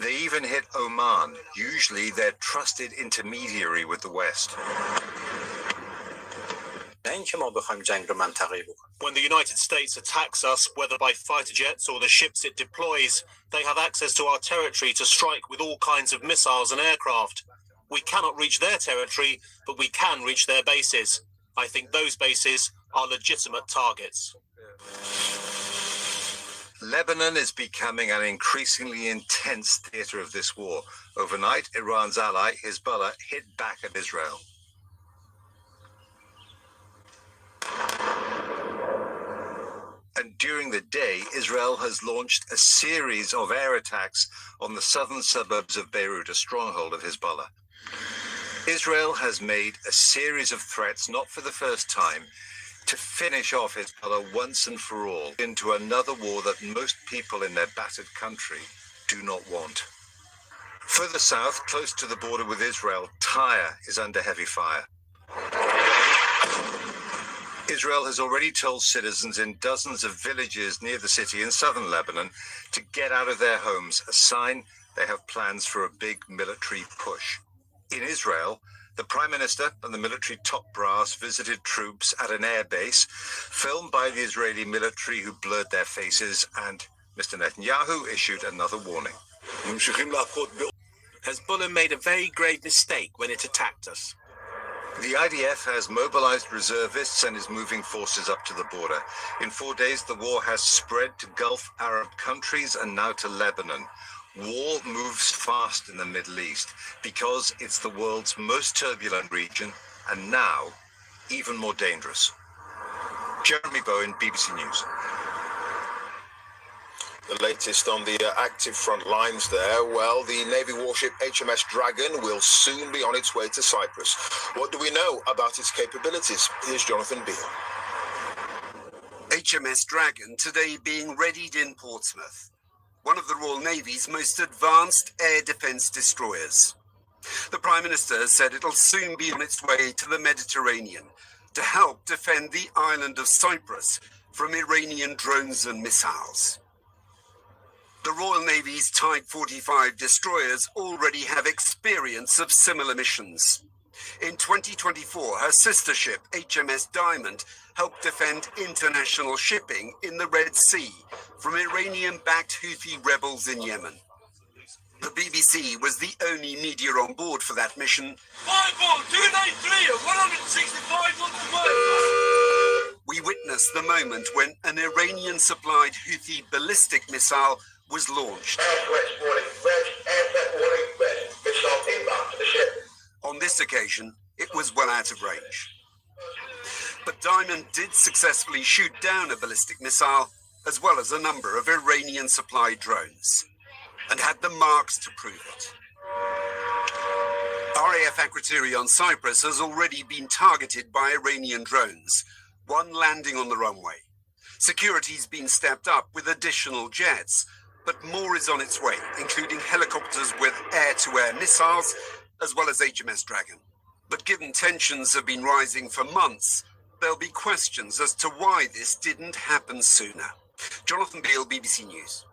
They even hit Oman, usually their trusted intermediary with the West. When the United States attacks us, whether by fighter jets or the ships it deploys, they have access to our territory to strike with all kinds of missiles and aircraft. We cannot reach their territory, but we can reach their bases. I think those bases are legitimate targets. Lebanon is becoming an increasingly intense theater of this war. Overnight, Iran's ally, Hezbollah, hit back at Israel. And during the day, Israel has launched a series of air attacks on the southern suburbs of Beirut, a stronghold of Hezbollah. Israel has made a series of threats, not for the first time, to finish off Hezbollah once and for all into another war that most people in their battered country do not want. Further south, close to the border with Israel, Tyre is under heavy fire. Israel has already told citizens in dozens of villages near the city in southern Lebanon to get out of their homes, a sign they have plans for a big military push. In Israel, the Prime Minister and the military top brass visited troops at an air base, filmed by the Israeli military who blurred their faces, and Mr. Netanyahu issued another warning. Hezbollah made a very grave mistake when it attacked us. The IDF has mobilized reservists and is moving forces up to the border. In 4 days, the war has spread to Gulf Arab countries and now to Lebanon. War moves fast in the Middle East because it's the world's most turbulent region and now even more dangerous. Jeremy Bowen, BBC News. The latest on the active front lines there. Well, the Navy warship HMS Dragon will soon be on its way to Cyprus. What do we know about its capabilities? Here's Jonathan Beale. HMS Dragon today being readied in Portsmouth, one of the Royal Navy's most advanced air defence destroyers. The Prime Minister has said it'll soon be on its way to the Mediterranean to help defend the island of Cyprus from Iranian drones and missiles. The Royal Navy's Type 45 destroyers already have experience of similar missions. In 2024, her sister ship, HMS Diamond, helped defend international shipping in the Red Sea from Iranian-backed Houthi rebels in Yemen. The BBC was the only media on board for that mission. 293 of 165 on the way. We witnessed the moment when an Iranian-supplied Houthi ballistic missile was launched. On this occasion, it was well out of range. But Diamond did successfully shoot down a ballistic missile, as well as a number of Iranian-supplied drones, and had the marks to prove it. RAF Akrotiri on Cyprus has already been targeted by Iranian drones, one landing on the runway. Security's been stepped up with additional jets, but more is on its way, including helicopters with air-to-air missiles, as well as HMS Dragon. But given tensions have been rising for months, there'll be questions as to why this didn't happen sooner. Jonathan Beale, BBC News.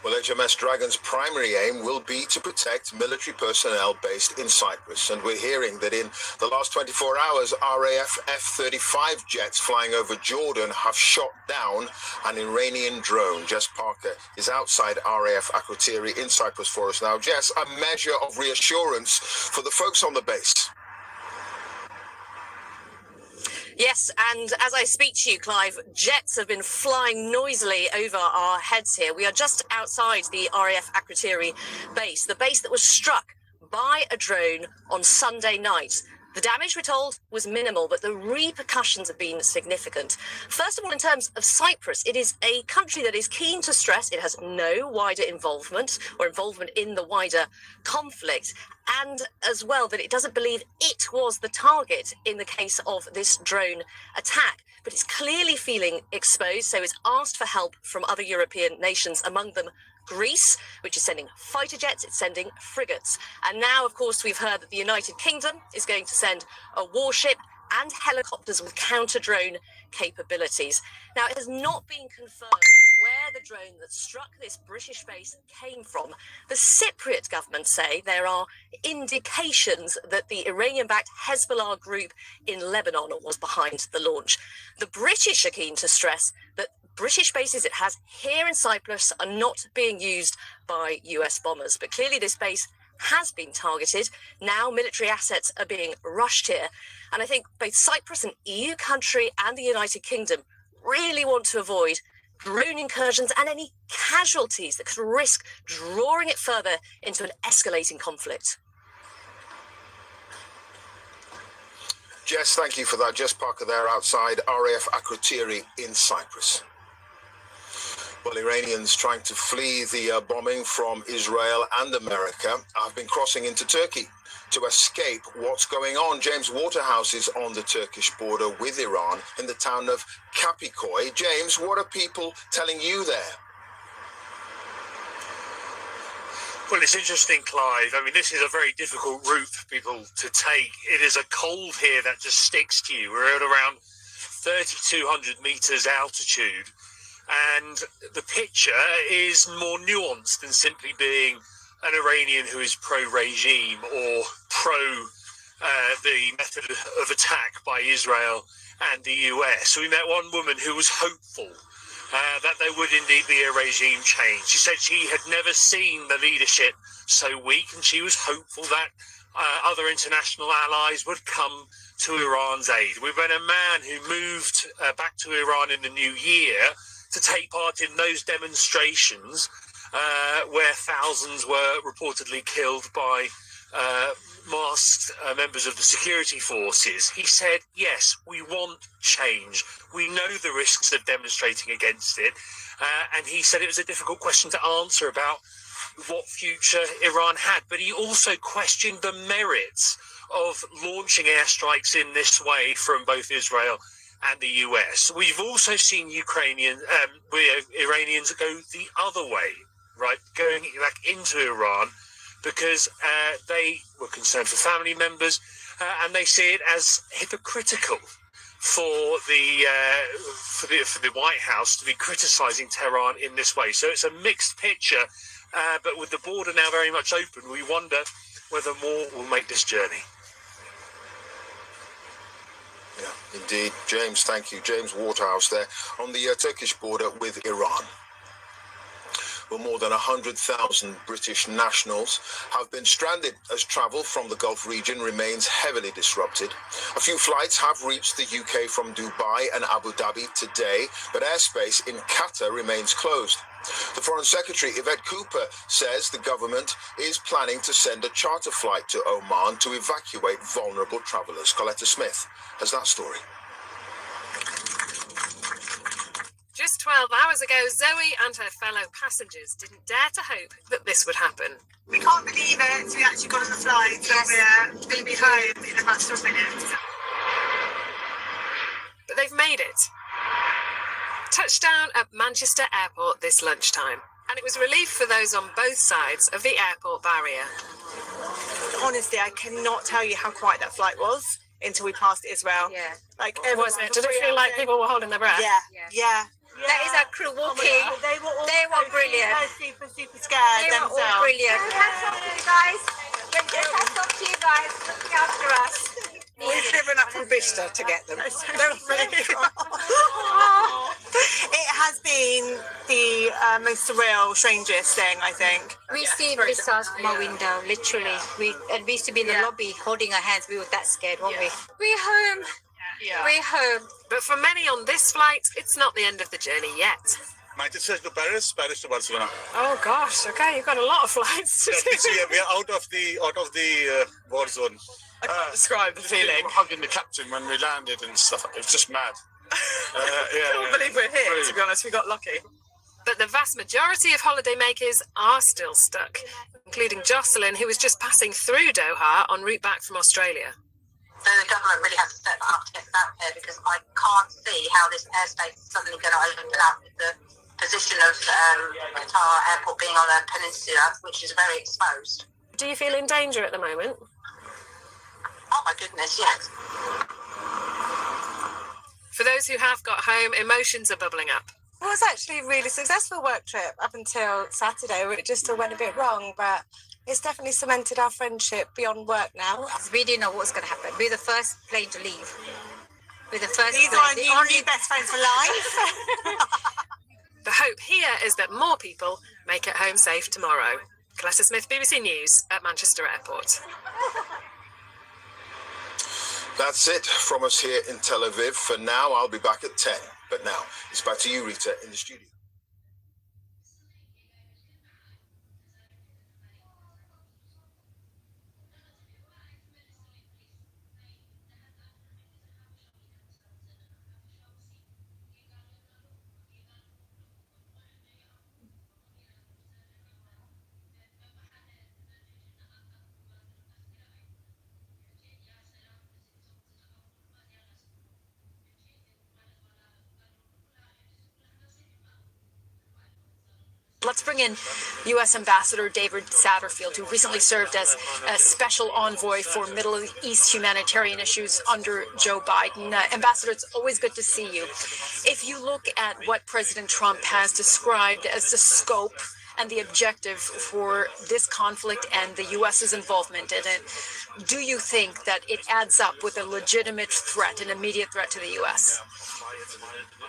Well, HMS Dragon's primary aim will be to protect military personnel based in Cyprus. And we're hearing that in the last 24 hours, RAF F-35 jets flying over Jordan have shot down an Iranian drone. Jess Parker is outside RAF Akrotiri in Cyprus for us now. Jess, a measure of reassurance for the folks on the base. Yes, and as I speak to you, Clive, jets have been flying noisily over our heads here. We are just outside the RAF Akrotiri base, the base that was struck by a drone on Sunday night. The damage, we're told, was minimal, but the repercussions have been significant. First of all, in terms of Cyprus, it is a country that is keen to stress it has no wider involvement or involvement in the wider conflict, and as well that it doesn't believe it was the target in the case of this drone attack. But it's clearly feeling exposed, so it's asked for help from other European nations, among them Greece, which is sending fighter jets, it's sending frigates. And now, of course, we've heard that the United Kingdom is going to send a warship and helicopters with counter-drone capabilities. Now, it has not been confirmed where the drone that struck this British base came from. The Cypriot government say there are indications that the Iranian-backed Hezbollah group in Lebanon was behind the launch. The British are keen to stress that British bases it has here in Cyprus are not being used by US bombers. But clearly this base has been targeted. Now military assets are being rushed here. And I think both Cyprus, an EU country, and the United Kingdom really want to avoid drone incursions and any casualties that could risk drawing it further into an escalating conflict. Jess, thank you for that. Jess Parker there outside RAF Akrotiri in Cyprus. Well, Iranians trying to flee the bombing from Israel and America have been crossing into Turkey to escape what's going on. James Waterhouse is on the Turkish border with Iran in the town of Kapikoy. James, what are people telling you there? Well, it's interesting, Clive. I mean, this is a very difficult route for people to take. It is a cold here that just sticks to you. We're at around 3,200 meters altitude. And the picture is more nuanced than simply being an Iranian who is pro-regime or pro the method of attack by Israel and the US. We met one woman who was hopeful that there would indeed be a regime change. She said she had never seen the leadership so weak, and she was hopeful that other international allies would come to Iran's aid. We met a man who moved back to Iran in the new year to take part in those demonstrations where thousands were reportedly killed by masked members of the security forces. He said, yes, we want change. We know the risks of demonstrating against it. And he said it was a difficult question to answer about what future Iran had. But he also questioned the merits of launching airstrikes in this way from both Israel and the US. We've also seen Iranians go the other way, right, going back into Iran because they were concerned for family members and they see it as hypocritical for the White House to be criticizing Tehran in this way. So it's a mixed picture, but with the border now very much open, we wonder whether more will make this journey. Yeah, indeed. James, thank you. James Waterhouse there on the Turkish border with Iran. Well, more than 100,000 British nationals have been stranded as travel from the Gulf region remains heavily disrupted. A few flights have reached the UK from Dubai and Abu Dhabi today, but airspace in Qatar remains closed. The Foreign Secretary, Yvette Cooper, says the government is planning to send a charter flight to Oman to evacuate vulnerable travellers. Coletta Smith has that story. Just 12 hours ago, Zoe and her fellow passengers didn't dare to hope that this would happen. We can't believe it. We actually got on the flight, so we're going to be home in a matter of minutes. But they've made it. Touchdown at Manchester Airport this lunchtime. And it was relief for those on both sides of the airport barrier. Honestly, I cannot tell you how quiet that flight was until we passed Israel. Yeah. Like, Was it? Did it feel like people were holding their breath? Yeah. That is our crew walking. They were brilliant. Super scared They were themselves. all brilliant. Hats off to you guys. Hats off to you guys looking after us. We've driven up from Bicester to get them. It has been the most surreal, strangest thing, I think. We see missiles from our window, literally. We used to be in the lobby holding our hands. We were that scared, weren't we? We're home. We're home. But for many on this flight, it's not the end of the journey yet. Manchester to Paris, Paris to Barcelona. Oh gosh, okay, you've got a lot of flights to do. We are out of the war zone. I can't describe the feeling. We were hugging the captain when we landed and stuff. It was just mad. I can't believe we're here, to be honest. We got lucky. But the vast majority of holidaymakers are still stuck, including Jocelyn, who was just passing through Doha en route back from Australia. So the government really has to step up to get us out here because I can't see how this airspace is suddenly going to open up with the position of Qatar Airport being on a peninsula, which is very exposed. Do you feel in danger at the moment? Oh my goodness, yes. For those who have got home, emotions are bubbling up. It was actually a really successful work trip up until Saturday, where it just all went a bit wrong, but it's definitely cemented our friendship beyond work now. We didn't know what was going to happen. We're the first plane to leave. We're the first These plane. are our new best friends for life. The hope here is that more people make it home safe tomorrow. Coletta Smith, BBC News at Manchester Airport. That's it from us here in Tel Aviv. For now, I'll be back at 10. But now, it's back to you, Rita, in the studio. Let's bring in U.S. Ambassador David Satterfield, who recently served as a special envoy for Middle East humanitarian issues under Joe Biden. Ambassador, it's always good to see you. If you look at what President Trump has described as the scope and the objective for this conflict and the U.S.'s involvement in it, do you think that it adds up with a legitimate threat, an immediate threat to the U.S.?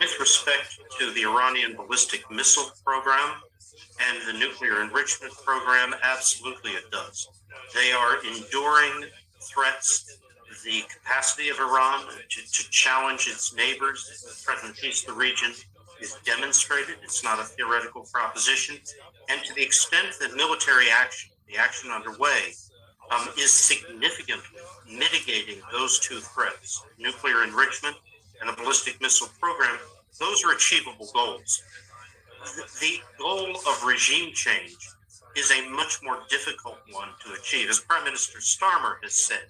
With respect to the Iranian ballistic missile program and the nuclear enrichment program, absolutely it does. They are enduring threats. The capacity of Iran to challenge its neighbors, to threaten the peace of the region, is demonstrated. It's not a theoretical proposition. And to the extent that military action, the action underway, is significantly mitigating those two threats, nuclear enrichment and the ballistic missile program, those are achievable goals. The goal of regime change is a much more difficult one to achieve. As Prime Minister Starmer has said,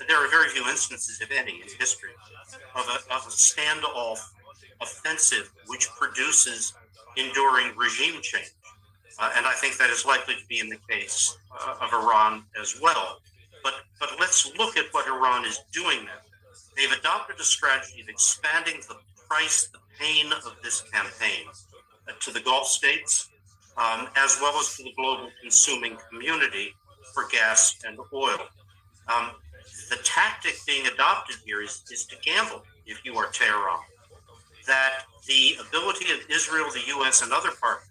there are very few instances, if any, in history of a standoff offensive which produces enduring regime change. And I think that is likely to be in the case of Iran as well. But let's look at what Iran is doing now. They've adopted a strategy of expanding the price, the pain of this campaign to the Gulf states, as well as to the global consuming community for gas and oil. The tactic being adopted here is to gamble, if you are Tehran, that the ability of Israel, the U.S., and other partners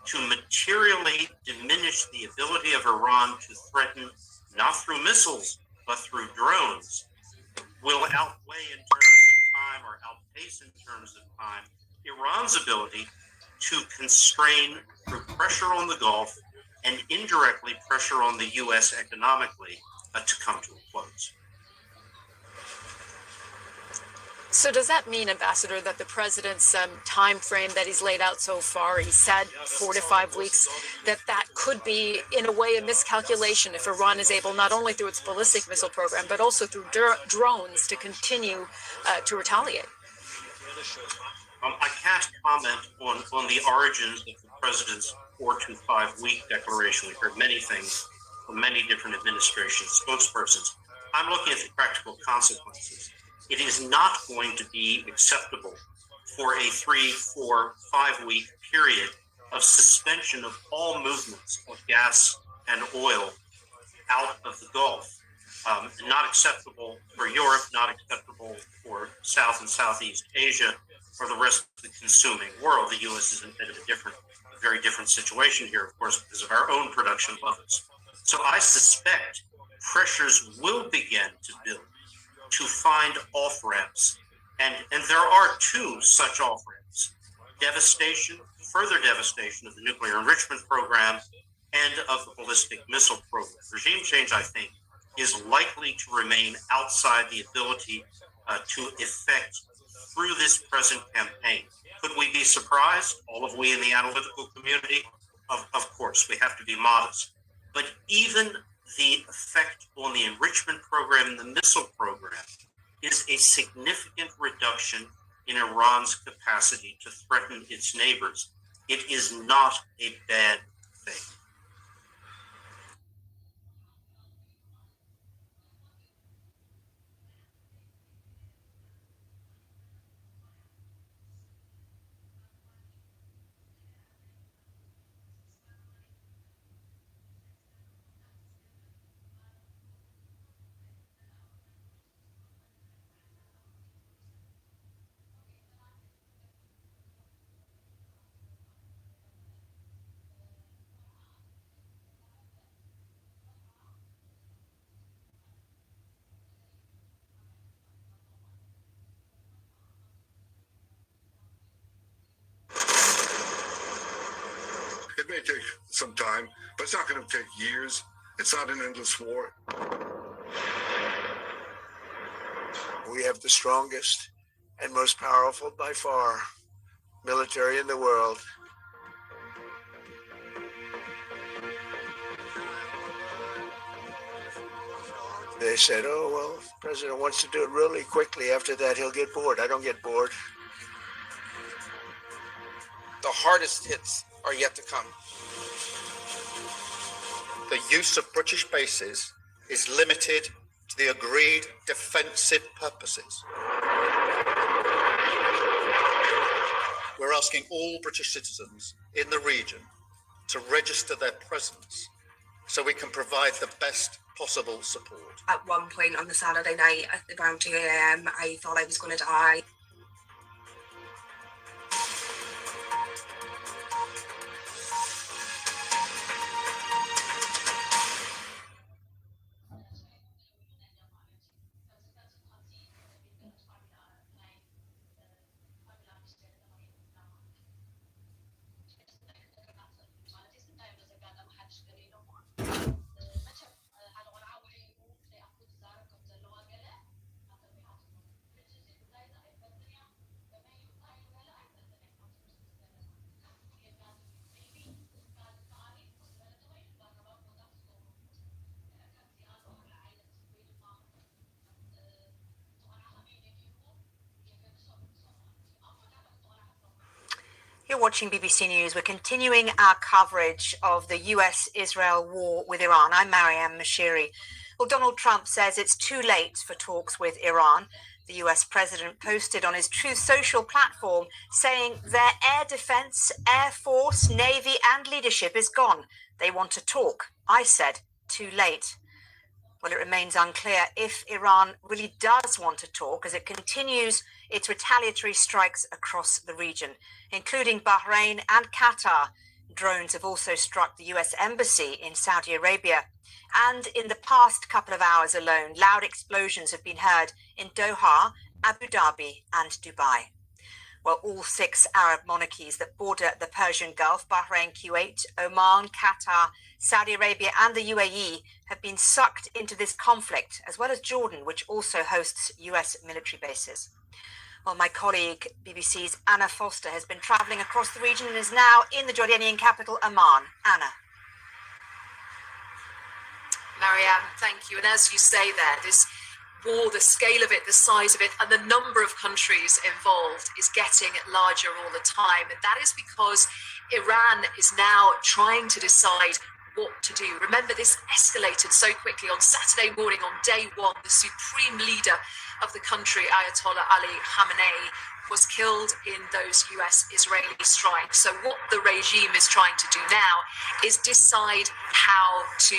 to materially diminish the ability of Iran to threaten, not through missiles, but through drones, will outweigh in terms of time, or outpace in terms of time, Iran's ability to constrain through pressure on the Gulf and indirectly pressure on the U.S. economically to come to a close. So does that mean, Ambassador, that the president's time frame that he's laid out so far, he said 4 to 5 weeks, that could be, in a way, a miscalculation if Iran is able, not only through its ballistic missile program, but also through drones, to continue to retaliate? I can't comment on the origins of the president's 4 to 5 week declaration. We've heard many things from many different administration spokespersons. I'm looking at the practical consequences. It is not going to be acceptable for a 3, 4, 5 week period of suspension of all movements of gas and oil out of the Gulf. Not acceptable for Europe, not acceptable for South and Southeast Asia, or the rest of the consuming world. The U.S. is in a very different situation here, of course, because of our own production levels. So I suspect pressures will begin to build to find off-ramps. And there are 2 such off-ramps. Devastation, further devastation of the nuclear enrichment program and of the ballistic missile program. Regime change, I think, is likely to remain outside the ability to effect through this present campaign. Could we be surprised? All of we in the analytical community? Of course, we have to be modest. But even the effect on the enrichment program and the missile program is a significant reduction in Iran's capacity to threaten its neighbors. It is not a bad thing. It may take some time, but it's not going to take years. It's not an endless war. We have the strongest and most powerful by far military in the world. They said, oh, well, the president wants to do it really quickly. After that, he'll get bored. I don't get bored. The hardest hits are yet to come. The use of British bases is limited to the agreed defensive purposes. We're asking all British citizens in the region to register their presence so we can provide the best possible support. At one point on the Saturday night at around 2 a.m, I thought I was going to die. You're watching BBC News. We're continuing our coverage of the US-Israel war with Iran. I'm Mariam Mashiri. Well, Donald Trump says it's too late for talks with Iran. The US president posted on his Truth Social platform saying their air defense, air force, navy and leadership is gone. They want to talk. I said, too late. Well, it remains unclear if Iran really does want to talk as it continues its retaliatory strikes across the region, including Bahrain and Qatar. Drones have also struck the US embassy in Saudi Arabia. And in the past couple of hours alone, loud explosions have been heard in Doha, Abu Dhabi and Dubai. Well, all 6 Arab monarchies that border the Persian Gulf, Bahrain, Kuwait, Oman, Qatar, Saudi Arabia and the UAE have been sucked into this conflict, as well as Jordan, which also hosts US military bases. Well, my colleague, BBC's Anna Foster, has been travelling across the region and is now in the Jordanian capital, Amman. Anna. Marianne, thank you. And as you say there, this war, the scale of it, the size of it, and the number of countries involved is getting larger all the time. And that is because Iran is now trying to decide what to do. Remember, this escalated so quickly on Saturday morning, on day one. The supreme leader of the country, Ayatollah Ali Khamenei, was killed in those US-Israeli strikes. So what the regime is trying to do now is decide how to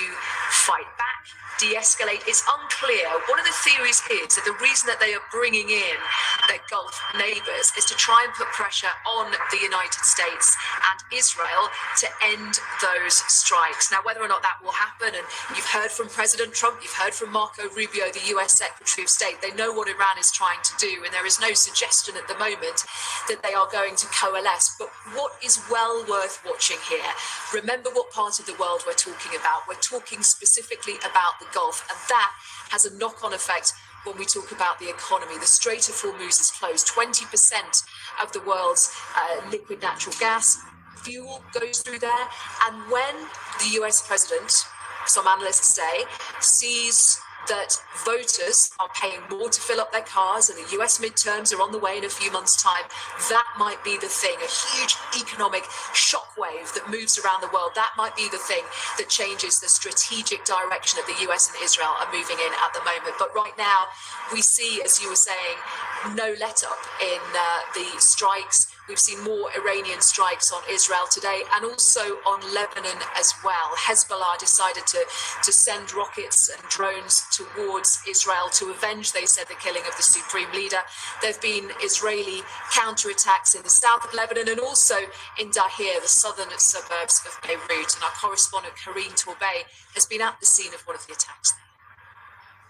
fight back, de-escalate. It's unclear. One of the theories is that the reason that they are bringing in their Gulf neighbors is to try and put pressure on the United States and Israel to end those strikes. Now, whether or not that will happen, and you've heard from President Trump, you've heard from Marco Rubio, the US Secretary of State, they know what Iran is trying to do, and there is no suggestion at the moment that they are going to coalesce. But what is well worth watching here, remember what part of the world we're talking about. We're talking specifically about the Gulf, and that has a knock-on effect when we talk about the economy. The Strait of Hormuz is closed. 20% of the world's liquid natural gas fuel goes through there. And when the US president, some analysts say, sees that voters are paying more to fill up their cars and the US midterms are on the way in a few months' time, that might be the thing, a huge economic shockwave that moves around the world. That might be the thing that changes the strategic direction that the US and Israel are moving in at the moment. But right now, we see, as you were saying, no let-up in the strikes. We've seen more Iranian strikes on Israel today and also on Lebanon as well. Hezbollah decided to send rockets and drones towards Israel to avenge, they said, the killing of the supreme leader. There have been Israeli counterattacks in the south of Lebanon and also in Dahir, the southern suburbs of Beirut. And our correspondent, Karine Tourbey, has been at the scene of one of the attacks there.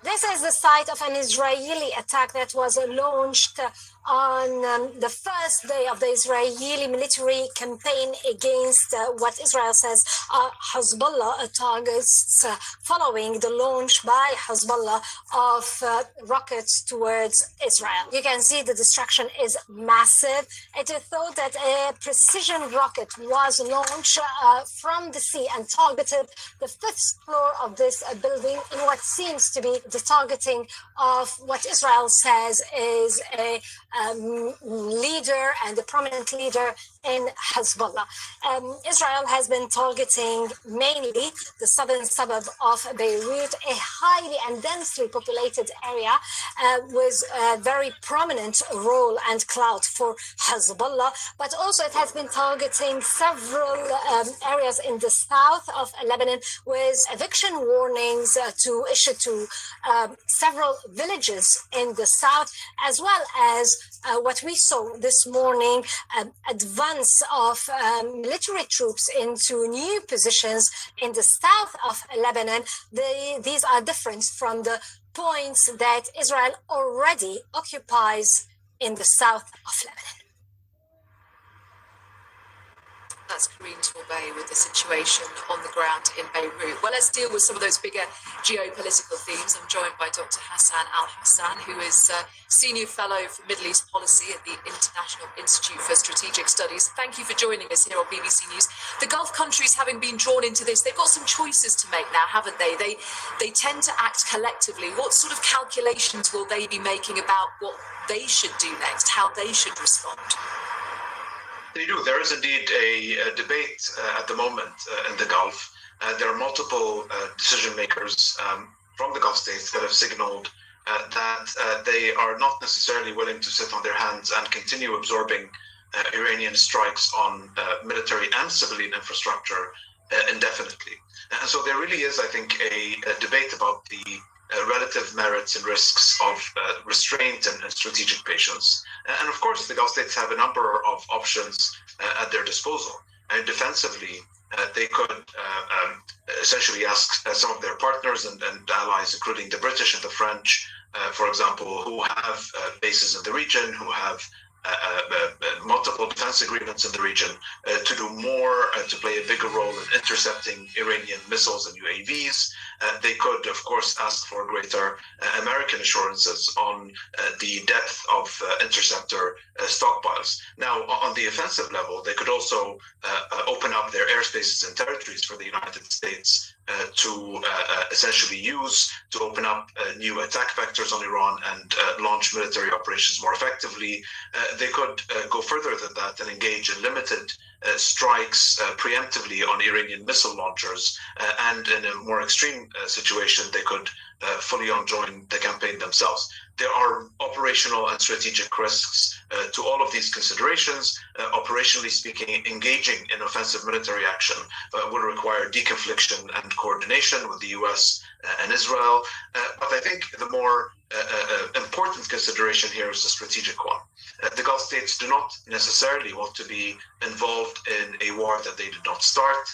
This is the site of an Israeli attack that was launched on the first day of the Israeli military campaign against what Israel says are Hezbollah targets following the launch by Hezbollah of rockets towards Israel. You can see the destruction is massive. It is thought that a precision rocket was launched from the sea and targeted the 5th floor of this building in what seems to be the targeting of what Israel says is a leader and a prominent leader in Hezbollah. Israel has been targeting mainly the southern suburb of Beirut, a highly and densely populated area with a very prominent role and clout for Hezbollah, but also it has been targeting several areas in the south of Lebanon with eviction warnings to issue to several villages in the south, as well as what we saw this morning, advance of military troops into new positions in the south of Lebanon. These are different from the points that Israel already occupies in the south of Lebanon. That's Karine Torbay with the situation on the ground in Beirut. Well, let's deal with some of those bigger geopolitical themes. I'm joined by Dr. Hassan Al-Hassan, who is Senior Fellow for Middle East Policy at the International Institute for Strategic Studies. Thank you for joining us here on BBC News. The Gulf countries, having been drawn into this, they've got some choices to make now, haven't they? They tend to act collectively. What sort of calculations will they be making about what they should do next, how they should respond? They do. There is indeed a debate at the moment in the Gulf. There are multiple decision makers from the Gulf states that have signaled that they are not necessarily willing to sit on their hands and continue absorbing Iranian strikes on military and civilian infrastructure indefinitely. And so there really is, I think, a debate about the relative merits and risks of restraint and strategic patience. And of course, the Gulf states have a number of options at their disposal. And defensively, they could essentially ask some of their partners and allies, including the British and the French, for example, who have bases in the region, who have multiple defense agreements in the region, to do more, to play a bigger role in intercepting Iranian missiles and UAVs. They could, of course, ask for greater American assurances on the depth of interceptor stockpiles. Now, on the offensive level, they could also open up their airspaces and territories for the United States to essentially use to open up new attack vectors on Iran and launch military operations more effectively. They could go further than that and engage in limited strikes preemptively on Iranian missile launchers, and in a more extreme situation, they could fully join the campaign themselves. There are operational and strategic risks to all of these considerations. Operationally speaking, engaging in offensive military action will require deconfliction and coordination with the US and Israel. But I think the more important consideration here is the strategic one. The Gulf states do not necessarily want to be involved in a war that they did not start,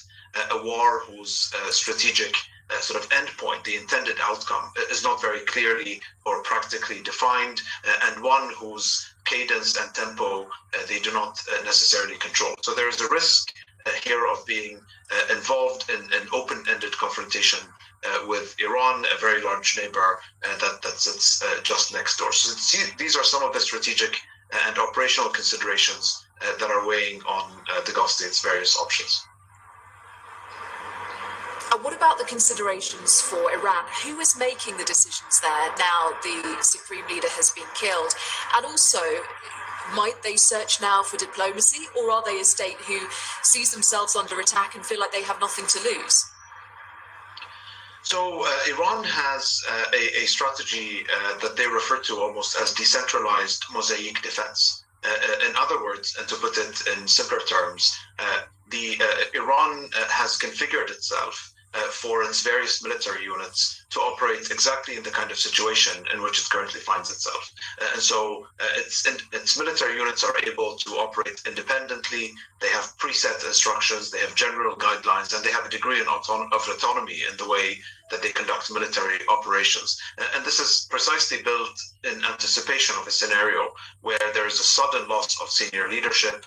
a war whose strategic sort of endpoint, the intended outcome, is not very clearly or practically defined, and one whose cadence and tempo they do not necessarily control. So there is a risk here of being involved in an open-ended confrontation with Iran, a very large neighbor that sits just next door. So these are some of the strategic and operational considerations that are weighing on the Gulf states' various options. And what about the considerations for Iran? Who is making the decisions there now the supreme leader has been killed? And also, might they search now for diplomacy, or are they a state who sees themselves under attack and feel like they have nothing to lose? So Iran has a strategy that they refer to almost as decentralized mosaic defense. In other words, and to put it in simpler terms, Iran has configured itself for its various military units to operate exactly in the kind of situation in which it currently finds itself. And so its military units are able to operate independently. They have preset instructions, they have general guidelines, and they have a degree of autonomy in the way that they conduct military operations. And this is precisely built in anticipation of a scenario where there is a sudden loss of senior leadership,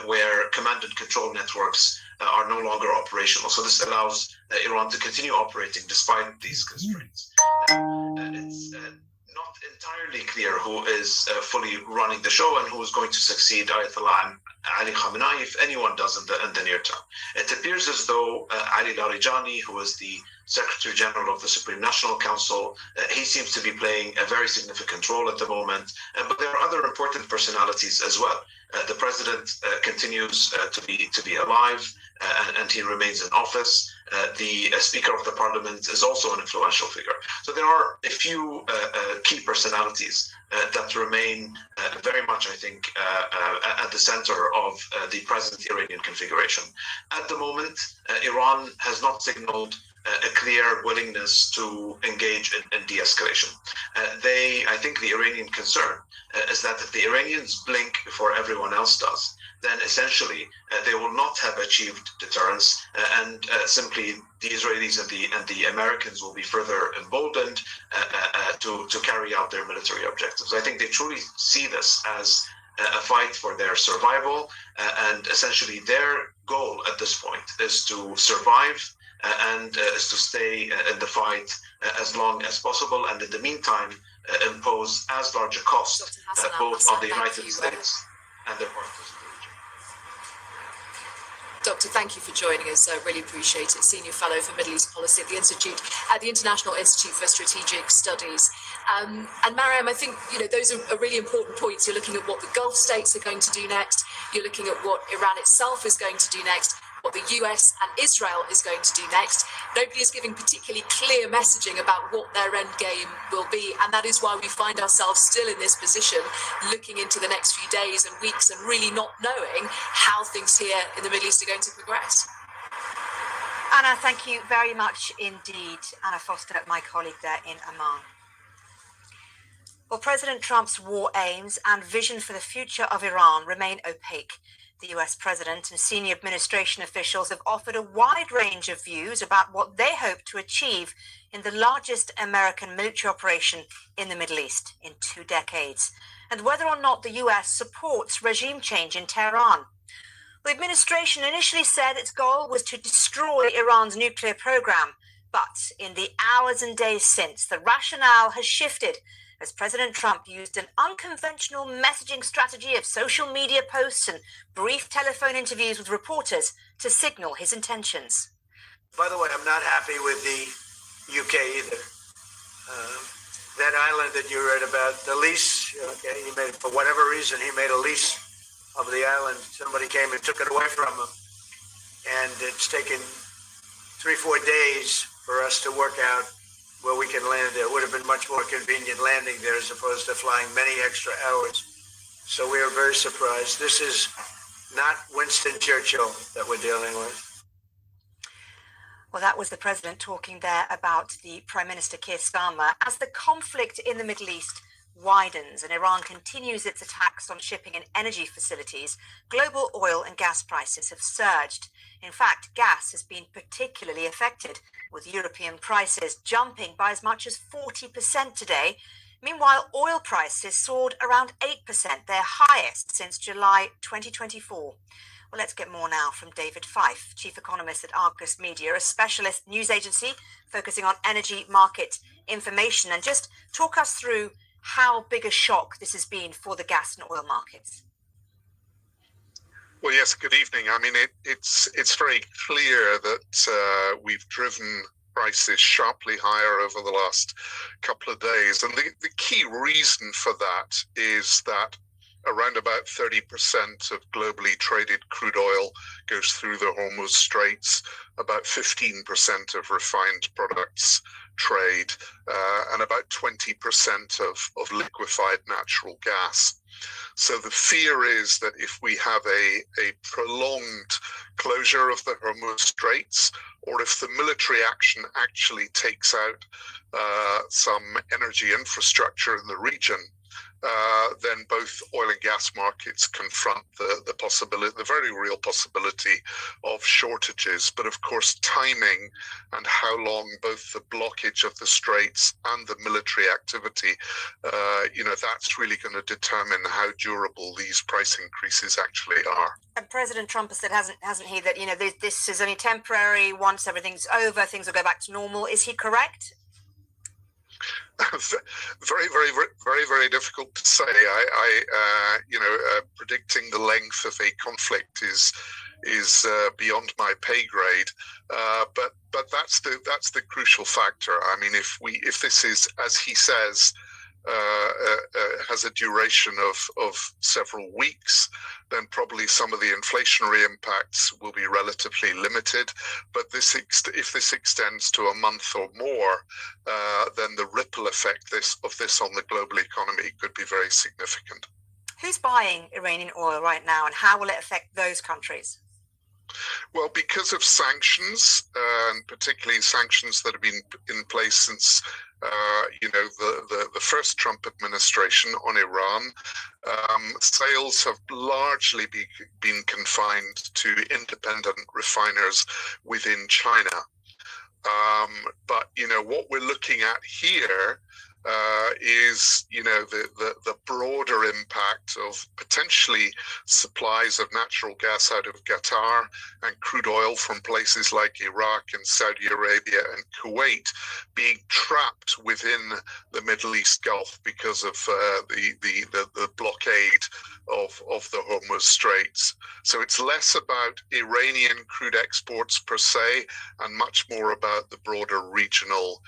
where command and control networks are no longer operational. So this allows Iran to continue operating despite these constraints. It's not entirely clear who is fully running the show and who is going to succeed Ayatollah Ali Khamenei, if anyone does in the near term. It appears as though Ali Larijani, who is the Secretary General of the Supreme National Council, he seems to be playing a very significant role at the moment. But there are other important personalities as well. The president continues to be alive, and he remains in office. The Speaker of the Parliament is also an influential figure. So there are a few key personalities that remain very much, I think, at the center of the present Iranian configuration. At the moment, Iran has not signaled a clear willingness to engage in de-escalation. I think the Iranian concern is that if the Iranians blink before everyone else does, then essentially they will not have achieved deterrence, and simply the Israelis and the Americans will be further emboldened to carry out their military objectives. I think they truly see this as a fight for their survival, and essentially their goal at this point is to survive and is to stay in the fight as long as possible, and in the meantime impose as large a cost both on the United States and their partners in the region. Doctor, thank you for joining us. I really appreciate it. Senior Fellow for Middle East Policy at the International Institute for Strategic Studies. And Mariam, I think those are really important points. You're looking at what the Gulf states are going to do next. You're looking at what Iran itself is going to do next, what the US and Israel is going to do next. Nobody is giving particularly clear messaging about what their end game will be, and that is why we find ourselves still in this position, looking into the next few days and weeks and really not knowing how things here in the Middle East are going to progress. Anna, thank you very much indeed. Anna Foster, my colleague there in Amman. Well, President Trump's war aims and vision for the future of Iran remain opaque. The US president and senior administration officials have offered a wide range of views about what they hope to achieve in the largest American military operation in the Middle East in 2 decades, and whether or not the US supports regime change in Tehran. The administration initially said its goal was to destroy Iran's nuclear program, but in the hours and days since, the rationale has shifted as President Trump used an unconventional messaging strategy of social media posts and brief telephone interviews with reporters to signal his intentions. By the way, I'm not happy with the UK either. That island that you read about, the lease, okay, he made, for whatever reason, he made a lease of the island. Somebody came and took it away from him. And it's taken 3-4 days for us to work out where we can land there. It would have been much more convenient landing there as opposed to flying many extra hours. So we are very surprised. This is not Winston Churchill that we're dealing with. Well, that was the president talking there about the Prime Minister Keir Starmer. As the conflict in the Middle East widens and Iran continues its attacks on shipping and energy facilities, global oil and gas prices have surged. In fact, gas has been particularly affected, with European prices jumping by as much as 40% today. Meanwhile, oil prices soared around 8%, their highest since July 2024. Well, let's get more now from David Fife, Chief Economist at Argus Media, a specialist news agency focusing on energy market information, and just talk us through how big a shock this has been for the gas and oil markets. Well, yes, good evening. I mean, it's very clear that we've driven prices sharply higher over the last couple of days. And the key reason for that is that around about 30% of globally traded crude oil goes through the Hormuz Straits, about 15% of refined products trade, and about 20% of liquefied natural gas. So the fear is that if we have a prolonged closure of the Hormuz Straits, or if the military action actually takes out some energy infrastructure in the region, then both oil and gas markets confront the possibility, the very real possibility of shortages. But of course, timing and how long both the blockage of the straits and the military activity, that's really going to determine how durable these price increases actually are. And President Trump has said, hasn't he, that this is only temporary. Once everything's over, things will go back to normal. Is he correct? Very, very, very, very difficult to say. Predicting the length of a conflict is beyond my pay grade. But that's the crucial factor. I mean, if this is, as he says, has a duration of several weeks, then probably some of the inflationary impacts will be relatively limited. But if this extends to a month or more, then the ripple effect of this on the global economy could be very significant. Who's buying Iranian oil right now, and how will it affect those countries? Well, because of sanctions, and particularly sanctions that have been in place since the first Trump administration on Iran, sales have largely been confined to independent refiners within China. But what we're looking at here is the broader impact of potentially supplies of natural gas out of Qatar and crude oil from places like Iraq and Saudi Arabia and Kuwait being trapped within the Middle East Gulf because of the blockade of the Hormuz Straits. So it's less about Iranian crude exports per se and much more about the broader regional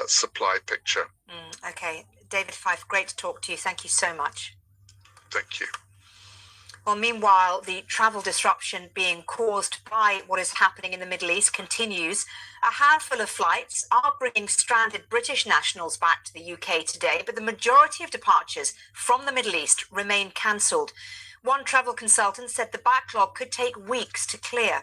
supply picture. Okay, David Fife, great to talk to you. Thank you so much. Thank you. Well, meanwhile, the travel disruption being caused by what is happening in the Middle East continues. A handful of flights are bringing stranded British nationals back to the UK today, but the majority of departures from the Middle East remain cancelled. One travel consultant said the backlog could take weeks to clear.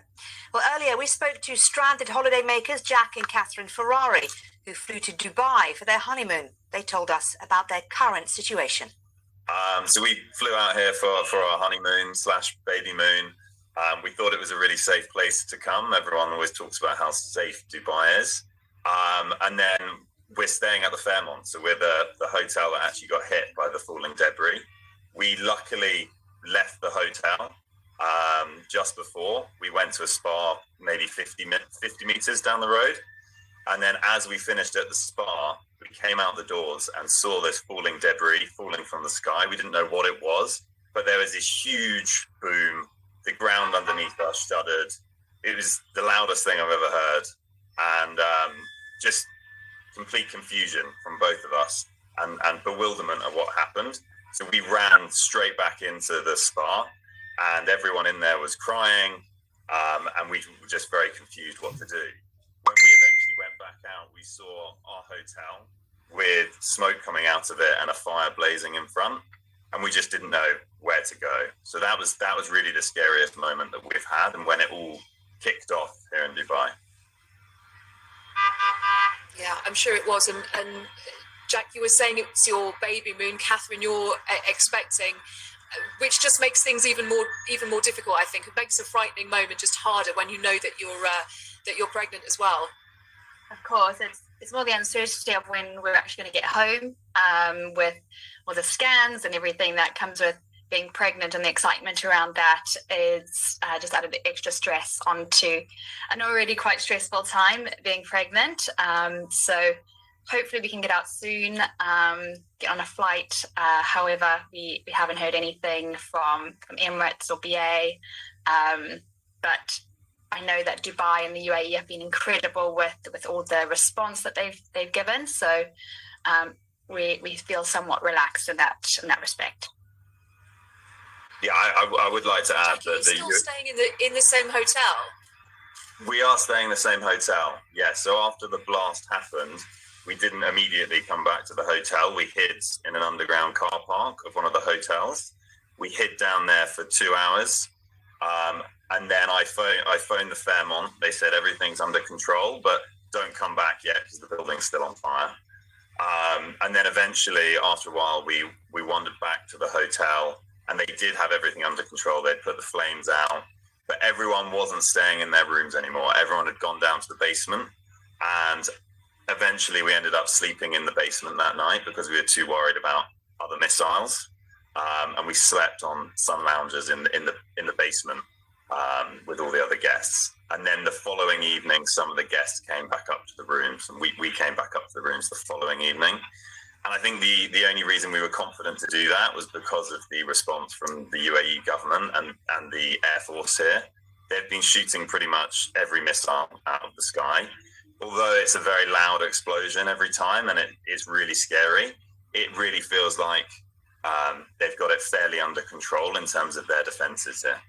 Well, earlier we spoke to stranded holidaymakers Jack and Catherine Ferrari, who flew to Dubai for their honeymoon. They told us about their current situation. So we flew out here for our honeymoon / baby moon. We thought it was a really safe place to come. Everyone always talks about how safe Dubai is. And then we're staying at the Fairmont. So we're the hotel that actually got hit by the falling debris. We luckily left the hotel just before. We went to a spa maybe 50 meters down the road. And then as we finished at the spa, we came out the doors and saw this falling debris falling from the sky. We didn't know what it was, but there was this huge boom. The ground underneath us shuddered. It was the loudest thing I've ever heard. And just complete confusion from both of us and bewilderment of what happened. So we ran straight back into the spa and everyone in there was crying. And we were just very confused what to do. When we eventually went back out, we saw our hotel with smoke coming out of it and a fire blazing in front, and we just didn't know where to go. So that was really the scariest moment that we've had, and when it all kicked off here in Dubai. Yeah, I'm sure it was. And Jack, you were saying it's your baby moon. Catherine, you're expecting, which just makes things even more difficult. I think it makes a frightening moment just harder when you know that you're pregnant as well. Of course, it's more the uncertainty of when we're actually going to get home, with all the scans and everything that comes with being pregnant, and the excitement around that is just added extra stress onto an already quite stressful time being pregnant. So hopefully we can get out soon, get on a flight. However, we haven't heard anything from Emirates or BA, but I know that Dubai and the UAE have been incredible with all the response that they've given. So we feel somewhat relaxed in that respect. Yeah, I would like to add that you're still staying in the same hotel. We are staying in the same hotel. Yeah. So after the blast happened, we didn't immediately come back to the hotel. We hid in an underground car park of one of the hotels. We hid down there for 2 hours. And then I phoned the Fairmont. They said everything's under control, but don't come back yet because the building's still on fire. And then eventually, after a while, we wandered back to the hotel, and they did have everything under control. They'd put the flames out, but everyone wasn't staying in their rooms anymore. Everyone had gone down to the basement, and eventually we ended up sleeping in the basement that night because we were too worried about other missiles. And we slept on sun loungers in the basement with all the other guests. And then the following evening, some of the guests came back up to the rooms, and we came back up to the rooms the following evening. And I think the only reason we were confident to do that was because of the response from the UAE government and the Air Force here. They've been shooting pretty much every missile out of the sky. Although it's a very loud explosion every time, and it's really scary, it really feels like they've got it fairly under control in terms of their defenses here.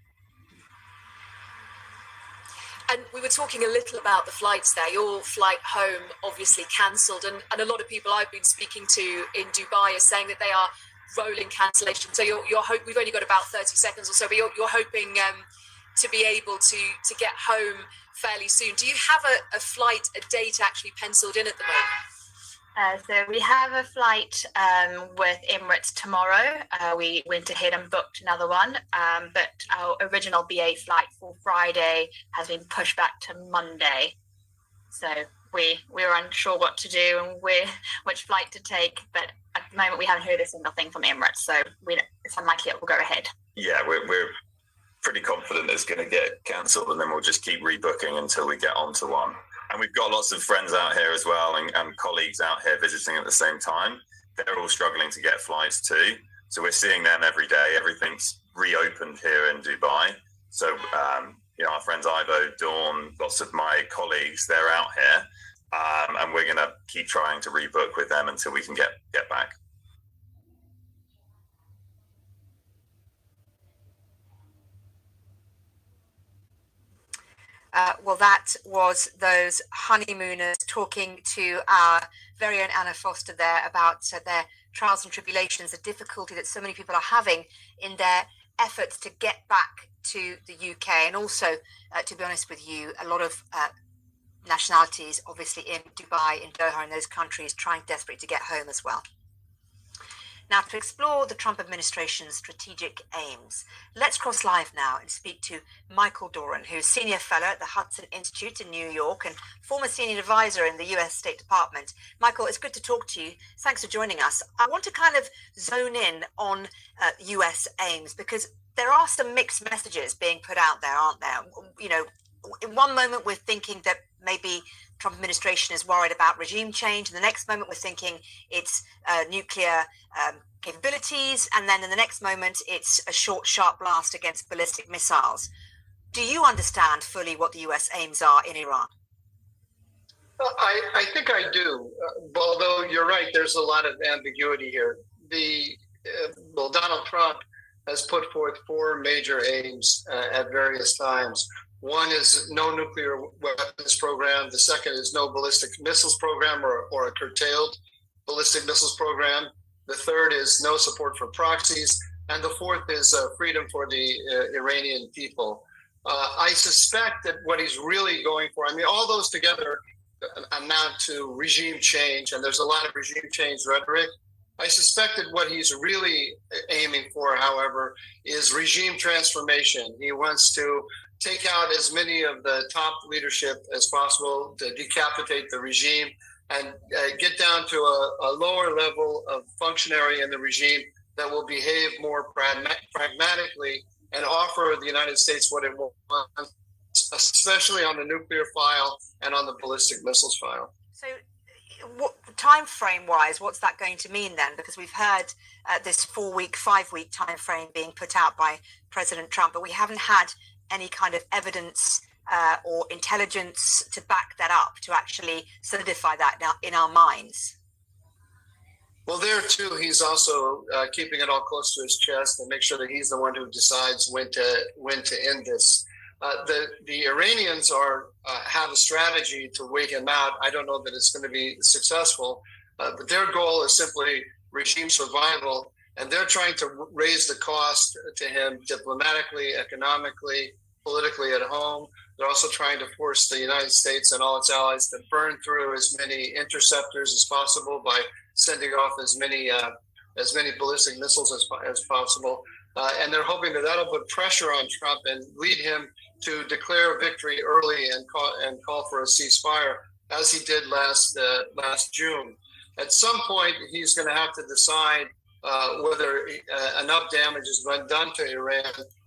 And we were talking a little about the flights there. Your flight home obviously cancelled, and a lot of people I've been speaking to in Dubai are saying that they are rolling cancellation. So we've only got about 30 seconds or so, but you're hoping to be able to get home fairly soon. Do you have a flight, a date actually penciled in at the moment? So we have a flight with Emirates tomorrow. We went ahead and booked another one, but our original BA flight for Friday has been pushed back to Monday. So we're unsure what to do and which flight to take, but at the moment we haven't heard a single thing from Emirates, so it's unlikely it will go ahead. Yeah, we're pretty confident it's going to get cancelled, and then we'll just keep rebooking until we get onto one. And we've got lots of friends out here as well, and colleagues out here visiting at the same time. They're all struggling to get flights too. So we're seeing them every day. Everything's reopened here in Dubai. So, our friends Ivo, Dawn, lots of my colleagues, they're out here. And we're going to keep trying to rebook with them until we can get back. Well, that was those honeymooners talking to our very own Anna Foster there about their trials and tribulations, the difficulty that so many people are having in their efforts to get back to the UK. And also, to be honest with you, a lot of nationalities, obviously in Dubai, in Doha, in those countries, trying desperately to get home as well. Now, to explore the Trump administration's strategic aims, let's cross live now and speak to Michael Doran, who's Senior Fellow at the Hudson Institute in New York and former Senior Advisor in the US State Department. Michael, it's good to talk to you. Thanks for joining us. I want to kind of zone in on US aims, because there are some mixed messages being put out there, aren't there? In one moment we're thinking that maybe Trump administration is worried about regime change, and the next moment we're thinking it's nuclear capabilities, and then in the next moment it's a short, sharp blast against ballistic missiles. Do you understand fully what the US aims are in Iran? Well, I think I do, although you're right, there's a lot of ambiguity here. Donald Trump has put forth four major aims at various times. One is no nuclear weapons program. The second is no ballistic missiles program or a curtailed ballistic missiles program. The third is no support for proxies. And the fourth is freedom for the Iranian people. I suspect that what he's really going for, all those together amount to regime change, and there's a lot of regime change rhetoric. I suspect that what he's really aiming for, however, is regime transformation. He wants to take out as many of the top leadership as possible, to decapitate the regime and get down to a lower level of functionary in the regime that will behave more pragmatically and offer the United States what it wants, especially on the nuclear file and on the ballistic missiles file. So what time frame wise, what's that going to mean then? Because we've heard this 4-week, 5-week time frame being put out by President Trump, but we haven't had any kind of evidence or intelligence to back that up, to actually solidify that in our minds. Well, there too, he's also keeping it all close to his chest and make sure that he's the one who decides when to end this. The Iranians have a strategy to wait him out. I don't know that it's going to be successful, but their goal is simply regime survival, and they're trying to raise the cost to him diplomatically, economically, politically at home. They're also trying to force the United States and all its allies to burn through as many interceptors as possible by sending off as many ballistic missiles as possible. And they're hoping that that'll put pressure on Trump and lead him to declare victory early and call for a ceasefire, as he did last June. At some point, he's going to have to decide whether enough damage has been done to Iran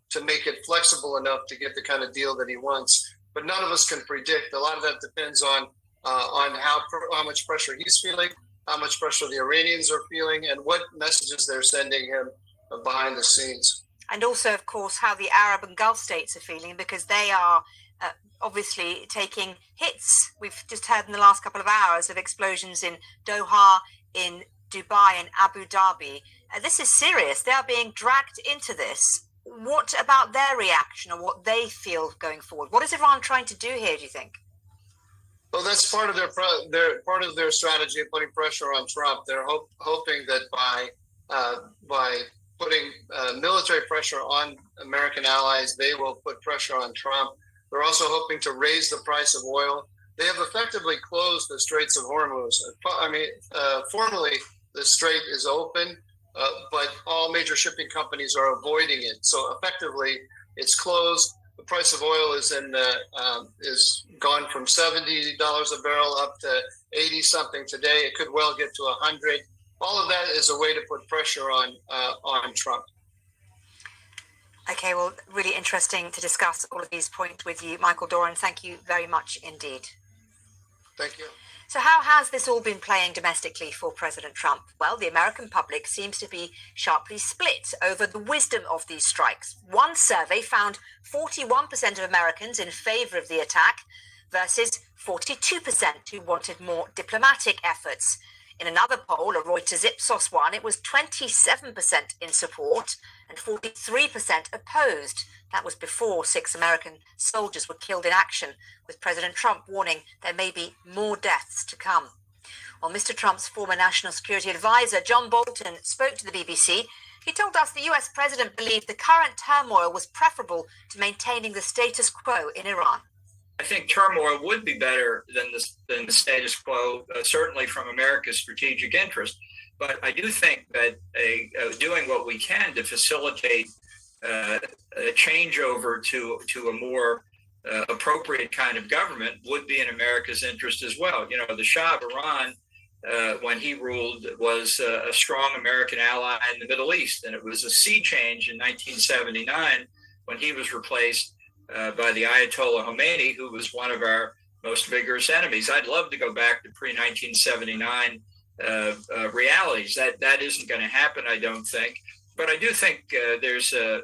to make it flexible enough to get the kind of deal that he wants. But none of us can predict. A lot of that depends on how much pressure he's feeling, how much pressure the Iranians are feeling, and what messages they're sending him behind the scenes. And also, of course, how the Arab and Gulf states are feeling, because they are obviously taking hits. We've just heard in the last couple of hours of explosions in Doha, in Dubai, and Abu Dhabi. This is serious. They are being dragged into this. What about their reaction or what they feel going forward? What is Iran trying to do here, do you think? Well, that's part of their strategy of putting pressure on Trump. They're hoping that by putting military pressure on American allies, they will put pressure on Trump. They're also hoping to raise the price of oil. They have effectively closed the Straits of Hormuz. Formally, the strait is open, but all major shipping companies are avoiding it. So effectively, it's closed. The price of oil is gone from $70 a barrel up to 80 something today. It could well get to 100. All of that is a way to put pressure on Trump. Okay, well, really interesting to discuss all of these points with you, Michael Doran. Thank you very much indeed. Thank you. So how has this all been playing domestically for President Trump? Well, the American public seems to be sharply split over the wisdom of these strikes. One survey found 41% of Americans in favor of the attack versus 42% who wanted more diplomatic efforts. In another poll, a Reuters Ipsos one, it was 27% in support and 43% opposed. That was before 6 American soldiers were killed in action, with President Trump warning there may be more deaths to come. Well, Mr. Trump's former national security advisor, John Bolton, spoke to the BBC. He told us the US president believed the current turmoil was preferable to maintaining the status quo in Iran. I think turmoil would be better than the status quo, certainly from America's strategic interest. But I do think that doing what we can to facilitate a changeover to a more appropriate kind of government would be in America's interest as well. You know, the Shah of Iran, when he ruled, was a strong American ally in the Middle East. And it was a sea change in 1979 when he was replaced by the Ayatollah Khomeini, who was one of our most vigorous enemies. I'd love to go back to pre-1979 realities. That isn't going to happen, I don't think. But I do think there's a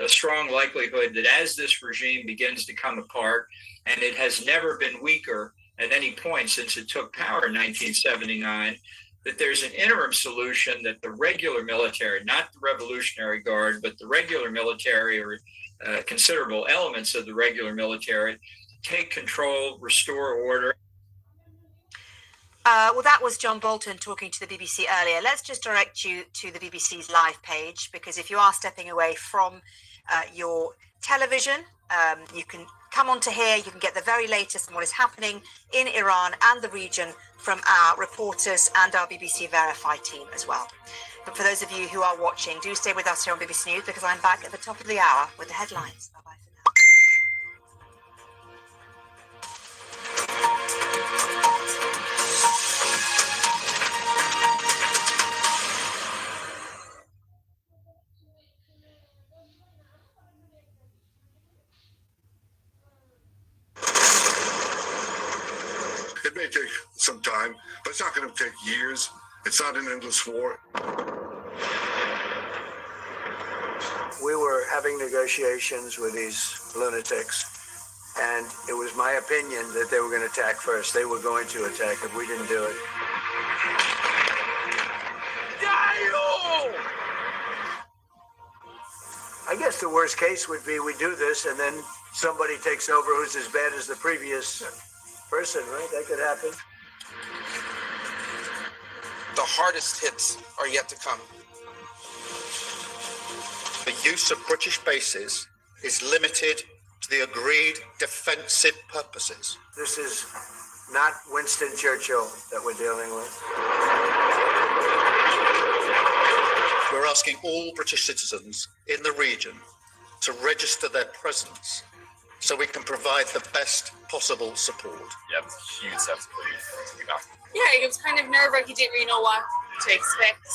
strong likelihood that as this regime begins to come apart, and it has never been weaker at any point since it took power in 1979, that there's an interim solution that the regular military, not the Revolutionary Guard, but the regular military or considerable elements of the regular military, take control, restore order. Well, that was John Bolton talking to the BBC earlier. Let's just direct you to the BBC's live page, because if you are stepping away from your television, you can come onto here. You can get the very latest on what is happening in Iran and the region from our reporters and our BBC Verified team as well. But for those of you who are watching, do stay with us here on BBC News, because I'm back at the top of the hour with the headlines. Bye-bye for now. It may take some time, but it's not going to take years. It's not an endless war. We were having negotiations with these lunatics, and it was my opinion that they were going to attack first. They were going to attack if we didn't do it. I guess the worst case would be we do this and then somebody takes over who's as bad as the previous person, right? That could happen. The hardest hits are yet to come. The use of British bases is limited to the agreed defensive purposes. This is not Winston Churchill that we're dealing with. We're asking all British citizens in the region to register their presence so we can provide the best possible support. Yeah, it's a huge sense of relief to be back. Yeah, it was kind of nerve-wracking. You didn't really know what to expect.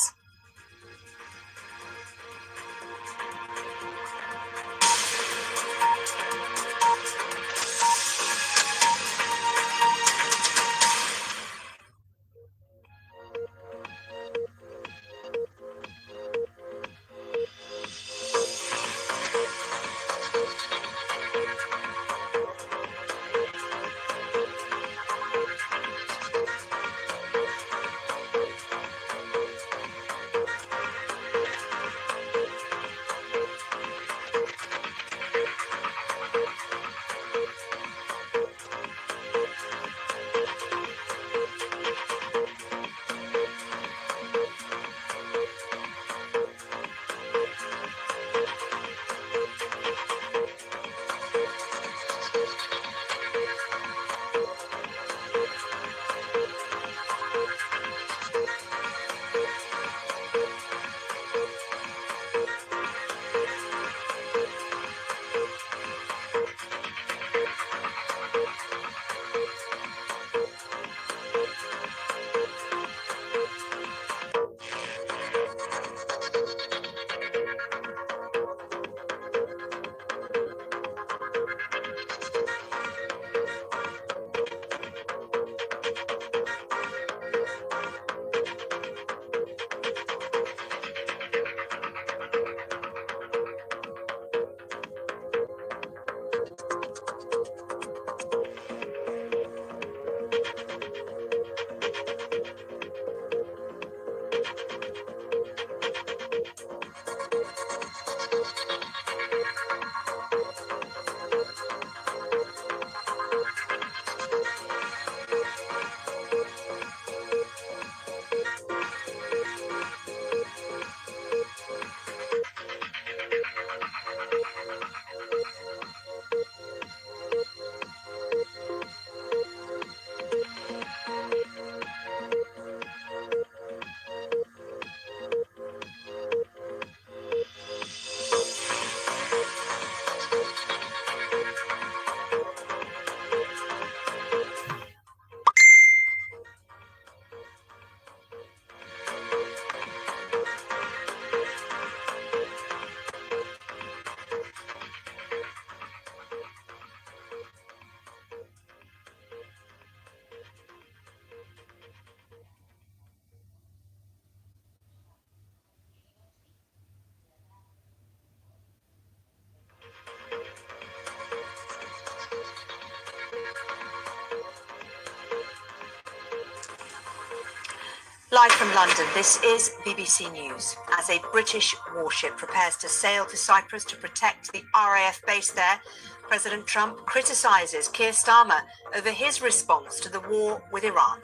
Live from London, this is BBC News. As a British warship prepares to sail to Cyprus to protect the RAF base there, President Trump criticises Keir Starmer over his response to the war with Iran.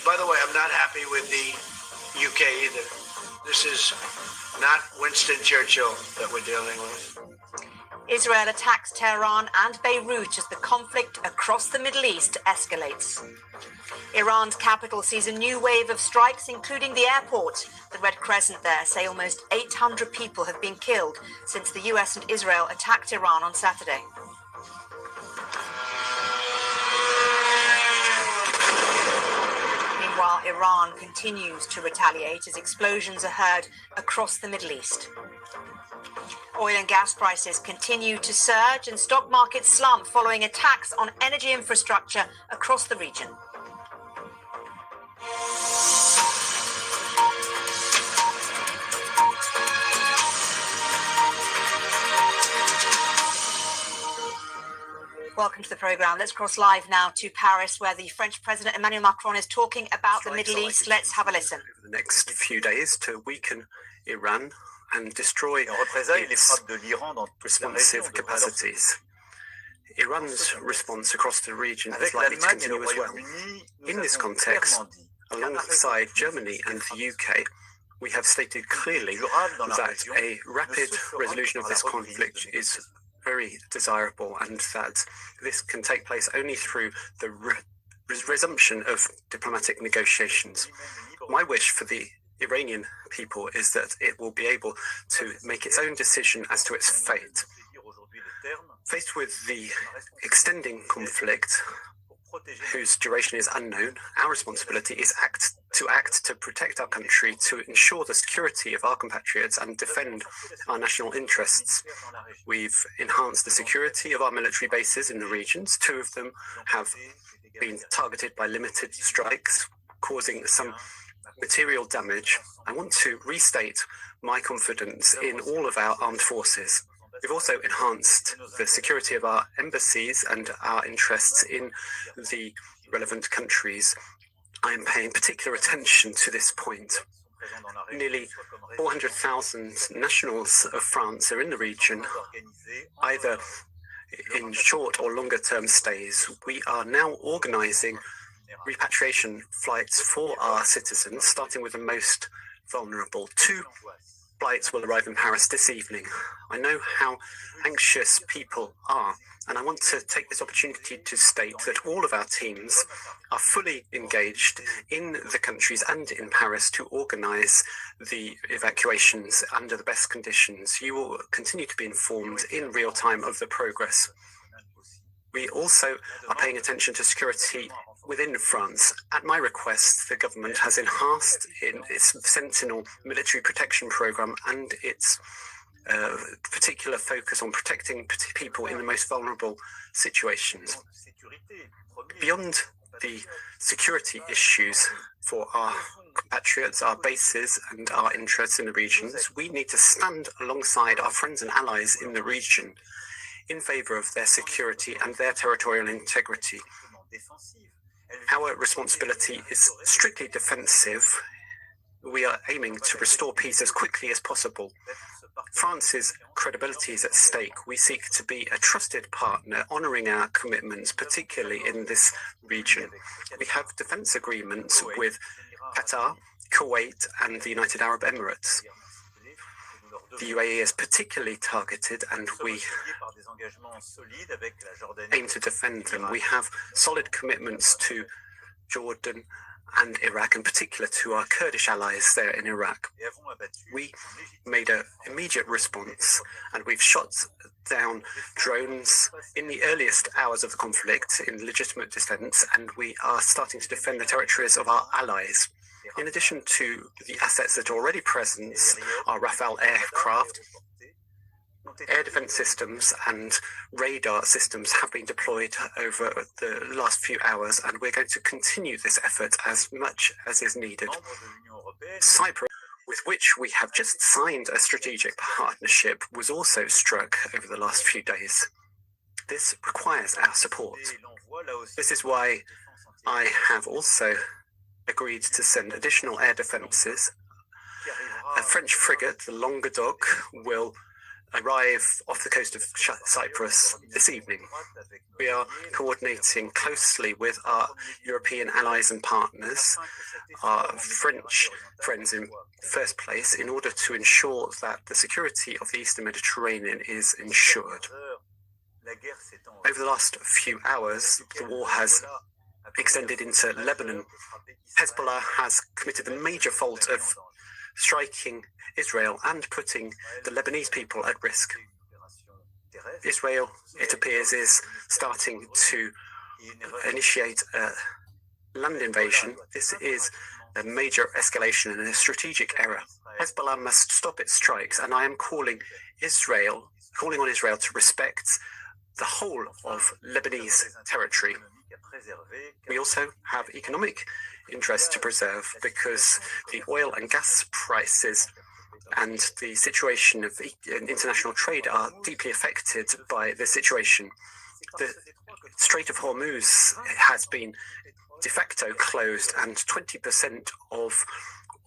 By the way, I'm not happy with the UK either. This is not Winston Churchill that we're dealing with. Israel attacks Tehran and Beirut as the conflict across the Middle East escalates. Iran's capital sees a new wave of strikes, including the airport. The Red Crescent there say almost 800 people have been killed since the US and Israel attacked Iran on Saturday. Meanwhile, Iran continues to retaliate as explosions are heard across the Middle East. Oil and gas prices continue to surge and stock markets slump following attacks on energy infrastructure across the region. Welcome to the programme. Let's cross live now to Paris, where the French President Emmanuel Macron is talking about the Middle East. Let's have a listen. Over the next few days to weaken Iran and destroy its responsive capacities. Iran's response across the region is likely to continue as well. In this context, alongside Germany and the UK, we have stated clearly that a rapid resolution of this conflict is very desirable, and that this can take place only through the resumption of diplomatic negotiations. My wish for the Iranian people is that it will be able to make its own decision as to its fate. Faced with the extending conflict, whose duration is unknown, our responsibility is to act to protect our country, to ensure the security of our compatriots and defend our national interests. We've enhanced the security of our military bases in the regions. 2 of them have been targeted by limited strikes, causing some material damage. I want to restate my confidence in all of our armed forces. We've also enhanced the security of our embassies and our interests in the relevant countries. I am paying particular attention to this point. Nearly 400,000 nationals of France are in the region, either in short or longer term stays. We are now organizing repatriation flights for our citizens, starting with the most vulnerable. 2 flights will arrive in Paris this evening. I know how anxious people are, and I want to take this opportunity to state that all of our teams are fully engaged in the countries and in Paris to organize the evacuations under the best conditions. You will continue to be informed in real time of the progress. We also are paying attention to security within France. At my request, the government has enhanced its Sentinel military protection program and its particular focus on protecting people in the most vulnerable situations. Beyond the security issues for our compatriots, our bases and our interests in the regions, we need to stand alongside our friends and allies in the region in favor of their security and their territorial integrity. Our responsibility is strictly defensive. We are aiming to restore peace as quickly as possible. France's credibility is at stake. We seek to be a trusted partner, honouring our commitments, particularly in this region. We have defence agreements with Qatar, Kuwait and the United Arab Emirates. The UAE is particularly targeted, and we aim to defend them. We have solid commitments to Jordan and Iraq, in particular to our Kurdish allies there in Iraq. We made an immediate response, and we've shot down drones in the earliest hours of the conflict in legitimate defense, and we are starting to defend the territories of our allies. In addition to the assets that are already present, our Rafale aircraft, air defense systems and radar systems have been deployed over the last few hours, and we're going to continue this effort as much as is needed. Cyprus, with which we have just signed a strategic partnership, was also struck over the last few days. This requires our support. This is why I have also agreed to send additional air defences. A French frigate, the Languedoc, will arrive off the coast of Cyprus this evening. We are coordinating closely with our European allies and partners, our French friends in first place, in order to ensure that the security of the Eastern Mediterranean is ensured. Over the last few hours, the war has extended into Lebanon. Hezbollah has committed the major fault of striking Israel and putting the Lebanese people at risk. Israel, it appears, is starting to initiate a land invasion. This is a major escalation and a strategic error. Hezbollah must stop its strikes, and I am calling on Israel to respect the whole of Lebanese territory. We also have economic interests to preserve, because the oil and gas prices and the situation of international trade are deeply affected by this situation. The Strait of Hormuz has been de facto closed, and 20% of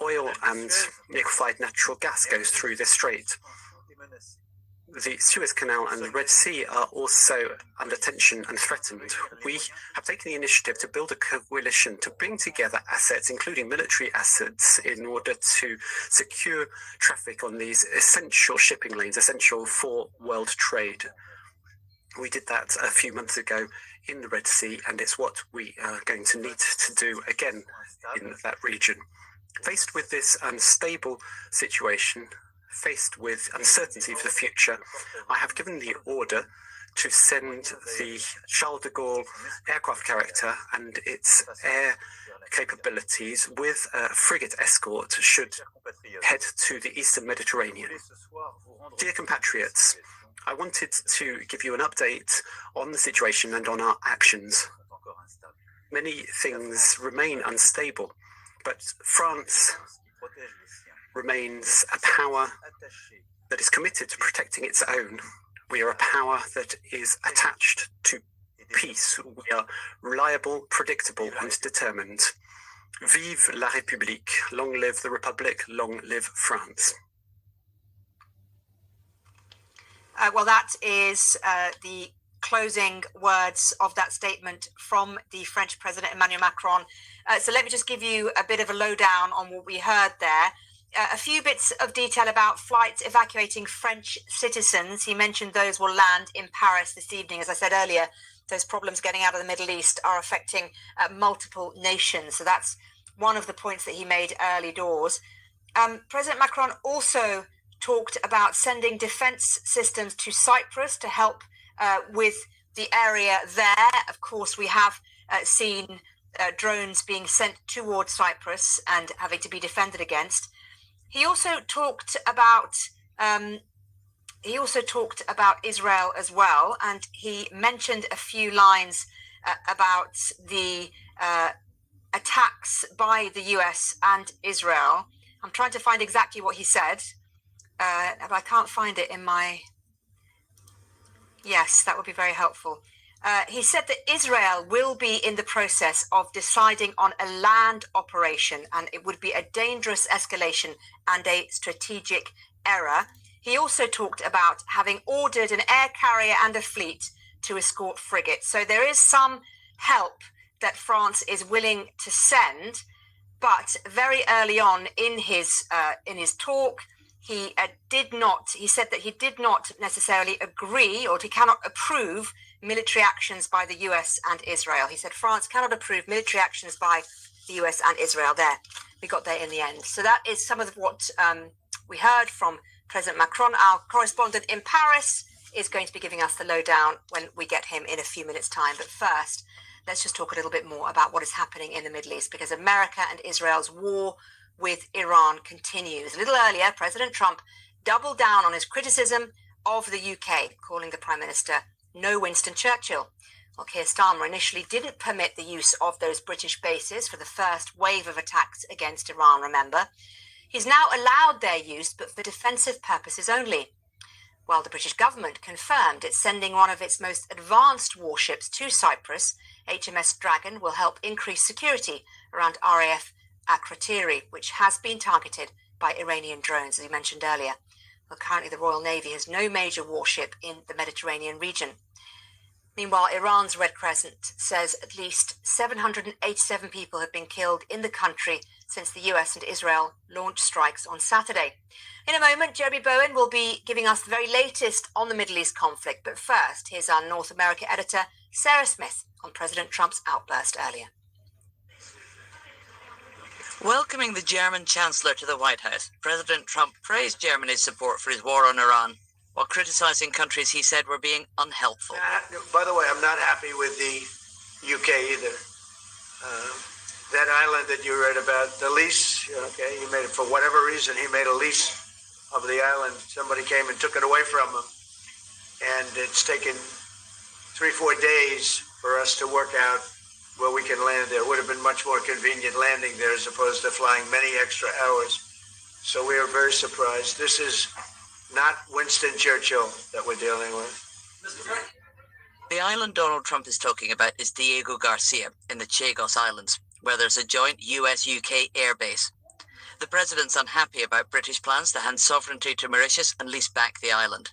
oil and liquefied natural gas goes through this strait. The Suez Canal and the Red Sea are also under tension and threatened. We have taken the initiative to build a coalition to bring together assets, including military assets, in order to secure traffic on these essential shipping lanes, essential for world trade. We did that a few months ago in the Red Sea, and it's what we are going to need to do again in that region. Faced with this unstable situation, faced with uncertainty for the future, I have given the order to send the Charles de Gaulle aircraft character and its air capabilities with a frigate escort should head to the Eastern Mediterranean. Dear compatriots, I wanted to give you an update on the situation and on our actions. Many things remain unstable, but France remains a power that is committed to protecting its own. We are a power that is attached to peace. We are reliable, predictable, and determined. Vive la République! Long live the Republic! Long live France! Well, that is the closing words of that statement from the French President Emmanuel Macron. So let me just give you a bit of a lowdown on what we heard there. A few bits of detail about flights evacuating French citizens. He mentioned those will land in Paris this evening. As I said earlier, those problems getting out of the Middle East are affecting multiple nations. So that's one of the points that he made early doors. President Macron also talked about sending defense systems to Cyprus to help with the area there. Of course, we have seen drones being sent towards Cyprus and having to be defended against. He also talked about Israel as well, and he mentioned a few lines about the attacks by the US and Israel. I'm trying to find exactly what he said, but I can't find it in my... Yes, that would be very helpful. He said that Israel will be in the process of deciding on a land operation, and it would be a dangerous escalation and a strategic error. He also talked about having ordered an air carrier and a fleet to escort frigates. So there is some help that France is willing to send, but very early on in his talk, he said that he did not necessarily agree, or he cannot approve military actions by the US and Israel. He said France cannot approve military actions by the US and Israel. There, we got there in the end. So that is some of what we heard from President Macron. Our correspondent in Paris is going to be giving us the lowdown when we get him in a few minutes' time. But first, let's just talk a little bit more about what is happening in the Middle East, because America and Israel's war with Iran continues. A little earlier, President Trump doubled down on his criticism of the UK, calling the Prime Minister no Winston Churchill. Well, Keir Starmer initially didn't permit the use of those British bases for the first wave of attacks against Iran, remember. He's now allowed their use, but for defensive purposes only. While the British government confirmed it's sending one of its most advanced warships to Cyprus, HMS Dragon will help increase security around RAF Akrotiri, which has been targeted by Iranian drones, as we mentioned earlier. Well, currently the Royal Navy has no major warship in the Mediterranean region. Meanwhile, Iran's Red Crescent says at least 787 people have been killed in the country since the US and Israel launched strikes on Saturday. In a moment, Jeremy Bowen will be giving us the very latest on the Middle East conflict. But first, here's our North America editor, Sarah Smith, on President Trump's outburst earlier. Welcoming the German Chancellor to the White House, President Trump praised Germany's support for his war on Iran, while criticising countries he said were being unhelpful. By the way, I'm not happy with the UK either. That island that you read about, the lease, okay, he made it for whatever reason, he made a lease of the island. Somebody came and took it away from him. And it's taken 3-4 days for us to work out where we can land there. It would have been much more convenient landing there as opposed to flying many extra hours. So we are very surprised. This is not Winston Churchill that we're dealing with. The island Donald Trump is talking about is Diego Garcia in the Chagos Islands, where there's a joint US-UK airbase. The president's unhappy about British plans to hand sovereignty to Mauritius and lease back the island.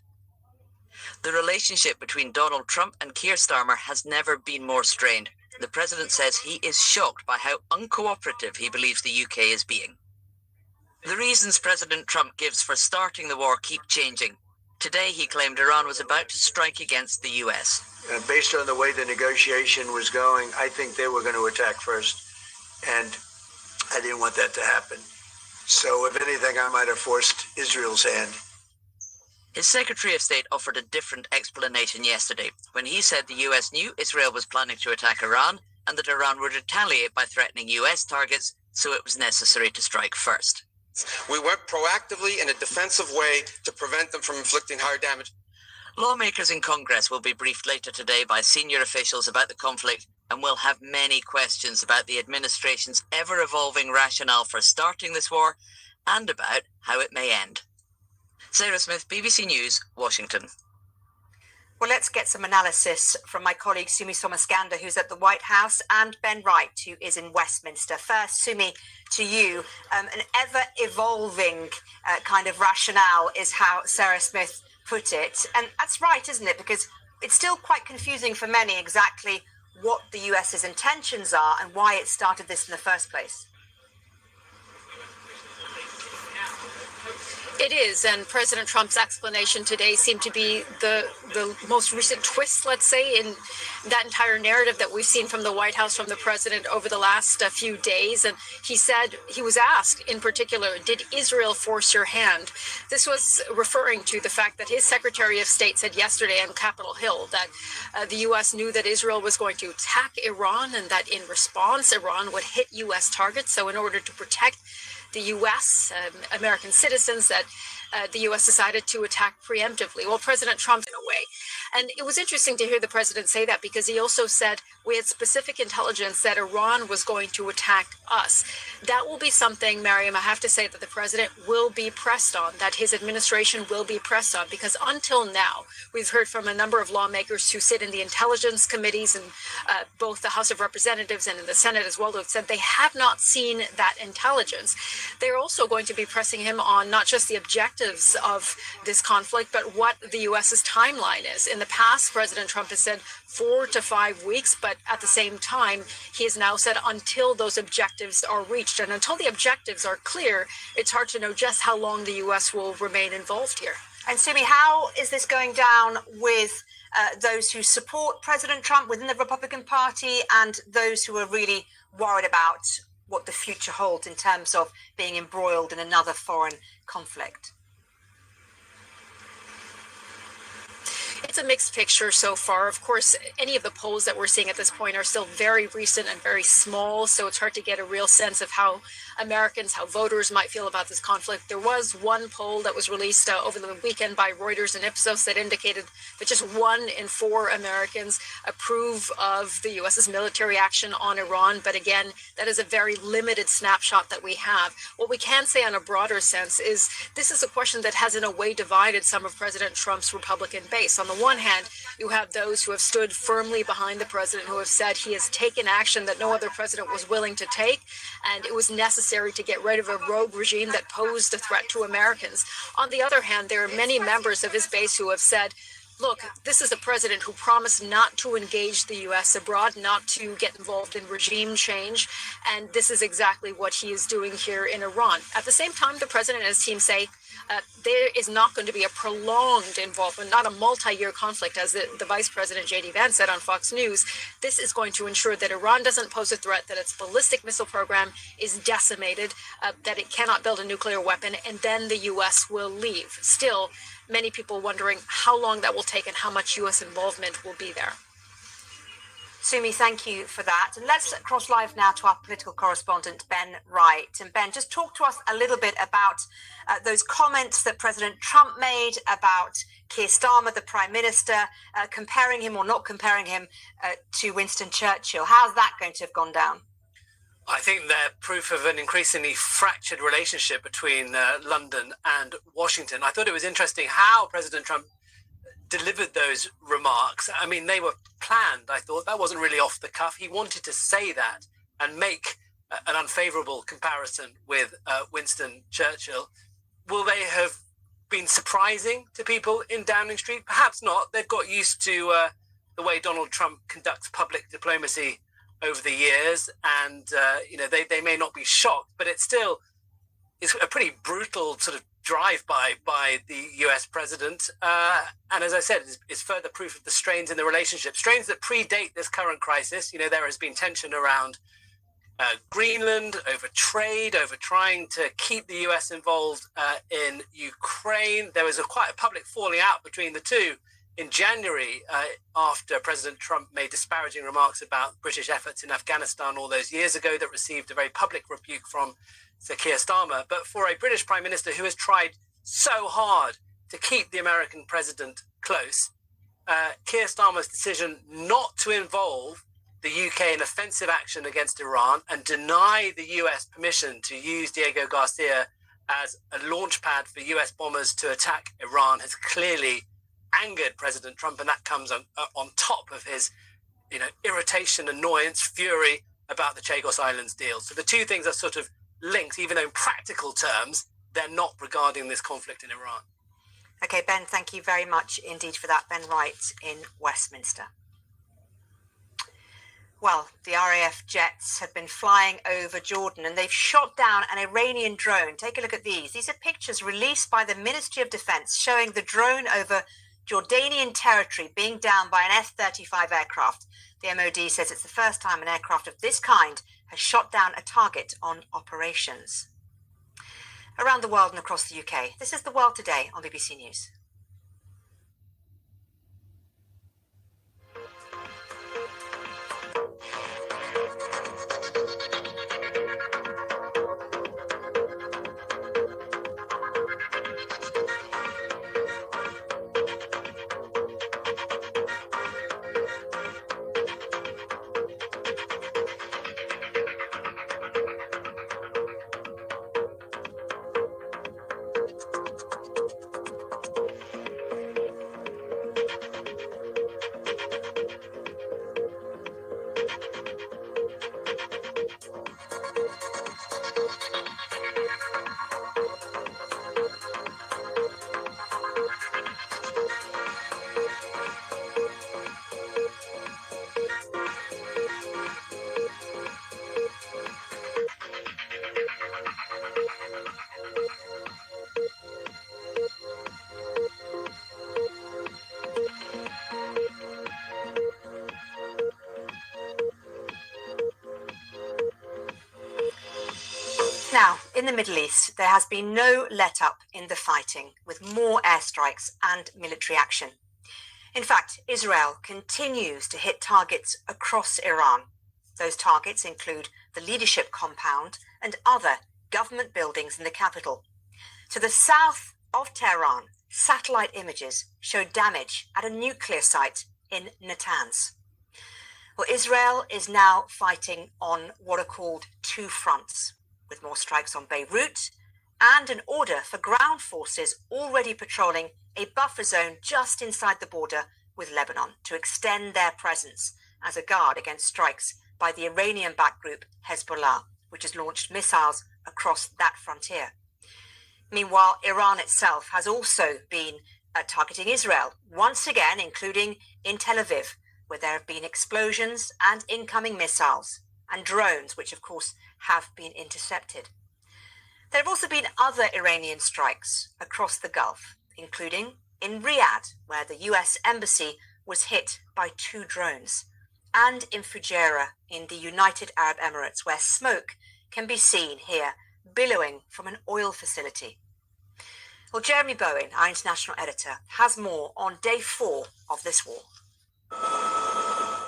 The relationship between Donald Trump and Keir Starmer has never been more strained. The president says he is shocked by how uncooperative he believes the UK is being. The reasons President Trump gives for starting the war keep changing. Today he claimed Iran was about to strike against the US. Based on the way the negotiation was going, I think they were going to attack first, and I didn't want that to happen. So if anything, I might have forced Israel's hand. His Secretary of State offered a different explanation yesterday when he said the US knew Israel was planning to attack Iran and that Iran would retaliate by threatening US targets, so it was necessary to strike first. We worked proactively in a defensive way to prevent them from inflicting higher damage. Lawmakers in Congress will be briefed later today by senior officials about the conflict and will have many questions about the administration's ever-evolving rationale for starting this war and about how it may end. Sarah Smith, BBC News, Washington. Well, let's get some analysis from my colleague Sumi Somaskanda, who's at the White House, and Ben Wright, who is in Westminster. First, Sumi, to you, an ever-evolving kind of rationale is how Sarah Smith put it. And that's right, isn't it? Because it's still quite confusing for many exactly what the US's intentions are and why it started this in the first place. It is, and President Trump's explanation today seemed to be the most recent twist, let's say, in that entire narrative that we've seen from the White House, from the president over the last few days. And he said, he was asked in particular, did Israel force your hand? This was referring to the fact that his Secretary of State said yesterday on Capitol Hill that the U.S. knew that Israel was going to attack Iran and that in response, Iran would hit U.S. targets. So in order to protect the U.S., American citizens, that the U.S. decided to attack preemptively. Well, President Trump, in a way. And it was interesting to hear the president say that because he also said we had specific intelligence that Iran was going to attack us. That will be something, Mariam, I have to say that the president will be pressed on, that his administration will be pressed on, because until now, we've heard from a number of lawmakers who sit in the intelligence committees in both the House of Representatives and in the Senate as well, who have said they have not seen that intelligence. They're also going to be pressing him on not just the objectives of this conflict, but what the U.S.'s timeline is. In the past, President Trump has said 4 to 5 weeks, but at the same time, he has now said until those objectives are reached. And until the objectives are clear, it's hard to know just how long the U.S. will remain involved here. And Sumi, how is this going down with those who support President Trump within the Republican Party and those who are really worried about what the future holds in terms of being embroiled in another foreign conflict? It's a mixed picture so far. Of course, any of the polls that we're seeing at this point are still very recent and very small, so it's hard to get a real sense of how Americans, how voters might feel about this conflict. There was one poll that was released over the weekend by Reuters and Ipsos that indicated that just 1 in 4 Americans approve of the U.S.'s military action on Iran. But again, that is a very limited snapshot that we have. What we can say on a broader sense is this is a question that has in a way divided some of President Trump's Republican base. On the one hand, you have those who have stood firmly behind the president, who have said he has taken action that no other president was willing to take, and it was necessary to get rid of a rogue regime that posed a threat to Americans. On the other hand, there are many members of his base who have said, look, this is a president who promised not to engage the U.S. abroad, not to get involved in regime change, and this is exactly what he is doing here in Iran. At the same time, the president and his team say there is not going to be a prolonged involvement, not a multi-year conflict, as the Vice President J.D. Vance said on Fox News. This is going to ensure that Iran doesn't pose a threat, that its ballistic missile program is decimated, that it cannot build a nuclear weapon, and then the U.S. will leave. Still, many people wondering how long that will take and how much U.S. involvement will be there. Sumi, thank you for that. And let's cross live now to our political correspondent, Ben Wright. And Ben, just talk to us a little bit about those comments that President Trump made about Keir Starmer, the Prime Minister, comparing him or not comparing him to Winston Churchill. How's that going to have gone down? I think they're proof of an increasingly fractured relationship between London and Washington. I thought it was interesting how President Trump delivered those remarks. I mean, they were planned, I thought. That wasn't really off the cuff. He wanted to say that and make an unfavorable comparison with Winston Churchill. Will they have been surprising to people in Downing Street? Perhaps not. They've got used to the way Donald Trump conducts public diplomacy over the years, and they may not be shocked, but it's a pretty brutal sort of drive-by by the US president. And as I said, is further proof of the strains in the relationship, strains that predate this current crisis. You know, there has been tension around Greenland, over trade, over trying to keep the US involved in Ukraine. There was quite a public falling out between the two in January after President Trump made disparaging remarks about British efforts in Afghanistan all those years ago that received a very public rebuke from Sir Keir Starmer. But for a British Prime Minister who has tried so hard to keep the American president close, Keir Starmer's decision not to involve the UK in offensive action against Iran and deny the US permission to use Diego Garcia as a launch pad for US bombers to attack Iran has clearly angered President Trump, and that comes on top of his, irritation, annoyance, fury about the Chagos Islands deal. So the two things are sort of linked, even though in practical terms they're not regarding this conflict in Iran. Okay, Ben, thank you very much indeed for that. Ben Wright in Westminster. Well, the RAF jets have been flying over Jordan and they've shot down an Iranian drone. Take a look at these. These are pictures released by the Ministry of Defense showing the drone over Jordanian territory being down by an F-35 aircraft. The MOD says it's the first time an aircraft of this kind has shot down a target on operations. Around the world and across the UK, this is The World Today on BBC News. Now, in the Middle East, there has been no let-up in the fighting, with more airstrikes and military action. In fact, Israel continues to hit targets across Iran. Those targets include the leadership compound and other government buildings in the capital. To the south of Tehran, satellite images show damage at a nuclear site in Natanz. Well, Israel is now fighting on what are called two fronts, with more strikes on Beirut and an order for ground forces already patrolling a buffer zone just inside the border with Lebanon to extend their presence as a guard against strikes by the Iranian-backed group Hezbollah, which has launched missiles across that frontier. Meanwhile, Iran itself has also been targeting Israel, once again, including in Tel Aviv, where there have been explosions and incoming missiles and drones, which of course have been intercepted. There have also been other Iranian strikes across the Gulf, including in Riyadh, where the US embassy was hit by two drones, and in Fujairah in the United Arab Emirates, where smoke can be seen here billowing from an oil facility. Well, Jeremy Bowen, our international editor, has more on day 4 of this war.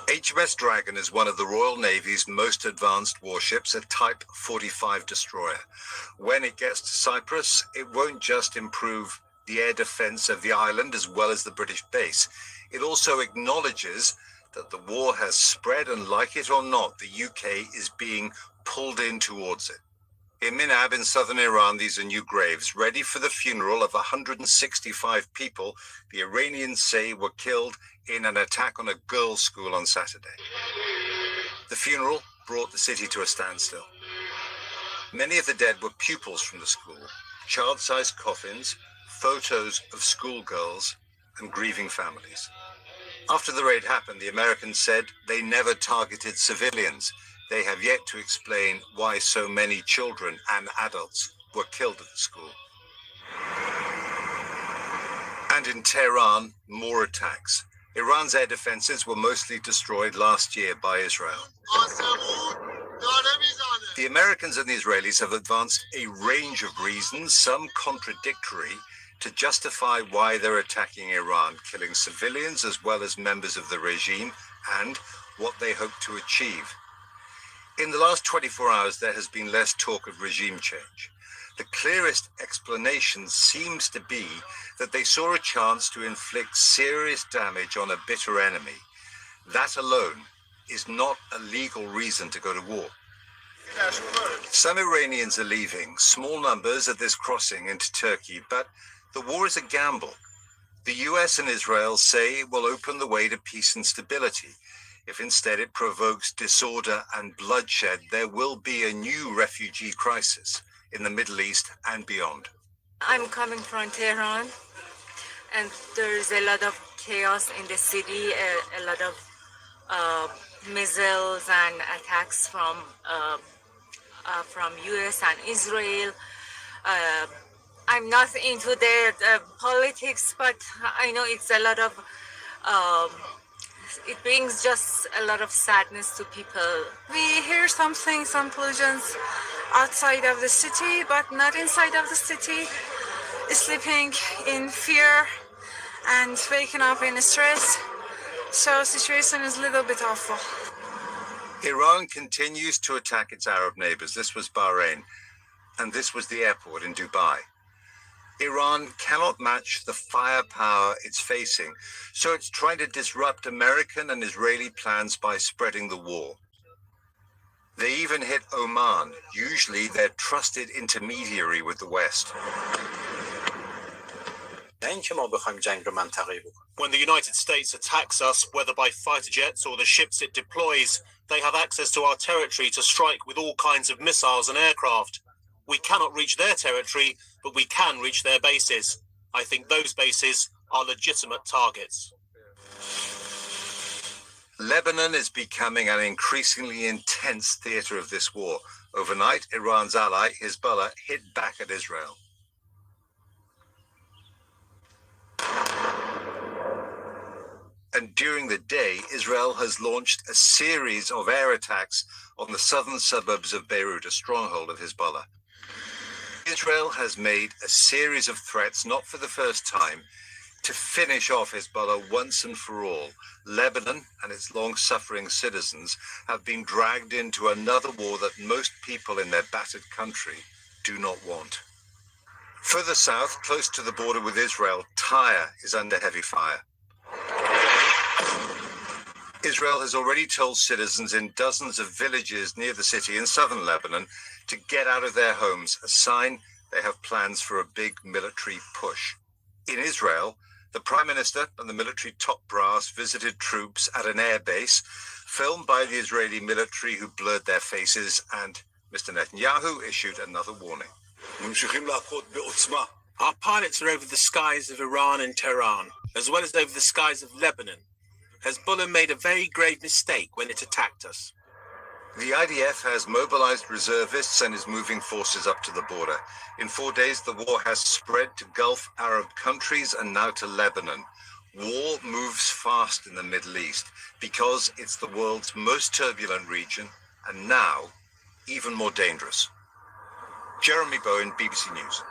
HMS Dragon is one of the Royal Navy's most advanced warships, a Type 45 destroyer. When it gets to Cyprus, it won't just improve the air defense of the island as well as the British base. It also acknowledges that the war has spread, and like it or not, the UK is being pulled in towards it. In Minab in southern Iran, these are new graves, ready for the funeral of 165 people the Iranians say were killed in an attack on a girls' school on Saturday. The funeral brought the city to a standstill. Many of the dead were pupils from the school, child-sized coffins, photos of schoolgirls, and grieving families. After the raid happened, the Americans said they never targeted civilians. They have yet to explain why so many children and adults were killed at the school. And in Tehran, more attacks. Iran's air defenses were mostly destroyed last year by Israel. The Americans and the Israelis have advanced a range of reasons, some contradictory, to justify why they're attacking Iran, killing civilians as well as members of the regime, and what they hope to achieve. In the last 24 hours, there has been less talk of regime change. The clearest explanation seems to be that they saw a chance to inflict serious damage on a bitter enemy. That alone is not a legal reason to go to war. Some Iranians are leaving, small numbers at this crossing into Turkey, but the war is a gamble. The US and Israel say it will open the way to peace and stability. If instead it provokes disorder and bloodshed, there will be a new refugee crisis in the Middle East and beyond. I'm coming from Tehran, and there's a lot of chaos in the city, a lot of missiles and attacks from US and Israel. I'm not into the politics, but I know it's a lot of, it brings just a lot of sadness to people. We hear some collisions outside of the city, but not inside of the city, sleeping in fear and waking up in stress. So situation is a little bit awful. Iran continues to attack its Arab neighbors. This was Bahrain, and this was the airport in Dubai. Iran cannot match the firepower it's facing, so it's trying to disrupt American and Israeli plans by spreading the war. They even hit Oman, usually their trusted intermediary with the West. When the United States attacks us, whether by fighter jets or the ships it deploys, they have access to our territory to strike with all kinds of missiles and aircraft. We cannot reach their territory, but we can reach their bases. I think those bases are legitimate targets. Lebanon is becoming an increasingly intense theater of this war. Overnight, Iran's ally, Hezbollah, hit back at Israel. And during the day, Israel has launched a series of air attacks on the southern suburbs of Beirut, a stronghold of Hezbollah. Israel has made a series of threats, not for the first time, to finish off Hezbollah once and for all. Lebanon and its long-suffering citizens have been dragged into another war that most people in their battered country do not want. Further south, close to the border with Israel, Tyre is under heavy fire. Israel has already told citizens in dozens of villages near the city in southern Lebanon to get out of their homes, a sign they have plans for a big military push. In Israel, the Prime Minister and the military top brass visited troops at an air base, filmed by the Israeli military who blurred their faces, and Mr. Netanyahu issued another warning. Our pilots are over the skies of Iran and Tehran, as well as over the skies of Lebanon. Hezbollah made a very grave mistake when it attacked us. The IDF has mobilized reservists and is moving forces up to the border. In 4 days, the war has spread to Gulf Arab countries and now to Lebanon. War moves fast in the Middle East because it's the world's most turbulent region and now even more dangerous. Jeremy Bowen, BBC News.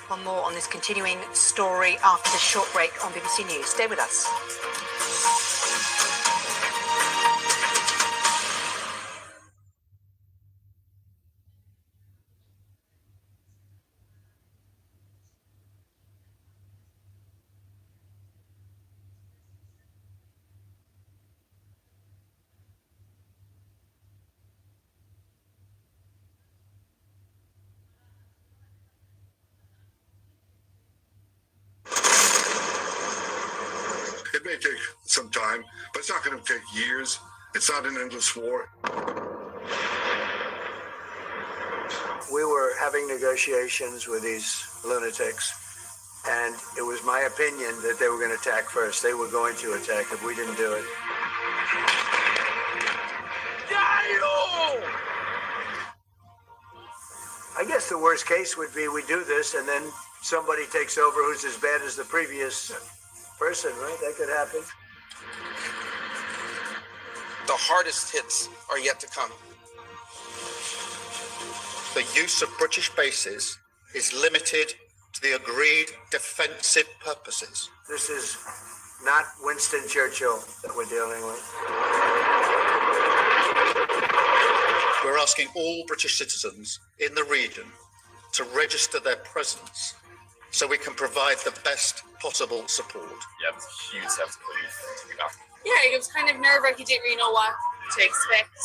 One more on this continuing story after this short break on BBC News. Stay with us. It may take some time, but it's not going to take years. It's not an endless war. We were having negotiations with these lunatics, and it was my opinion that they were going to attack first. They were going to attack if we didn't do it. I guess the worst case would be we do this and then somebody takes over who's as bad as the previous person, right? That could happen. The hardest hits are yet to come. The use of British bases is limited to the agreed defensive purposes. This is not Winston Churchill that we're dealing with. We're asking all British citizens in the region to register their presence so we can provide the best possible support. Yeah, it's a huge sense of relief to be back. Yeah, it was kind of nerve-wracking. You didn't really know what to expect.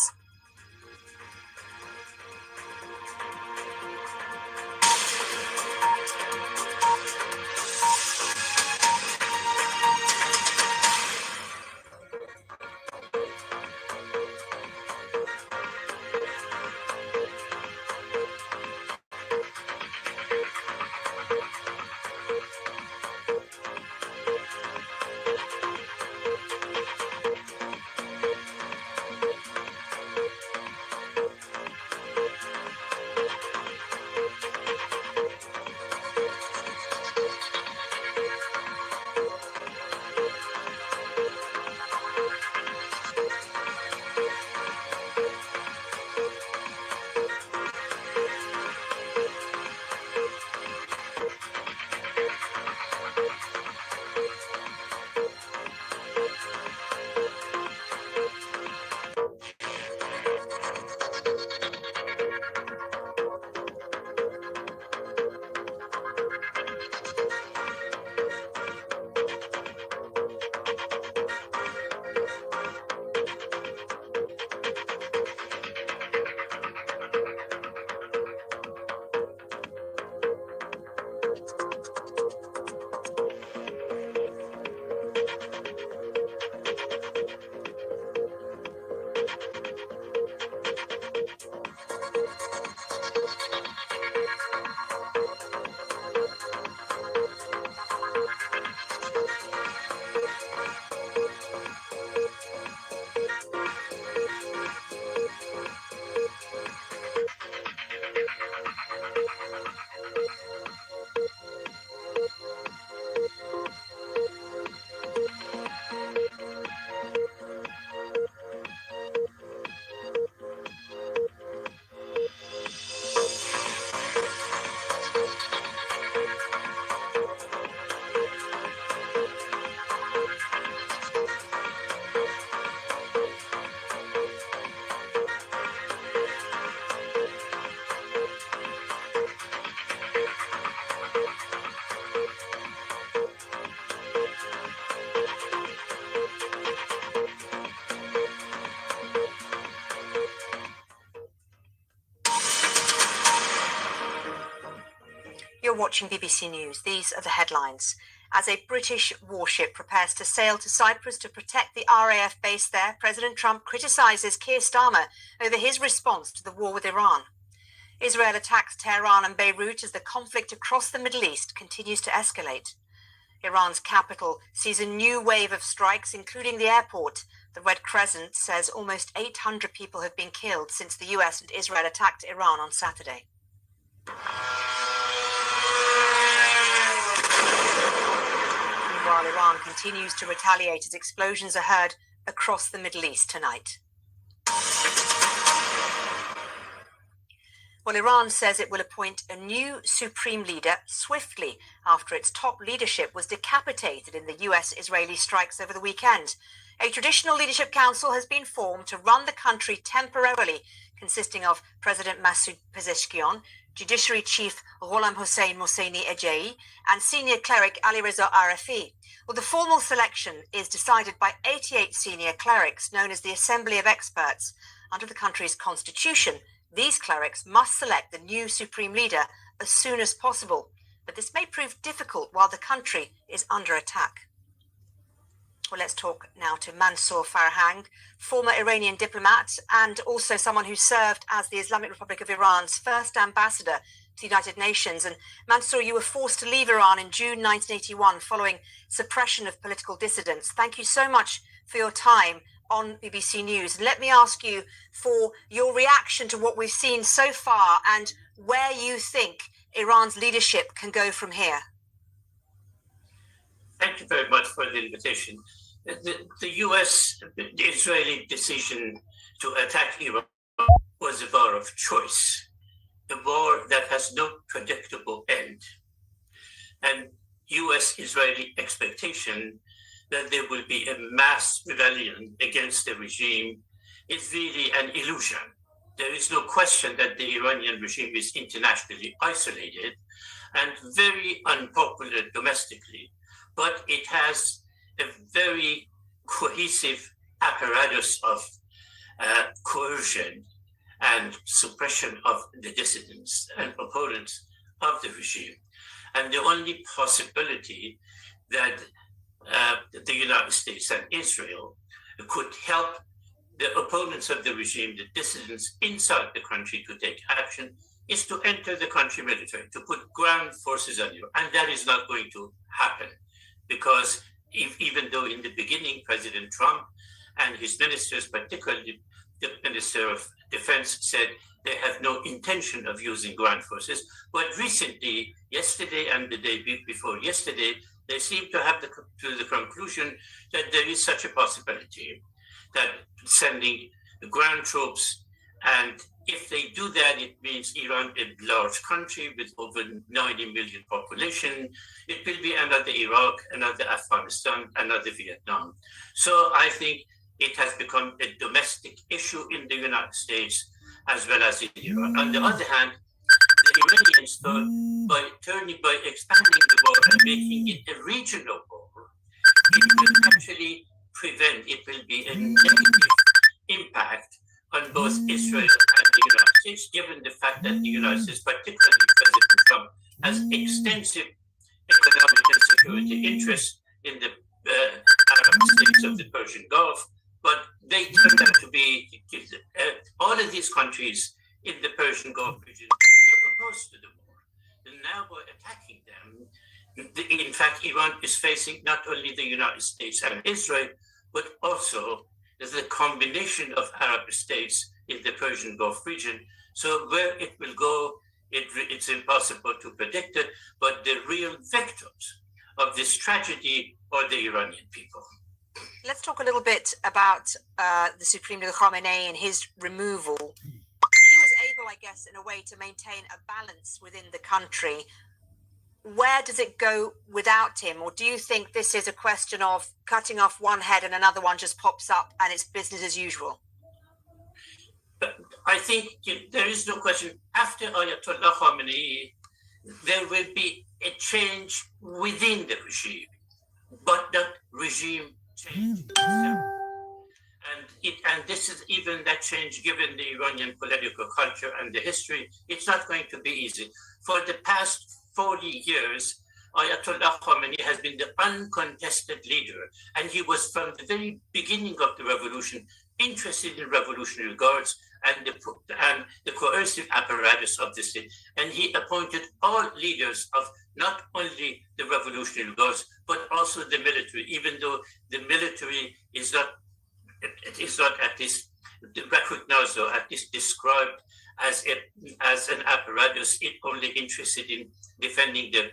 You're watching BBC News. These are the headlines. As a British warship prepares to sail to Cyprus to protect the RAF base there, President Trump criticises Keir Starmer over his response to the war with Iran. Israel attacks Tehran and Beirut as the conflict across the Middle East continues to escalate. Iran's capital sees a new wave of strikes, including the airport. The Red Crescent says almost 800 people have been killed since the US and Israel attacked Iran on Saturday. Meanwhile, Iran continues to retaliate as explosions are heard across the Middle East tonight. Well, Iran says it will appoint a new supreme leader swiftly after its top leadership was decapitated in the US-Israeli strikes over the weekend. A traditional leadership council has been formed to run the country temporarily, consisting of President Masoud Pezeshkian, Judiciary Chief Gholam Hossein Mohseni Ejei, and senior cleric Ali Reza Arafi. Well, the formal selection is decided by 88 senior clerics, known as the Assembly of Experts. Under the country's constitution, these clerics must select the new supreme leader as soon as possible. But this may prove difficult while the country is under attack. Well, let's talk now to Mansour Farhang, former Iranian diplomat and also someone who served as the Islamic Republic of Iran's first ambassador to the United Nations. And Mansour, you were forced to leave Iran in June 1981 following suppression of political dissidents. Thank you so much for your time on BBC News. And let me ask you for your reaction to what we've seen so far and where you think Iran's leadership can go from here. Thank you very much for the invitation. The US-Israeli decision to attack Iran was a war of choice, a war that has no predictable end. And US-Israeli expectation that there will be a mass rebellion against the regime is really an illusion. There is no question that the Iranian regime is internationally isolated and very unpopular domestically, but it has a very cohesive apparatus of coercion and suppression of the dissidents and opponents of the regime. And the only possibility that the United States and Israel could help the opponents of the regime, the dissidents inside the country, to take action is to enter the country military, to put ground forces on you. And that is not going to happen because even though in the beginning, President Trump and his ministers, particularly the Minister of Defense, said they have no intention of using ground forces. But recently, yesterday and the day before yesterday, they seem to have to the conclusion that there is such a possibility that sending the ground troops, and if they do that, it means Iran, a large country with over 90 million population, it will be another Iraq, another Afghanistan, another Vietnam. So I think it has become a domestic issue in the United States as well as in Iran. On the other hand, the Iranians thought by expanding the war and making it a regional war, it will actually prevent, it will be a negative impact on both Israel and the United States, given the fact that the United States, particularly President Trump, has extensive economic and security interests in the Arab states of the Persian Gulf, but they turned out to be, all of these countries in the Persian Gulf region were opposed to the war. And now by attacking them, in fact, Iran is facing not only the United States and Israel, but also the combination of Arab states in the Persian Gulf region. So where it will go, it's impossible to predict it, but the real victims of this tragedy are the Iranian people. Let's talk a little bit about the Supreme Leader Khamenei and his removal. He was able, I guess, in a way, to maintain a balance within the country. Where does it go without him? Or do you think this is a question of cutting off one head and another one just pops up and it's business as usual? I think there is no question. After Ayatollah Khamenei, there will be a change within the regime, but that regime change itself. And this is even that change, given the Iranian political culture and the history, it's not going to be easy. For the past 40 years, Ayatollah Khamenei has been the uncontested leader, and he was from the very beginning of the revolution interested in revolutionary guards and the coercive apparatus of the state. And he appointed all leaders of not only the revolutionary guards, but also the military, even though the military is not, it is not at least recognized or at least described as an apparatus, it only interested in defending the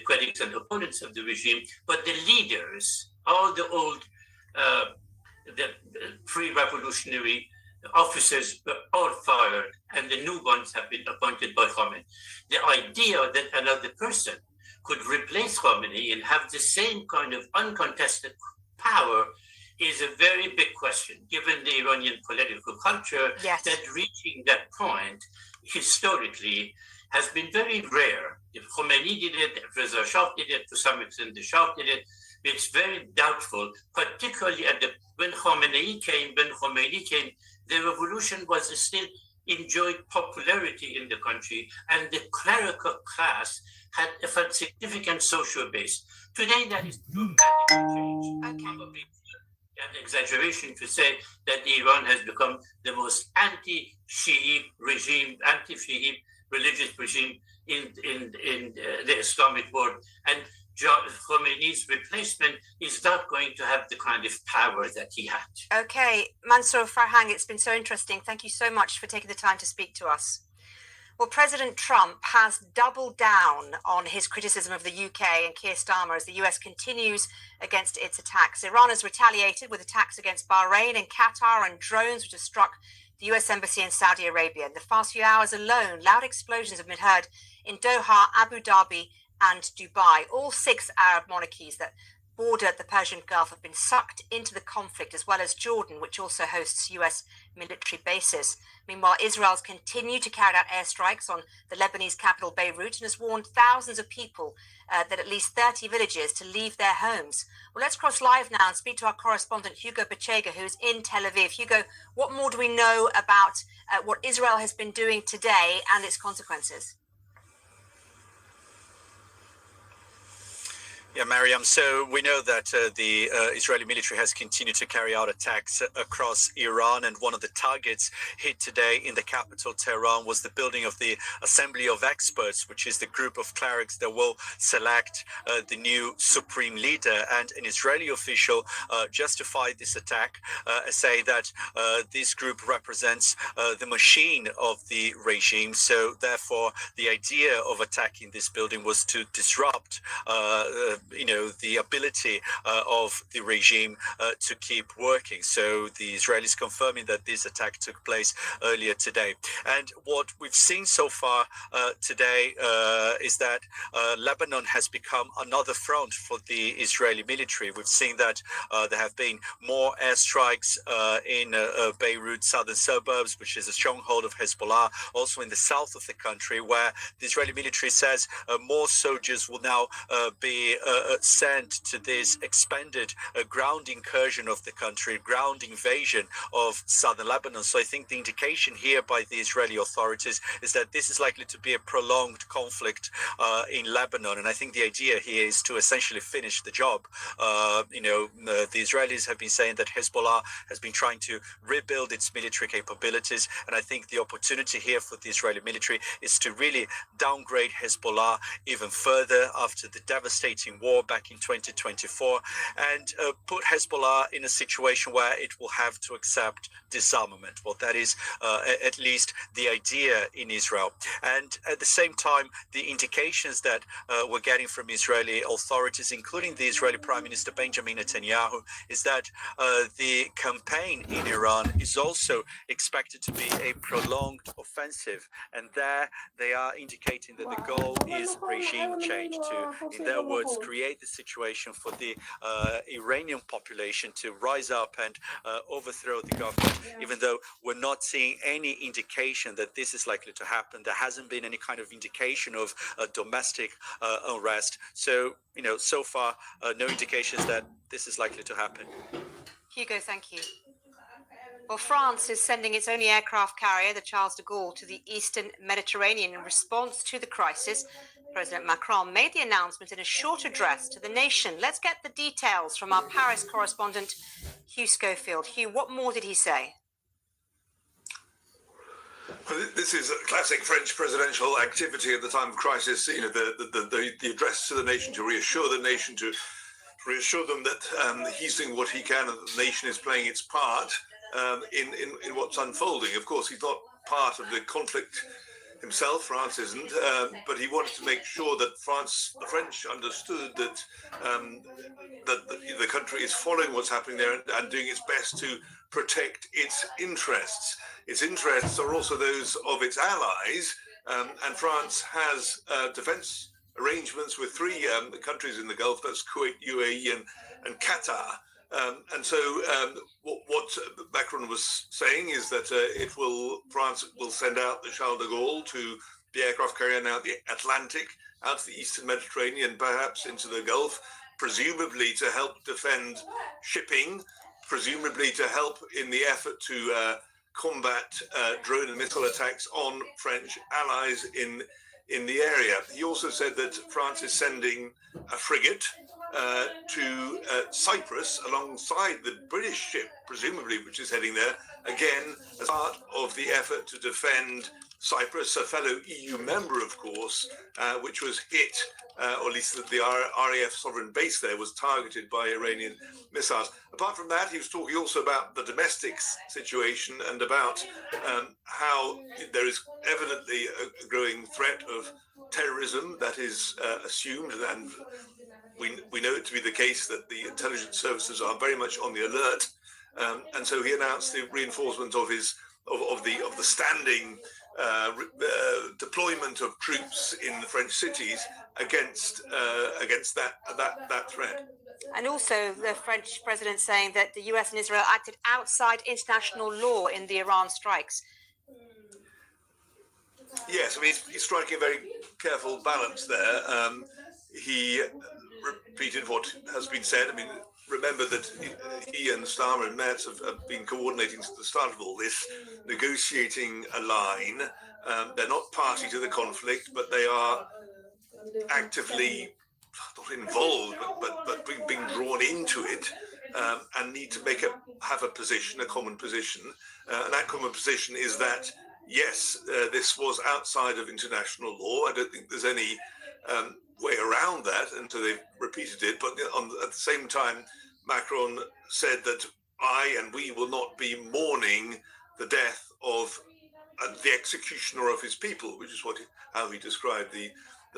critics and opponents of the regime, but the leaders, all the old the pre-revolutionary officers were all fired, and the new ones have been appointed by Khamenei. The idea that another person could replace Khamenei and have the same kind of uncontested power is a very big question, given the Iranian political culture, yes, that reaching that point historically has been very rare. If Khomeini did it, if Reza Shah did it, to some extent the Shah did it, it's very doubtful, particularly when Khomeini came, the revolution was still enjoyed popularity in the country, and the clerical class had a significant social base. Today, that is dramatically changed. Probably an exaggeration to say that Iran has become the most anti-Shi'i regime, anti-Shi'i religious regime in the Islamic world. And Khomeini's replacement is not going to have the kind of power that he had. Okay, Mansour Farhang, it's been so interesting. Thank you so much for taking the time to speak to us. Well, President Trump has doubled down on his criticism of the UK and Keir Starmer as the US continues against its attacks. Iran has retaliated with attacks against Bahrain and Qatar and drones which have struck the US Embassy in Saudi Arabia. In the past few hours alone, loud explosions have been heard in Doha, Abu Dhabi, and Dubai. All 6 Arab monarchies that border the Persian Gulf have been sucked into the conflict, as well as Jordan, which also hosts US military bases. Meanwhile, Israel's continued to carry out airstrikes on the Lebanese capital Beirut and has warned thousands of people that at least 30 villages to leave their homes. Well, let's cross live now and speak to our correspondent Hugo Bachega, who's in Tel Aviv. Hugo, what more do we know about what Israel has been doing today and its consequences? Yeah, Mariam. So we know that the Israeli military has continued to carry out attacks across Iran, and one of the targets hit today in the capital, Tehran, was the building of the Assembly of Experts, which is the group of clerics that will select the new supreme leader. And an Israeli official justified this attack, saying that this group represents the machine of the regime. So therefore, the idea of attacking this building was to disrupt the ability of the regime to keep working. So the Israelis confirming that this attack took place earlier today. And what we've seen so far today is that Lebanon has become another front for the Israeli military. We've seen that there have been more airstrikes in Beirut, southern suburbs, which is a stronghold of Hezbollah, also in the south of the country, where the Israeli military says more soldiers will now be sent to this expanded ground incursion of the country, ground invasion of southern Lebanon. So I think the indication here by the Israeli authorities is that this is likely to be a prolonged conflict in Lebanon. And I think the idea here is to essentially finish the job. The Israelis have been saying that Hezbollah has been trying to rebuild its military capabilities. And I think the opportunity here for the Israeli military is to really downgrade Hezbollah even further after the devastating war back in 2024 and put Hezbollah in a situation where it will have to accept disarmament. Well, that is at least the idea in Israel. And at the same time, the indications that we're getting from Israeli authorities, including the Israeli Prime Minister Benjamin Netanyahu, is that the campaign in Iran is also expected to be a prolonged offensive. And there they are indicating that the goal is regime change, to, in their words, create the situation for the Iranian population to rise up and overthrow the government, even though we're not seeing any indication that this is likely to happen. There hasn't been any kind of indication of domestic unrest. So, so far, no indications that this is likely to happen. Hugo, thank you. Well, France is sending its only aircraft carrier, the Charles de Gaulle, to the eastern Mediterranean in response to the crisis. President Macron made the announcement in a short address to the nation. Let's get the details from our Paris correspondent, Hugh Schofield. Hugh, what more did he say? Well, this is a classic French presidential activity at the time of crisis. The address to the nation to reassure the nation, to reassure them that he's doing what he can and that the nation is playing its part in what's unfolding. Of course, he's not part of the conflict himself. France isn't, but he wanted to make sure that the French understood that the country is following what's happening there and doing its best to protect its interests. Its interests are also those of its allies, and France has defense arrangements with 3 countries in the Gulf. That's Kuwait, UAE, and Qatar. And so what Macron was saying is that France will send out the Charles de Gaulle to the aircraft carrier out the Atlantic, out to the eastern Mediterranean, perhaps into the Gulf, presumably to help defend shipping, presumably to help in the effort to combat drone and missile attacks on French allies in the area. He also said that France is sending a frigate to Cyprus alongside the British ship, presumably, which is heading there, again, as part of the effort to defend Cyprus, a fellow EU member, of course, which was hit, or at least the RAF sovereign base there was targeted by Iranian missiles. Apart from that, he was talking also about the domestic situation and about how there is evidently a growing threat of terrorism that is assumed, and we know it to be the case that the intelligence services are very much on the alert, and so he announced the reinforcement of the standing deployment of troops in the French cities against that threat. And also the French president saying that the US and Israel acted outside international law in the Iran strikes. Yes, I mean, he's striking a very careful balance there. He repeated what has been said. I mean, remember that he and Starmer and Merz have been coordinating since the start of all this, negotiating a line. They're not party to the conflict, but they are actively not involved, but being drawn into it, and need to have a position, a common position. And that common position is that, yes, this was outside of international law. I don't think there's any way around that, and so they've repeated it. But at the same time, Macron said that we will not be mourning the death of the executioner of his people, which is how he described the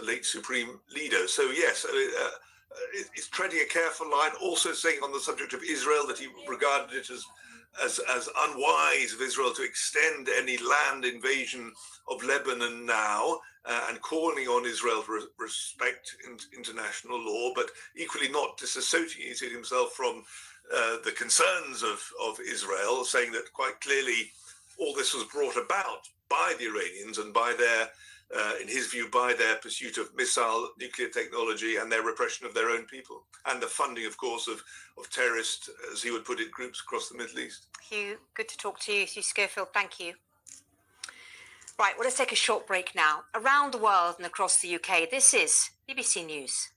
late supreme leader. So yes, it's treading a careful line. Also saying on the subject of Israel that he regarded it as unwise of Israel to extend any land invasion of Lebanon now, and calling on Israel to respect international law, but equally not disassociated himself from the concerns of Israel, saying that quite clearly all this was brought about by the Iranians and by their, in his view, by their pursuit of missile nuclear technology and their repression of their own people, and the funding, of course, of terrorist, as he would put it, groups across the Middle East. Hugh, good to talk to you. Hugh Schofield, thank you. Right, well, let's take a short break now. Around the world and across the UK, this is BBC News.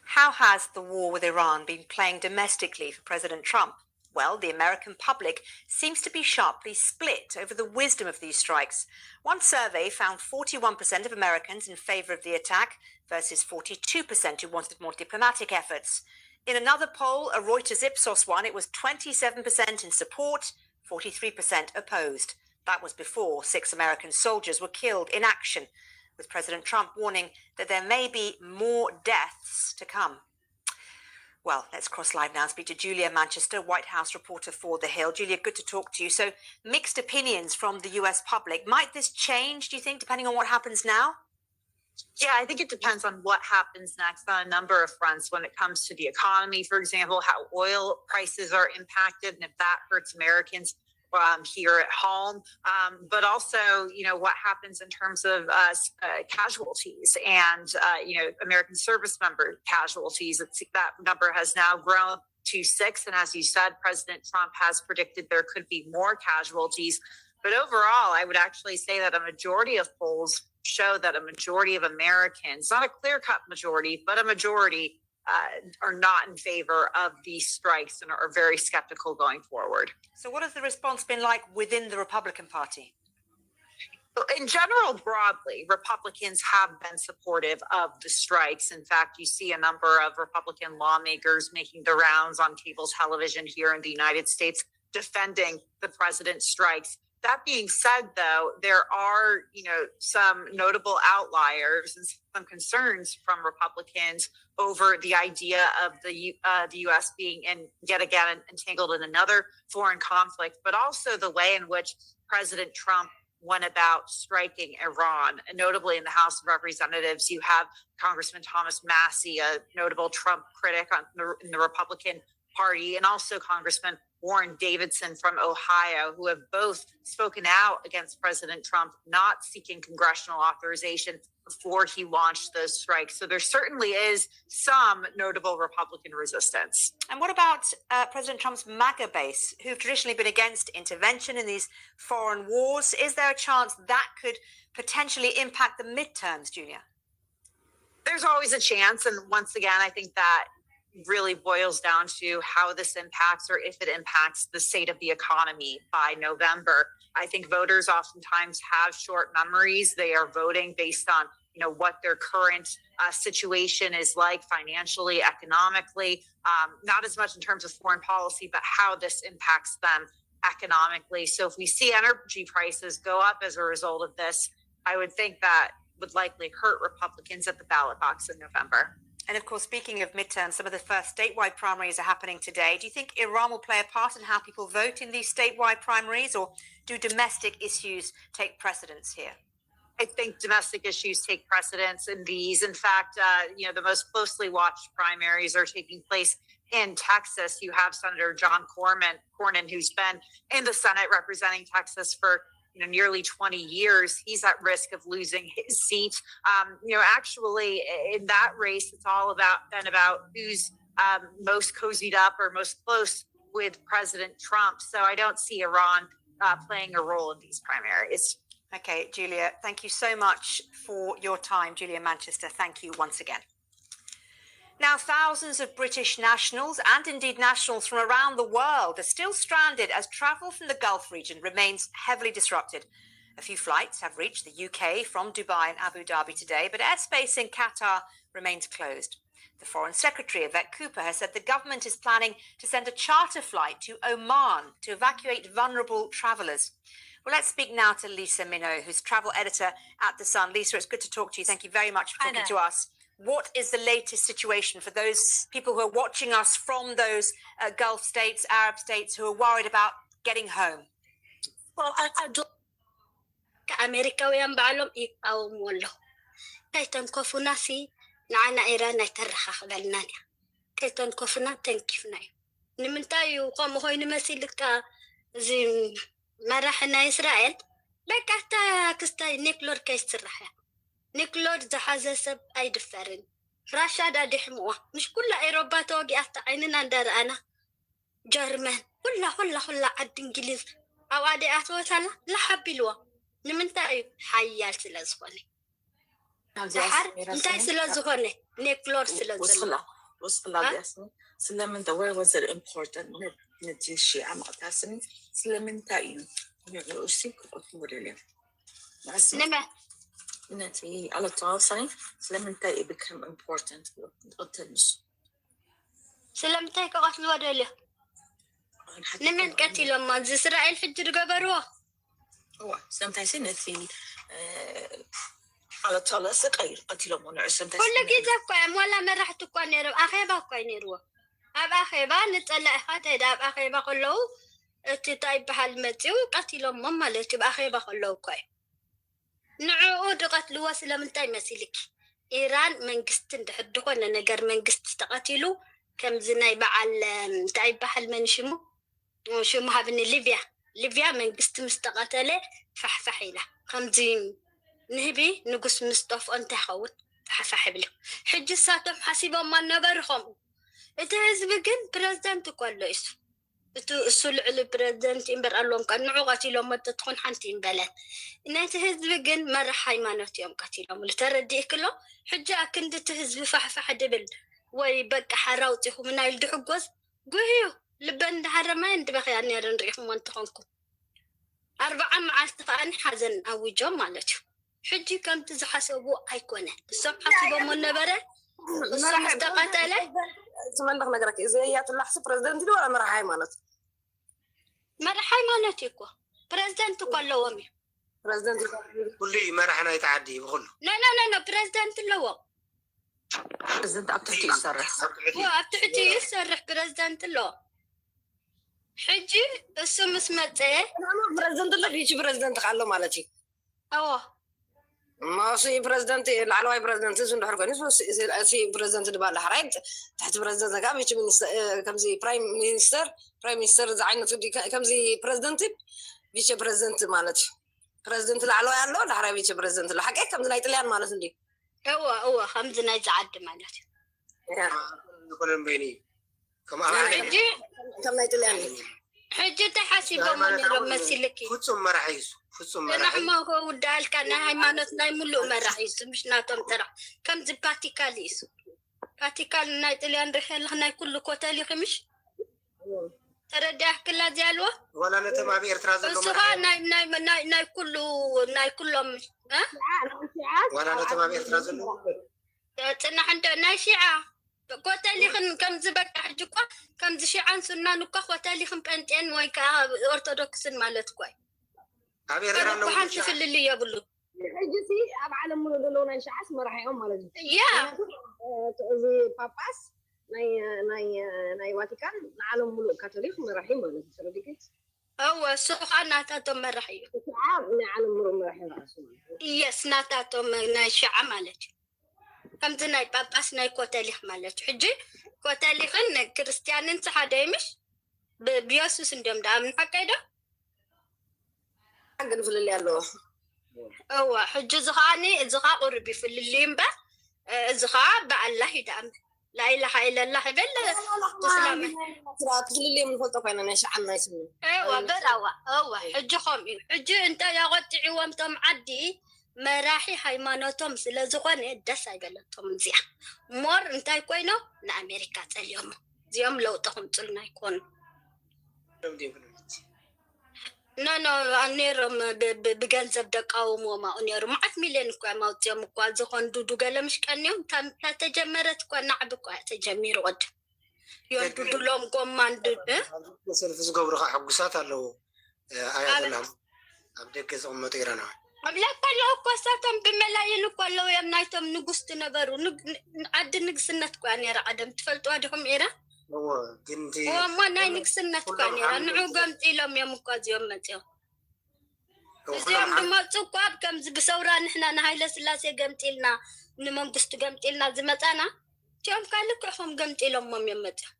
How has the war with Iran been playing domestically for President Trump? Well, the American public seems to be sharply split over the wisdom of these strikes. One survey found 41% of Americans in favor of the attack versus 42% who wanted more diplomatic efforts. In another poll, a Reuters Ipsos one, it was 27% in support, 43% opposed. That was before 6 American soldiers were killed in action, with President Trump warning that there may be more deaths to come. Well, let's cross live now and speak to Julia Manchester, White House reporter for The Hill. Julia, good to talk to you. So, mixed opinions from the US public. Might this change, do you think, depending on what happens now? Yeah, I think it depends on what happens next on a number of fronts when it comes to the economy, for example, how oil prices are impacted and if that hurts Americans here at home, but also, what happens in terms of casualties and, American service member casualties. That number has now grown to 6. And as you said, President Trump has predicted there could be more casualties. But overall, I would actually say that a majority of polls show that a majority of Americans, not a clear-cut majority, but a majority, are not in favor of these strikes and are very skeptical going forward. So what has the response been like within the Republican Party? In general, broadly, Republicans have been supportive of the strikes. In fact, you see a number of Republican lawmakers making the rounds on cable television here in the United States defending the president's strikes. That being said, though, there are, some notable outliers and some concerns from Republicans over the idea of the U.S. being yet again entangled in another foreign conflict, but also the way in which President Trump went about striking Iran. And notably in the House of Representatives, you have Congressman Thomas Massey, a notable Trump critic in the Republican Party, and also Congressman Warren Davidson from Ohio, who have both spoken out against President Trump not seeking congressional authorization before he launched those strikes. So there certainly is some notable Republican resistance. And what about President Trump's MAGA base, who've traditionally been against intervention in these foreign wars? Is there a chance that could potentially impact the midterms, Julia? There's always a chance. And once again, I think that really boils down to how this impacts, or if it impacts, the state of the economy by November. I think voters oftentimes have short memories. They are voting based on what their current situation is like financially, economically, not as much in terms of foreign policy, but how this impacts them economically. So if we see energy prices go up as a result of this, I would think that would likely hurt Republicans at the ballot box in November. And of course, speaking of midterms, some of the first statewide primaries are happening today. Do you think Iran will play a part in how people vote in these statewide primaries, or do domestic issues take precedence here? I think domestic issues take precedence in these. In fact, the most closely watched primaries are taking place in Texas. You have Senator John Cornyn, who's been in the Senate representing Texas for nearly 20 years. He's at risk of losing his seat. Actually, in that race, it's all about who's most cozied up or most close with President Trump. So I don't see Iran playing a role in these primaries. Okay, Julia, thank you so much for your time. Julia Manchester, thank you once again. Now, thousands of British nationals and indeed nationals from around the world are still stranded as travel from the Gulf region remains heavily disrupted. A few flights have reached the UK from Dubai and Abu Dhabi today, but airspace in Qatar remains closed. The Foreign Secretary, Yvette Cooper, has said the government is planning to send a charter flight to Oman to evacuate vulnerable travellers. Well, let's speak now to Lisa Minow, who's travel editor at The Sun. Lisa, it's good to talk to you. Thank you very much for talking to us. What is the latest situation for those people who are watching us from those Gulf states, Arab states, who are worried about getting home? Well, American بعلم يقاوم والله كيتون كوفنا سي نعنا إيران يترخخ بالنانيا كيتون كوفنا تنكفنا نمنتايو قام هوي نمسيلك زي ما راحنا إسرائيل لك حتى كستاي نيكلور كيسترحها نيكلور زحازة سب أي دفرن راشاد أدحموه مش كل أوروبا توقي أحتى عيننا دار أنا جرمان كلها عد إنجليز أو عادي أحتوتها لا حبيلوا نمنتاي حيال سلازخوني زحر انتاي سلازخوني نيكلور سلازخوني وصلا بياسني سلامن the where was it important نتي شيء عم قتاسني سلامن تاين يغلوشي كموديلين نما نتي على طاسني سلامن تاي become important قتنش سلامن تاي قتل ودلي نمن قتلوا ما إسرائيل فجر قبروه هو سمتايسي نتي على طاولة سقير قتلوا منع سمتايسي كل كذا قام ولا ما راح تكون نيرو أخيبا كوي نيرو أب أخيبا نتطلع حتى إذا أب أخيبا كله تطيب بحالمتي وقتلوا ماما لتي بأخيبا كله كوي نعود قتلوا وسلم تاي مسيلك إيران من قست تحدقون نجار من قست تقتلوا كم زناي بعل تايب بحال شو هابن ليبيا من قست مستقتله فحفحيله خمزين نهبي نقص مصطفى انت خوت فحفحبله حج ساتم حسيبهم ما نبرهم انت حزبكن بريزيدنت كله السلع البريزيدنت امبر اللهم كانوا قتلوا ما تدخل حنتين بلد ان انت حزبكن ما راح هيمانوتهم قتلوا لتردي كله حجه كنت حزب فحفح دبل ወይ በቃ ሓራውፂኹም ናይ ልድሕጎዝ ጉህዩ ልበን እንዳሓረማይ እንትበኸያ ነረ ንሪኢኹም እንትኾንኩም 4 መዓልቲ ከኣኒ ሓዘን ኣውጆም ማለት እዩ ሕጂ ከምቲ ዝሓሰቡ ኣይኮነን እሶም ሓሲቦም ነበረ እሶም ዝተቐተለ ስመልኽ ነገረክ እዚ ያትላሕሲ ፕሬዚደንት ዲ ወላ መራሒ ሃይማኖት መራሒ ሃይማኖት እኮ ፕሬዚደንት እኮ ኣለዎም እዩ ፕሬዚደንት ኩሉ መራሕና ይተዓዲ ብኩሉ ኖ ፕሬዚደንት ኣለዎ ፕሬዚደንት ኣብ ትሕቲ ይሰርሕ ኣብ ትሕቲ ይሰርሕ ፕሬዚደንት ኣለዎ ሕጂ እሱ ምስ መፀ ፕሬዚደንት ኣሎ ቪቺ ፕሬዚደንት ካሎ ማለት እዩ ኣዎ ማሲ ፕሬዚደንት ላዕለዋይ ፕሬዚደንት እሱ እንድሕር ኮይኑ እሲ ፕሬዚደንት ድባል ሓራይ ትሕቲ ፕሬዚደንት ዘጋ ቪቺ ሚኒስተር ከምዚ ፕራይም ሚኒስተር ዝዓይነቱ ከምዚ ፕሬዚደንት ቪቺ ፕሬዚደንት ማለት እዩ ፕሬዚደንት ላዕለዋይ ኣሎ ዳሕራይ ቪቺ ፕሬዚደንት ኣሎ ሓቀይ ከምዚ ናይ ጥልያን ማለት እንዲ እዎ ከምዚ ናይ ዝዓዲ ማለት እዩ ኩለን በይኒ ከም ናይ ጥልያን ሕጂ ተሓሲቦም ነይሮም መሲልክ ፍፁም መራሒ እዩ ፍፁም መራሒ ንሕማ ውዳልካ ናይ ሃይማኖት ናይ ሙሉእ መራሒ እዩ ምሽ ናቶም ጥራሕ ከምዚ ፓቲካል እዩ ፓቲካል ናይ ጥልያን ርሕ ኣለኽ ናይ ኩሉ ኮተል ይኽምሽ ተረዳህ ክላ ዝያልዎ ወላ ነቶም ኣብ ኤርትራ ዘሎ እሱኻ ናይ ኩሎም ወላ ነቶም ኣብ ኤርትራ ዘሎ ፅናሕ እንደ ናይ ሺዓ ኮተሊኽን ከምዚ በቃ ሕጂ እኳ ከምዚ ሺዓን ሱናን እኳ ኮተሊኽን ጴንጤን ወይ ከዓ ኦርቶዶክስን ማለት እኳ ኣብ ኤርትራ ነው ሓንቲ ፍልል የብሉ ሕጂ ሲ ኣብ ዓለም ሙሉ ዘለዉ ናይ ሸዓስ መራሒኦም ማለት እዩ ያ እዚ ፓፓስ ናይ ቫቲካን ንዓለም ሙሉእ ካቶሊክ መራሒ ማለት እዩ ሰረዲክት እወ እሱ ከዓ ናታቶም መራሒ እዩ ናይ ዓለም ሙሉእ መራሒ ራሱ የስ ናታቶም ናይ ሸዓ ማለት እዩ ከምዚ ናይ ጳጳስ ናይ ኮተሊክ ማለት እዩ ሕጂ ኮተሊክን ክርስቲያንን ሓደ ይምሽ ብኢየሱስ እንዲኦም ዳኣምን ሓቀይዶ ግን ፍልል ኣለዎ እዋ ሕጂ እዚ ከዓኒ እዚ ከዓ ቁርብ ይፍልል እምበር እዚ ከዓ ብኣላህ ይዳኣምን ላኢላሃ ኢለላህ ይበል ተስላም ፍልል የምንፈልጦ ኮይና ናይ ሸዓን ናይ ስሙ እዋ ሕጂ ከምኡ እዩ ሕጂ እንታይ ያቆጥዕዎም ቶም ዓዲ መራሒ ሃይማኖቶም ስለ ዝኾነ ደስ ኣይበለቶም እዚኣ ሞር እንታይ ኮይኖ ንኣሜሪካ ፀልዮም እዚኦም ለውጢ ከምፅሉና ይኮኑ ኖ ነይሮም ብገንዘብ ደቃውሞማ ነይሩ መዓት ሚልዮን እኳ ማውፅኦም እኳ ዝኾን ዱዱ ገለ ምሽቀኒዮም ተጀመረት እኳ ናዕቢ እኳ ተጀሚሩ ቅድም የዱዱሎም ጎማን ሰልፊ ዝገብሩ ከዓ ሕጉሳት ኣለዉ ኣያተላ ኣብ ደገ ዝቕመጡ ኢረና ኣብላካሎ እኳ ሳቶም ብመላይን እኳ ኣለዉ እዮም ናይቶም ንጉስቲ ነበሩ ዓዲ ንግስነት እኳ ነይራ ቀደም ትፈልጥዋ ዲኹም ኤራ እሞ ናይ ንግስነት እኳ ነይራ ንዑ ገምፂሎም እዮም እኳ እዚኦም መፅኦም እዚኦም ድመፁ እኳ ከምዚ ብሰውራ ንሕና ንሃይለ ስላሴ ገምፂልና ንመንግስቲ ገምፂልና ዝመፃና እቲኦም ካልክዕኹም ገምፂሎሞም እዮም መፅኦም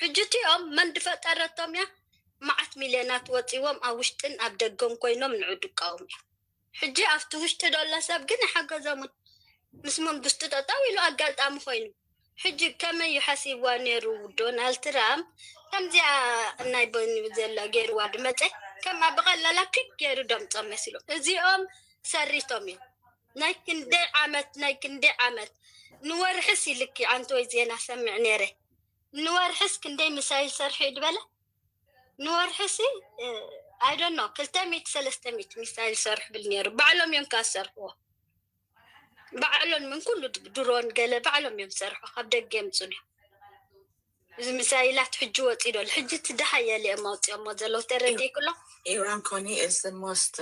ሕጂ እቲኦም መን ድፈጠረቶም እያ መዓት ሚልዮናት ወፂዎም ኣብ ውሽጥን ኣብ ደገን ኮይኖም ንዑ ድቃወሙ እዮም ሕጂ ኣብቲ ውሽጢ ደሎ ሰብ ግን ይሓገዞምን ምስ መንግስቲ ጠጠው ኢሉ ኣጋጣሚ ኮይኑ ሕጂ ከመይ ይሓሲብዋ ነይሩ ዶናልድ ትራምፕ ከምዚኣ ናይ በኒ ዘላ ገይርዋ ድመፀ ከማ ብቐላላ ፒክ ገይሩ ደምፆም መሲሎም እዚኦም ሰሪቶም እዮም ናይ ክንደይ ዓመት ንወርሕስ ይልኪ ኣንቲ ወይ ዜና ሰምዕ ነይረ ንወርሕስ ክንደይ ሚሳይል ሰርሑ ድበለ ንወርሕሲ I don't know 200-300 ሚሳይል ሰርሕ ብል ነይሩ ባዕሎም እዮም ካሰርሕዎ ባዕሎም ምን ኩሉ ድሮን ገለ ባዕሎም እዮም ሰርሑ ካብ ደገ የምፁን እዮም እዚ ሚሳይላት ሕጂ ወፂዶ ሕጂ ትደሓየለ እዮም ኣውፅኦሞ ዘለዉ ተረዲ ይክሎ Iran Connie is the most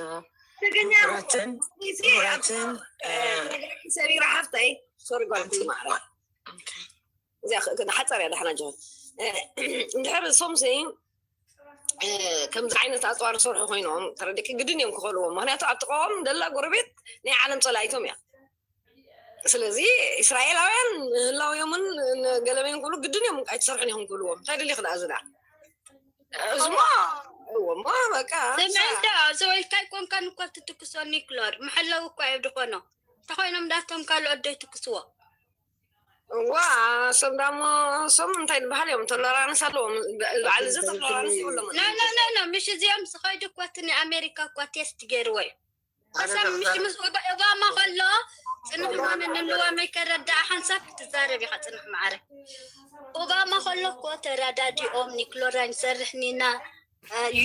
ሰሪራ ሓፍተይ ሶሪ ጓልቲ ማዕረ እዚኣ ሓፀር እያ ዳሕና ጅሆን እንድሕር ሶምሲ ከምዚ ዓይነት ኣፅዋር ዝሰርሑ ኮይኖም ተረዲክ ግድን እዮም ክኸልዎም ምክንያቱ ኣብ ጥቃኦም ደላ ጎረቤት ናይ ዓለም ፀላኢቶም እያ ስለዚ እስራኤላውያን ህላውዮምን ገለመን ኩሉ ግድን እዮም ኣይትሰርሑን እዮም ክብልዎም እንታይ ደሊ ክዳ ዝዳ እዝማ እወማ በቃ ስምዕንዳ ዘወይልካይ ኮንካን እኳ ትትክሶ ኒክሎር መሐለው እኳ የብዲ ኮኖ እንተኮይኖም ዳቶም ካልኦት ዶ ይትክስዎ ዋ ሰም ዳሞ ሰም እንታይ ንባህል እዮም ቶለራንስ ኣለዎም በዓል እዚ ቶለራንስ ይብሎም ኖ ምሽ እዚኦም ዝኸይዱ እኳ እቲ ንኣሜሪካ እኳ ቴስት ገይርዎ እዩ እሳም ምሽ ምስ ኦባማ ከሎ ፅንሕ ማነ ንልዋመይ ከረዳእ ሓንሳብ ትዛረብ ኢኻ ፅንሕ ማዕረ ኦባማ ከሎ እኮ ተረዳዲኦም ኒክሎራን ይሰርሕኒና